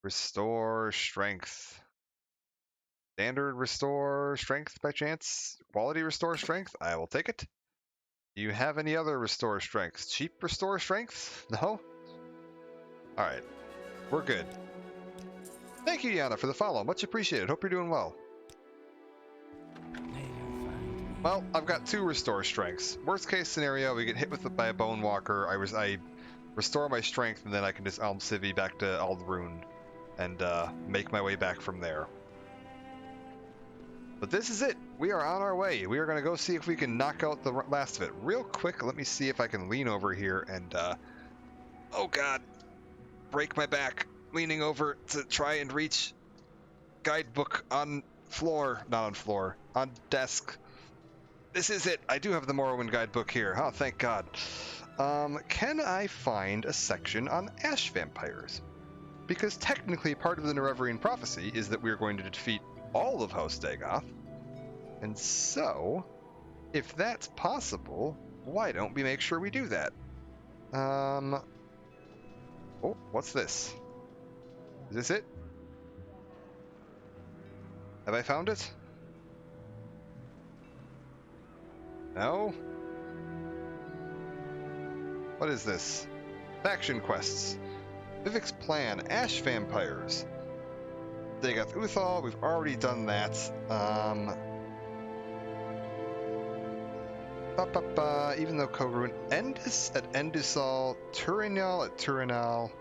Restore strength. Standard restore strength by chance? Quality restore strength? I will take it. Do you have any other restore strengths? Cheap restore strength? No? Alright. We're good. Thank you, Yana, for the follow. Much appreciated. Hope you're doing well. Well, I've got 2 restore strengths. Worst case scenario, we get hit by a bone walker. I restore my strength, and then I can just Alm Civvy back to Aldrune and make my way back from there. But this is it. We are on our way. We are going to go see if we can knock out the last of it. Real quick, let me see if I can lean over here and, oh god, break my back. Leaning over to try and reach guidebook on floor. Not on floor. On desk. This is it. I do have the Morrowind guidebook here. Oh, thank god. Can I find a section on ash vampires? Because technically part of the Nerevrian prophecy is that we're going to defeat all of House Dagoth. And so, if that's possible, why don't we make sure we do that? Oh, what's this? Is this it? Have I found it? No? What is this? Faction quests. Vivek's plan. Ash vampires. Dagoth Uthal. We've already done that. Even though Kogrun. Endis at Endisal. Turinal at Turinal.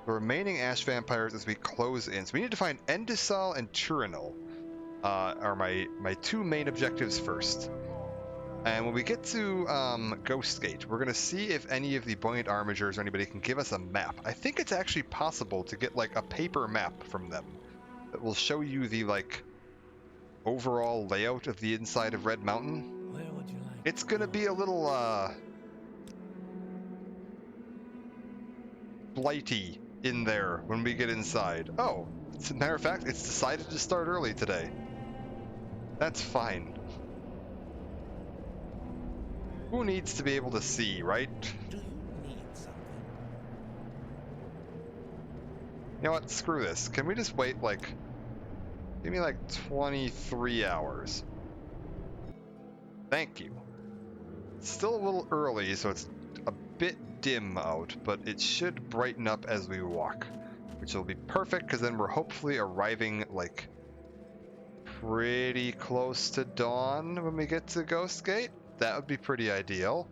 The remaining ash vampires as we close in. So we need to find Endisal and Turinal. Are my 2 main objectives first. And when we get to Ghost Gate, we're going to see if any of the Buoyant Armigers or anybody can give us a map. I think it's actually possible to get like a paper map from them that will show you the like overall layout of the inside of Red Mountain. Where would you like? It's going to be a little blighty in there when we get inside. Oh, as a matter of fact, it's decided to start early today. That's fine. Who needs to be able to see, right? Do you need something? You know what? Screw this. Can we just wait, like... Give me, like, 23 hours. Thank you. It's still a little early, so it's a bit dim out, but it should brighten up as we walk. Which will be perfect, because then we're hopefully arriving, like, pretty close to dawn when we get to Ghost Gate. That would be pretty ideal.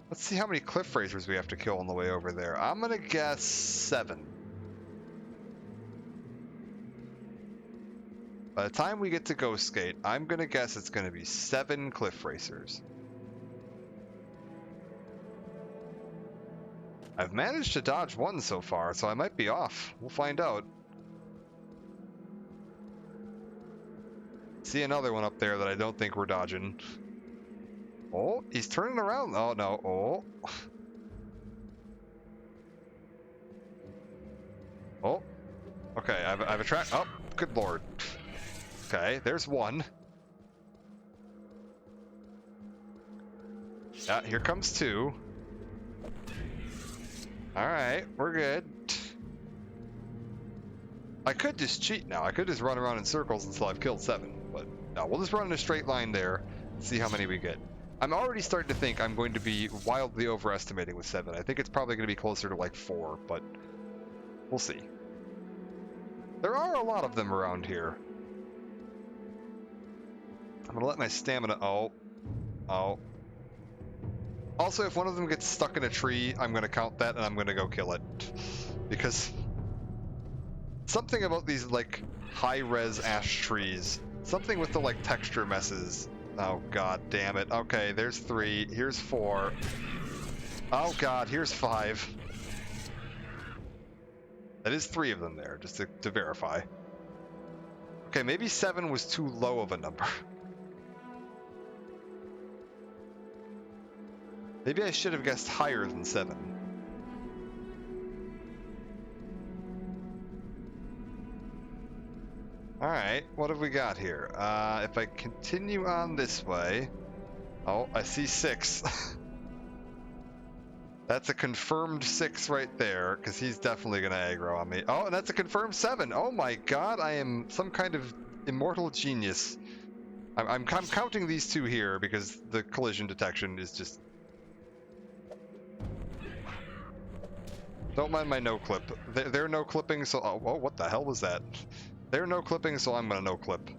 Let's see how many cliff racers we have to kill on the way over there. I'm gonna guess 7. By the time we get to Ghost Gate, I'm gonna guess it's gonna be 7 cliff racers. I've managed to dodge 1 so far, so I might be off. We'll find out. see another one up there that I don't think we're dodging. Oh, he's turning around. Oh, no. Oh. Oh. Okay, I have a track. Oh, good lord. Okay, there's one. Yeah, here comes two. Alright, we're good. I could just cheat now. I could just run around in circles until I've killed 7. But no, we'll just run in a straight line there and see how many we get. I'm already starting to think I'm going to be wildly overestimating with 7. I think it's probably going to be closer to like 4, but we'll see. There are a lot of them around here. I'm going to let my stamina... Oh. Oh. Also, if one of them gets stuck in a tree, I'm going to count that and I'm going to go kill it. Because something about these, like, high-res ash trees, something with the, like, texture messes. Oh, god damn it. Okay, there's 3. Here's 4. Oh, god, here's 5. That is 3 of them there, just to verify. Okay, maybe 7 was too low of a number. Maybe I should have guessed higher than 7. Alright, what have we got here? If I continue on this way... Oh, I see 6. That's a confirmed 6 right there, because he's definitely going to aggro on me. Oh, and that's a confirmed 7. Oh my god, I am some kind of immortal genius. I'm counting these 2 here, because the collision detection is just... Don't mind my no-clip. They're no-clipping, so... Oh, what the hell was that? They're no-clipping, so I'm gonna no-clip.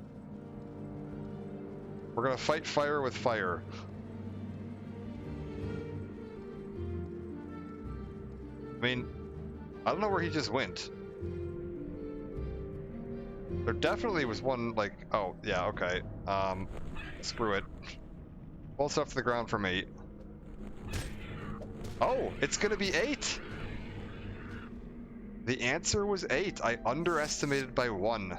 We're gonna fight fire with fire. I mean, I don't know where he just went. There definitely was one, like... Oh, yeah, okay. Screw it. Pull stuff to the ground for me. Oh, it's gonna be 8! The answer was 8. I underestimated by 1.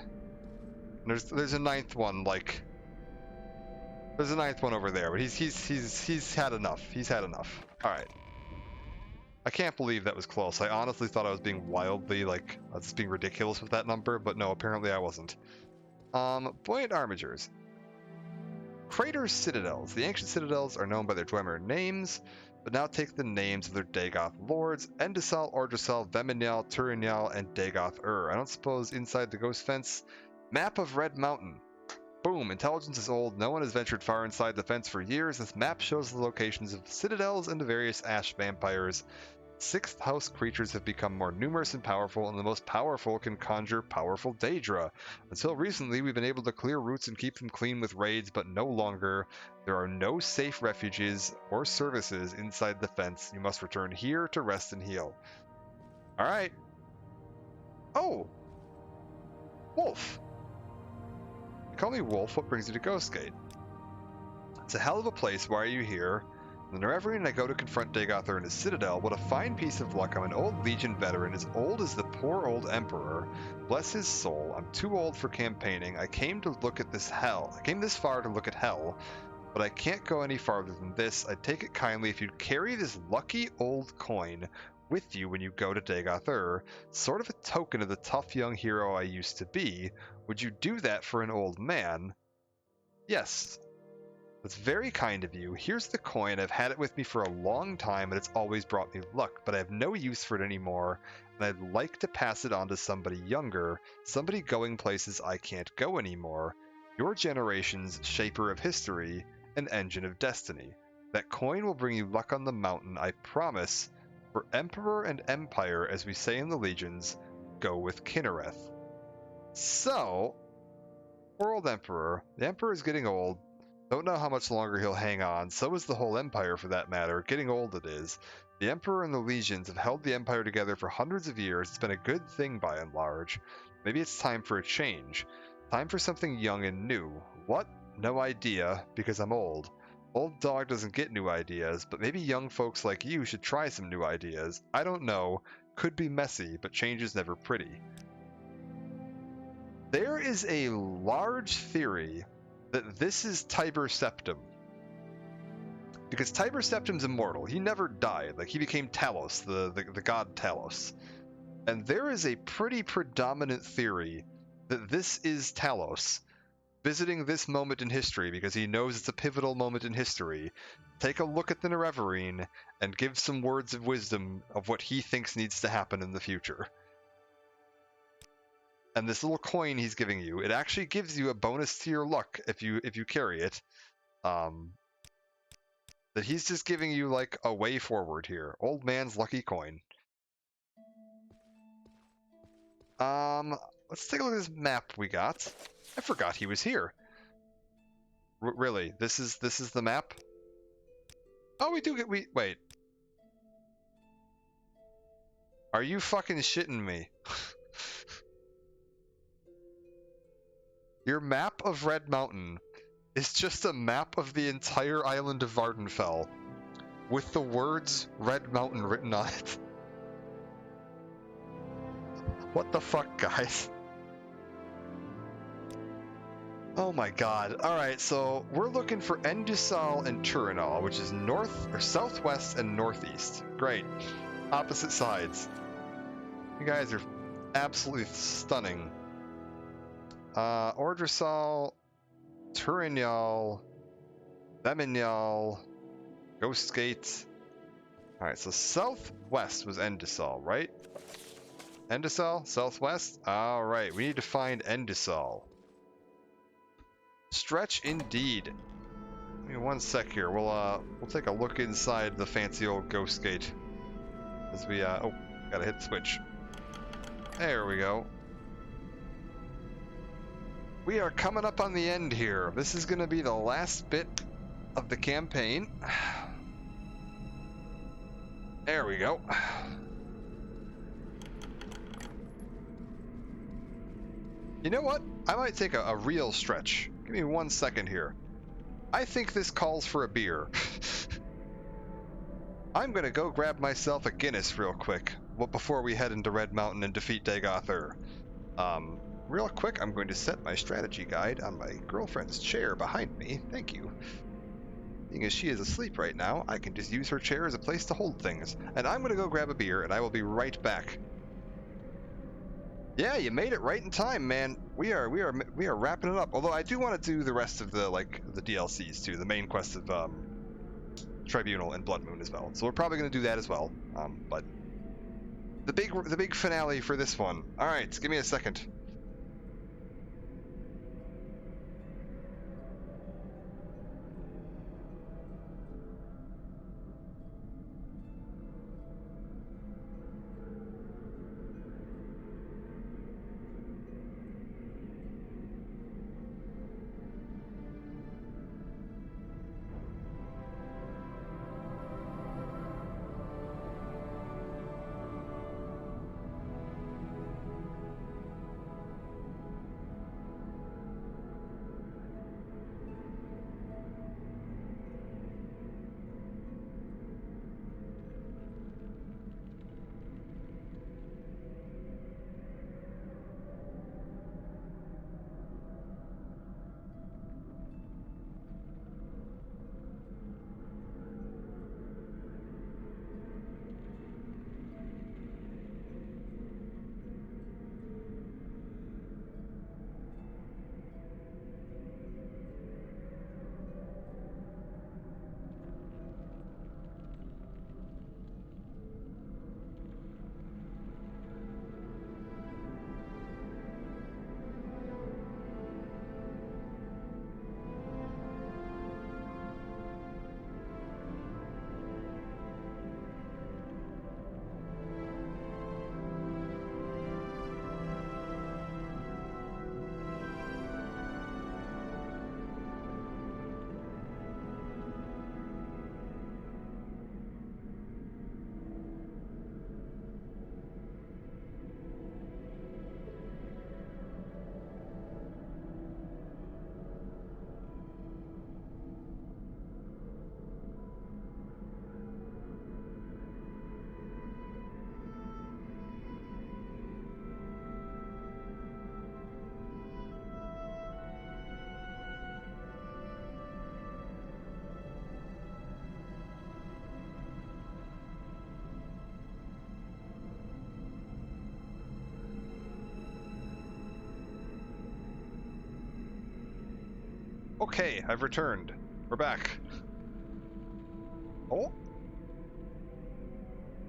There's a 9th one, like... There's a 9th one over there, but he's had enough. He's had enough. Alright. I can't believe that was close. I honestly thought I was being wildly, like, I was being ridiculous with that number, but no, apparently I wasn't. Buoyant armatures. Crater citadels. The ancient citadels are known by their Dwemer names, but now take the names of their Dagoth lords: Endisal, Ordrasal, Veminyal, Turinyal, and Dagoth-Ur. I don't suppose inside the ghost fence. Map of Red Mountain. Boom, intelligence is old. No one has ventured far inside the fence for years. This map shows the locations of the citadels and the various ash vampires. 6th house creatures have become more numerous and powerful, and the most powerful can conjure powerful Daedra. Until recently, we've been able to clear routes and keep them clean with raids, but no longer. There are no safe refuges or services inside the fence. You must return here to rest and heal. Alright. Oh! Wolf! Call me Wolf. What brings you to Ghostgate? It's a hell of a place. Why are you here? The Nerevarine and I go to confront Dagoth-Ur in his citadel. What a fine piece of luck. I'm an old Legion veteran, as old as the poor old Emperor. Bless his soul. I'm too old for campaigning. I came to look at this hell. I came this far to look at hell, but I can't go any farther than this. I'd take it kindly if you'd carry this lucky old coin with you when you go to Dagoth-Ur, sort of a token of the tough young hero I used to be. Would you do that for an old man? Yes. That's very kind of you. Here's the coin. I've had it with me for a long time, and it's always brought me luck, but I have no use for it anymore, and I'd like to pass it on to somebody younger, somebody going places I can't go anymore. Your generation's shaper of history, an engine of destiny. That coin will bring you luck on the mountain, I promise. For Emperor and Empire, as we say in the Legions, go with Kinnereth. So, poor old Emperor. The Emperor is getting old. Don't know how much longer he'll hang on. So is the whole Empire, for that matter. Getting old it is. The Emperor and the Legions have held the Empire together for hundreds of years. It's been a good thing by and large. Maybe it's time for a change. Time for something young and new. What? No idea, because I'm old. Old dog doesn't get new ideas, but maybe young folks like you should try some new ideas. I don't know. Could be messy, but change is never pretty. There is a large theory that this is Tiber Septim. Because Tiber Septim's immortal. He never died. Like, he became Talos, the god Talos. And there is a pretty predominant theory that this is Talos visiting this moment in history because he knows it's a pivotal moment in history. Take a look at the Nerevarine and give some words of wisdom of what he thinks needs to happen in the future. And this little coin he's giving you, it actually gives you a bonus to your luck if you carry it. That he's just giving you like a way forward here. Old man's lucky coin. Let's take a look at this map we got. I forgot he was here. Really? This is the map? Oh, wait. Are you fucking shitting me? Your map of Red Mountain is just a map of the entire island of Vardenfell with the words Red Mountain written on it. What the fuck, guys? Oh my god. Alright, so we're looking for Endusal and Turinal, which is north or southwest and northeast. Great. Opposite sides. You guys are absolutely stunning. Ordrasal, Turinal, Veminyal, Ghostgate. Alright, so southwest was Endusal, right? Endusal? Southwest? Alright, we need to find Endusal. Stretch indeed. Give me one sec here. We'll take a look inside the fancy old ghost gate. As we oh, gotta hit the switch. There we go. We are coming up on the end here. This is gonna be the last bit of the campaign. There we go. You know what? I might take a real stretch. Give me 1 second here. I think this calls for a beer. I'm gonna go grab myself a Guinness real quick before we head into Red Mountain and defeat Dagothur. Real quick, I'm going to set my strategy guide on my girlfriend's chair behind me. Thank you. Being as she is asleep right now, I can just use her chair as a place to hold things. And I'm gonna go grab a beer, and I will be right back. Yeah, you made it right in time, man. We are wrapping it up. Although I do want to do the rest of the DLCs too, the main quest of Tribunal and Blood Moon as well. So we're probably going to do that as well. But the big finale for this one. All right, give me a second. Okay, I've returned. We're back. Oh,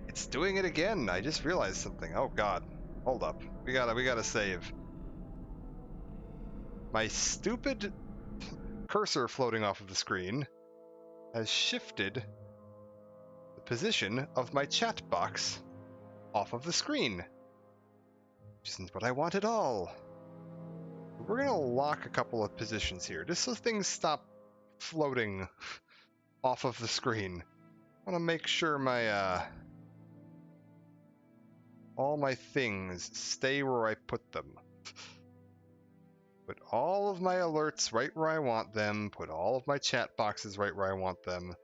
it's doing it again. I just realized something. Oh God, hold up. We gotta save. My stupid cursor floating off of the screen has shifted the position of my chat box off of the screen, which isn't what I want at all. We're gonna lock a couple of positions here, just so things stop floating off of the screen. I want to make sure my all my things stay where I put them. Put all of my alerts right where I want them. Put all of my chat boxes right where I want them.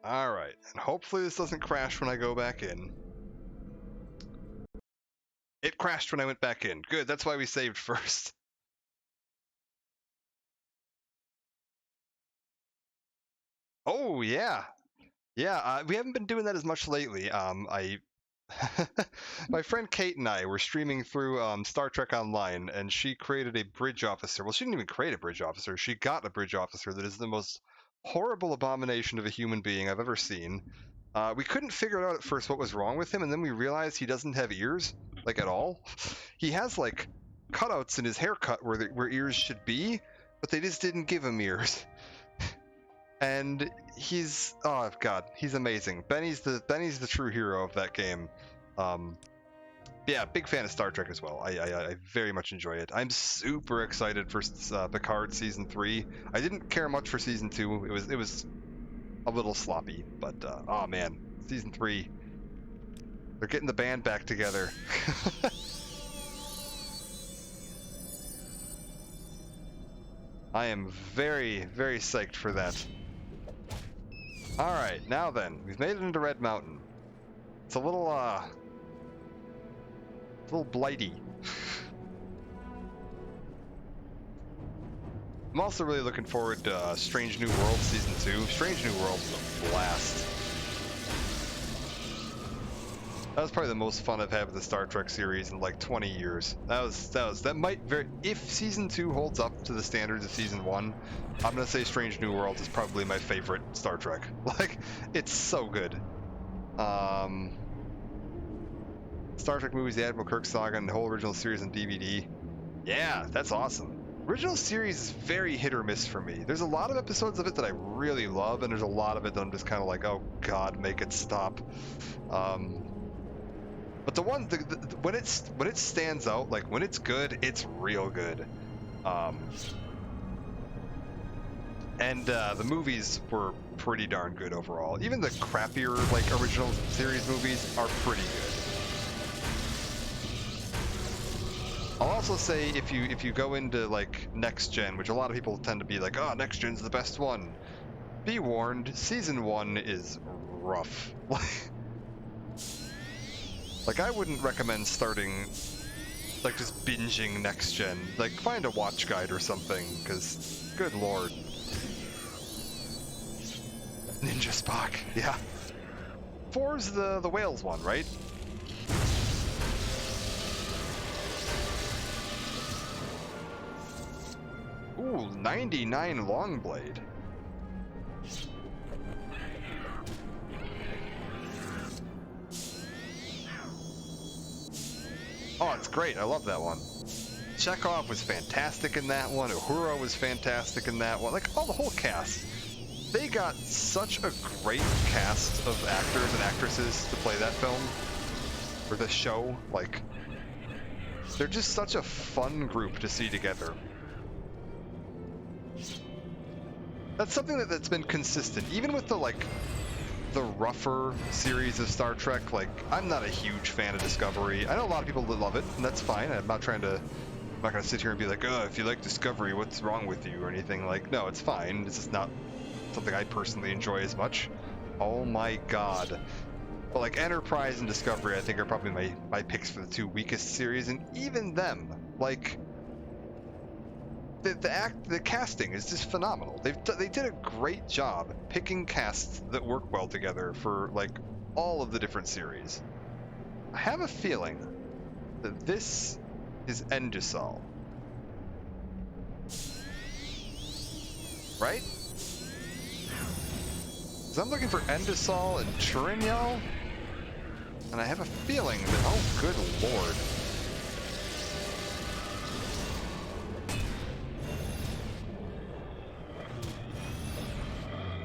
Alright, and hopefully this doesn't crash when I go back in. It crashed when I went back in. Good, that's why we saved first. Oh, yeah. Yeah, we haven't been doing that as much lately. My friend Kate and I were streaming through Star Trek Online, and she created a bridge officer. Well, she didn't even create a bridge officer. She got a bridge officer that is the most horrible abomination of a human being I've ever seen. We couldn't figure out at first what was wrong with him, and then we realized he doesn't have ears, like at all. He has like cutouts in his haircut where ears should be, but they just didn't give him ears. And he's, oh God, he's amazing. Benny's the true hero of that game. Yeah, big fan of Star Trek as well. I very much enjoy it. I'm super excited for Picard season 3. I didn't care much for season 2. It was a little sloppy, but oh man, season 3. They're getting the band back together. I am very, very psyched for that. Alright, now then, we've made it into Red Mountain. It's a little blighty. I'm also really looking forward to Strange New Worlds Season 2. Strange New Worlds is a blast. That was probably the most fun I've had with the Star Trek series in like 20 years. That might if Season 2 holds up to the standards of Season 1, I'm gonna say Strange New Worlds is probably my favorite Star Trek. Like, it's so good. Star Trek movies, the Admiral Kirk saga, and the whole original series on DVD. Yeah, that's awesome. Original series is very hit or miss for me. There's a lot of episodes of it that I really love, and there's a lot of it that I'm just kind of like, oh God, make it stop. But the one, when it stands out, like when it's good, it's real good. And the movies were pretty darn good overall. Even the crappier like original series movies are pretty good. I'll also say if you go into like next gen, which a lot of people tend to be like, oh, next gen's the best one. Be warned, season 1 is rough. Like, I wouldn't recommend starting, like, just binging next gen. Like, find a watch guide or something, because, good lord. Ninja Spock, yeah. 4's the whales one, right? Ooh, 99 Longblade. Oh, it's great. I love that one. Chekhov was fantastic in that one. Uhura was fantastic in that one. Like, the whole cast. They got such a great cast of actors and actresses to play that film. Or the show. Like, they're just such a fun group to see together. That's something that's been consistent. Even with the rougher series of Star Trek, like, I'm not a huge fan of Discovery. I know a lot of people that love it, and that's fine. I'm not gonna sit here and be like, oh, if you like Discovery, what's wrong with you, or anything. Like, no, it's fine. It's just not something I personally enjoy as much. Oh my god. But like, Enterprise and Discovery, I think, are probably my picks for the 2 weakest series, and even them, like, the casting is just phenomenal. They did a great job picking casts that work well together for like all of the different series. I have a feeling that this is Endusal. right? 'Cause I'm looking for Endosol and Turinyal, and I have a feeling that... Oh, good lord.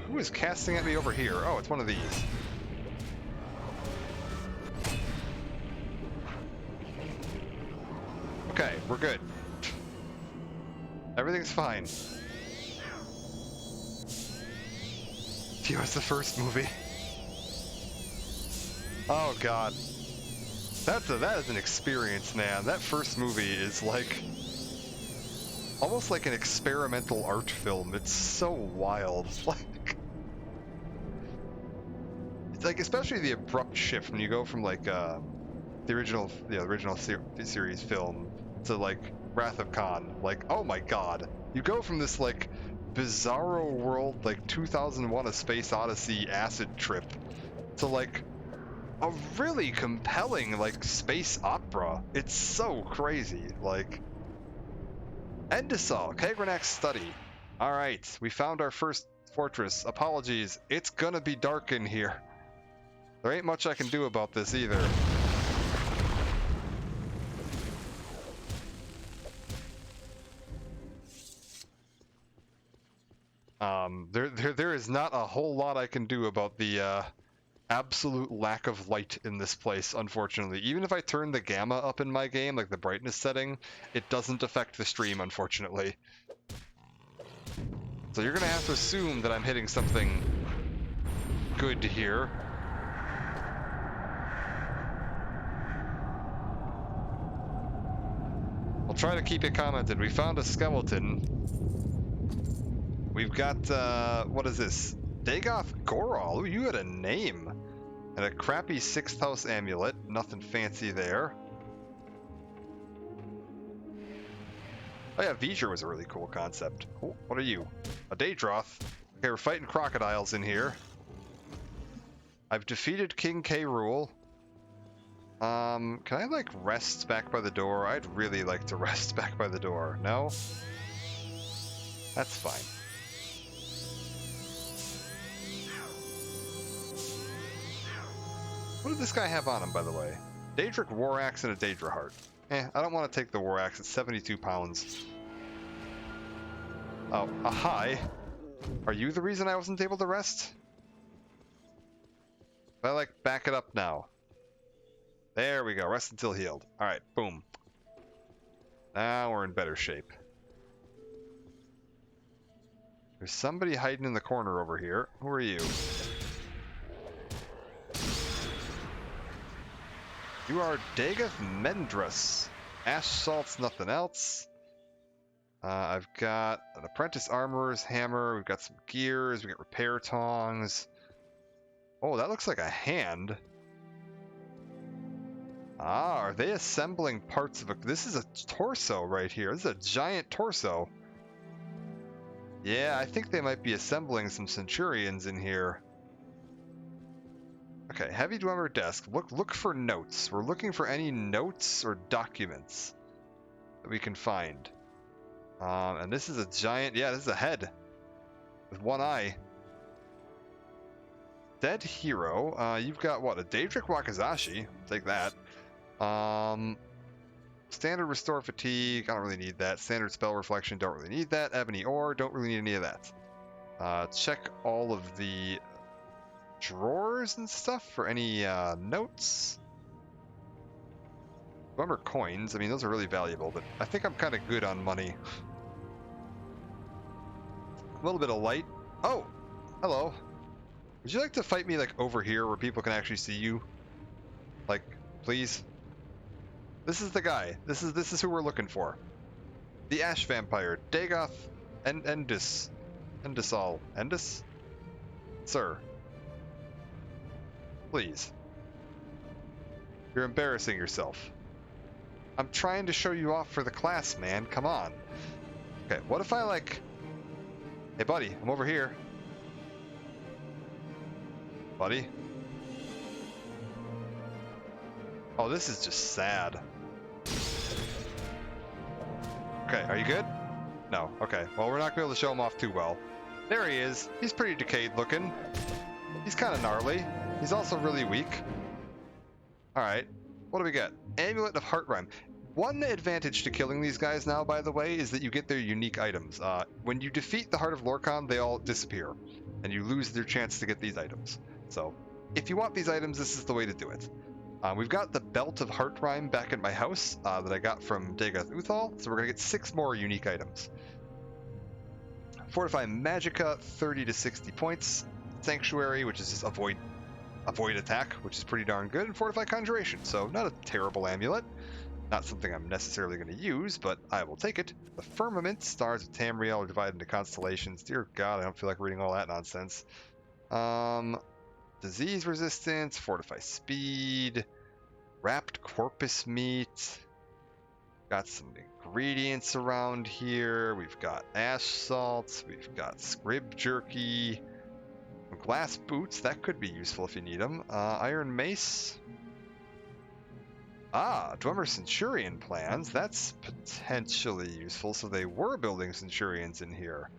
Who is casting at me over here? Oh, it's one of these. Okay, we're good. Everything's fine. Phew, it's the first movie. Oh god. That is an experience, man. That first movie is like... almost like an experimental art film. It's so wild. Like, especially the abrupt shift when you go from like the original series film to like Wrath of Khan. Like, oh my god, you go from this like bizarro world, like 2001: A Space Odyssey acid trip, to like a really compelling like space opera. It's so crazy. Like, Endosol, Kagranak's study. All right, we found our first fortress. Apologies, it's gonna be dark in here. There ain't much I can do about this either. There is not a whole lot I can do about the absolute lack of light in this place, unfortunately. Even if I turn the gamma up in my game, like the brightness setting, it doesn't affect the stream, unfortunately. So you're gonna have to assume that I'm hitting something good here. I'll try to keep it commented. We found a skeleton. We've got, what is this? Dagoth Goral. Ooh, you had a name. And a crappy 6th house amulet. Nothing fancy there. Oh yeah, V'ger was a really cool concept. Oh, what are you? A Daedroth. Okay, we're fighting crocodiles in here. I've defeated King K. Rool. Can I like rest back by the door? I'd really like to rest back by the door. No? That's fine. What did this guy have on him, by the way? Daedric War Axe and a Daedra Heart. I don't want to take the War Axe. It's 72 pounds. Oh, hi. Are you the reason I wasn't able to rest? If I like back it up now. There we go. Rest until healed. Alright, boom. Now we're in better shape. There's somebody hiding in the corner over here. Who are you? You are Dagoth Mendrus. Ash salts, nothing else. I've got an apprentice armorer's hammer. We've got some gears. We got repair tongs. Oh, that looks like a hand. Ah, are they assembling parts of a... This is a torso right here. This is a giant torso. Yeah, I think they might be assembling some Centurions in here. Okay, heavy dweller desk. Look for notes. We're looking for any notes or documents that we can find. And this is a giant... Yeah, this is a head with one eye. Dead hero. You've got what? A Daedric Wakizashi. Take that. Standard restore fatigue. I don't really need that. Standard spell reflection. Don't really need that. Ebony ore. Don't really need any of that. Check all of the drawers and stuff for any notes. Remember coins. I mean, those are really valuable, but I think I'm kind of good on money. A little bit of light. Oh, hello. Would you like to fight me like over here where people can actually see you? Like, please? This is the guy. This is who we're looking for. The Ash Vampire, Dagoth Endosol. Endus? Sir. Please. You're embarrassing yourself. I'm trying to show you off for the class, man. Come on. Okay, what if I like... Hey, buddy, I'm over here. Buddy? Oh, this is just sad. Okay, are you good? No. Okay, well, we're not going to be able to show him off too well. There he is. He's pretty decayed looking. He's kind of gnarly. He's also really weak. Alright, what do we got? Amulet of Heartrime. One advantage to killing these guys now, by the way, is that you get their unique items. When you defeat the Heart of Lorkhan, they all disappear, and you lose their chance to get these items. So, if you want these items, this is the way to do it. We've got the Belt of Heartrime back at my house that I got from Dagoth Uthal, so we're going to get 6 more unique items. Fortify Magicka, 30 to 60 points. Sanctuary, which is just avoid attack, which is pretty darn good. And Fortify Conjuration, so not a terrible amulet. Not something I'm necessarily going to use, but I will take it. The Firmament, Stars of Tamriel are divided into constellations. Dear God, I don't feel like reading all that nonsense. Disease Resistance, Fortify Speed, Wrapped Corpus Meat. Got some ingredients around here. We've got Ash Salt. We've got Scrib Jerky. Glass Boots, that could be useful if you need them. Iron Mace. Dwemer Centurion plans. That's potentially useful. So they were building Centurions in here.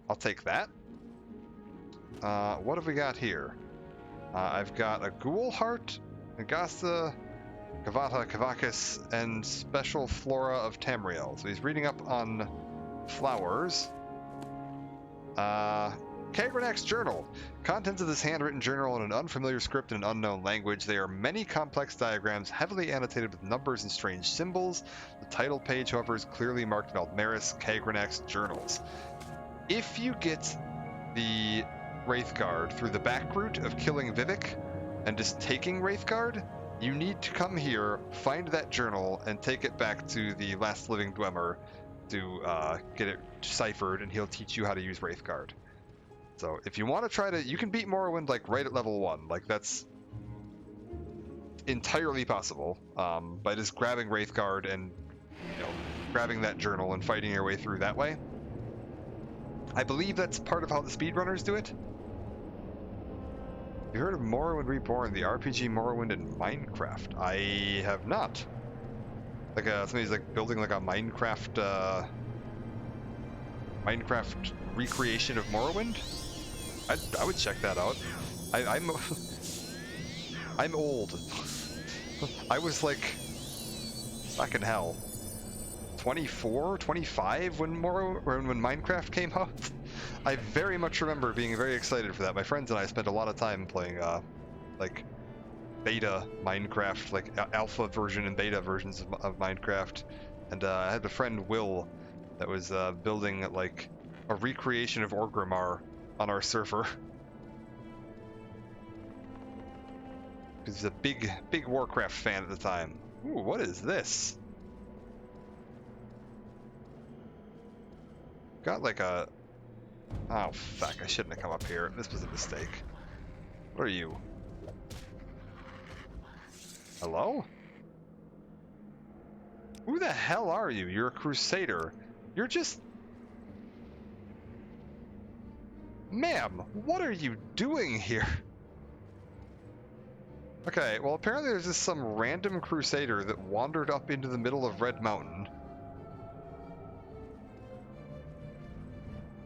I'll take that. What have we got here? I've got a Ghoul Heart, Agasta, Kavata, Kavakis, and Special Flora of Tamriel. So he's reading up on flowers. Kagranak's Journal. Contents of this handwritten journal in an unfamiliar script in an unknown language. They are many complex diagrams, heavily annotated with numbers and strange symbols. The title page, however, is clearly marked Valdmaris, Kagranak's Journals. If you get the Wraithguard through the back route of killing Vivek and just taking Wraithguard, you need to come here, find that journal, and take it back to the last living Dwemer to get it deciphered, and he'll teach you how to use Wraithguard. So if you want to try to, you can beat Morrowind like right at level 1. Like that's entirely possible by just grabbing Wraithguard and grabbing that journal and fighting your way through that way. I believe that's part of how the speedrunners do it. Have you heard of Morrowind Reborn, the RPG Morrowind in Minecraft? I have not. Like somebody's like building like a Minecraft recreation of Morrowind. I would check that out. I'm old. I was like fucking hell 24, 25 when Minecraft came out. I very much remember being very excited for that. My friends and I spent a lot of time playing like beta Minecraft, like alpha version and beta versions of Minecraft. And I had a friend, Will, that was building like a recreation of Orgrimmar on our server. He's a big Warcraft fan at the time. Ooh, what is this? Got like a... Oh, fuck, I shouldn't have come up here. This was a mistake. What are you? Hello? Who the hell are you? You're a Crusader. You're just... Ma'am, what are you doing here? Okay, well apparently there's just some random Crusader that wandered up into the middle of Red Mountain.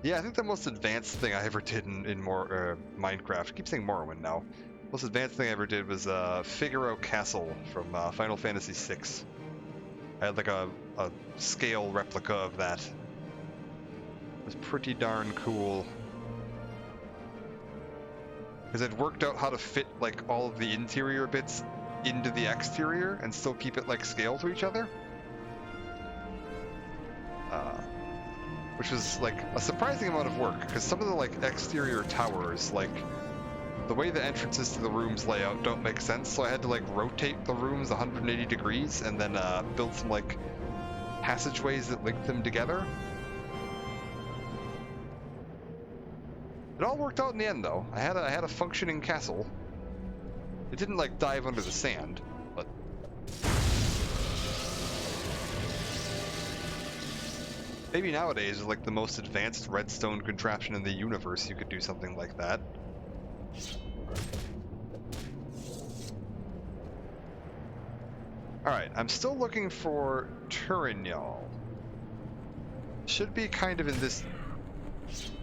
Yeah, I think the most advanced thing I ever did in Minecraft, I keep saying Morrowind now, most advanced thing I ever did was Figaro Castle from Final Fantasy VI. I had like a scale replica of that. It was pretty darn cool. Because I'd worked out how to fit like all of the interior bits into the exterior and still keep it like scale to each other. Which was like a surprising amount of work, because some of the like exterior towers, like the way the entrances to the rooms lay out don't make sense, so I had to like rotate the rooms 180 degrees and then build some like passageways that linked them together. It all worked out in the end, though. I had a functioning castle. It didn't like dive under the sand, but maybe nowadays is like the most advanced redstone contraption in the universe. You could do something like that. All right, I'm still looking for Turinyal. Should be kind of in this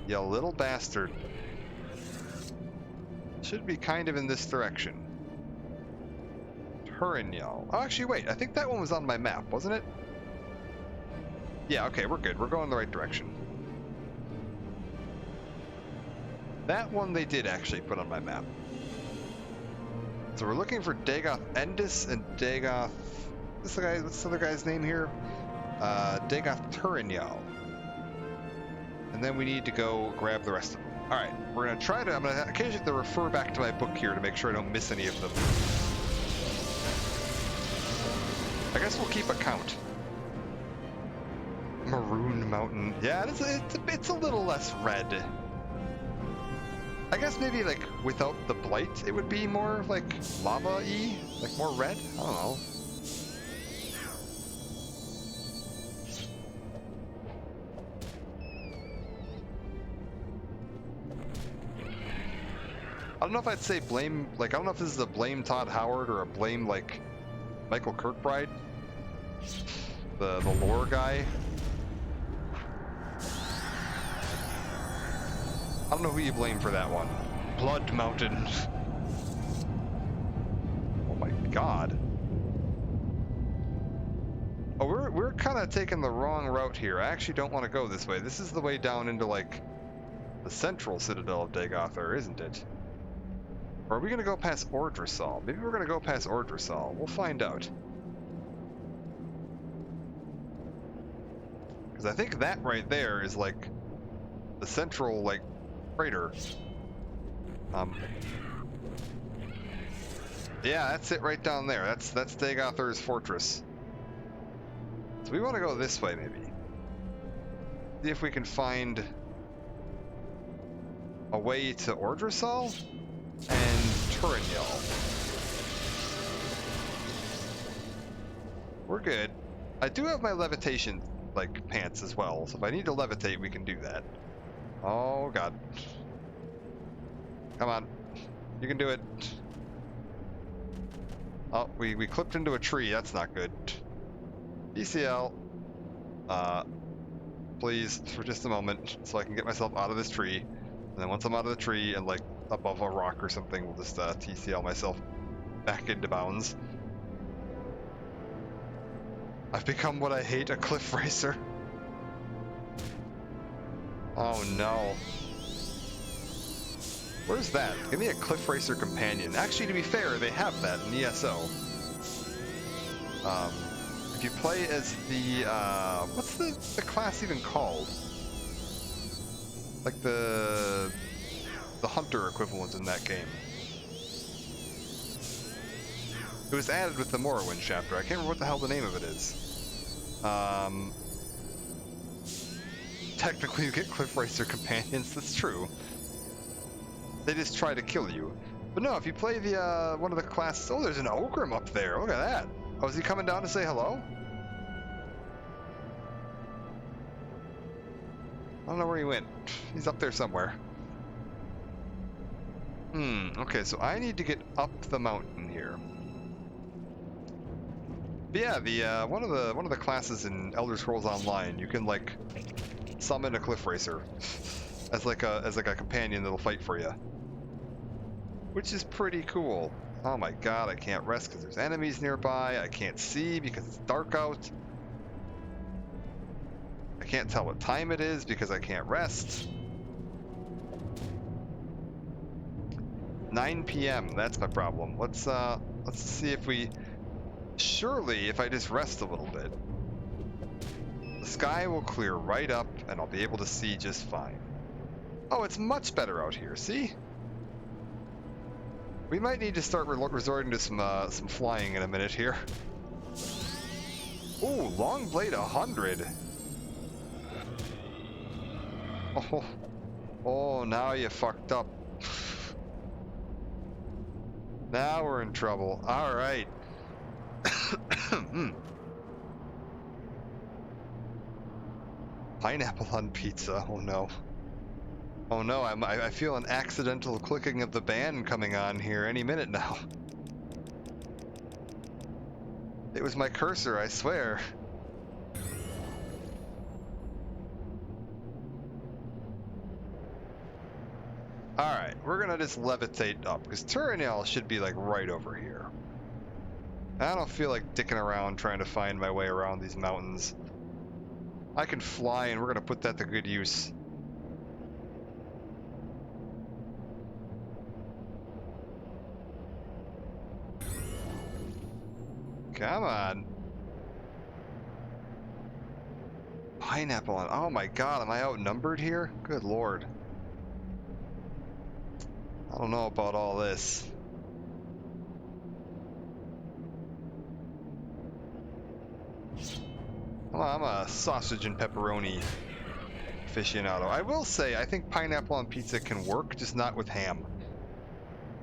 You little bastard. Should be kind of in this direction. Turinyal. Oh, actually, wait. I think that one was on my map, wasn't it? Yeah, okay, we're good. We're going in the right direction. That one they did actually put on my map. So we're looking for Dagoth Endis and Dagoth... What's the other guy's name here? Dagoth Turinyal. And then we need to go grab the rest of them. Alright, we're going to try to... I'm going to occasionally have to refer back to my book here to make sure I don't miss any of them. I guess we'll keep a count. Maroon Mountain. Yeah, it's a little less red. I guess maybe, like, without the blight, it would be more, like, lava-y? Like, more red? I don't know. I don't know if I'd say blame, like, I don't know if this is a blame Todd Howard or a blame, like, Michael Kirkbride. The lore guy. I don't know who you blame for that one. Blood Mountain. Oh my god. Oh, we're kind of taking the wrong route here. I actually don't want to go this way. This is the way down into, like, the central citadel of Dagothar, isn't it? Or are we going to go past Ordrasal? Maybe we're going to go past Ordrasal. We'll find out. Because I think that right there is, like, the central, like, crater. Yeah, that's it right down there. That's Dagothar's fortress. So we want to go this way, maybe. See if we can find a way to Ordrasal and Turinyal. We're good. I do have my levitation, like, pants as well, so if I need to levitate, we can do that. Oh, God. Come on. You can do it. Oh, we clipped into a tree. That's not good. DCL. Please, for just a moment, so I can get myself out of this tree. And then once I'm out of the tree and, like, above a rock or something, we'll just TCL myself back into bounds. I've become what I hate, a cliff racer. Oh no. Where's that? Give me a cliff racer companion. Actually, to be fair, they have that in ESO. If you play as the, what's the class even called? Like the hunter equivalent in that game. It was added with the Morrowind chapter. I can't remember what the hell the name of it is. Technically you get cliff racer companions, that's true. They just try to kill you. But no, if you play the, one of the classes... Oh, there's an Ogrim up there. Look at that. Oh, is he coming down to say hello? I don't know where he went. He's up there somewhere. Okay, so I need to get up the mountain here. But yeah, the one of the classes in Elder Scrolls Online, you can, like, summon a cliff racer as like a companion that'll fight for you, which is pretty cool. Oh my god, I can't rest because there's enemies nearby. I can't see because it's dark out. I can't tell what time it is because I can't rest. 9 p.m. That's my problem. Let's see if we... Surely, if I just rest a little bit, the sky will clear right up and I'll be able to see just fine. Oh, it's much better out here, see? We might need to start resorting to some flying in a minute here. Ooh, long blade 100. Oh, now you fucked up. Now we're in trouble. All right. Pineapple on pizza. Oh no. Oh no, I feel an accidental clicking of the band coming on here any minute now. It was my cursor, I swear. we're gonna just levitate up, because Turinel should be like right over here. I don't feel like dicking around trying to find my way around these mountains. I can fly, and we're gonna put that to good use. Come on. Pineapple on. Oh my god, am I outnumbered here? Good lord. I don't know about all this. Well, I'm a sausage and pepperoni aficionado. I will say, I think pineapple on pizza can work, just not with ham.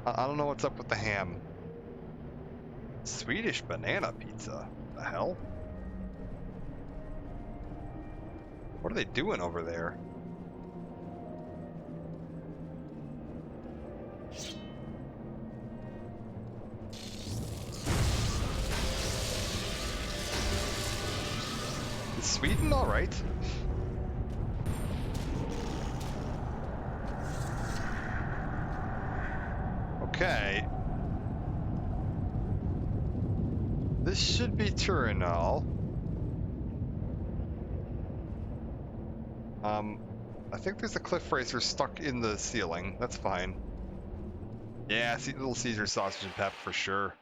I don't know what's up with the ham. Swedish banana pizza? The hell? What are they doing over there? Is Sweden alright? Okay. This should be Turinal. I think there's a cliff racer stuck in the ceiling. That's fine. Yeah, see, Little Caesar sausage and pep for sure.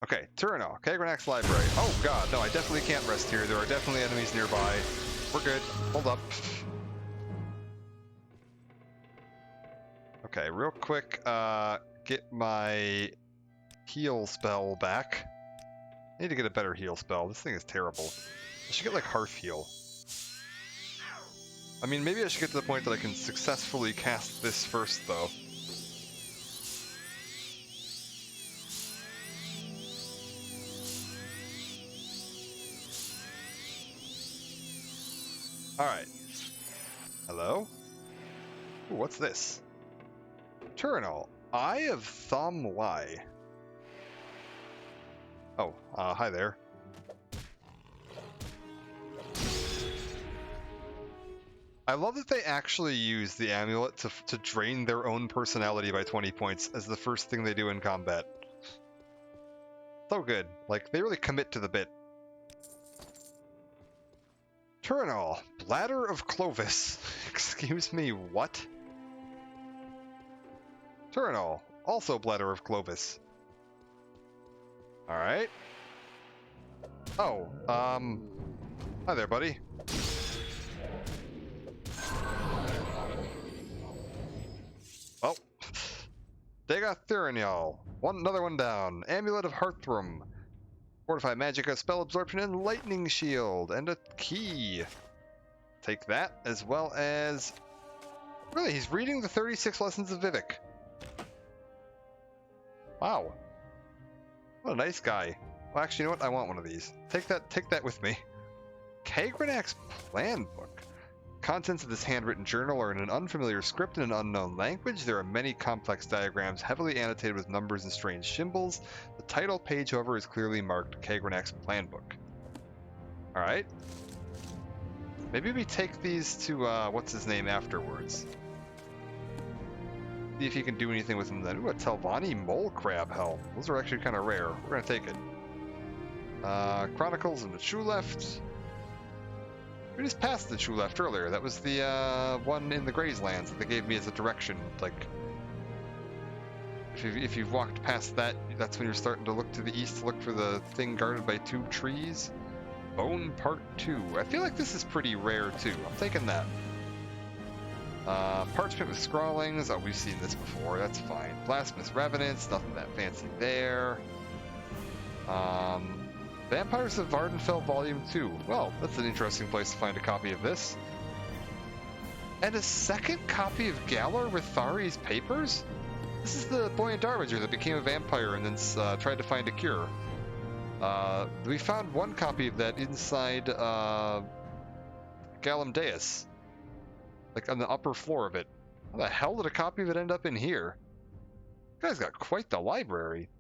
Okay, Turinal, Kagranak's library. Oh god, no, I definitely can't rest here. There are definitely enemies nearby. We're good. Hold up. Okay, real quick, get my heal spell back. I need to get a better heal spell. This thing is terrible. I should get like Hearth Heal. I mean, maybe I should get to the point that I can successfully cast this first, though. Alright. Hello? Ooh, what's this? Turinal, Eye of Thumb Y. Oh, hi there. I love that they actually use the amulet to drain their own personality by 20 points as the first thing they do in combat. So good. Like, they really commit to the bit. Turinal, Bladder of Clovis. Excuse me, what? Turinal, also Bladder of Clovis. Alright. Oh, hi there, buddy. Well, Turinal. Another one down. Amulet of Hearthrum. Fortify Magicka, Spell Absorption, and Lightning Shield. And a key. Take that, as well as... Really, he's reading the 36 Lessons of Vivek. Wow. What a nice guy. Well, actually, you know what? I want one of these. Take that with me. Kagranak's Plan Book. Contents of this handwritten journal are in an unfamiliar script in an unknown language. There are many complex diagrams, heavily annotated with numbers and strange symbols. The title page, however, is clearly marked Kagranak's Plan Book. Alright. Maybe we take these to, what's his name afterwards. See if he can do anything with them then. Ooh, a Telvanni Mole Crab Helm. Those are actually kind of rare. We're going to take it. Chronicles and the True Left. We just passed the True Left earlier. That was the one in the Grazelands that they gave me as a direction. Like, if you've walked past that, that's when you're starting to look to the east to look for the thing guarded by 2 trees. Bone Part 2. I feel like this is pretty rare too. I'm taking that. Parchment with scrawlings. Oh, we've seen this before. That's fine. Blasphemous Revenants. Nothing that fancy there. Vampires of Vardenfell Volume 2. Well, that's an interesting place to find a copy of this. And a second copy of Galar Rithari's papers? This is the boy in Darwager that became a vampire and then tried to find a cure. We found one copy of that inside Galum Deus. Like on the upper floor of it. How the hell did a copy of it end up in here? You guys got quite the library.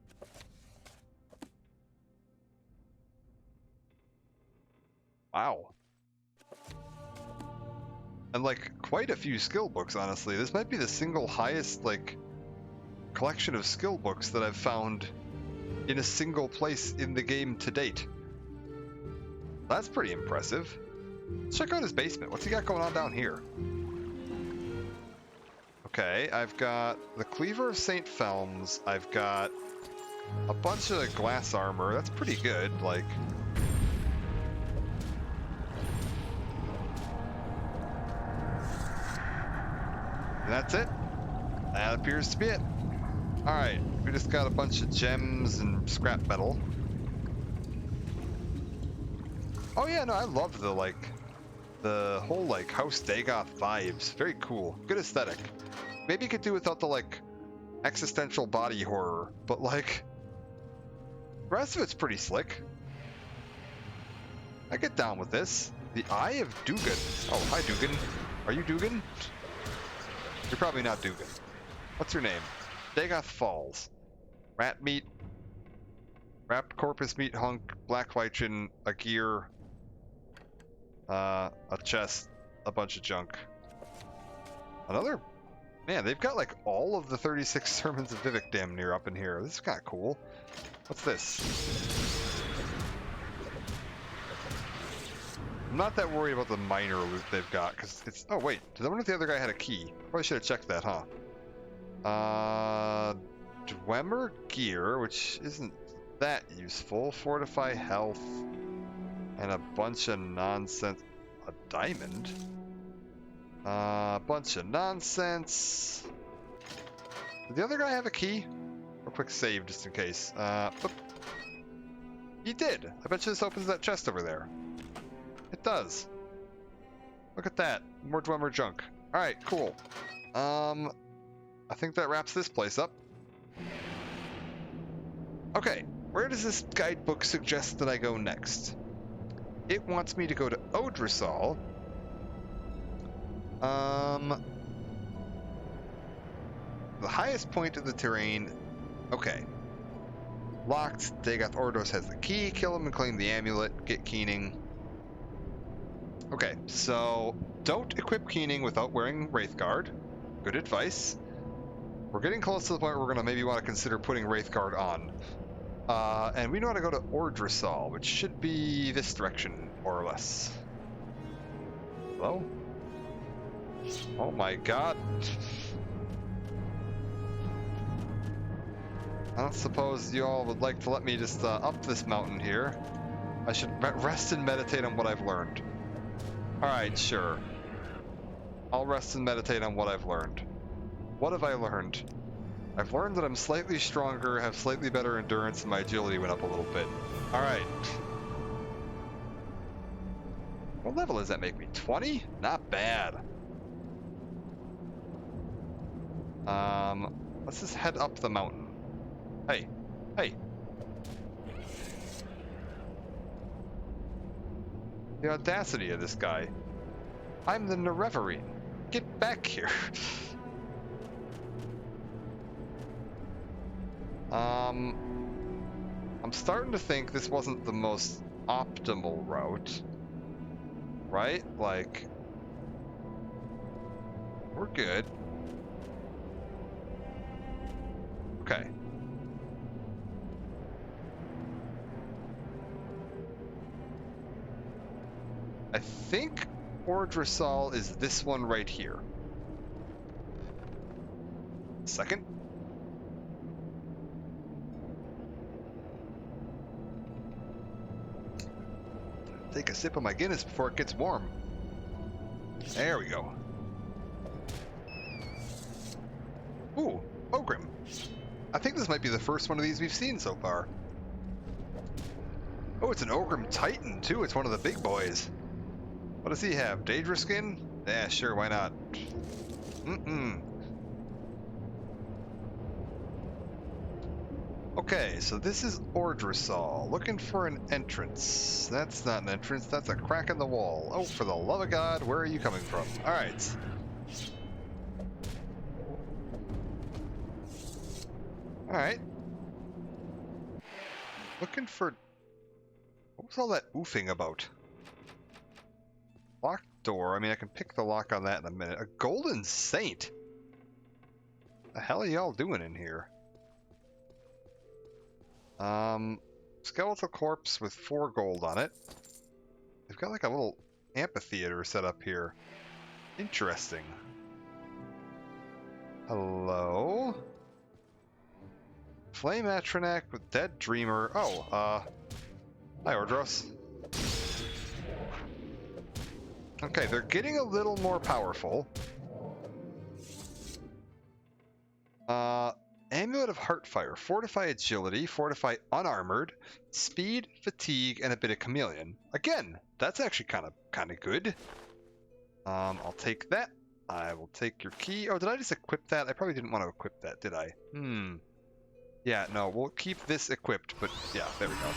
Wow. And like quite a few skill books, honestly. This might be the single highest like collection of skill books that I've found in a single place in the game to date. That's pretty impressive. Let's check out his basement. What's he got going on down here? Okay, I've got the Cleaver of St. Felms. I've got a bunch of glass armor. That's pretty good. Like, and that's it. That appears to be it. Alright, we just got a bunch of gems and scrap metal. Oh yeah, no, I love the whole like House Dagoth vibes. Very cool. Good aesthetic. Maybe you could do without the like existential body horror, but like the rest of it's pretty slick. I get down with this. The Eye of Dugan. Oh, hi Dugan. Are you Dugan? You're probably not Dugan. What's your name? Dagoth Falls. Rat meat. Wrapped corpus meat hunk. Black lichen. A gear. A chest. A bunch of junk. Another... Man, they've got like all of the 36 Sermons of Vivek damn near up in here. This is kind of cool. What's this? I'm not that worried about the minor loot they've got, because it's... Oh, wait. I wonder if the other guy had a key. Probably should have checked that, huh? Dwemer gear, which isn't that useful. Fortify health. And a bunch of nonsense. A diamond? A bunch of nonsense. Did the other guy have a key? Or quick save, just in case. He did. I bet you this opens that chest over there. It does. Look at that. More Dwemer junk. Alright, cool. I think that wraps this place up. Okay, where does this guidebook suggest that I go next? It wants me to go to Odrisal. The highest point of the terrain. Okay. Locked. Dagoth Ordos has the key. Kill him and claim the amulet. Get Keening. Okay, so don't equip Keening without wearing Wraithguard. Good advice. We're getting close to the point where we're going to maybe want to consider putting Wraithguard on. And we want to go to Odrisal, which should be this direction, more or less. Hello? Oh my god. I don't suppose you all would like to let me just up this mountain here. I should rest and meditate on what I've learned. Alright, sure. I'll rest and meditate on what I've learned. What have I learned? I've learned that I'm slightly stronger, have slightly better endurance, and my agility went up a little bit. Alright. What level does that make me? 20? Not bad. Let's just head up the mountain. Hey. Hey. The audacity of this guy. I'm the Nerevarine. Get back here. I'm starting to think this wasn't the most optimal route. Right? Like, we're good. Okay. I think Odrisal is this one right here. Second. Take a sip of my Guinness before it gets warm. There we go. Ooh, Ogrim. I think this might be the first one of these we've seen so far. Oh, it's an Ogrim Titan, too. It's one of the big boys. What does he have? Daedra skin? Yeah, sure, why not? Okay, so this is Odrisal. Looking for an entrance. That's not an entrance, that's a crack in the wall. Oh, for the love of God, where are you coming from? Alright. Alright. Looking for... What was all that oofing about? door. I mean, I can pick the lock on that in a minute. A golden saint? The hell are y'all doing in here? Skeletal corpse with 4 gold on it. They've got like a little amphitheater set up here. Interesting. Hello? Flame Atronac with Dead Dreamer. Oh, hi, Ordros. Okay, they're getting a little more powerful. Amulet of Heartfire. Fortify Agility, Fortify Unarmored, Speed, Fatigue, and a bit of Chameleon. Again, that's actually kind of good. I'll take that. I will take your key. Oh, did I just equip that? I probably didn't want to equip that, did I? Yeah, no, we'll keep this equipped, but yeah, there we go.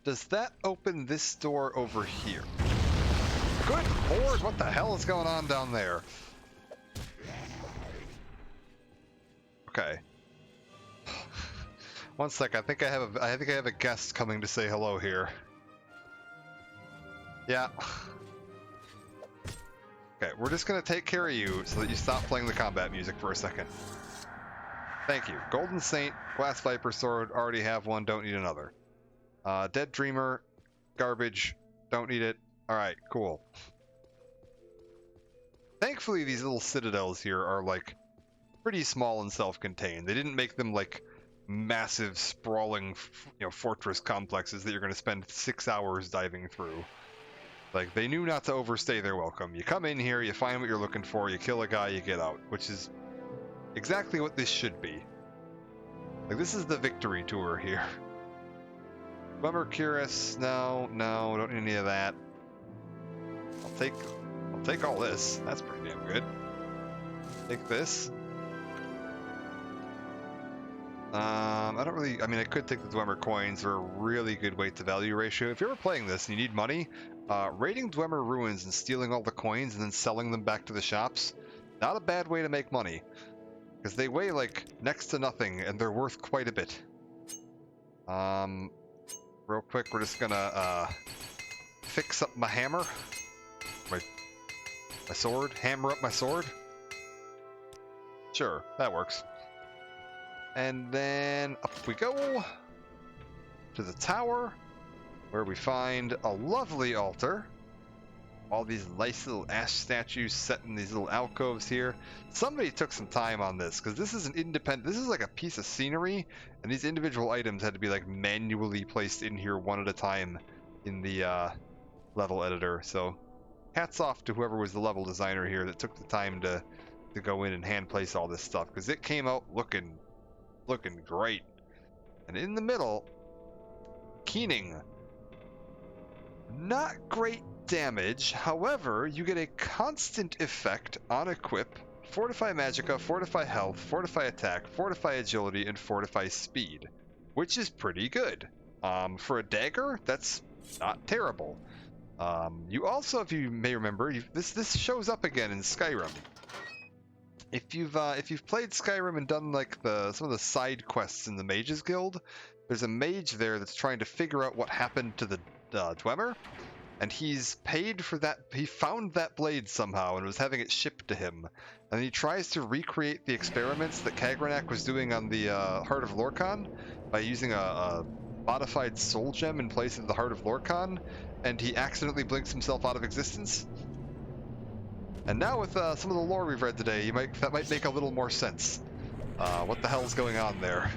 Does that open this door over here? Good lord, what the hell is going on down there? Okay. One sec, I think I have a guest coming to say hello here. Yeah. Okay, we're just gonna take care of you so that you stop playing the combat music for a second. Thank you. Golden Saint, Glass Viper Sword, already have one, don't need another. Dead Dreamer, garbage, don't need it. Alright, cool. Thankfully, these little citadels here are, like, pretty small and self-contained. They didn't make them, like, massive, sprawling, fortress complexes that you're going to spend 6 hours diving through. Like, they knew not to overstay their welcome. You come in here, you find what you're looking for, you kill a guy, you get out, which is exactly what this should be. Like, this is the victory tour here. Bummer Cuirass, no, don't need any of that. I'll take all this. That's pretty damn good. Take this. I don't really, I mean, I could take the Dwemer coins. They're a really good weight to value ratio. If you're ever playing this and you need money, raiding Dwemer ruins and stealing all the coins and then selling them back to the shops, not a bad way to make money. Because they weigh like next to nothing and they're worth quite a bit. Real quick, we're just gonna fix up my hammer. My sword? Hammer up my sword? Sure, that works. And then up we go to the tower, where we find a lovely altar. All these nice little ash statues set in these little alcoves here. Somebody took some time on this, because this is an independent, this is like a piece of scenery, and these individual items had to be like manually placed in here one at a time in the level editor. So hats off to whoever was the level designer here that took the time to go in and hand place all this stuff, because it came out looking great. And in the middle, Keening. Not great damage, however, you get a constant effect on equip, Fortify Magicka, Fortify Health, Fortify Attack, Fortify Agility, and Fortify Speed, which is pretty good. For a dagger, that's not terrible. You also, if you may remember, this shows up again in Skyrim. If you've played Skyrim and done like some of the side quests in the Mages Guild, there's a mage there that's trying to figure out what happened to the Dwemer, and he's paid for that. He found that blade somehow and was having it shipped to him, and he tries to recreate the experiments that Kagranak was doing on the Heart of Lorkhan by using a modified soul gem in place of the Heart of Lorkhan, and he accidentally blinks himself out of existence. And now with some of the lore we've read today, that might make a little more sense. What the hell's going on there?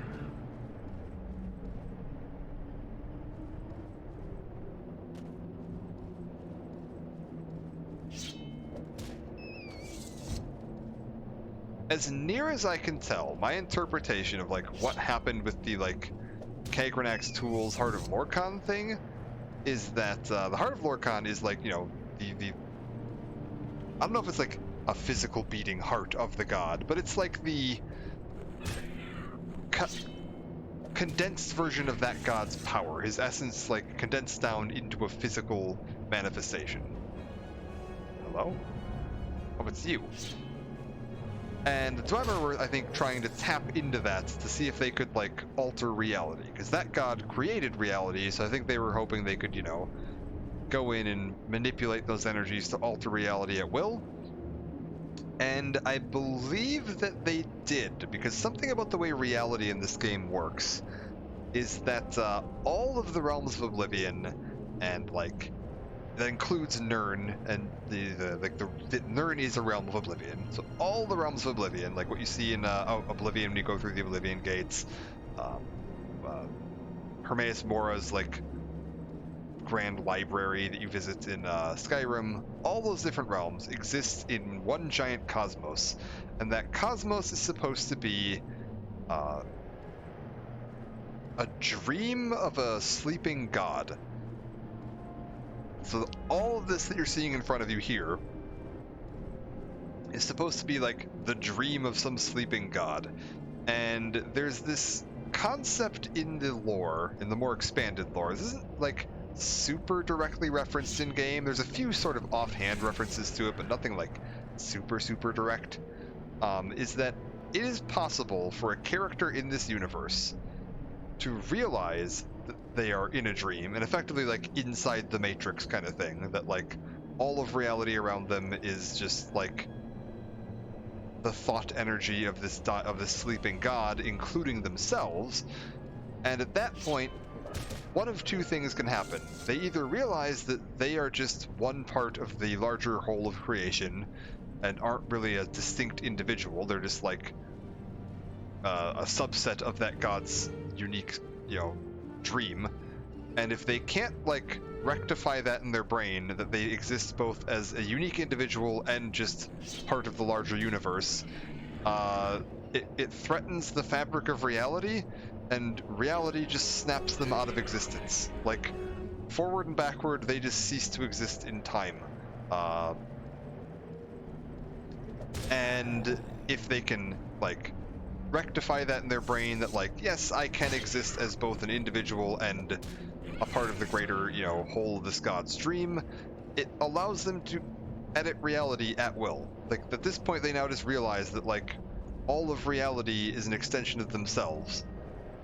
As near as I can tell, my interpretation of like what happened with the like Kagranak's Tools Heart of Lorkhan thing is that the Heart of Lorkhan is like, the I don't know if it's like a physical beating heart of the god, but it's like the condensed version of that god's power. His essence like condensed down into a physical manifestation. Hello? Oh, it's you. And the Dwemer were, I think, trying to tap into that to see if they could, like, alter reality. Because that god created reality, so I think they were hoping they could, you know, go in and manipulate those energies to alter reality at will. And I believe that they did, because something about the way reality in this game works is that all of the realms of Oblivion, and, like, that includes Nirn, and the Nirn is a realm of Oblivion. So all the realms of Oblivion, like what you see in Oblivion when you go through the Oblivion gates, Hermaeus Mora's like grand library that you visit in Skyrim, all those different realms exist in one giant cosmos, and that cosmos is supposed to be a dream of a sleeping god. So all of this that you're seeing in front of you here is supposed to be like the dream of some sleeping god. And there's this concept in the lore, in the more expanded lore. This isn't like super directly referenced in game. There's a few sort of offhand references to it, but nothing like super direct. Is that it is possible for a character in this universe to realize that they are in a dream, and effectively like inside the Matrix kind of thing, that like all of reality around them is just like the thought energy of this sleeping god, including themselves. And at that point, one of two things can happen. They either realize that they are just one part of the larger whole of creation and aren't really a distinct individual, they're just like a subset of that god's unique, you know, dream. And if they can't like rectify that in their brain, that they exist both as a unique individual and just part of the larger universe, it threatens the fabric of reality, and reality just snaps them out of existence. Like, forward and backward, they just cease to exist in time. And if they can, like, rectify that in their brain, that, like, yes, I can exist as both an individual and a part of the greater, you know, whole of this god's dream, it allows them to edit reality at will. Like, at this point, they now just realize that, like, all of reality is an extension of themselves,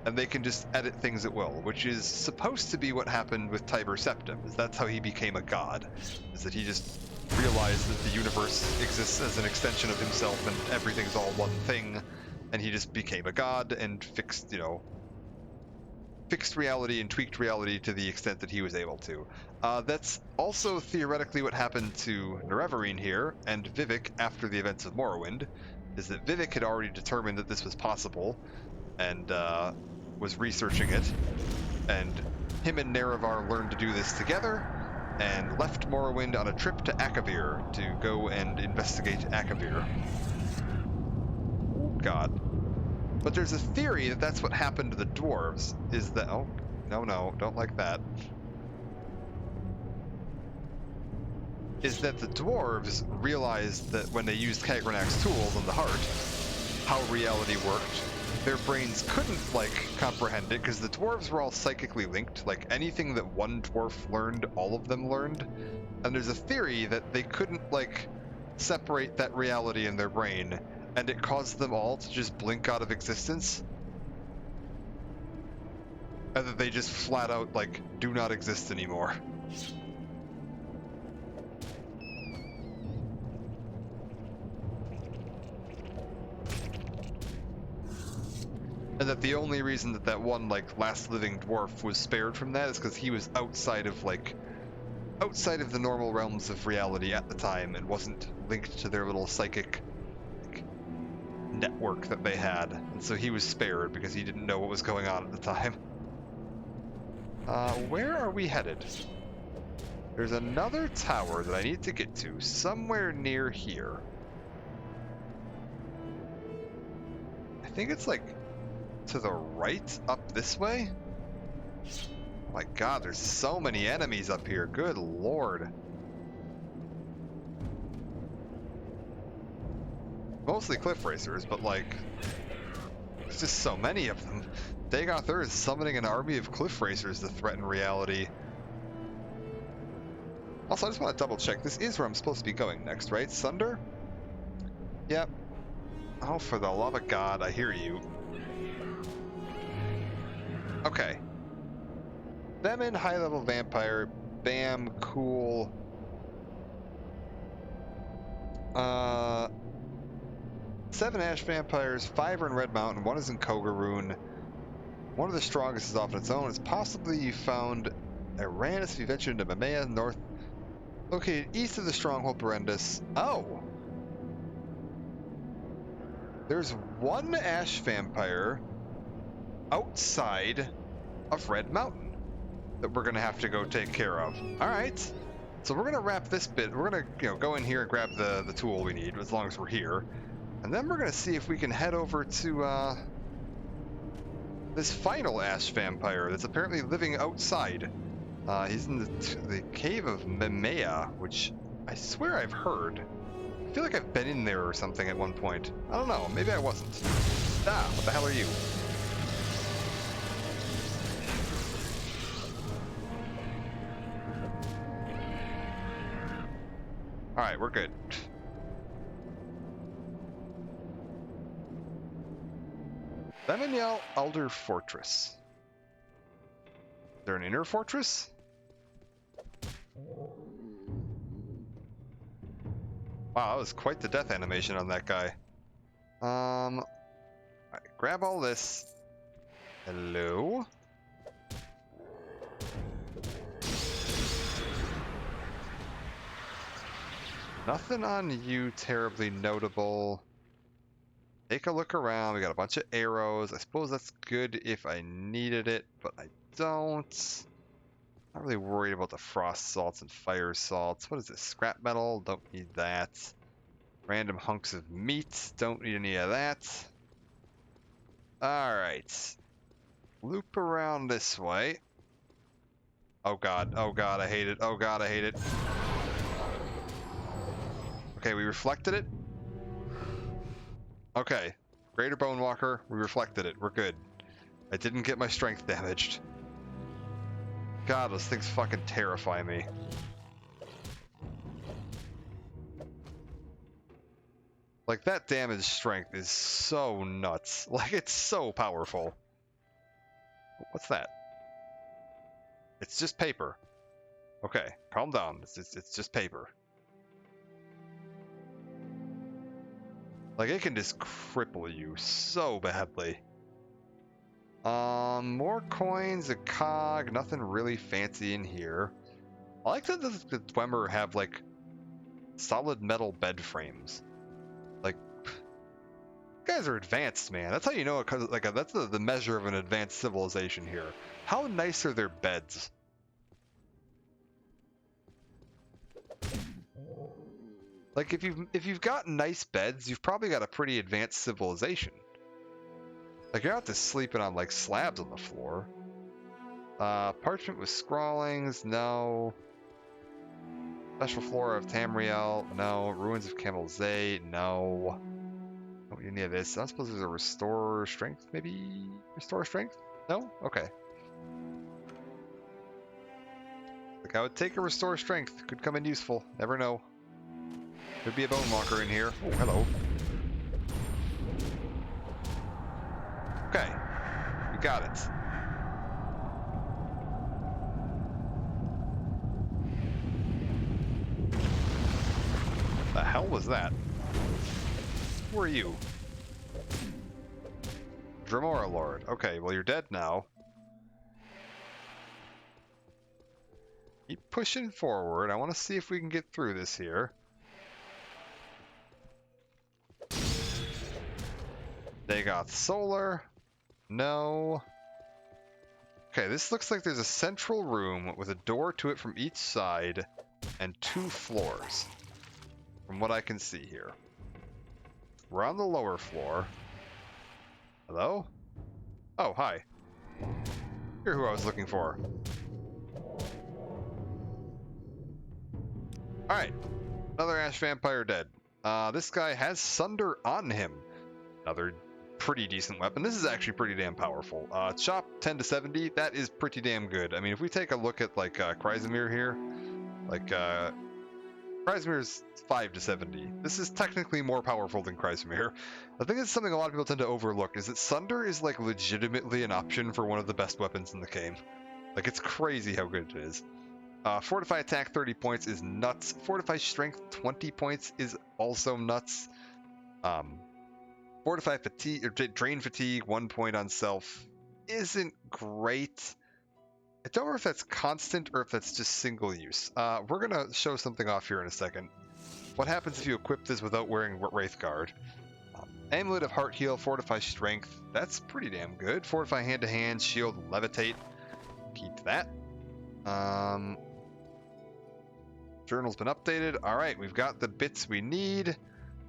and they can just edit things at will, which is supposed to be what happened with Tiber Septim, is that's how he became a god, is that he just realized that the universe exists as an extension of himself and everything's all one thing, and he just became a god and fixed, you know, fixed reality and tweaked reality to the extent that he was able to. That's also theoretically what happened to Nerevarine here, and Vivek after the events of Morrowind, is that Vivek had already determined that this was possible, and was researching it, and him and Nerevar learned to do this together, and left Morrowind on a trip to Akavir to go and investigate Akavir. God. But there's a theory that that's what happened to the dwarves, is that... Oh, no, don't like that. Is that the dwarves realized that when they used Kagranak's tools on the heart, how reality worked, their brains couldn't, like, comprehend it, because the dwarves were all psychically linked. Like, anything that one dwarf learned, all of them learned. And there's a theory that they couldn't, like, separate that reality in their brain, and it caused them all to just blink out of existence. And that they just flat out, like, do not exist anymore. And that the only reason that that one, like, last living dwarf was spared from that is because he was outside of, like, outside of the normal realms of reality at the time and wasn't linked to their little psychic, like, network that they had. And so he was spared because he didn't know what was going on at the time. Where are we headed? There's another tower that I need to get to, somewhere near here. I think it's, like, to the right, up this way? Oh my god, there's so many enemies up here, good lord. Mostly cliff racers, but like, there's just so many of them. Dagoth is summoning an army of cliff racers to threaten reality. Also, I just want to double check, this is where I'm supposed to be going next, right? Sunder? Yep. Oh, for the love of God, I hear you. Okay. Venom, high-level vampire. Bam, cool. 7 ash vampires, 5 are in Red Mountain, 1 is in Kogaroon. One of the strongest is off on its own. It's possibly you found Aranus if you ventured into Mamea, north, located east of the stronghold Berendis. Oh! There's 1 ash vampire outside of Red Mountain that we're gonna have to go take care of. Alright. So we're gonna wrap this bit. We're gonna, go in here and grab the tool we need, as long as we're here. And then we're gonna see if we can head over to this final ash vampire that's apparently living outside. He's in the cave of Mamea, which I swear I've heard. I feel like I've been in there or something at one point. I don't know, maybe I wasn't. Ah, what the hell are you? Alright, we're good. Lemoniel Elder Fortress. Is there an inner fortress? Wow, that was quite the death animation on that guy. Alright, grab all this. Hello? Nothing on you terribly notable. Take a look around. We got a bunch of arrows. I suppose that's good if I needed it, but I don't. Not really worried about the frost salts and fire salts. What is this? Scrap metal? Don't need that. Random hunks of meat. Don't need any of that. Alright. Loop around this way. Oh god. Oh god, I hate it. Oh god, I hate it. Okay, we reflected it. Okay. Greater Bone Walker, we reflected it. We're good. I didn't get my strength damaged. God, those things fucking terrify me. Like, that damage strength is so nuts. Like, it's so powerful. What's that? It's just paper. Okay, calm down. It's just paper. Like, it can just cripple you so badly. More coins, a cog, nothing really fancy in here. I like that the Dwemer have, like, solid metal bed frames. Like, guys are advanced, man. That's how you know it, cause, like, that's the measure of an advanced civilization here. How nice are their beds? Like, if you've got nice beds, you've probably got a pretty advanced civilization. Like, you're not just sleeping on, like, slabs on the floor. Parchment with scrawlings, no. Special flora of Tamriel, no. Ruins of Camelzay, no. Don't need any of this. I suppose there's a restore strength, maybe? Restore strength? No? Okay. Like, I would take a restore strength. Could come in useful. Never know. Could be a bone walker in here. Oh, hello. Okay. We got it. The hell was that? Who are you? Dremora Lord. Okay, well, you're dead now. Keep pushing forward. I want to see if we can get through this here. Dagoth Solar. No. Okay, this looks like there's a central room with a door to it from each side and 2 floors, from what I can see here. We're on the lower floor. Hello? Oh, hi. You're who I was looking for. Alright. Another Ash Vampire dead. This guy has Sunder on him. Another pretty decent weapon. This is actually pretty damn powerful. Chop 10 to 70, that is pretty damn good. I mean, if we take a look at, like, Chrysamir here, like, Kryzmir's 5 to 70. This is technically more powerful than Kryzmir. I think it's something a lot of people tend to overlook, is that Sunder is like legitimately an option for one of the best weapons in the game. Like, it's crazy how good it is. Fortify attack 30 points is nuts. Fortify strength 20 points is also nuts. Fortify fatigue, or drain fatigue 1 point on self isn't great. I don't know if that's constant or if that's just single use. We're going to show something off here in a second. What happens if you equip this without wearing Wraith Guard? Amulet of Heart Heal, Fortify Strength. That's pretty damn good. Fortify Hand-to-Hand, Shield, Levitate. Keep that. Journal's been updated. Alright, we've got the bits we need.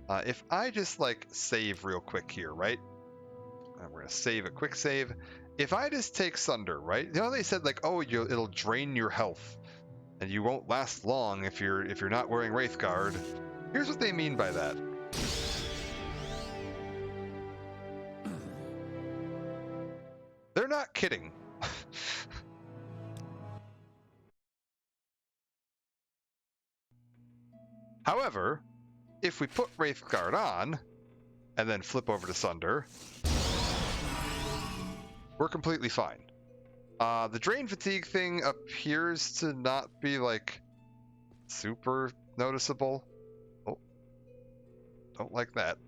If I just, like, save real quick here, right? We're going to save a quick save. If I just take Sunder, right? You know they said, like, oh, it'll drain your health. And you won't last long if you're not wearing Wraith Guard. Here's what they mean by that. They're not kidding. However, if we put Wraith Guard on, and then flip over to Sunder, we're completely fine. The Drain Fatigue thing appears to not be, like, super noticeable. Oh. Don't like that.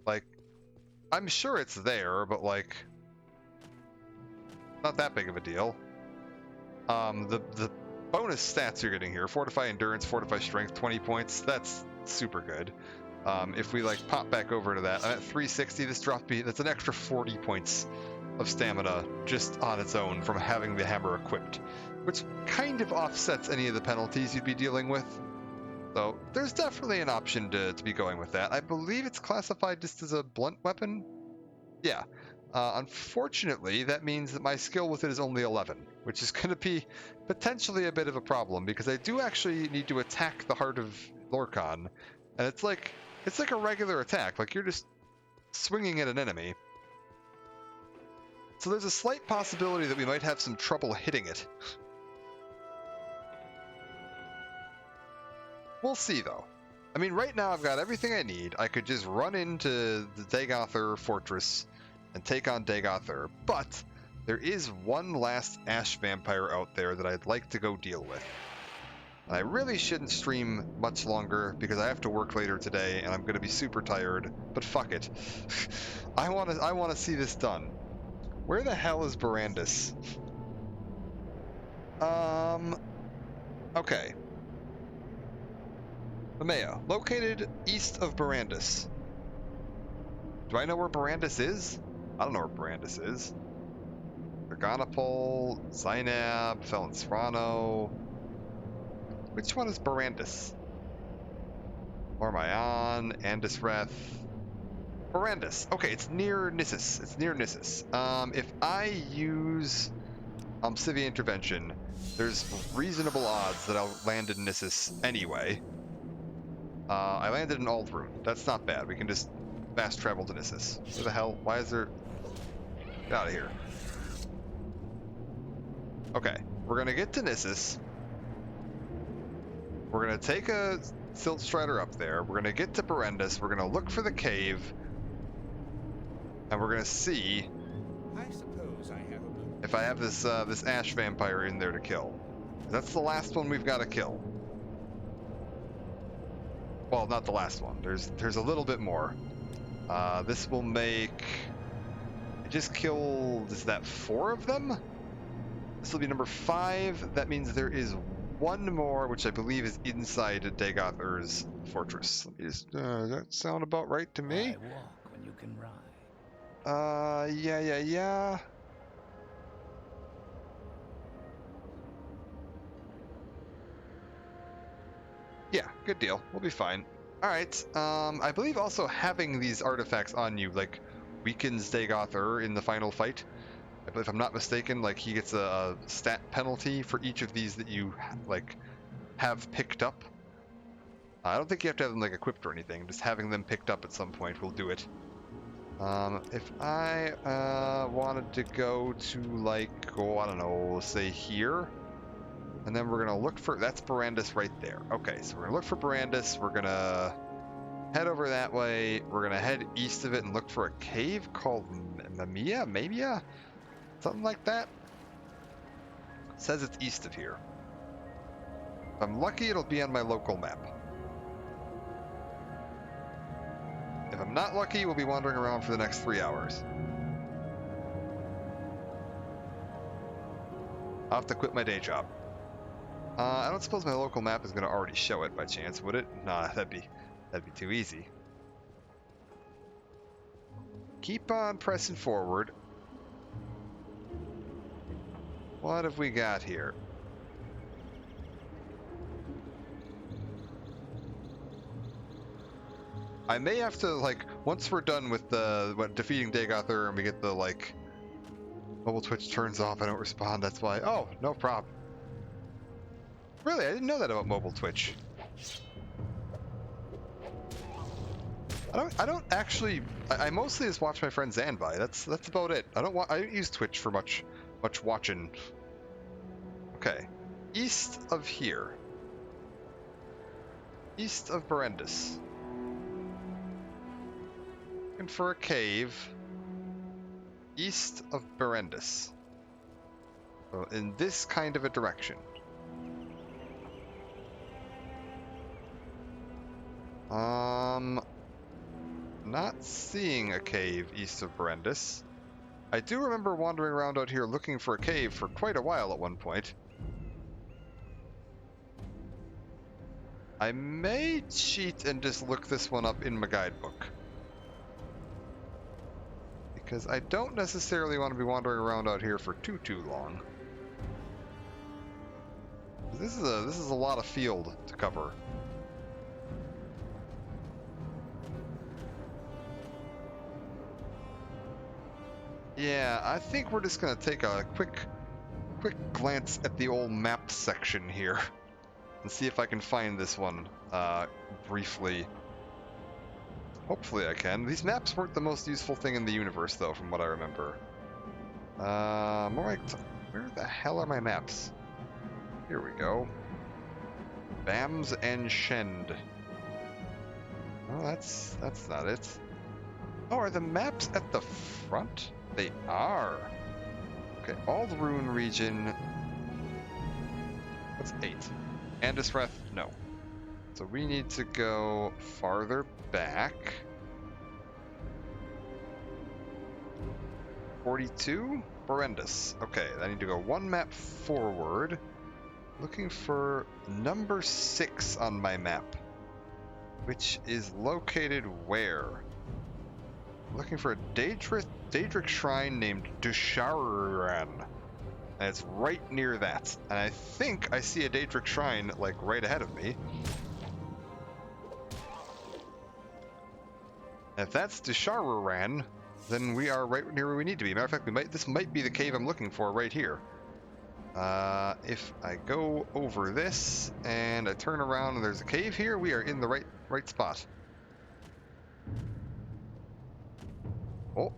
Like, I'm sure it's there, but, like, not that big of a deal. The bonus stats you're getting here, Fortify Endurance, Fortify Strength, 20 points, that's super good. If we, like, pop back over to that, I'm at 360, this drop beat, that's an extra 40 points of stamina just on its own from having the hammer equipped, which kind of offsets any of the penalties you'd be dealing with. So there's definitely an option to be going with that. I believe it's classified just as a blunt weapon. Yeah. Unfortunately, that means that my skill with it is only 11, which is going to be potentially a bit of a problem because I do actually need to attack the Heart of Lorkhan, and it's like a regular attack. Like, you're just swinging at an enemy. So there's a slight possibility that we might have some trouble hitting it. We'll see, though. I mean, right now I've got everything I need. I could just run into the Dagothr fortress and take on Dagothr, but there is one last Ash Vampire out there that I'd like to go deal with. And I really shouldn't stream much longer because I have to work later today and I'm going to be super tired, but fuck it. I want to see this done. Where the hell is Barandus? Okay. Nemea, located east of Barandus. Do I know where Barandus is? I don't know where Barandus is. Dragonopol, Zainab, Felensrano. Which one is Barandus? Ormayan, Andisreth. Barandus. Okay, it's near Nissus. It's near Nissus. If I use Civvy Intervention, there's reasonable odds that I'll land in Nissus anyway. I landed in Aldrune. That's not bad. We can just fast travel to Nissus. Where the hell? Why is there... Get out of here. Okay, we're gonna get to Nissus. We're gonna take a Silt Strider up there. We're gonna get to Barandus. We're gonna look for the cave. And we're gonna see if I have this this Ash Vampire in there to kill. That's the last one we've got to kill. Well, not the last one. There's a little bit more. This will make... I just killed... Is that 4 of them? This will be number 5. That means there is one more, which I believe is inside Dagothr's fortress. Let me just... does that sound about right to me? Why walk when you can ride? Yeah. Yeah, good deal. We'll be fine. Alright, I believe also having these artifacts on you, like, weakens Dagothr in the final fight. If I'm not mistaken, like, he gets a stat penalty for each of these that you, like, have picked up. I don't think you have to have them, like, equipped or anything. Just having them picked up at some point will do it. If I wanted to go to, like, I don't know, say here. And then we're going to look for... That's Barandus right there. Okay, so we're going to look for Barandus. We're going to head over that way. We're going to head east of it and look for a cave called Mamiya? Mamia? Something like that? It says it's east of here. If I'm lucky, it'll be on my local map. If I'm not lucky, we'll be wandering around for the next 3 hours. I'll have to quit my day job. I don't suppose my local map is going to already show it by chance, would it? Nah, that'd be too easy. Keep on pressing forward. What have we got here? I may have to, like, once we're done with defeating Dagoth and we get the, like, mobile twitch turns off, I don't respond, that's why. Oh, no problem. Really, I didn't know that about mobile twitch. I don't actually, I mostly just watch my friend Zanbai. That's about it. I don't use Twitch for much watching. Okay. East of here. East of Barandus. Looking for a cave. East of Barandus. So in this kind of a direction. Not seeing a cave east of Barandus. I do remember wandering around out here looking for a cave for quite a while at one point. I may cheat and just look this one up in my guidebook. Because I don't necessarily want to be wandering around out here for too long. This is a lot of field to cover. Yeah, I think we're just gonna take a quick glance at the old map section here and see if I can find this one briefly. Hopefully I can. These maps weren't the most useful thing in the universe, though, from what I remember. Where the hell are my maps? Here we go. Bams and Shend. Oh, that's not it. Oh, are the maps at the front? They are. Okay, all the Ruin region. What's 8? Andesreth? No. So we need to go farther back. 42? Barandus. Okay, I need to go one map forward. Looking for number 6 on my map. Which is located where? Looking for a Daedric shrine named Dusharan. And it's right near that. And I think I see a Daedric shrine, like, right ahead of me. And if that's Dusharan, then we are right near where we need to be. Matter of fact, this might be the cave I'm looking for right here. If I go over this and I turn around and there's a cave here, we are in the right spot. Oh,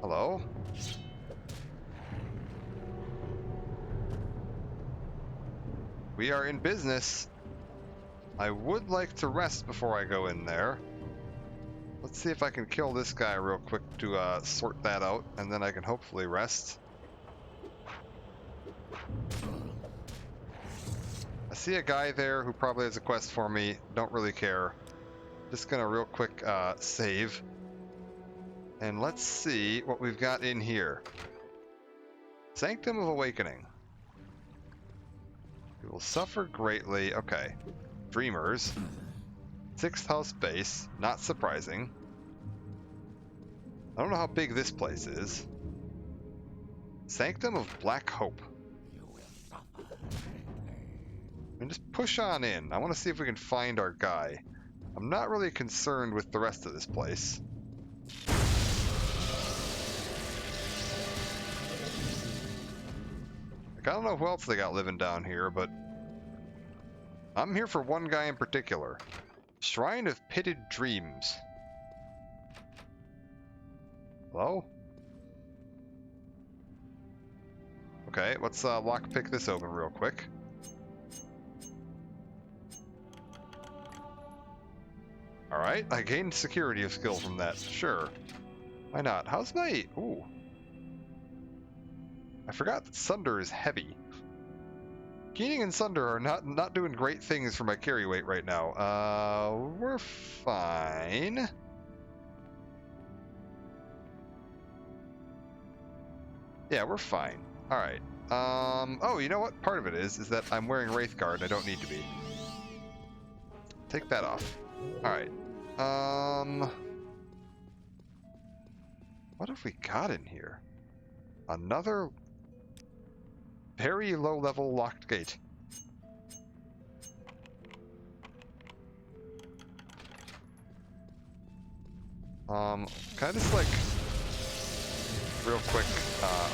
hello. We are in business. I would like to rest before I go in there. Let's see if I can kill this guy real quick to sort that out, and then I can hopefully rest. I see a guy there who probably has a quest for me. Don't really care. Just gonna real quick save. And let's see what we've got in here. Sanctum of Awakening. We will suffer greatly. Okay. Dreamers. 6th house base. Not surprising. I don't know how big this place is. Sanctum of Black Hope. And just push on in. I want to see if we can find our guy. I'm not really concerned with the rest of this place. I don't know who else they got living down here, but I'm here for one guy in particular. Shrine of Pitted Dreams. Hello? Okay, let's lockpick this open real quick. Alright, I gained security of skill from that. Sure. Why not? How's my... Ooh. I forgot that Sunder is heavy. Keening and Sunder are not doing great things for my carry weight right now. We're fine. Yeah, we're fine. Alright. Oh, you know what? Part of it is that I'm wearing Wraithguard and I don't need to be. Take that off. Alright. What have we got in here? Another very low-level locked gate. Can I just, like, real quick,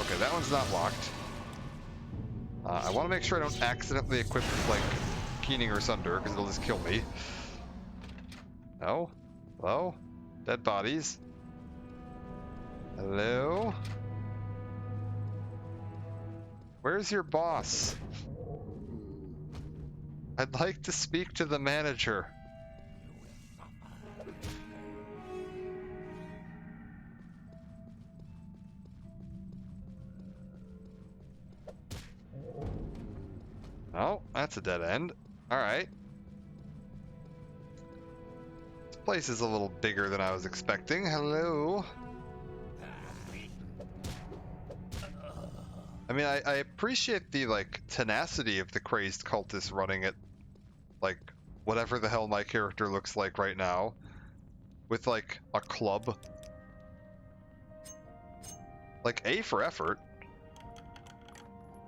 okay, that one's not locked. I want to make sure I don't accidentally equip, like, Keening or Sunder, because it'll just kill me. No? Hello? Dead bodies? Hello? Where's your boss? I'd like to speak to the manager. Oh, that's a dead end. Alright. This place is a little bigger than I was expecting. Hello? I mean, I appreciate the, like, tenacity of the crazed cultist running at, like, whatever the hell my character looks like right now. With, like, a club. Like, A for effort.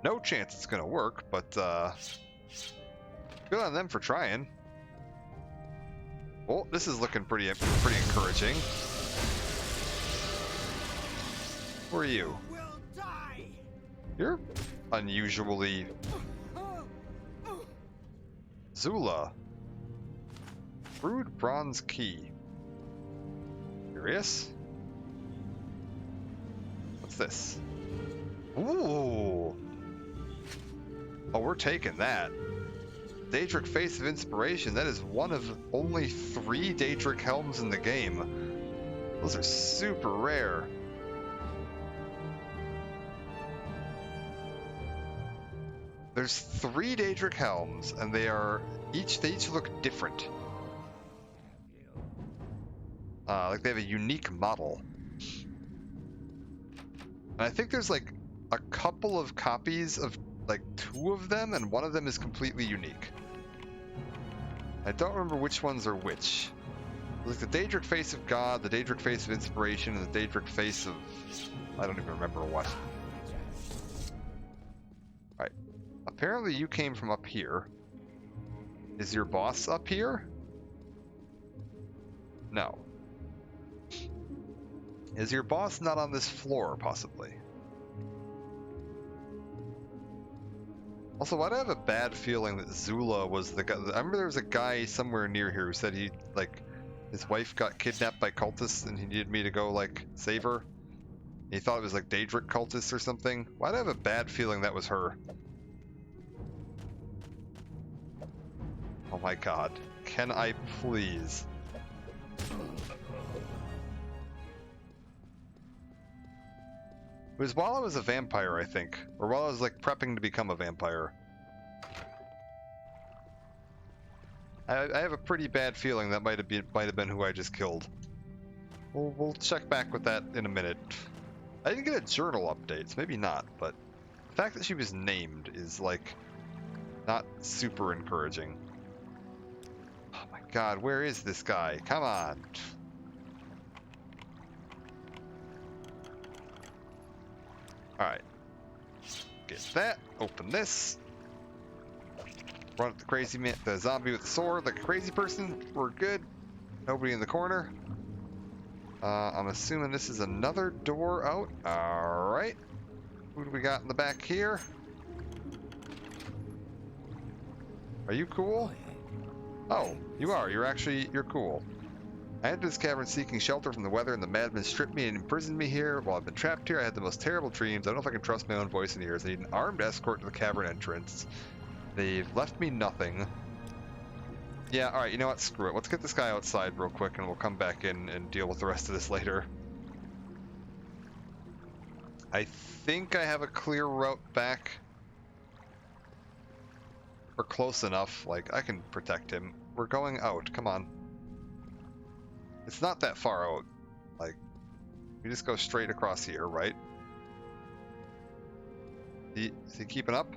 No chance it's gonna work, but, good on them for trying. Well, this is looking pretty encouraging. Who are you? You're unusually... Zula. Crude bronze key. Curious? What's this? Ooh! Oh, we're taking that. Daedric Face of Inspiration. That is one of only 3 Daedric Helms in the game. Those are super rare. There's 3 Daedric Helms, and they each look different. Like they have a unique model. And I think there's like a couple of copies of like 2 of them, and one of them is completely unique. I don't remember which ones are which. Like the Daedric Face of God, the Daedric Face of Inspiration, and the Daedric Face of... I don't even remember what. Alright. Apparently you came from up here. Is your boss up here? No. Is your boss not on this floor, possibly? Also, why do I have a bad feeling that Zula was the guy? I remember there was a guy somewhere near here who said he, like, his wife got kidnapped by cultists and he needed me to go, like, save her. He thought it was, like, Daedric cultists or something. Why do I have a bad feeling that was her? Oh my god. Can I please? It was while I was a vampire, I think. Or while I was, like, prepping to become a vampire. I have a pretty bad feeling that might have been who I just killed. We'll check back with that in a minute. I didn't get a journal update, so maybe not, but the fact that she was named is, like, not super encouraging. Oh my god, where is this guy? Come on. Alright. Get that. Open this. Run at the crazy man, the zombie with the sword like a crazy person. We're good. Nobody in the corner. I'm assuming this is another door out. Alright. Who do we got in the back here? Are you cool? Oh, you are. You're cool. I entered this cavern seeking shelter from the weather, and the madmen stripped me and imprisoned me here. While I've been trapped here, I had the most terrible dreams. I don't know if I can trust my own voice and ears. I need an armed escort to the cavern entrance. They've left me nothing. Yeah, alright, you know what? Screw it. Let's get this guy outside real quick and we'll come back in and deal with the rest of this later. I think I have a clear route back. Or close enough, like, I can protect him. We're going out, come on. It's not that far out. Like, we just go straight across here, right? Is he keeping up?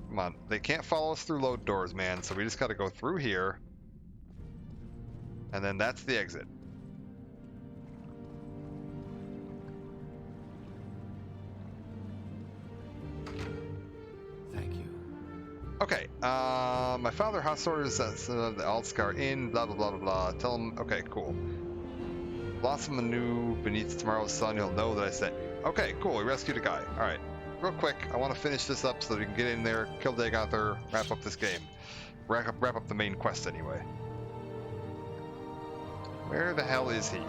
Come on, they can't follow us through load doors, man, so we just gotta go through here. And then that's the exit. Thank you. Okay, my father house orders the Altscar Inn, blah blah blah blah blah. Tell him, okay, cool. Blossom anew beneath tomorrow's sun, he'll know that I sent you. Okay, cool, we rescued a guy. Alright, real quick, I want to finish this up so that we can get in there, kill Dagonther, wrap up this game. Wrap up the main quest anyway. Where the hell is he?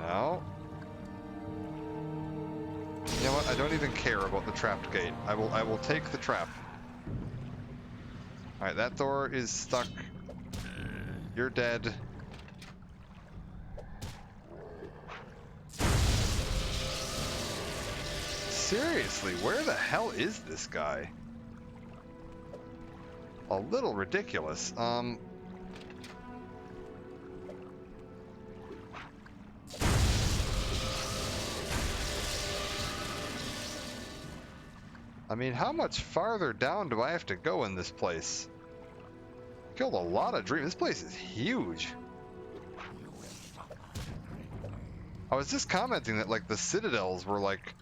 No. You know what? I don't even care about the trapped gate. I will take the trap. Alright, that door is stuck. You're dead. Seriously, where the hell is this guy? A little ridiculous. I mean, how much farther down do I have to go in this place? Killed a lot of dreams. This place is huge. I was just commenting that, like, the citadels were, like,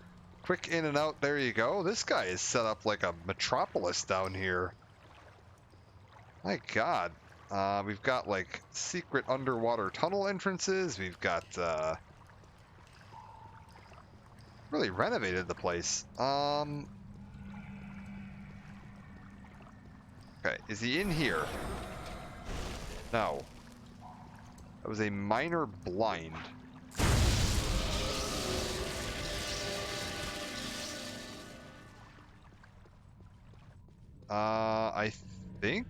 quick in and out, there you go. This guy is set up like a metropolis down here. My god. We've got, like, secret underwater tunnel entrances. We've got, really renovated the place. Okay, is he in here? No. That was a minor blind. I think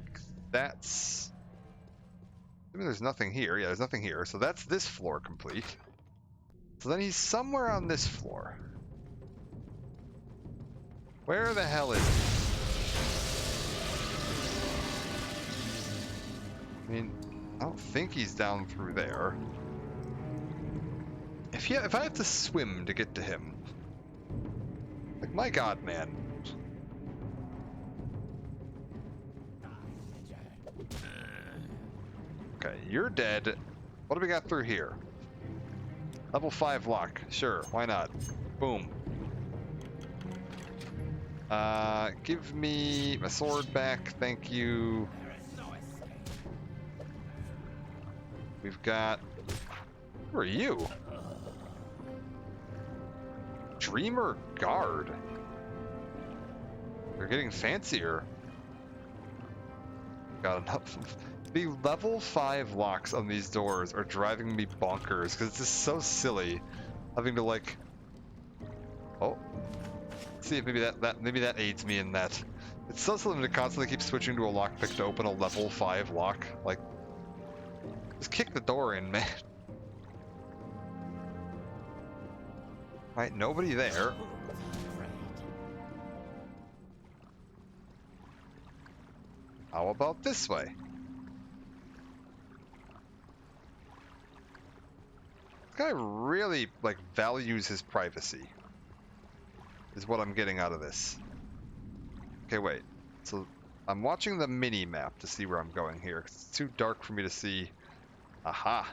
that's... I mean, there's nothing here. Yeah, there's nothing here. So that's this floor complete. So then he's somewhere on this floor. Where the hell is he? I mean, I don't think he's down through there. If I have to swim to get to him, like, my god, man. Okay, you're dead. What do we got through here? Level 5 lock. Sure, why not? Boom. Give me my sword back, thank you. We've got... Who are you? Dreamer Guard. They're getting fancier. Got enough. The level 5 locks on these doors are driving me bonkers because it's just so silly having to, like... Oh. See if maybe that aids me in that. It's so silly to constantly keep switching to a lockpick to open a level 5 lock. Like, just kick the door in, man. Right, nobody there. How about this way? This guy really, like, values his privacy. Is what I'm getting out of this. Okay, wait. So, I'm watching the mini-map to see where I'm going here, 'cause it's too dark for me to see. Aha!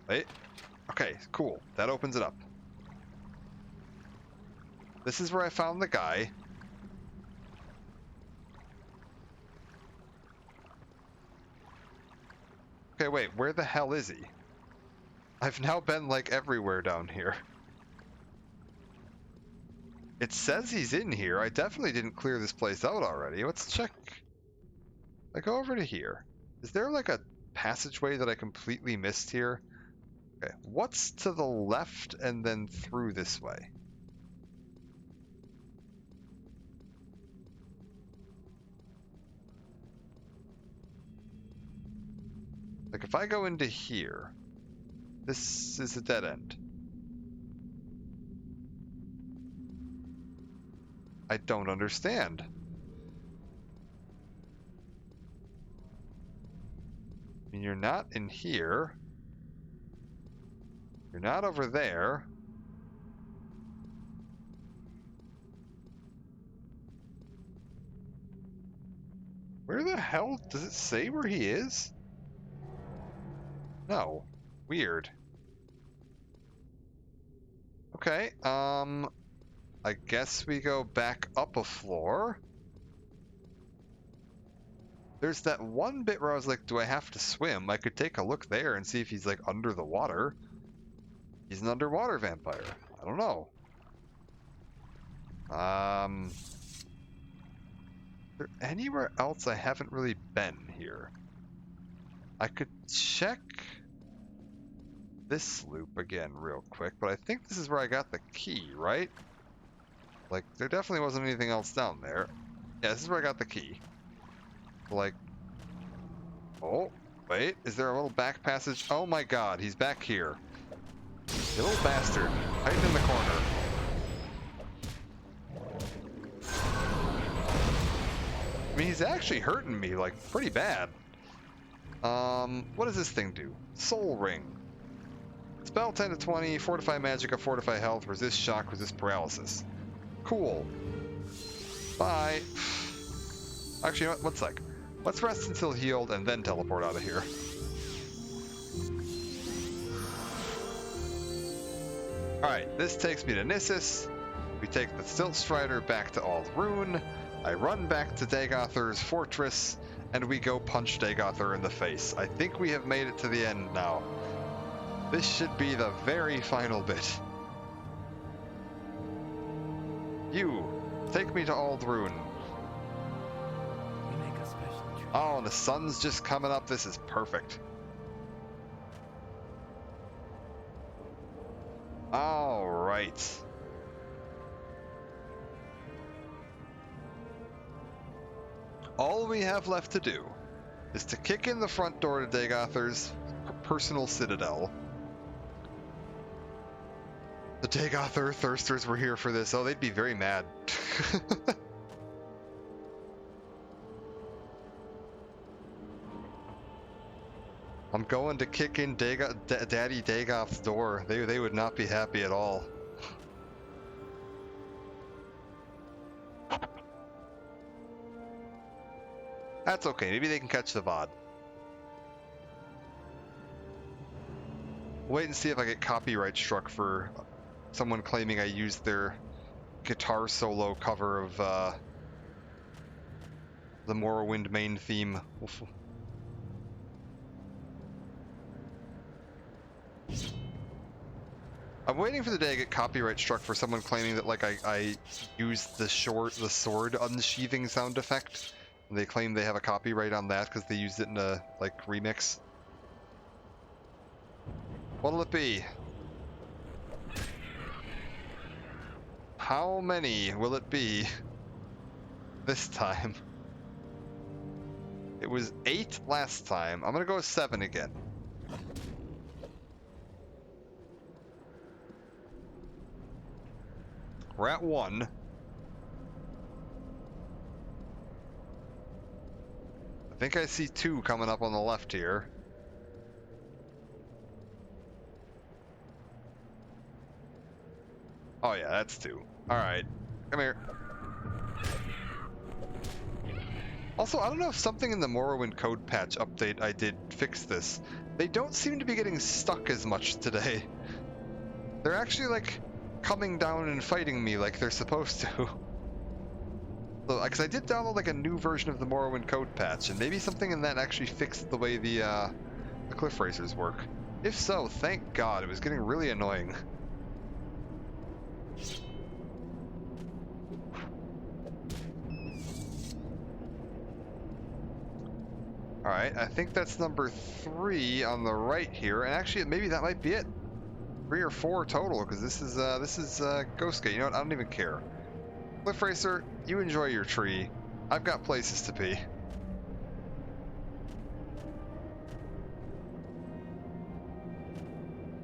Wait. Okay, cool. That opens it up. This is where I found the guy. Okay, wait, where the hell is he? I've now been, like, everywhere down here. It says he's in here. I definitely didn't clear this place out already. Let's check. I go over to here. Is there, like, a passageway that I completely missed here? Okay, what's to the left and then through this way? Like, if I go into here, this is a dead end. I don't understand. I mean, you're not in here. You're not over there. Where the hell does it say where he is? No. Weird. Okay, I guess we go back up a floor. There's that one bit where I was like, do I have to swim? I could take a look there and see if he's like under the water. He's an underwater vampire. I don't know. Is there anywhere else I haven't really been here? I could check this loop again real quick, but I think this is where I got the key, right? Like, there definitely wasn't anything else down there. Yeah, this is where I got the key. Like, oh, wait, is there a little back passage? Oh my god, he's back here. You little bastard, hiding in the corner. I mean, he's actually hurting me, like, pretty bad. What does this thing do? Soul Ring. Spell 10 to 20, fortify magicka, fortify health, resist shock, resist paralysis. Cool. Bye. Actually, you know what? One sec. Let's rest until healed and then teleport out of here. Alright, this takes me to Nissus. We take the Stilt Strider back to Aldrune. I run back to Dagothar's fortress, and we go punch Dagothar in the face. I think we have made it to the end now. This should be the very final bit. You, take me to Aldrune. We make a special trip. Oh, and the sun's just coming up. This is perfect. All right. All we have left to do is to kick in the front door to Dagothar's personal citadel. The Dagothar Thirsters were here for this. Oh, they'd be very mad. I'm going to kick in Daddy Dagoth's door. They would not be happy at all. That's okay. Maybe they can catch the VOD. Wait and see if I get copyright struck for someone claiming I used their guitar solo cover of the Morrowind main theme. Oof. I'm waiting for the day I get copyright struck for someone claiming that like I used the sword unsheathing sound effect. And they claim they have a copyright on that because they used it in a like remix. What'll it be? How many will it be this time? It was 8 last time. I'm gonna go with 7 again. We're at 1. I think I see 2 coming up on the left here. Oh yeah, that's 2. Alright, come here. Also, I don't know if something in the Morrowind code patch update I did fix this. They don't seem to be getting stuck as much today. They're actually like coming down and fighting me like they're supposed to. Because I did download like a new version of the Morrowind code patch, and maybe something in that actually fixed the way the cliff racers work. If so, thank God. It was getting really annoying. Alright, I think that's number 3 on the right here, and actually maybe that might be it. 3 or 4 total, because this is Ghost Gate. You know what? I don't even care. Cliff Racer, you enjoy your tree. I've got places to be.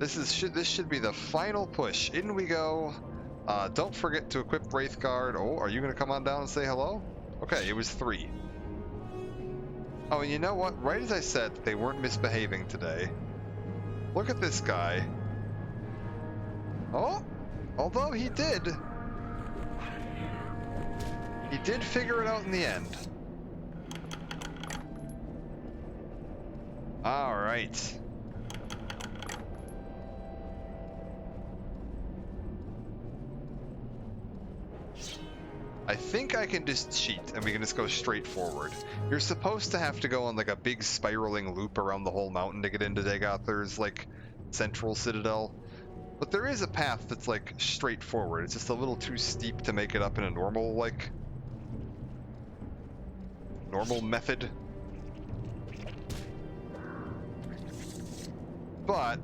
This should be the final push. In we go. Don't forget to equip Wraithguard. Oh, are you going to come on down and say hello? Okay, it was 3. Oh, and you know what? Right as I said that they weren't misbehaving today. Look at this guy. Oh, although he did figure it out in the end. All right. I think I can just cheat and we can just go straight forward. You're supposed to have to go on like a big spiraling loop around the whole mountain to get into Dagothar's like central citadel. But there is a path that's like straightforward. It's just a little too steep to make it up in a normal method. But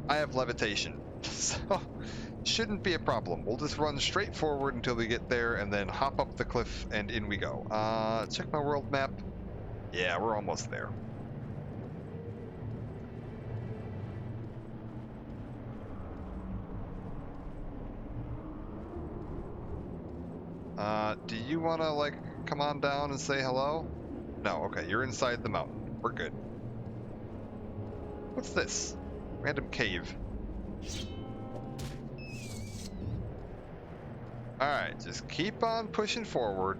I have levitation, so shouldn't be a problem. We'll just run straight forward until we get there and then hop up the cliff and in we go. Check my world map. Yeah, we're almost there. Do you want to, like, come on down and say hello? No, okay, you're inside the mountain. We're good. What's this? Random cave. Alright, just keep on pushing forward.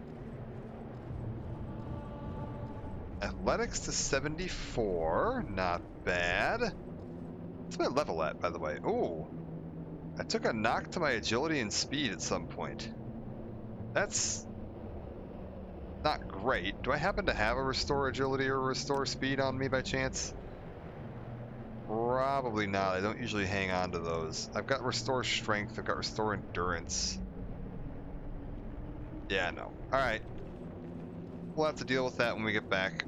Athletics to 74, not bad. What's my level at, by the way? Ooh, I took a knock to my agility and speed at some point. That's not great. Do I happen to have a restore agility or restore speed on me by chance? Probably not. I don't usually hang on to those. I've got restore strength. I've got restore endurance. Yeah, no. Alright. We'll have to deal with that when we get back.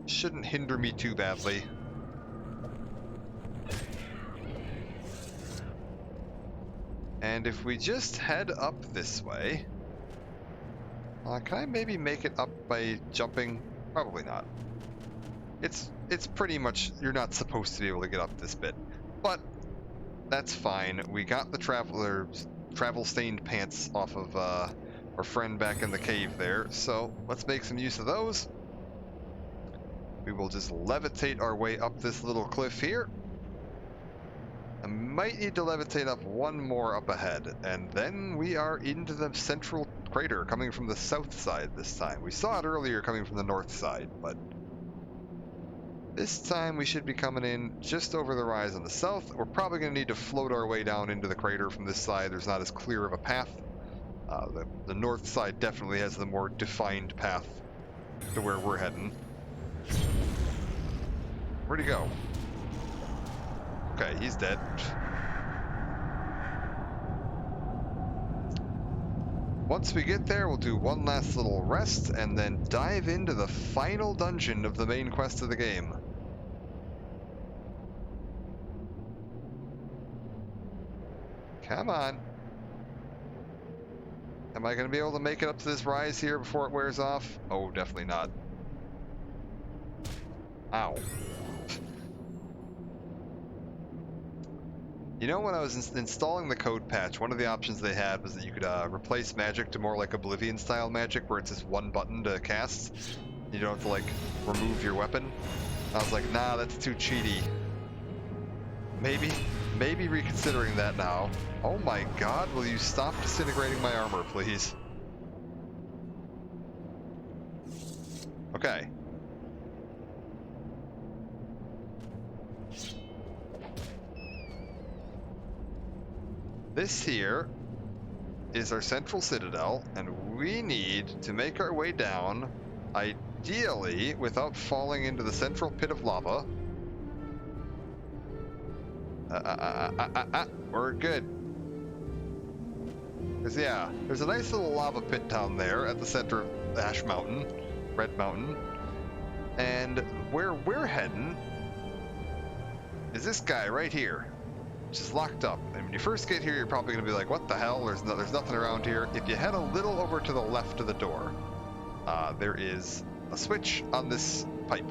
Shouldn't hinder me too badly. And if we just head up this way... can I maybe make it up by jumping? Probably not. It's pretty much... You're not supposed to be able to get up this bit. But that's fine. We got the travel-stained pants off of our friend back in the cave there. So let's make some use of those. We will just levitate our way up this little cliff here. I might need to levitate up one more up ahead, and then we are into the central crater, coming from the south side this time. We saw it earlier coming from the north side, but this time we should be coming in just over the rise on the south. We're probably going to need to float our way down into the crater from this side. There's not as clear of a path. The north side definitely has the more defined path to where we're heading. Where'd he go? Okay, he's dead. Once we get there, we'll do one last little rest and then dive into the final dungeon of the main quest of the game. Come on. Am I going to be able to make it up to this rise here before it wears off? Oh, definitely not. Ow. You know, when I was installing the code patch, one of the options they had was that you could replace magic to more like Oblivion-style magic, where it's just one button to cast. You don't have to, like, remove your weapon. I was like, nah, that's too cheaty. Maybe reconsidering that now. Oh my god, will you stop disintegrating my armor, please? Okay. This here is our central citadel, and we need to make our way down, ideally without falling into the central pit of lava. We're good. Because, yeah, there's a nice little lava pit down there at the center of Ash Mountain, Red Mountain. And where we're heading is this guy right here, which is locked up. And when you first get here, you're probably going to be like, what the hell? There's nothing around here. If you head a little over to the left of the door, there is a switch on this pipe.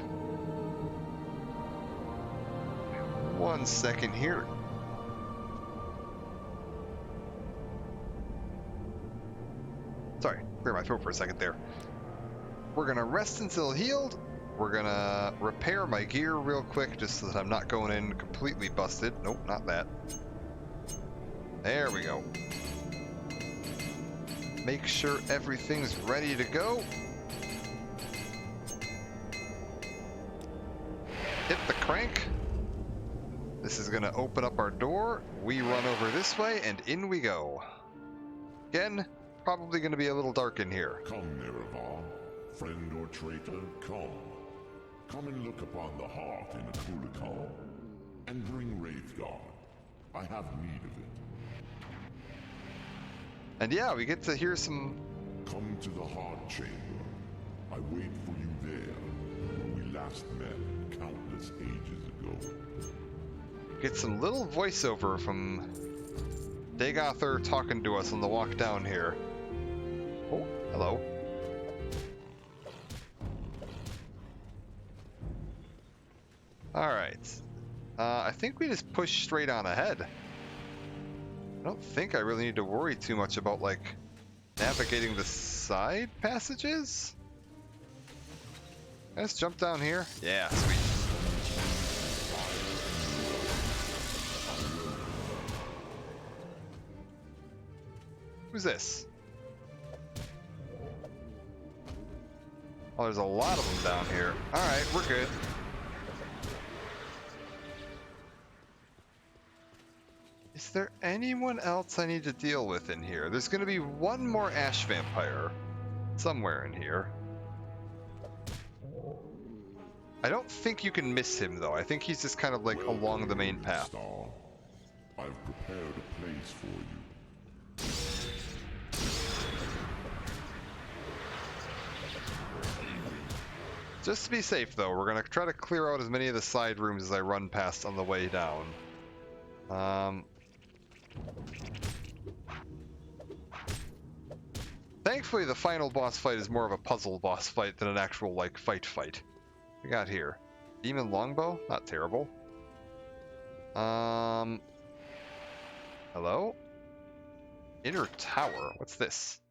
1 second here. Sorry, clear my throat for a second there. We're gonna rest until healed. We're gonna repair my gear real quick just so that I'm not going in completely busted. Nope, not that. There we go. Make sure everything's ready to go. Hit the crank. This is gonna open up our door. We run over this way and in we go. Again, probably gonna be a little dark in here. Come, Miraval, friend or traitor, come. Come and look upon the hearth in a Kulikal, and bring Wraithguard. I have need of it. And yeah, we get to hear some... Come to the Heart Chamber. I wait for you there, where we last met countless ages ago. Get some little voiceover from Dagother talking to us on the walk down here. Oh, hello. Alright. I think we just push straight on ahead. I don't think I really need to worry too much about, like, navigating the side passages. Let's jump down here. Yeah, sweet. Who's this? Oh, there's a lot of them down here. Alright, we're good. Is there anyone else I need to deal with in here? There's gonna be one more ash vampire somewhere in here. I don't think you can miss him though. I think he's just kind of like along the main path. Star, I've prepared a place for you. Just to be safe though, we're gonna try to clear out as many of the side rooms as I run past on the way down. Thankfully the final boss fight is more of a puzzle boss fight than an actual, like, fight. We got here. Demon longbow? Not terrible. Hello? Inner tower? What's this?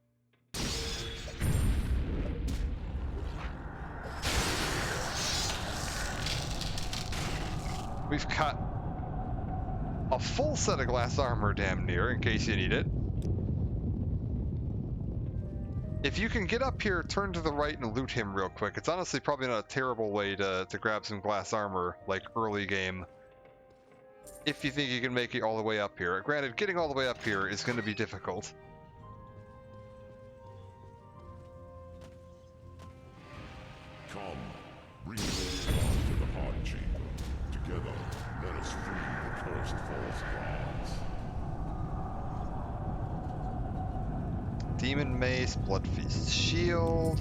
We've got a full set of glass armor damn near, in case you need it. If you can get up here, turn to the right and loot him real quick. It's honestly probably not a terrible way to grab some glass armor, like early game. If you think you can make it all the way up here. Granted, getting all the way up here is going to be difficult. Come, bring Wraithguard to the Heart Chamber. Together, let us free the cursed false gods. Demon Mace, Blood Feast Shield.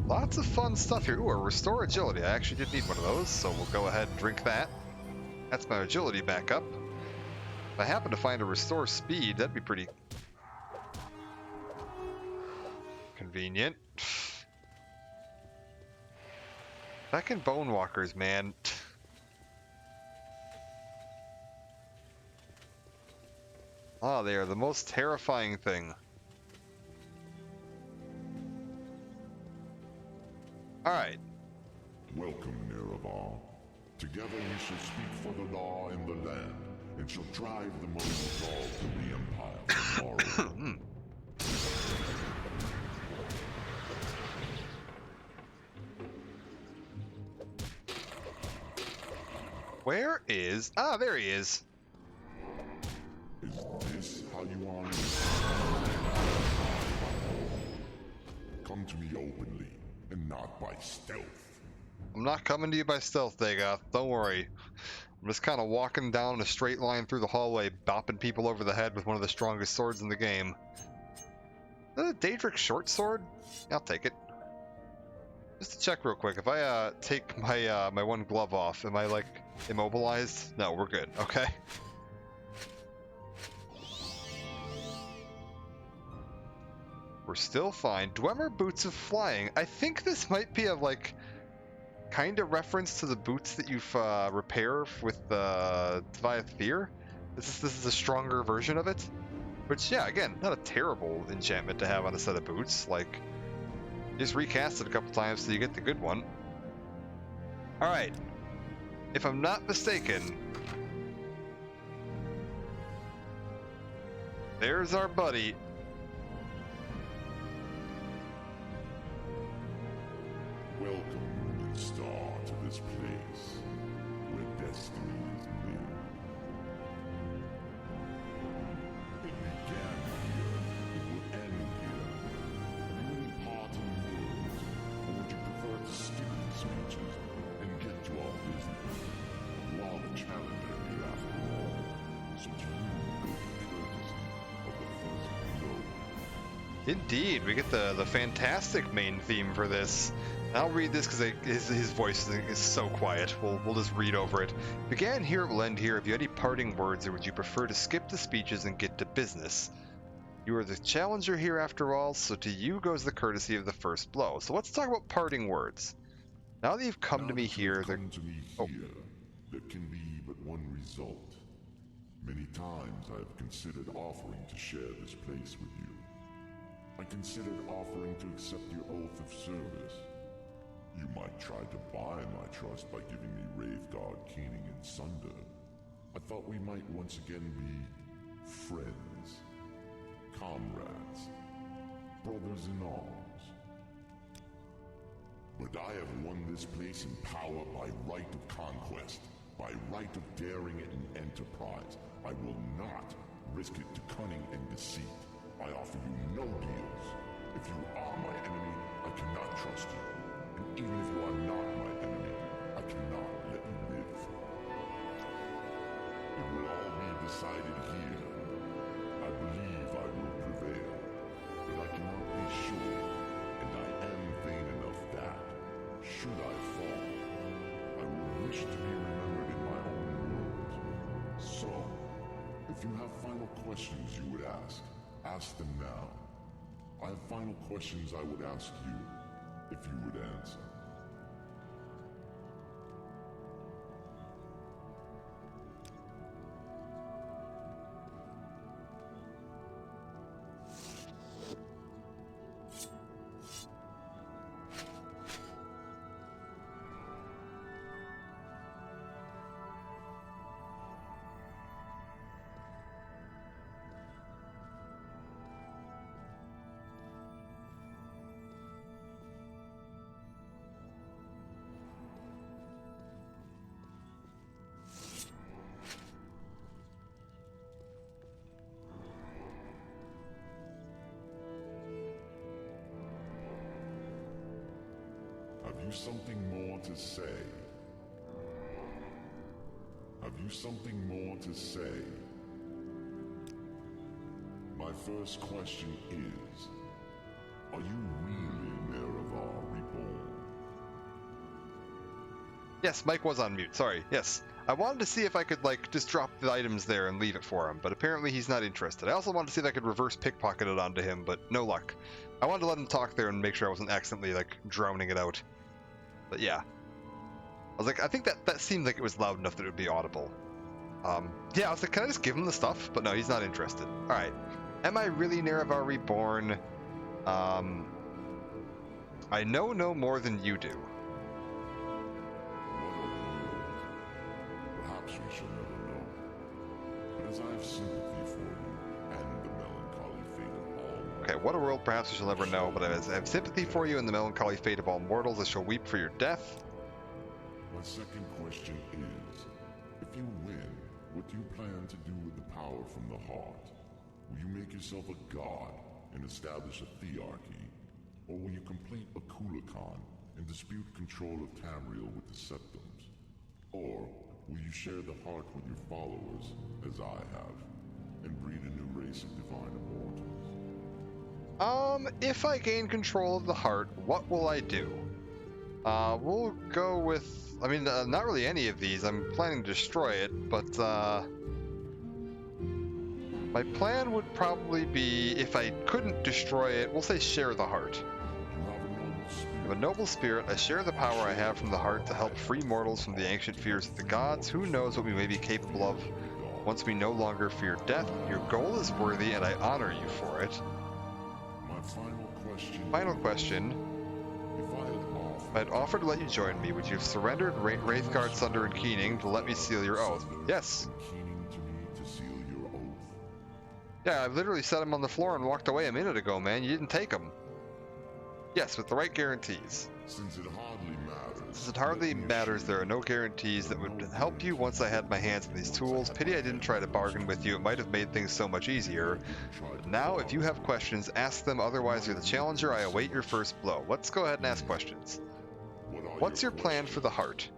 Lots of fun stuff here. Ooh, a Restore Agility. I actually did need one of those, so we'll go ahead and drink that. That's my agility back up. If I happen to find a Restore Speed, that'd be pretty convenient. Back in Bone Walkers, man. Ah, they are the most terrifying thing. Alright. Welcome, Miraval. Together we shall speak for the law in the land, and shall drive the Morrowind to the Empire from Morrowind. Where is... Ah, there he is. Is this how you want it? Come to me openly, and not by stealth. I'm not coming to you by stealth, Dagoth. Don't worry. I'm just kind of walking down a straight line through the hallway, bopping people over the head with one of the strongest swords in the game. Is that a Daedric short sword? I'll take it. Just to check real quick, if I take my my one glove off, am I, like, immobilized? No, we're good. Okay. We're still fine. Dwemer Boots of Flying. I think this might be a, like, kind of reference to the boots that you repair with Deviath Fear. This is a stronger version of it. Which, yeah, again, not a terrible enchantment to have on a set of boots. Like, just recast it a couple times so you get the good one. Alright. If I'm not mistaken, there's our buddy. Welcome, Morning Star, to this place where destiny is made. It began here, it will end here. Are you any part in words, or would you prefer to skip the speeches and get to our business? You are the challenger here after all, so to you go the courtesy of the first blow. Indeed, we get the fantastic main theme for this. I'll read this because his voice is so quiet. We'll just read over it. Began here, it will end here. Have you any parting words, or would you prefer to skip the speeches and get to business? You are the challenger here after all, so to you goes the courtesy of the first blow. So let's talk about parting words. Now that you've come to me here, there can be but one result. Many times I have considered offering to share this place with you. I considered offering to accept your oath of service. You might try to buy my trust by giving me Wraithguard, Keening, and Sunder. I thought we might once again be friends, comrades, brothers in arms. But I have won this place in power by right of conquest, by right of daring and enterprise. I will not risk it to cunning and deceit. I offer you no deals. If you are my enemy, I cannot trust you. And even if you are not my enemy, I cannot let you live. It will all be decided here. I believe I will prevail, but I cannot be sure, and I am vain enough that, should I fall, I will wish to be remembered in my own words. So, if you have final questions you would ask them now. I have final questions I would ask you, if you would answer. Have you something more to say? Have you something more to say? My first question is, are you really Miravar Reborn? Yes, Mike was on mute. Sorry. Yes. I wanted to see if I could, like, just drop the items there and leave it for him, but apparently he's not interested. I also wanted to see if I could reverse pickpocket it onto him, but no luck. I wanted to let him talk there and make sure I wasn't accidentally, like, drowning it out. But yeah. I was like, I think that seemed like it was loud enough that it would be audible. Yeah, I was like, can I just give him the stuff? But no, he's not interested. Alright. Am I really Nerevar Reborn? I know no more than you do. Perhaps we shall never know. But as I have sympathy for you and the melancholy fate of all... Okay, what a world perhaps we shall never know, but as I have sympathy for you and the melancholy fate of all mortals, I shall weep for your death. My second question is, if you win, what do you plan to do with the power from the heart? Will you make yourself a god and establish a thearchy? Or will you complete a Kulakan and dispute control of Tamriel with the Septums? Or will you share the heart with your followers, as I have, and breed a new race of divine immortals? If I gain control of the heart, what will I do? We'll go with, I mean, not really any of these. I'm planning to destroy it, but, my plan would probably be, if I couldn't destroy it, we'll say share the heart. a noble spirit. I share the power I have from the heart to help free mortals from the ancient fears of the gods. Who knows what we may be capable of once we no longer fear death. Your goal is worthy, and I honor you for it. My Final question. If I had offered to let you join me, would you have surrendered Wraithguard, Sunder, and Keening to let me seal your oath? Yes. Keening to me to seal your oath. Yeah, I literally set him on the floor and walked away a minute ago, man. You didn't take him. Yes, with the right guarantees. Since it hardly matters, there are no guarantees that would help you once I had my hands on these tools. Pity I didn't try to bargain with you. It might have made things so much easier. But now, if you have questions, ask them. Otherwise, you're the challenger. I await your first blow. Let's go ahead and ask questions. What's your plan for the heart?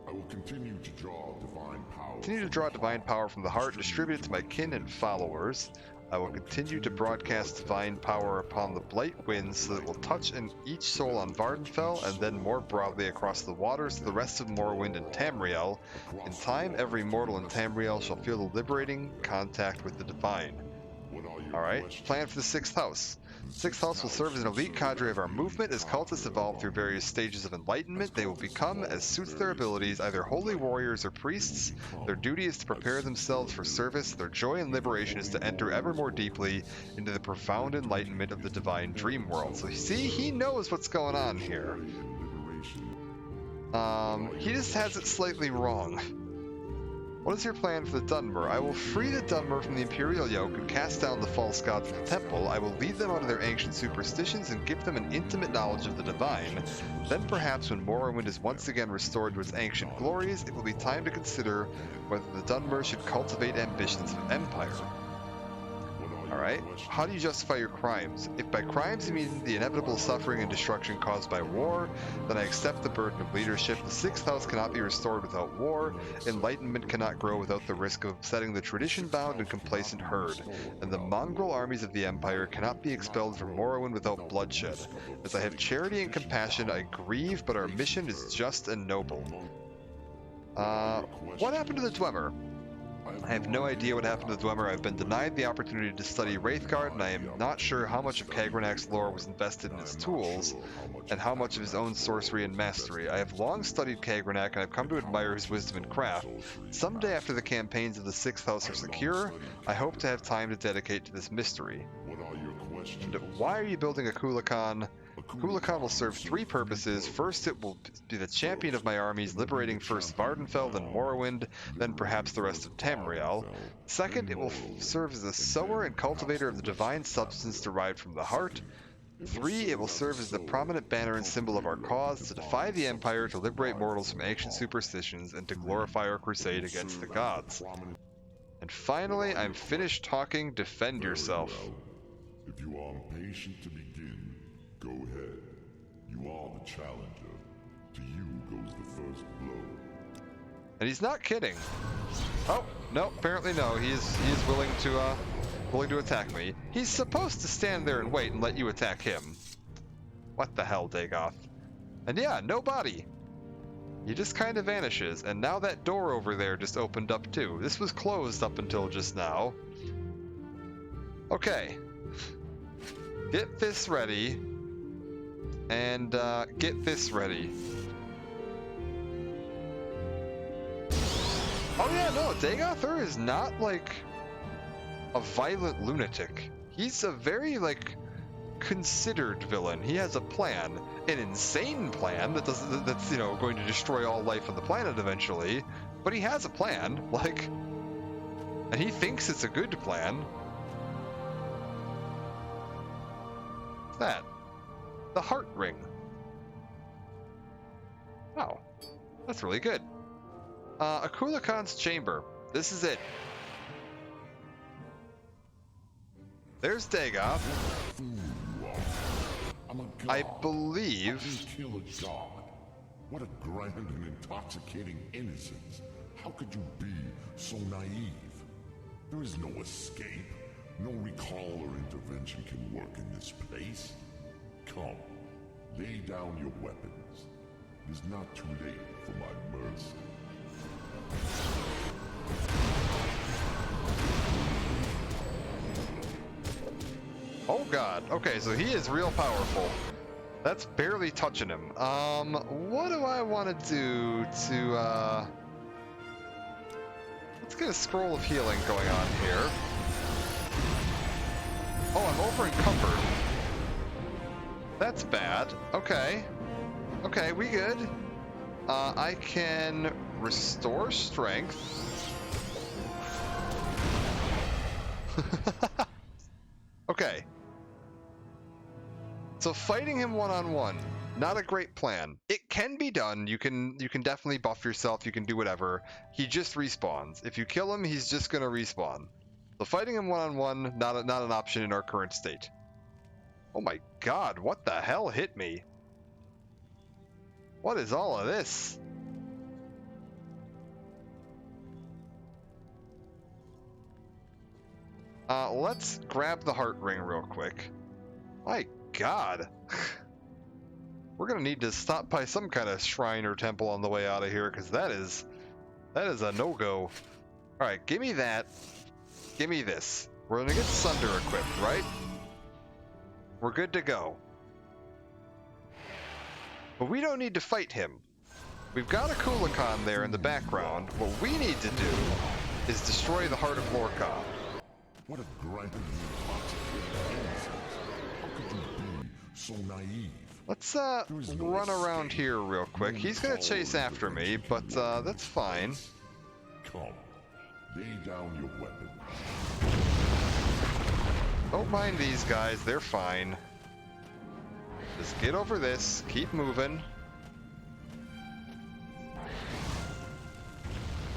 I will continue to draw divine power. Continue to draw divine power from the heart, distribute it to my kin and followers. I will continue to broadcast divine power upon the blight winds so that it will touch in each soul on Vardenfell and then more broadly across the waters to the rest of Morrowind and Tamriel. In time, every mortal in Tamriel shall feel the liberating contact with the divine. Alright, plan for the 6th house. 6th house will serve as an elite cadre of our movement. As cultists evolve through various stages of enlightenment, they will become, as suits their abilities, either holy warriors or priests. Their duty is to prepare themselves for service. Their joy and liberation is to enter ever more deeply into the profound enlightenment of the divine dream world. So see, he knows what's going on here. He just has it slightly wrong. What is your plan for the Dunmer? I will free the Dunmer from the Imperial yoke and cast down the false gods of the temple. I will lead them out of their ancient superstitions and give them an intimate knowledge of the divine. Then perhaps when Morrowind is once again restored to its ancient glories, it will be time to consider whether the Dunmer should cultivate ambitions of empire. Alright, how do you justify your crimes? If by crimes you mean the inevitable suffering and destruction caused by war, then I accept the burden of leadership. The 6th house cannot be restored without war. Enlightenment cannot grow without the risk of upsetting the tradition-bound and complacent herd. And the mongrel armies of the Empire cannot be expelled from Morrowind without bloodshed. As I have charity and compassion, I grieve, but our mission is just and noble. What happened to the Dwemer? I have no idea what happened to the Dwemer. I've been denied the opportunity to study Wraithguard, and I am not sure how much of Kagranak's lore was invested in his tools, and how much of his own sorcery and mastery. I have long studied Kagranak, and I've come to admire his wisdom and craft. Someday after the campaigns of the 6th house are secure, I hope to have time to dedicate to this mystery. And why are you building a Kulakan? Kulakan will serve 3 purposes. First, it will be the champion of my armies, liberating first Vardenfell, then Morrowind, then perhaps the rest of Tamriel. Second, it will serve as a sower and cultivator of the divine substance derived from the heart. 3, it will serve as the prominent banner and symbol of our cause, to defy the Empire, to liberate mortals from ancient superstitions, and to glorify our crusade against the gods. And finally, I'm finished talking. Defend yourself. If you are impatient to begin, go ahead. You are the challenger. To you goes the first blow. And he's not kidding. Oh, no, apparently no. He is willing to attack me. He's supposed to stand there and wait and let you attack him. What the hell, Dagoth? And yeah, no body. He just kind of vanishes, and now that door over there just opened up too. This was closed up until just now. Okay. Get this ready. And get this ready. Oh yeah, no, Dagoth is not like a violent lunatic. He's a very like considered villain. He has a plan, an insane plan that's you know going to destroy all life on the planet eventually. But he has a plan, like, and he thinks it's a good plan. What's that? The heart ring. Oh, that's really good. Akulakan's chamber. This is it. There's Dagoth. I believe. Kill a god. What a grand and intoxicating innocence. How could you be so naive? There is no escape. No recall or intervention can work in this place. Come, lay down your weapons. It is not too late for my mercy. Oh god. Okay, so he is real powerful. That's barely touching him. What do I want to do to, let's get a scroll of healing going on here. Oh, I'm over encumbered. That's bad. Okay. Okay, we good. I can restore strength. Okay. So fighting him one-on-one, not a great plan. It can be done. You can definitely buff yourself. You can do whatever. He just respawns. If you kill him, he's just gonna respawn. So fighting him one-on-one, not an option in our current state. Oh my god, what the hell hit me? What is all of this? Let's grab the heart ring real quick. My god. We're gonna need to stop by some kind of shrine or temple on the way out of here, because that is a no-go. Alright, give me that. Give me this. We're gonna get Sunder equipped, right? We're good to go. But we don't need to fight him. We've got a Kulikon there in the background. What we need to do is destroy the heart of Lorca. What a grant of you innocence. How could you be so naive? Let's run around here real quick. He's gonna chase after me, but that's fine. Come, lay down your weapon. Don't mind these guys, they're fine. Just get over this, keep moving.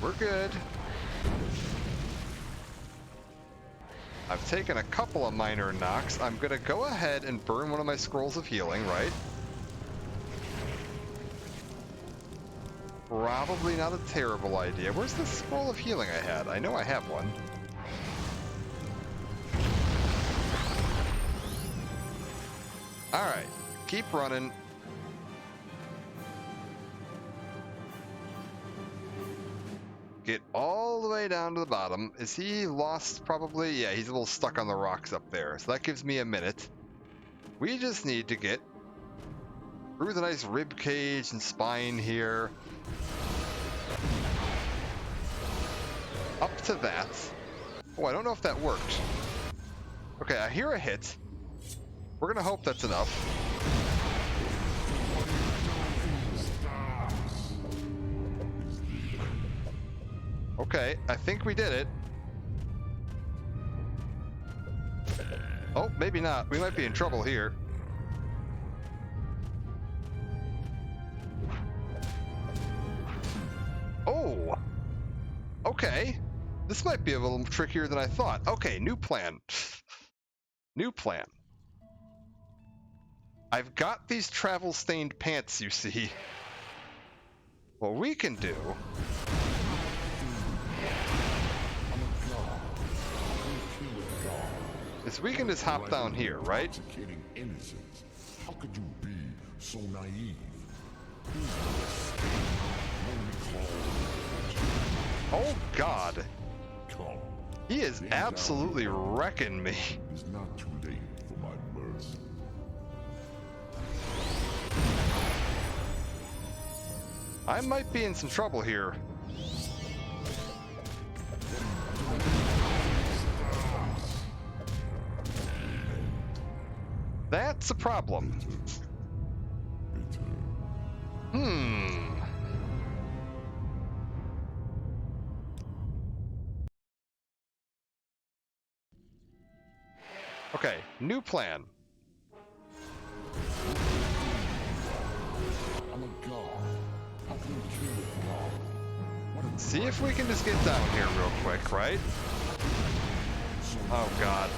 We're good. I've taken a couple of minor knocks. I'm gonna go ahead and burn one of my scrolls of healing, right? Probably not a terrible idea. Where's the scroll of healing I had? I know I have one. Alright, keep running. Get all the way down to the bottom. Is he lost probably? Yeah, he's a little stuck on the rocks up there. So that gives me a minute. We just need to get through the nice rib cage and spine here. Up to that. Oh, I don't know if that worked. Okay, I hear a hit. We're gonna hope that's enough. Okay, I think we did it. Oh, maybe not. We might be in trouble here. Oh! Okay. This might be a little trickier than I thought. Okay, new plan. New plan. I've got these travel-stained pants, you see. What we can do... is we can just hop down here, right? Innocence. How could you be so naive? Oh God! He is absolutely wrecking me. It's not too late for my mercy. I might be in some trouble here. That's a problem. Okay, new plan. See if we can just get down here real quick, right? Oh God.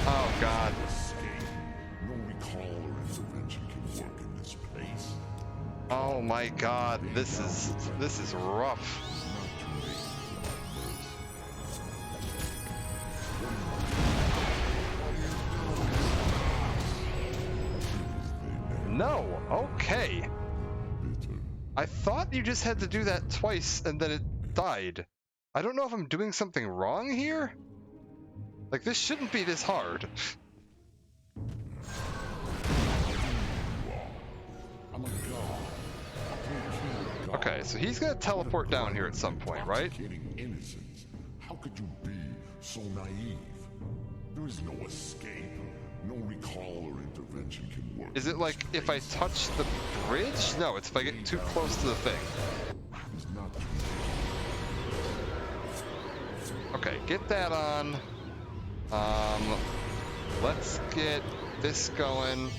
Oh God. No recall or intervention can work in this place. Oh my God, this is rough. No, okay. I thought you just had to do that twice and then it died. I don't know if I'm doing something wrong here. Like, this shouldn't be this hard. I'm a god. How can you kill a god? Okay, so he's gonna teleport down here at some point, right? Intoxicating innocence. How could you be so naive? There is no escape. No recall or intervention can work. Is it like if I touch the bridge? No, it's if I get too close to the thing. It's not Okay, get that on. Let's get this going.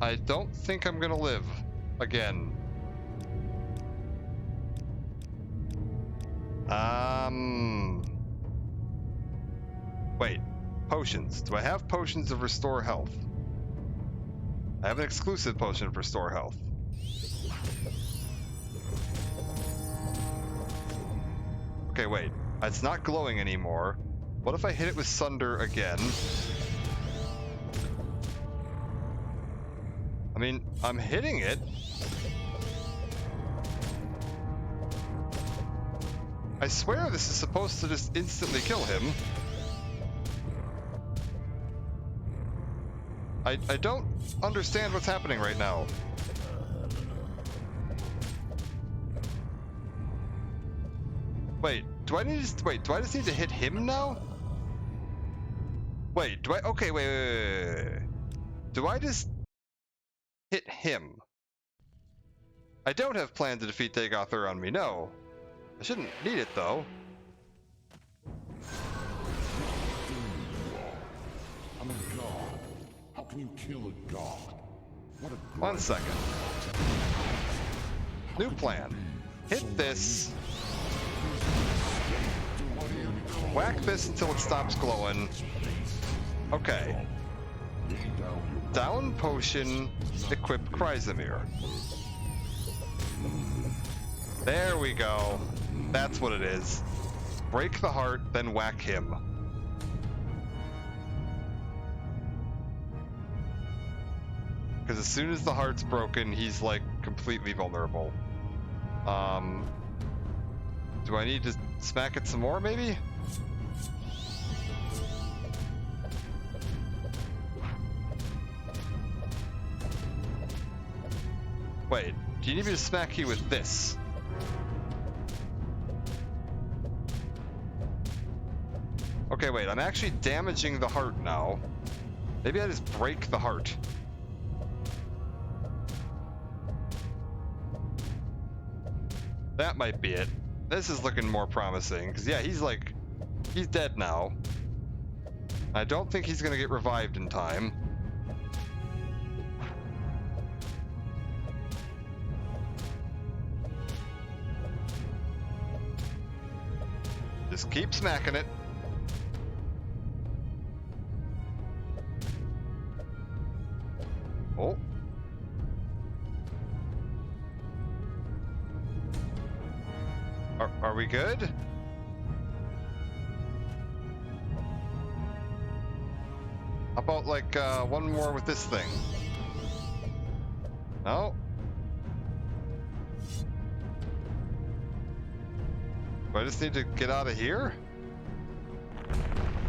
I don't think I'm gonna live again. Wait, potions. Do I have potions of restore health? I have an exclusive potion of restore health. Okay, wait. It's not glowing anymore. What if I hit it with Sunder again? I mean, I'm hitting it. I swear this is supposed to just instantly kill him. I don't understand what's happening right now. Wait, do I just need to hit him now? Wait, okay, wait. Do I just hit him? I don't have planned to defeat Dagoth on me, no. I shouldn't need it, though. I'm a god. How can you kill a god? What a 1 second. New plan. Hit this. Whack this until it stops glowing. Okay. Down potion, equip Chrysamere. There we go. That's what it is. Break the heart, then whack him. Because as soon as the heart's broken, he's like completely vulnerable. Do I need to smack it some more, maybe? Wait, do you need me to smack you with this? Okay, wait, I'm actually damaging the heart now. Maybe I just break the heart. That might be it. This is looking more promising, because yeah, he's dead now. I don't think he's gonna get revived in time. Just keep smacking it. Oh. Are we good? How about like one more with this thing? No? Do I just need to get out of here?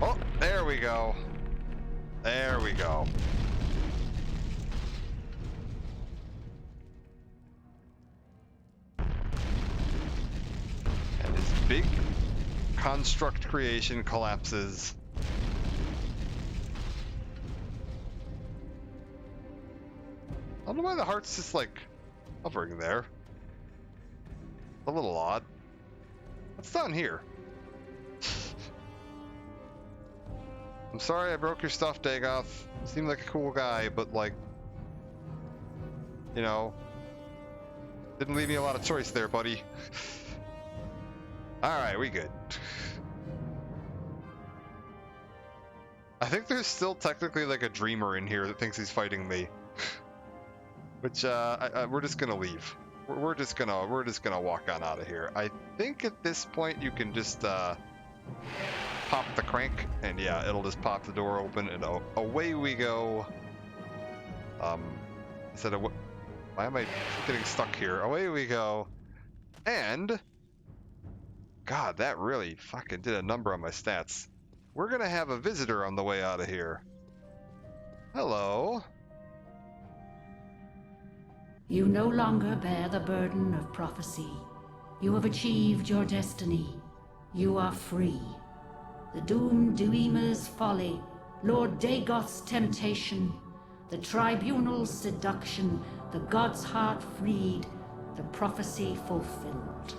Oh, there we go. There we go. And his big construct creation collapses. I don't know why the heart's just like hovering there. A little odd. What's down here? I'm sorry I broke your stuff, Dagoth. You seem like a cool guy, but like, you know, didn't leave me a lot of choice there, buddy. Alright, we good. I think there's still technically like a dreamer in here that thinks he's fighting me. Which, we're just gonna leave. We're just gonna walk on out of here. I think at this point you can just pop the crank, and yeah, it'll just pop the door open, and away we go. Instead of Why am I getting stuck here? Away we go. And... God, that really fucking did a number on my stats. We're gonna have a visitor on the way out of here. Hello. You no longer bear the burden of prophecy. You have achieved your destiny. You are free. The doomed Duima's folly, Lord Dagoth's temptation, the tribunal's seduction, the god's heart freed, the prophecy fulfilled.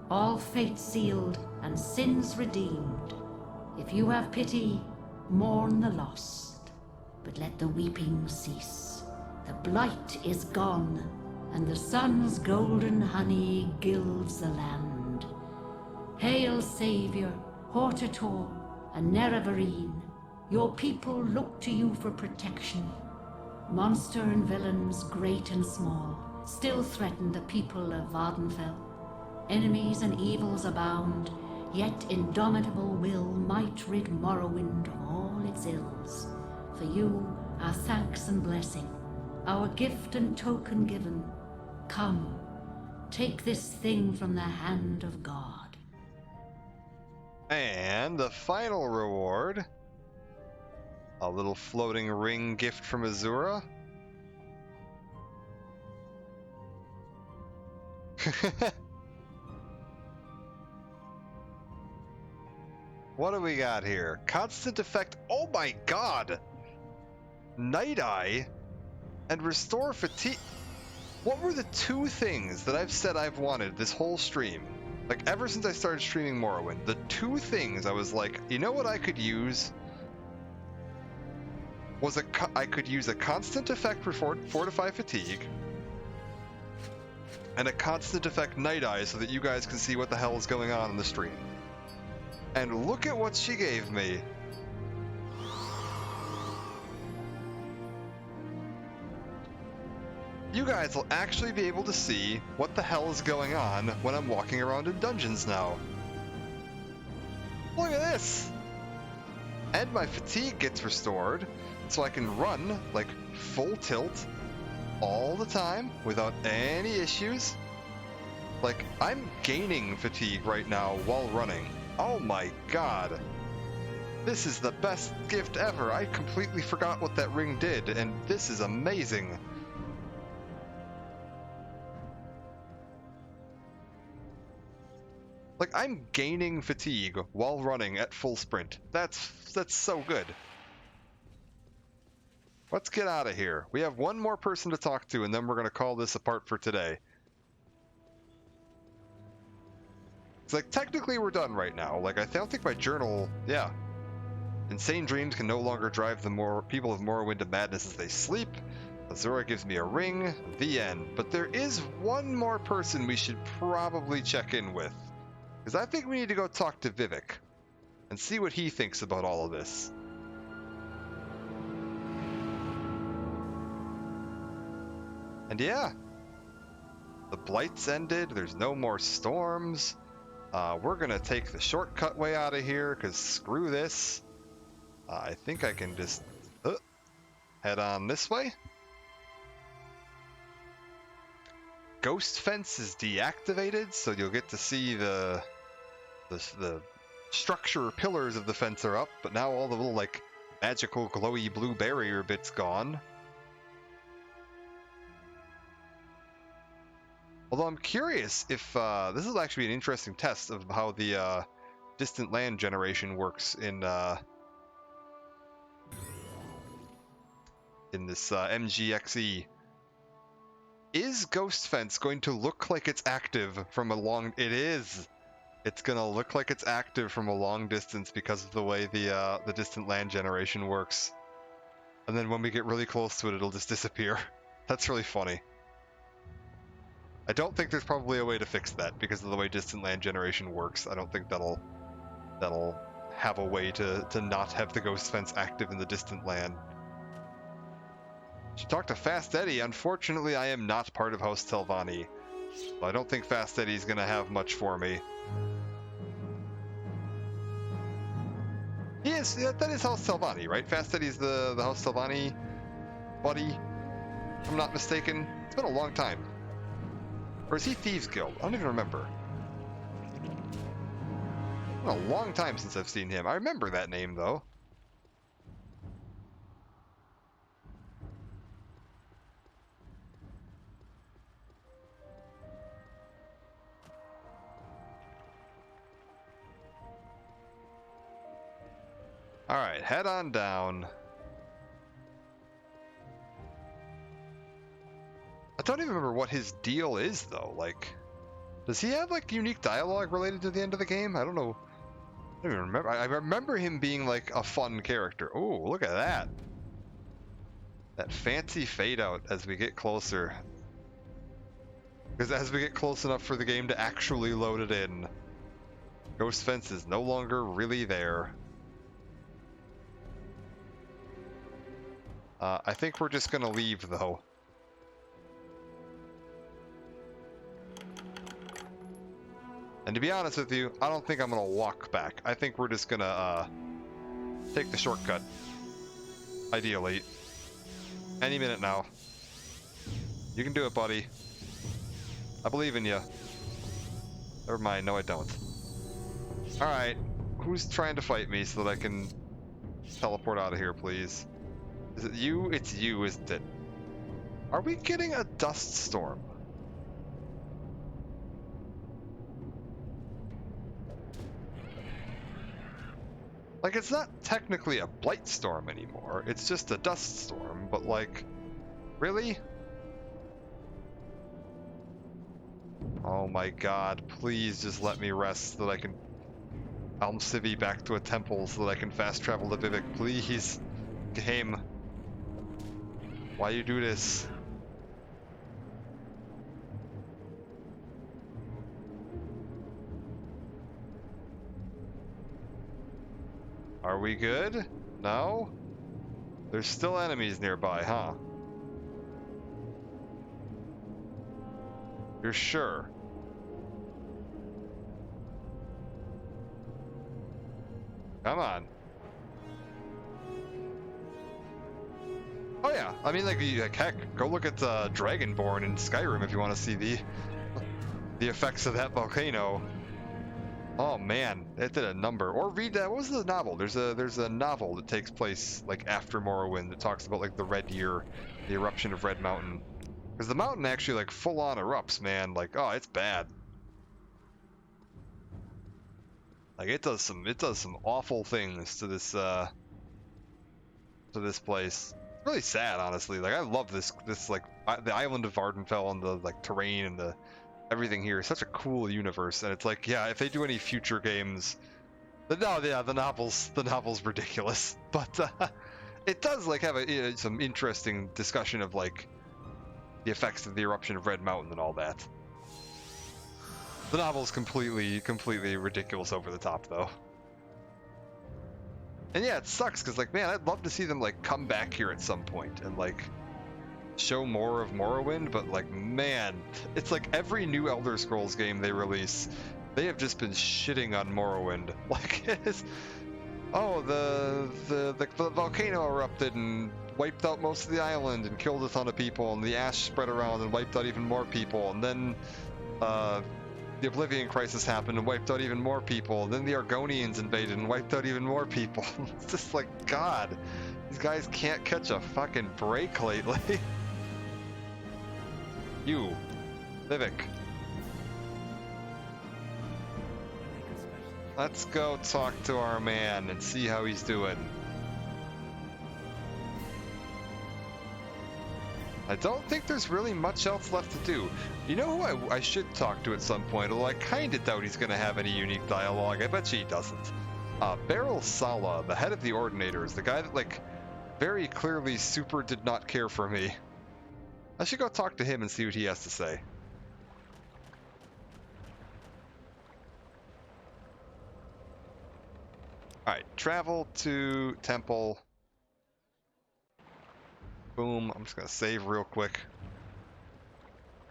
All fate sealed and sins redeemed. If you have pity, mourn the lost, but let the weeping cease. The blight is gone, and the sun's golden honey gilds the land. Hail, Savior, Hortator, and Nerevarine. Your people look to you for protection. Monster and villains, great and small, still threaten the people of Vardenfell. Enemies and evils abound, yet indomitable will might rid Morrowind of all its ills. For you, our thanks and blessing, our gift and token given. Come, take this thing from the hand of God. And the final reward, a little floating ring gift from Azura. What do we got here? Constant effect. Oh my god! Night Eye and restore fatigue. What were the two things that I've said I've wanted this whole stream? Like, ever since I started streaming Morrowind, the two things I was like, you know what I could use? Was I could use a constant effect for Fortify Fatigue, and a constant effect Night Eye so that you guys can see what the hell is going on in the stream. And look at what she gave me. You guys will actually be able to see what the hell is going on when I'm walking around in dungeons now. Look at this! And my fatigue gets restored, so I can run, like, full tilt all the time without any issues. Like, I'm gaining fatigue right now while running. Oh my god. This is the best gift ever. I completely forgot what that ring did, and this is amazing. Like, I'm gaining fatigue while running at full sprint. That's so good. Let's get out of here. We have one more person to talk to, and then we're going to call this apart for today. It's like, technically we're done right now. Like, I don't think my journal... Yeah. Insane dreams can no longer drive the people of Morrowind to madness as they sleep. Azura gives me a ring. The end. But there is one more person we should probably check in with. Because I think we need to go talk to Vivek and see what he thinks about all of this. And yeah, the Blight's ended. There's no more storms. We're going to take the shortcut way out of here because screw this. I think I can just head on this way. Ghost Fence is deactivated, so you'll get to see the structure pillars of the fence are up, but now all the little, like, magical glowy blue barrier bits gone. Although I'm curious if this is actually an interesting test of how the distant land generation works in this MGXE. Is Ghost Fence going to look like it's active from a long... It is! It's gonna look like it's active from a long distance because of the way the distant land generation works. And then when we get really close to it, it'll just disappear. That's really funny. I don't think there's probably a way to fix that because of the way distant land generation works. I don't think that'll have a way to not have the Ghost Fence active in the distant land. Should talk to Fast Eddie. Unfortunately, I am not part of House Telvanni. So I don't think Fast Eddie's gonna have much for me. Yes, that is House Telvanni, right? Fast Eddie's the House Telvanni buddy, if I'm not mistaken. It's been a long time. Or is he Thieves Guild? I don't even remember. It's been a long time since I've seen him. I remember that name, though. Alright, head on down. I don't even remember what his deal is, though. Like, does he have, like, unique dialogue related to the end of the game? I don't know. I don't even remember. I remember him being, like, a fun character. Oh, look at that. That fancy fade out as we get closer. Because as we get close enough for the game to actually load it in, Ghost Fence is no longer really there. I think we're just gonna leave, though. And to be honest with you, I don't think I'm gonna walk back. I think we're just gonna take the shortcut. Ideally. Any minute now. You can do it, buddy. I believe in you. Never mind, no I don't. Alright, who's trying to fight me so that I can teleport out of here, please? Is it you? It's you, isn't it? Are we getting a dust storm? Like, it's not technically a blight storm anymore, it's just a dust storm, but like, really? Oh my god, please just let me rest so that I can Alm Civi back to a temple so that I can fast travel to Vivek, please. Game. Why you do this? Are we good? No? There's still enemies nearby, huh? You're sure? Come on. Oh yeah, I mean, like heck, go look at Dragonborn in Skyrim if you want to see the effects of that volcano. Oh man, it did a number. Or read that. What was the novel? There's a novel that takes place like after Morrowind that talks about like the Red Year, the eruption of Red Mountain. Because the mountain actually like full on erupts, man. Like, oh, it's bad. Like it does some awful things to this place. It's really sad, honestly. Like I love this like the island of Vardenfell and the like terrain and the everything here is such a cool universe, and it's like, yeah, if they do any future games, the novel's ridiculous, but it does like have some interesting discussion of like the effects of the eruption of Red Mountain and all that. The novel's completely ridiculous over the top, though. And yeah, it sucks because like, man, I'd love to see them like come back here at some point and like show more of Morrowind, but like, man, it's like every new Elder Scrolls game they release, they have just been shitting on Morrowind. Like, oh, the volcano erupted and wiped out most of the island and killed a ton of people, and the ash spread around and wiped out even more people, and then the Oblivion Crisis happened and wiped out even more people, and then the Argonians invaded and wiped out even more people. It's just like, God, these guys can't catch a fucking break lately. You, Vivek. Let's go talk to our man and see how he's doing. I don't think there's really much else left to do. You know who I should talk to at some point, although I kinda doubt he's gonna have any unique dialogue. I bet you he doesn't. Beryl Sala, the head of the Ordinators, the guy that, like, very clearly super did not care for me. I should go talk to him and see what he has to say. Alright, travel to temple. Boom, I'm just gonna save real quick.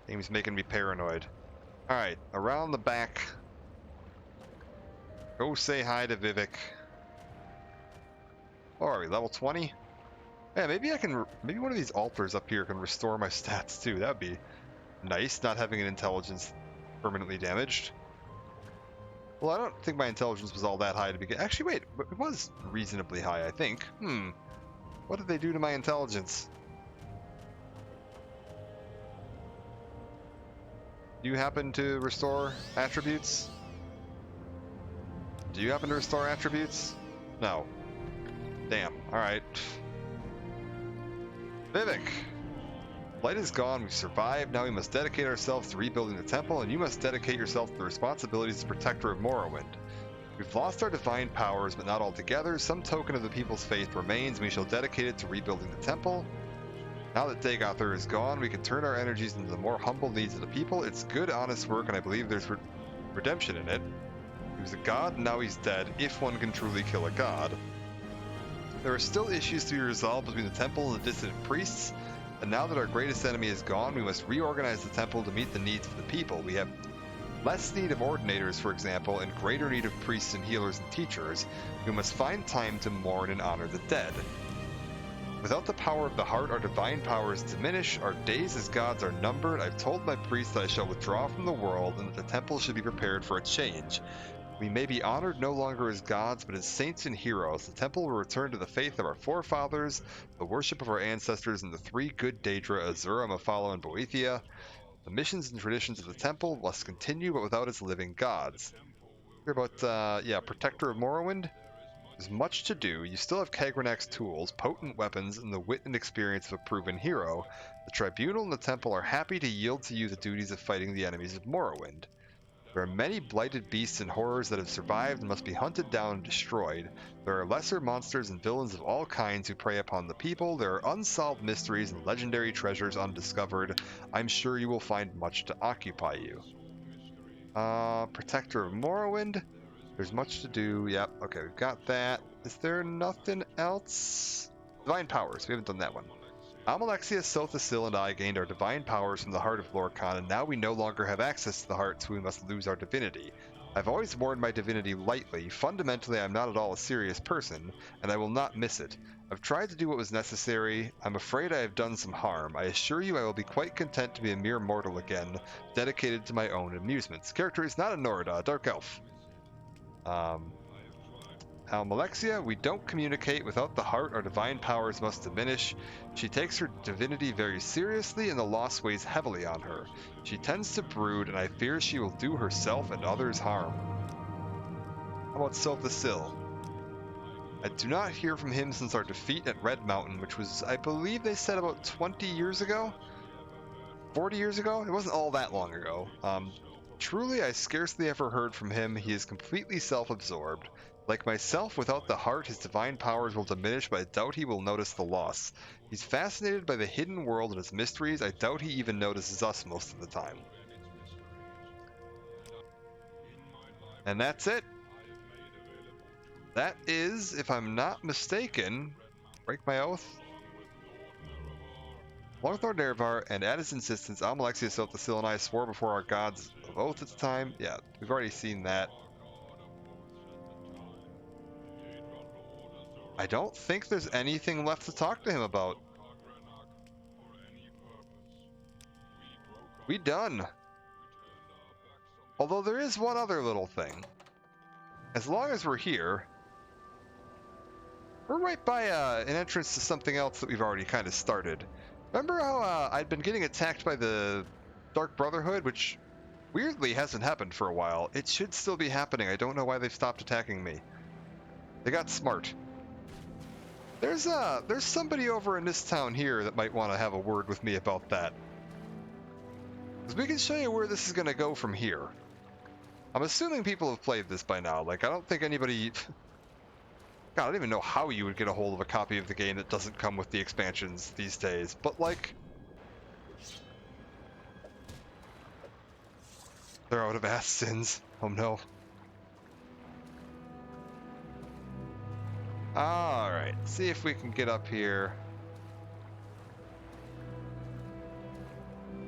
Game's making me paranoid. Alright, around the back. Go say hi to Vivek. Oh, are we level 20? Yeah, maybe I can. Maybe one of these altars up here can restore my stats too. That would be nice, not having an intelligence permanently damaged. Well, I don't think my intelligence was all that high to begin. Actually, wait, it was reasonably high, I think. What did they do to my intelligence? Do you happen to restore attributes? Do you happen to restore attributes? No. Damn. Alright. Vivek! Light is gone, we've survived, now we must dedicate ourselves to rebuilding the temple, and you must dedicate yourself to the responsibilities as Protector of Morrowind. We've lost our divine powers, but not altogether. Some token of the people's faith remains, and we shall dedicate it to rebuilding the temple. Now that Dagothar is gone, we can turn our energies into the more humble needs of the people. It's good, honest work, and I believe there's redemption in it. He was a god, and now he's dead, if one can truly kill a god. There are still issues to be resolved between the temple and the dissident priests, and now that our greatest enemy is gone, we must reorganize the temple to meet the needs of the people. We have less need of ordinators, for example, and greater need of priests and healers and teachers. We must find time to mourn and honor the dead. Without the power of the heart, our divine powers diminish, our days as gods are numbered. I've told my priests that I shall withdraw from the world, and that the temple should be prepared for a change. We may be honored no longer as gods, but as saints and heroes. The temple will return to the faith of our forefathers, the worship of our ancestors, and the three good Daedra, Azura, Mephala, and Boethia. The missions and traditions of the temple must continue, but without its living gods. Hear about, Protector of Morrowind? There's much to do. You still have Kagranak's tools, potent weapons, and the wit and experience of a proven hero. The Tribunal and the temple are happy to yield to you the duties of fighting the enemies of Morrowind. There are many blighted beasts and horrors that have survived and must be hunted down and destroyed. There are lesser monsters and villains of all kinds who prey upon the people. There are unsolved mysteries and legendary treasures undiscovered. I'm sure you will find much to occupy you. Protector of Morrowind. There's much to do. Yep, okay, we've got that. Is there nothing else? Divine powers. We haven't done that one. Almalexia, Sothasil, and I gained our divine powers from the heart of Lorkhan, and now we no longer have access to the heart, so we must lose our divinity. I've always worn my divinity lightly. Fundamentally, I'm not at all a serious person, and I will not miss it. I've tried to do what was necessary. I'm afraid I have done some harm. I assure you I will be quite content to be a mere mortal again, dedicated to my own amusements. Character is not a Norda, a dark elf. Almalexia, we don't communicate. Without the heart, our divine powers must diminish. She takes her divinity very seriously, and the loss weighs heavily on her. She tends to brood, and I fear she will do herself and others harm. How about Sothasil? I do not hear from him since our defeat at Red Mountain, which was, I believe they said, about 20 years ago? 40 years ago? It wasn't all that long ago. Truly, I scarcely ever heard from him. He is completely self-absorbed. Like myself, without the heart, his divine powers will diminish, but I doubt he will notice the loss. He's fascinated by the hidden world and its mysteries. I doubt he even notices us most of the time. And that's it. That is, if I'm not mistaken, break my oath. Lorthor Nervar, and at his insistence, Almalexia, Sothasil, and I swore before our gods of oath at the time. Yeah, we've already seen that. I don't think there's anything left to talk to him about. We done. Although there is one other little thing. As long as we're here, we're right by an entrance to something else that we've already kind of started. Remember how I'd been getting attacked by the Dark Brotherhood, which weirdly hasn't happened for a while. It should still be happening. I don't know why they've stopped attacking me. They got smart. There's somebody over in this town here that might want to have a word with me about that. Because we can show you where this is going to go from here. I'm assuming people have played this by now. Like, I don't think anybody... God, I don't even know how you would get a hold of a copy of the game that doesn't come with the expansions these days. But, like... They're out of ass sins. Oh no. Alright, see if we can get up here.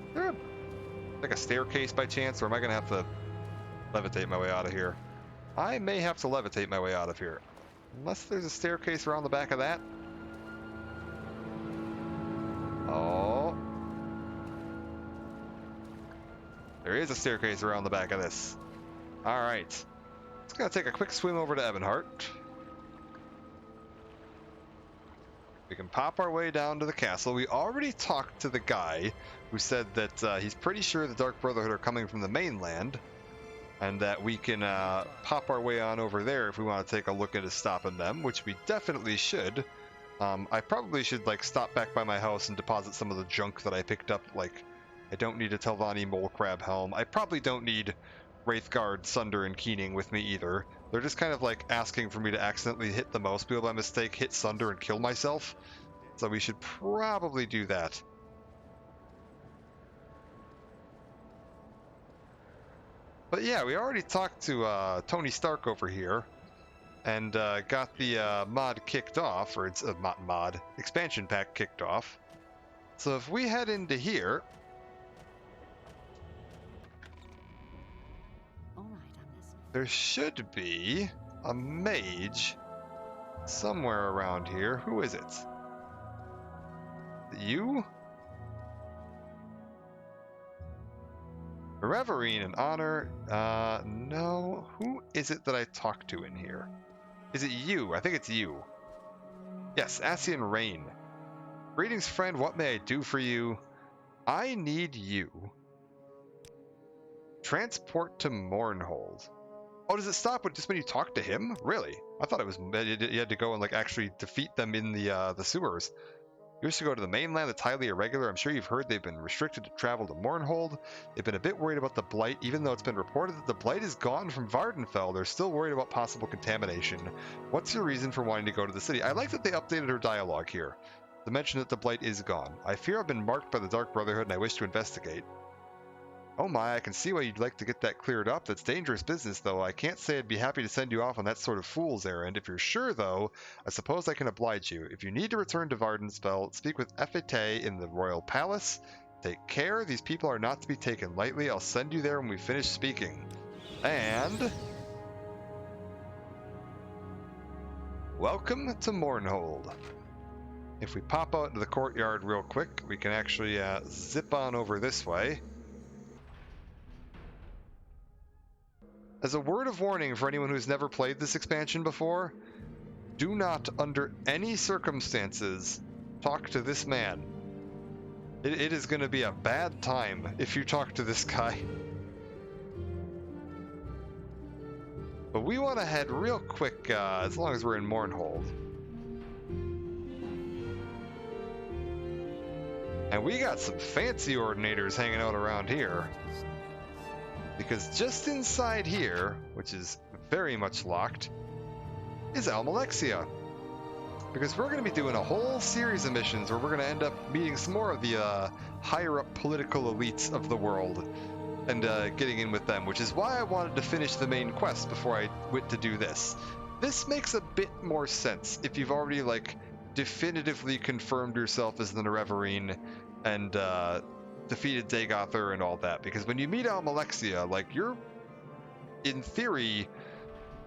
Is there like a staircase by chance, or am I gonna have to levitate my way out of here? I may have to levitate my way out of here. Unless there's a staircase around the back of that. Oh. There is a staircase around the back of this. Alright. Just gonna take a quick swim over to Ebonheart. We can pop our way down to the castle. We already talked to the guy who said that he's pretty sure the Dark Brotherhood are coming from the mainland, and that we can pop our way on over there if we want to take a look into stopping them, which we definitely should. I probably should like stop back by my house and deposit some of the junk that I picked up. Like, I don't need a Telvanni mole crab helm. I probably don't need Wraithguard, Sunder, and Keening with me either. They're just kind of like asking for me to accidentally hit the mouse wheel by mistake, hit Sunder, and kill myself. So we should probably do that. But yeah, we already talked to Tony Stark over here, and got the mod kicked off, or it's a mod expansion pack kicked off. So if we head into here, there should be a mage somewhere around here. Who is it? You? Reverine and Honor. No. Who is it that I talked to in here? Is it you? I think it's you. Yes, Asian Rain. Greetings, friend. What may I do for you? I need you. Transport to Mournhold. Oh, does it stop with just when you talk to him? Really? I thought it was you had to go and like actually defeat them in the sewers. You wish to go to the mainland. It's highly irregular. I'm sure you've heard they've been restricted to travel to Mournhold. They've been a bit worried about the Blight, even though it's been reported that the Blight is gone from Vardenfell. They're still worried about possible contamination. What's your reason for wanting to go to the city? I like that they updated her dialogue here to mention that the Blight is gone. I fear I've been marked by the Dark Brotherhood and I wish to investigate. Oh my, I can see why you'd like to get that cleared up. That's dangerous business, though. I can't say I'd be happy to send you off on that sort of fool's errand. If you're sure, though, I suppose I can oblige you. If you need to return to Vardenfell, speak with Efete in the Royal Palace. Take care. These people are not to be taken lightly. I'll send you there when we finish speaking. And welcome to Mournhold. If we pop out into the courtyard real quick, we can actually zip on over this way. As a word of warning for anyone who's never played this expansion before, do not, under any circumstances, talk to this man. It is going to be a bad time if you talk to this guy. But we want to head real quick, as long as we're in Mournhold. And we got some fancy ordinators hanging out around here. Because just inside here, which is very much locked, is Almalexia. Because we're going to be doing a whole series of missions where we're going to end up meeting some more of the higher up political elites of the world and getting in with them, which is why I wanted to finish the main quest before I went to do this. This makes a bit more sense if you've already like definitively confirmed yourself as the Nerevarine and defeated Dagothar and all that, because when you meet Almalexia, like, you're in theory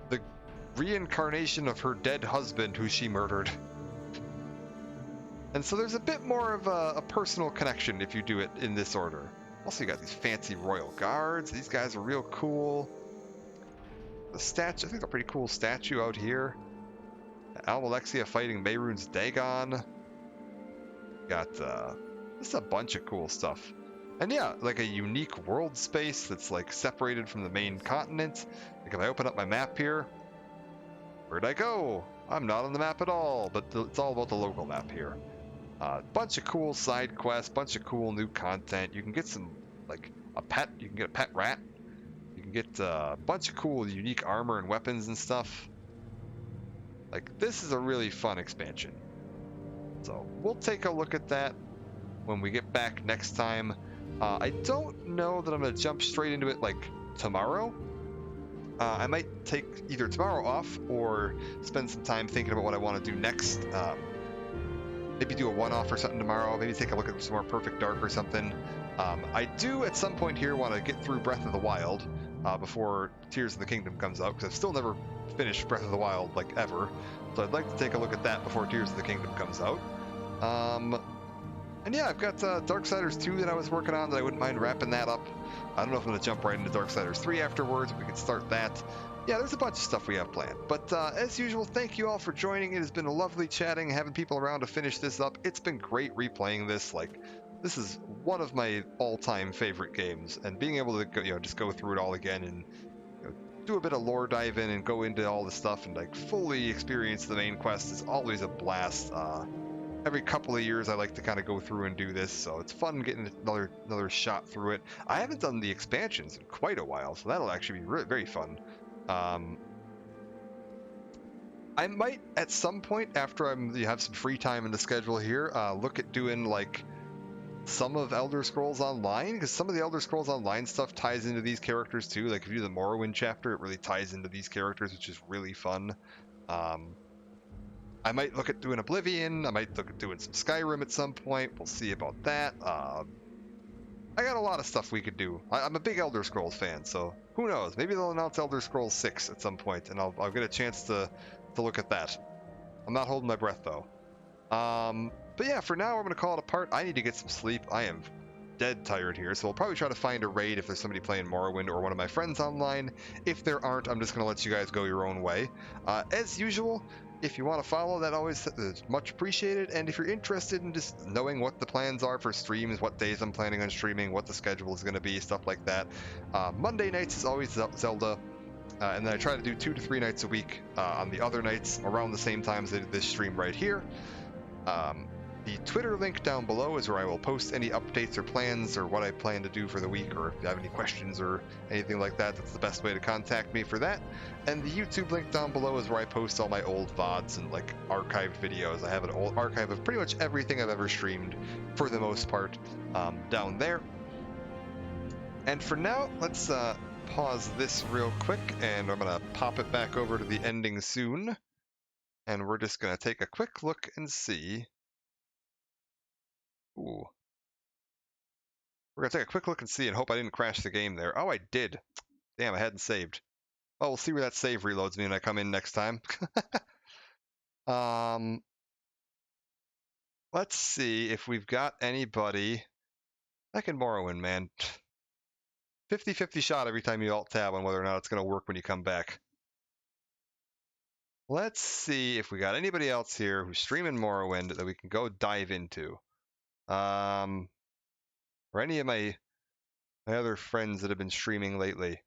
the reincarnation of her dead husband who she murdered. And so there's a bit more of a personal connection if you do it in this order. Also, you got these fancy royal guards. These guys are real cool. The statue, I think, a pretty cool statue out here. Almalexia fighting Mehrunes Dagon. Got just a bunch of cool stuff. And yeah, like a unique world space that's like separated from the main continent. Like if I open up my map here, where'd I go? I'm not on the map at all, but it's all about the local map here. Bunch of cool side quests, bunch of cool new content. You can get some, like, a pet. You can get a pet rat. You can get a bunch of cool unique armor and weapons and stuff. Like, this is a really fun expansion. So we'll take a look at that when we get back next time. I don't know that I'm going to jump straight into it like tomorrow. I might take either tomorrow off or spend some time thinking about what I want to do next. Maybe do a one-off or something tomorrow. Maybe take a look at some more Perfect Dark or something. I do at some point here want to get through Breath of the Wild before Tears of the Kingdom comes out, because I've still never finished Breath of the Wild, like, ever. So I'd like to take a look at that before Tears of the Kingdom comes out. And yeah, I've got Darksiders 2 that I was working on that I wouldn't mind wrapping that up. I don't know if I'm going to jump right into Darksiders 3 afterwards. We can start that. Yeah, there's a bunch of stuff we have planned. But as usual, thank you all for joining. It has been lovely chatting, having people around to finish this up. It's been great replaying this. Like, this is one of my all-time favorite games, and being able to go, just go through it all again and do a bit of lore dive in and go into all the stuff and like fully experience the main quest is always a blast. Every couple of years I like to kind of go through and do this, so it's fun getting another shot through it. I haven't done the expansions in quite a while, so that'll actually be very fun. I might at some point after you have some free time in the schedule here, look at doing like some of Elder Scrolls Online, because some of the Elder Scrolls Online stuff ties into these characters too. Like if you do the Morrowind chapter, it really ties into these characters, which is really fun. I might look at doing Oblivion. I might look at doing some Skyrim at some point. We'll see about that. I got a lot of stuff we could do. I'm a big Elder Scrolls fan, so who knows? Maybe they'll announce Elder Scrolls 6 at some point, and I'll get a chance to look at that. I'm not holding my breath though. But yeah, for now, we're going to call it a part. I need to get some sleep. I am dead tired here, so we'll probably try to find a raid if there's somebody playing Morrowind or one of my friends online. If there aren't, I'm just going to let you guys go your own way. As usual, if you want to follow, that always is much appreciated. And if you're interested in just knowing what the plans are for streams, what days I'm planning on streaming, what the schedule is going to be, stuff like that. Monday nights is always Zelda. And then I try to do 2 to 3 nights a week on the other nights around the same time as I did this stream right here. The Twitter link down below is where I will post any updates or plans or what I plan to do for the week, or if you have any questions or anything like that, that's the best way to contact me for that. And the YouTube link down below is where I post all my old VODs and like archived videos. I have an old archive of pretty much everything I've ever streamed for the most part down there. And for now, let's pause this real quick, and I'm going to pop it back over to the ending soon. And we're just going to take a quick look and see. Ooh. We're going to take a quick look and see and hope I didn't crash the game there. Oh, I did. Damn, I hadn't saved. Oh, we'll see where that save reloads me when I come in next time. Let's see if we've got anybody. Back in Morrowind, man. 50-50 shot every time you alt-tab on whether or not it's going to work when you come back. Let's see if we got anybody else here who's streaming Morrowind that we can go dive into. Or any of my other friends that have been streaming lately.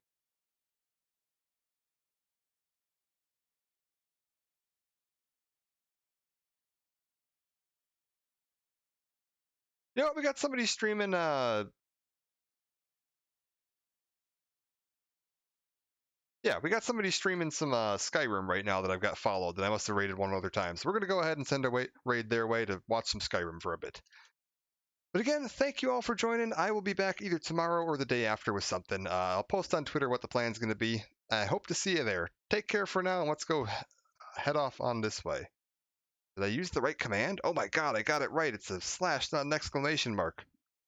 You know what? We got somebody streaming. Yeah, we got somebody streaming some Skyrim right now that I've got followed that I must have raided one other time. So we're going to go ahead and send a raid their way to watch some Skyrim for a bit. But again, thank you all for joining. I will be back either tomorrow or the day after with something. I'll post on Twitter what the plan's going to be. I hope to see you there. Take care for now, and let's go head off on this way. Did I use the right command? Oh my god, I got it right. It's a slash, not an exclamation mark.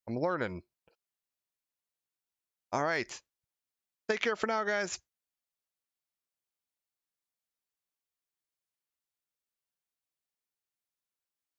I'm learning. All right. Take care for now, guys.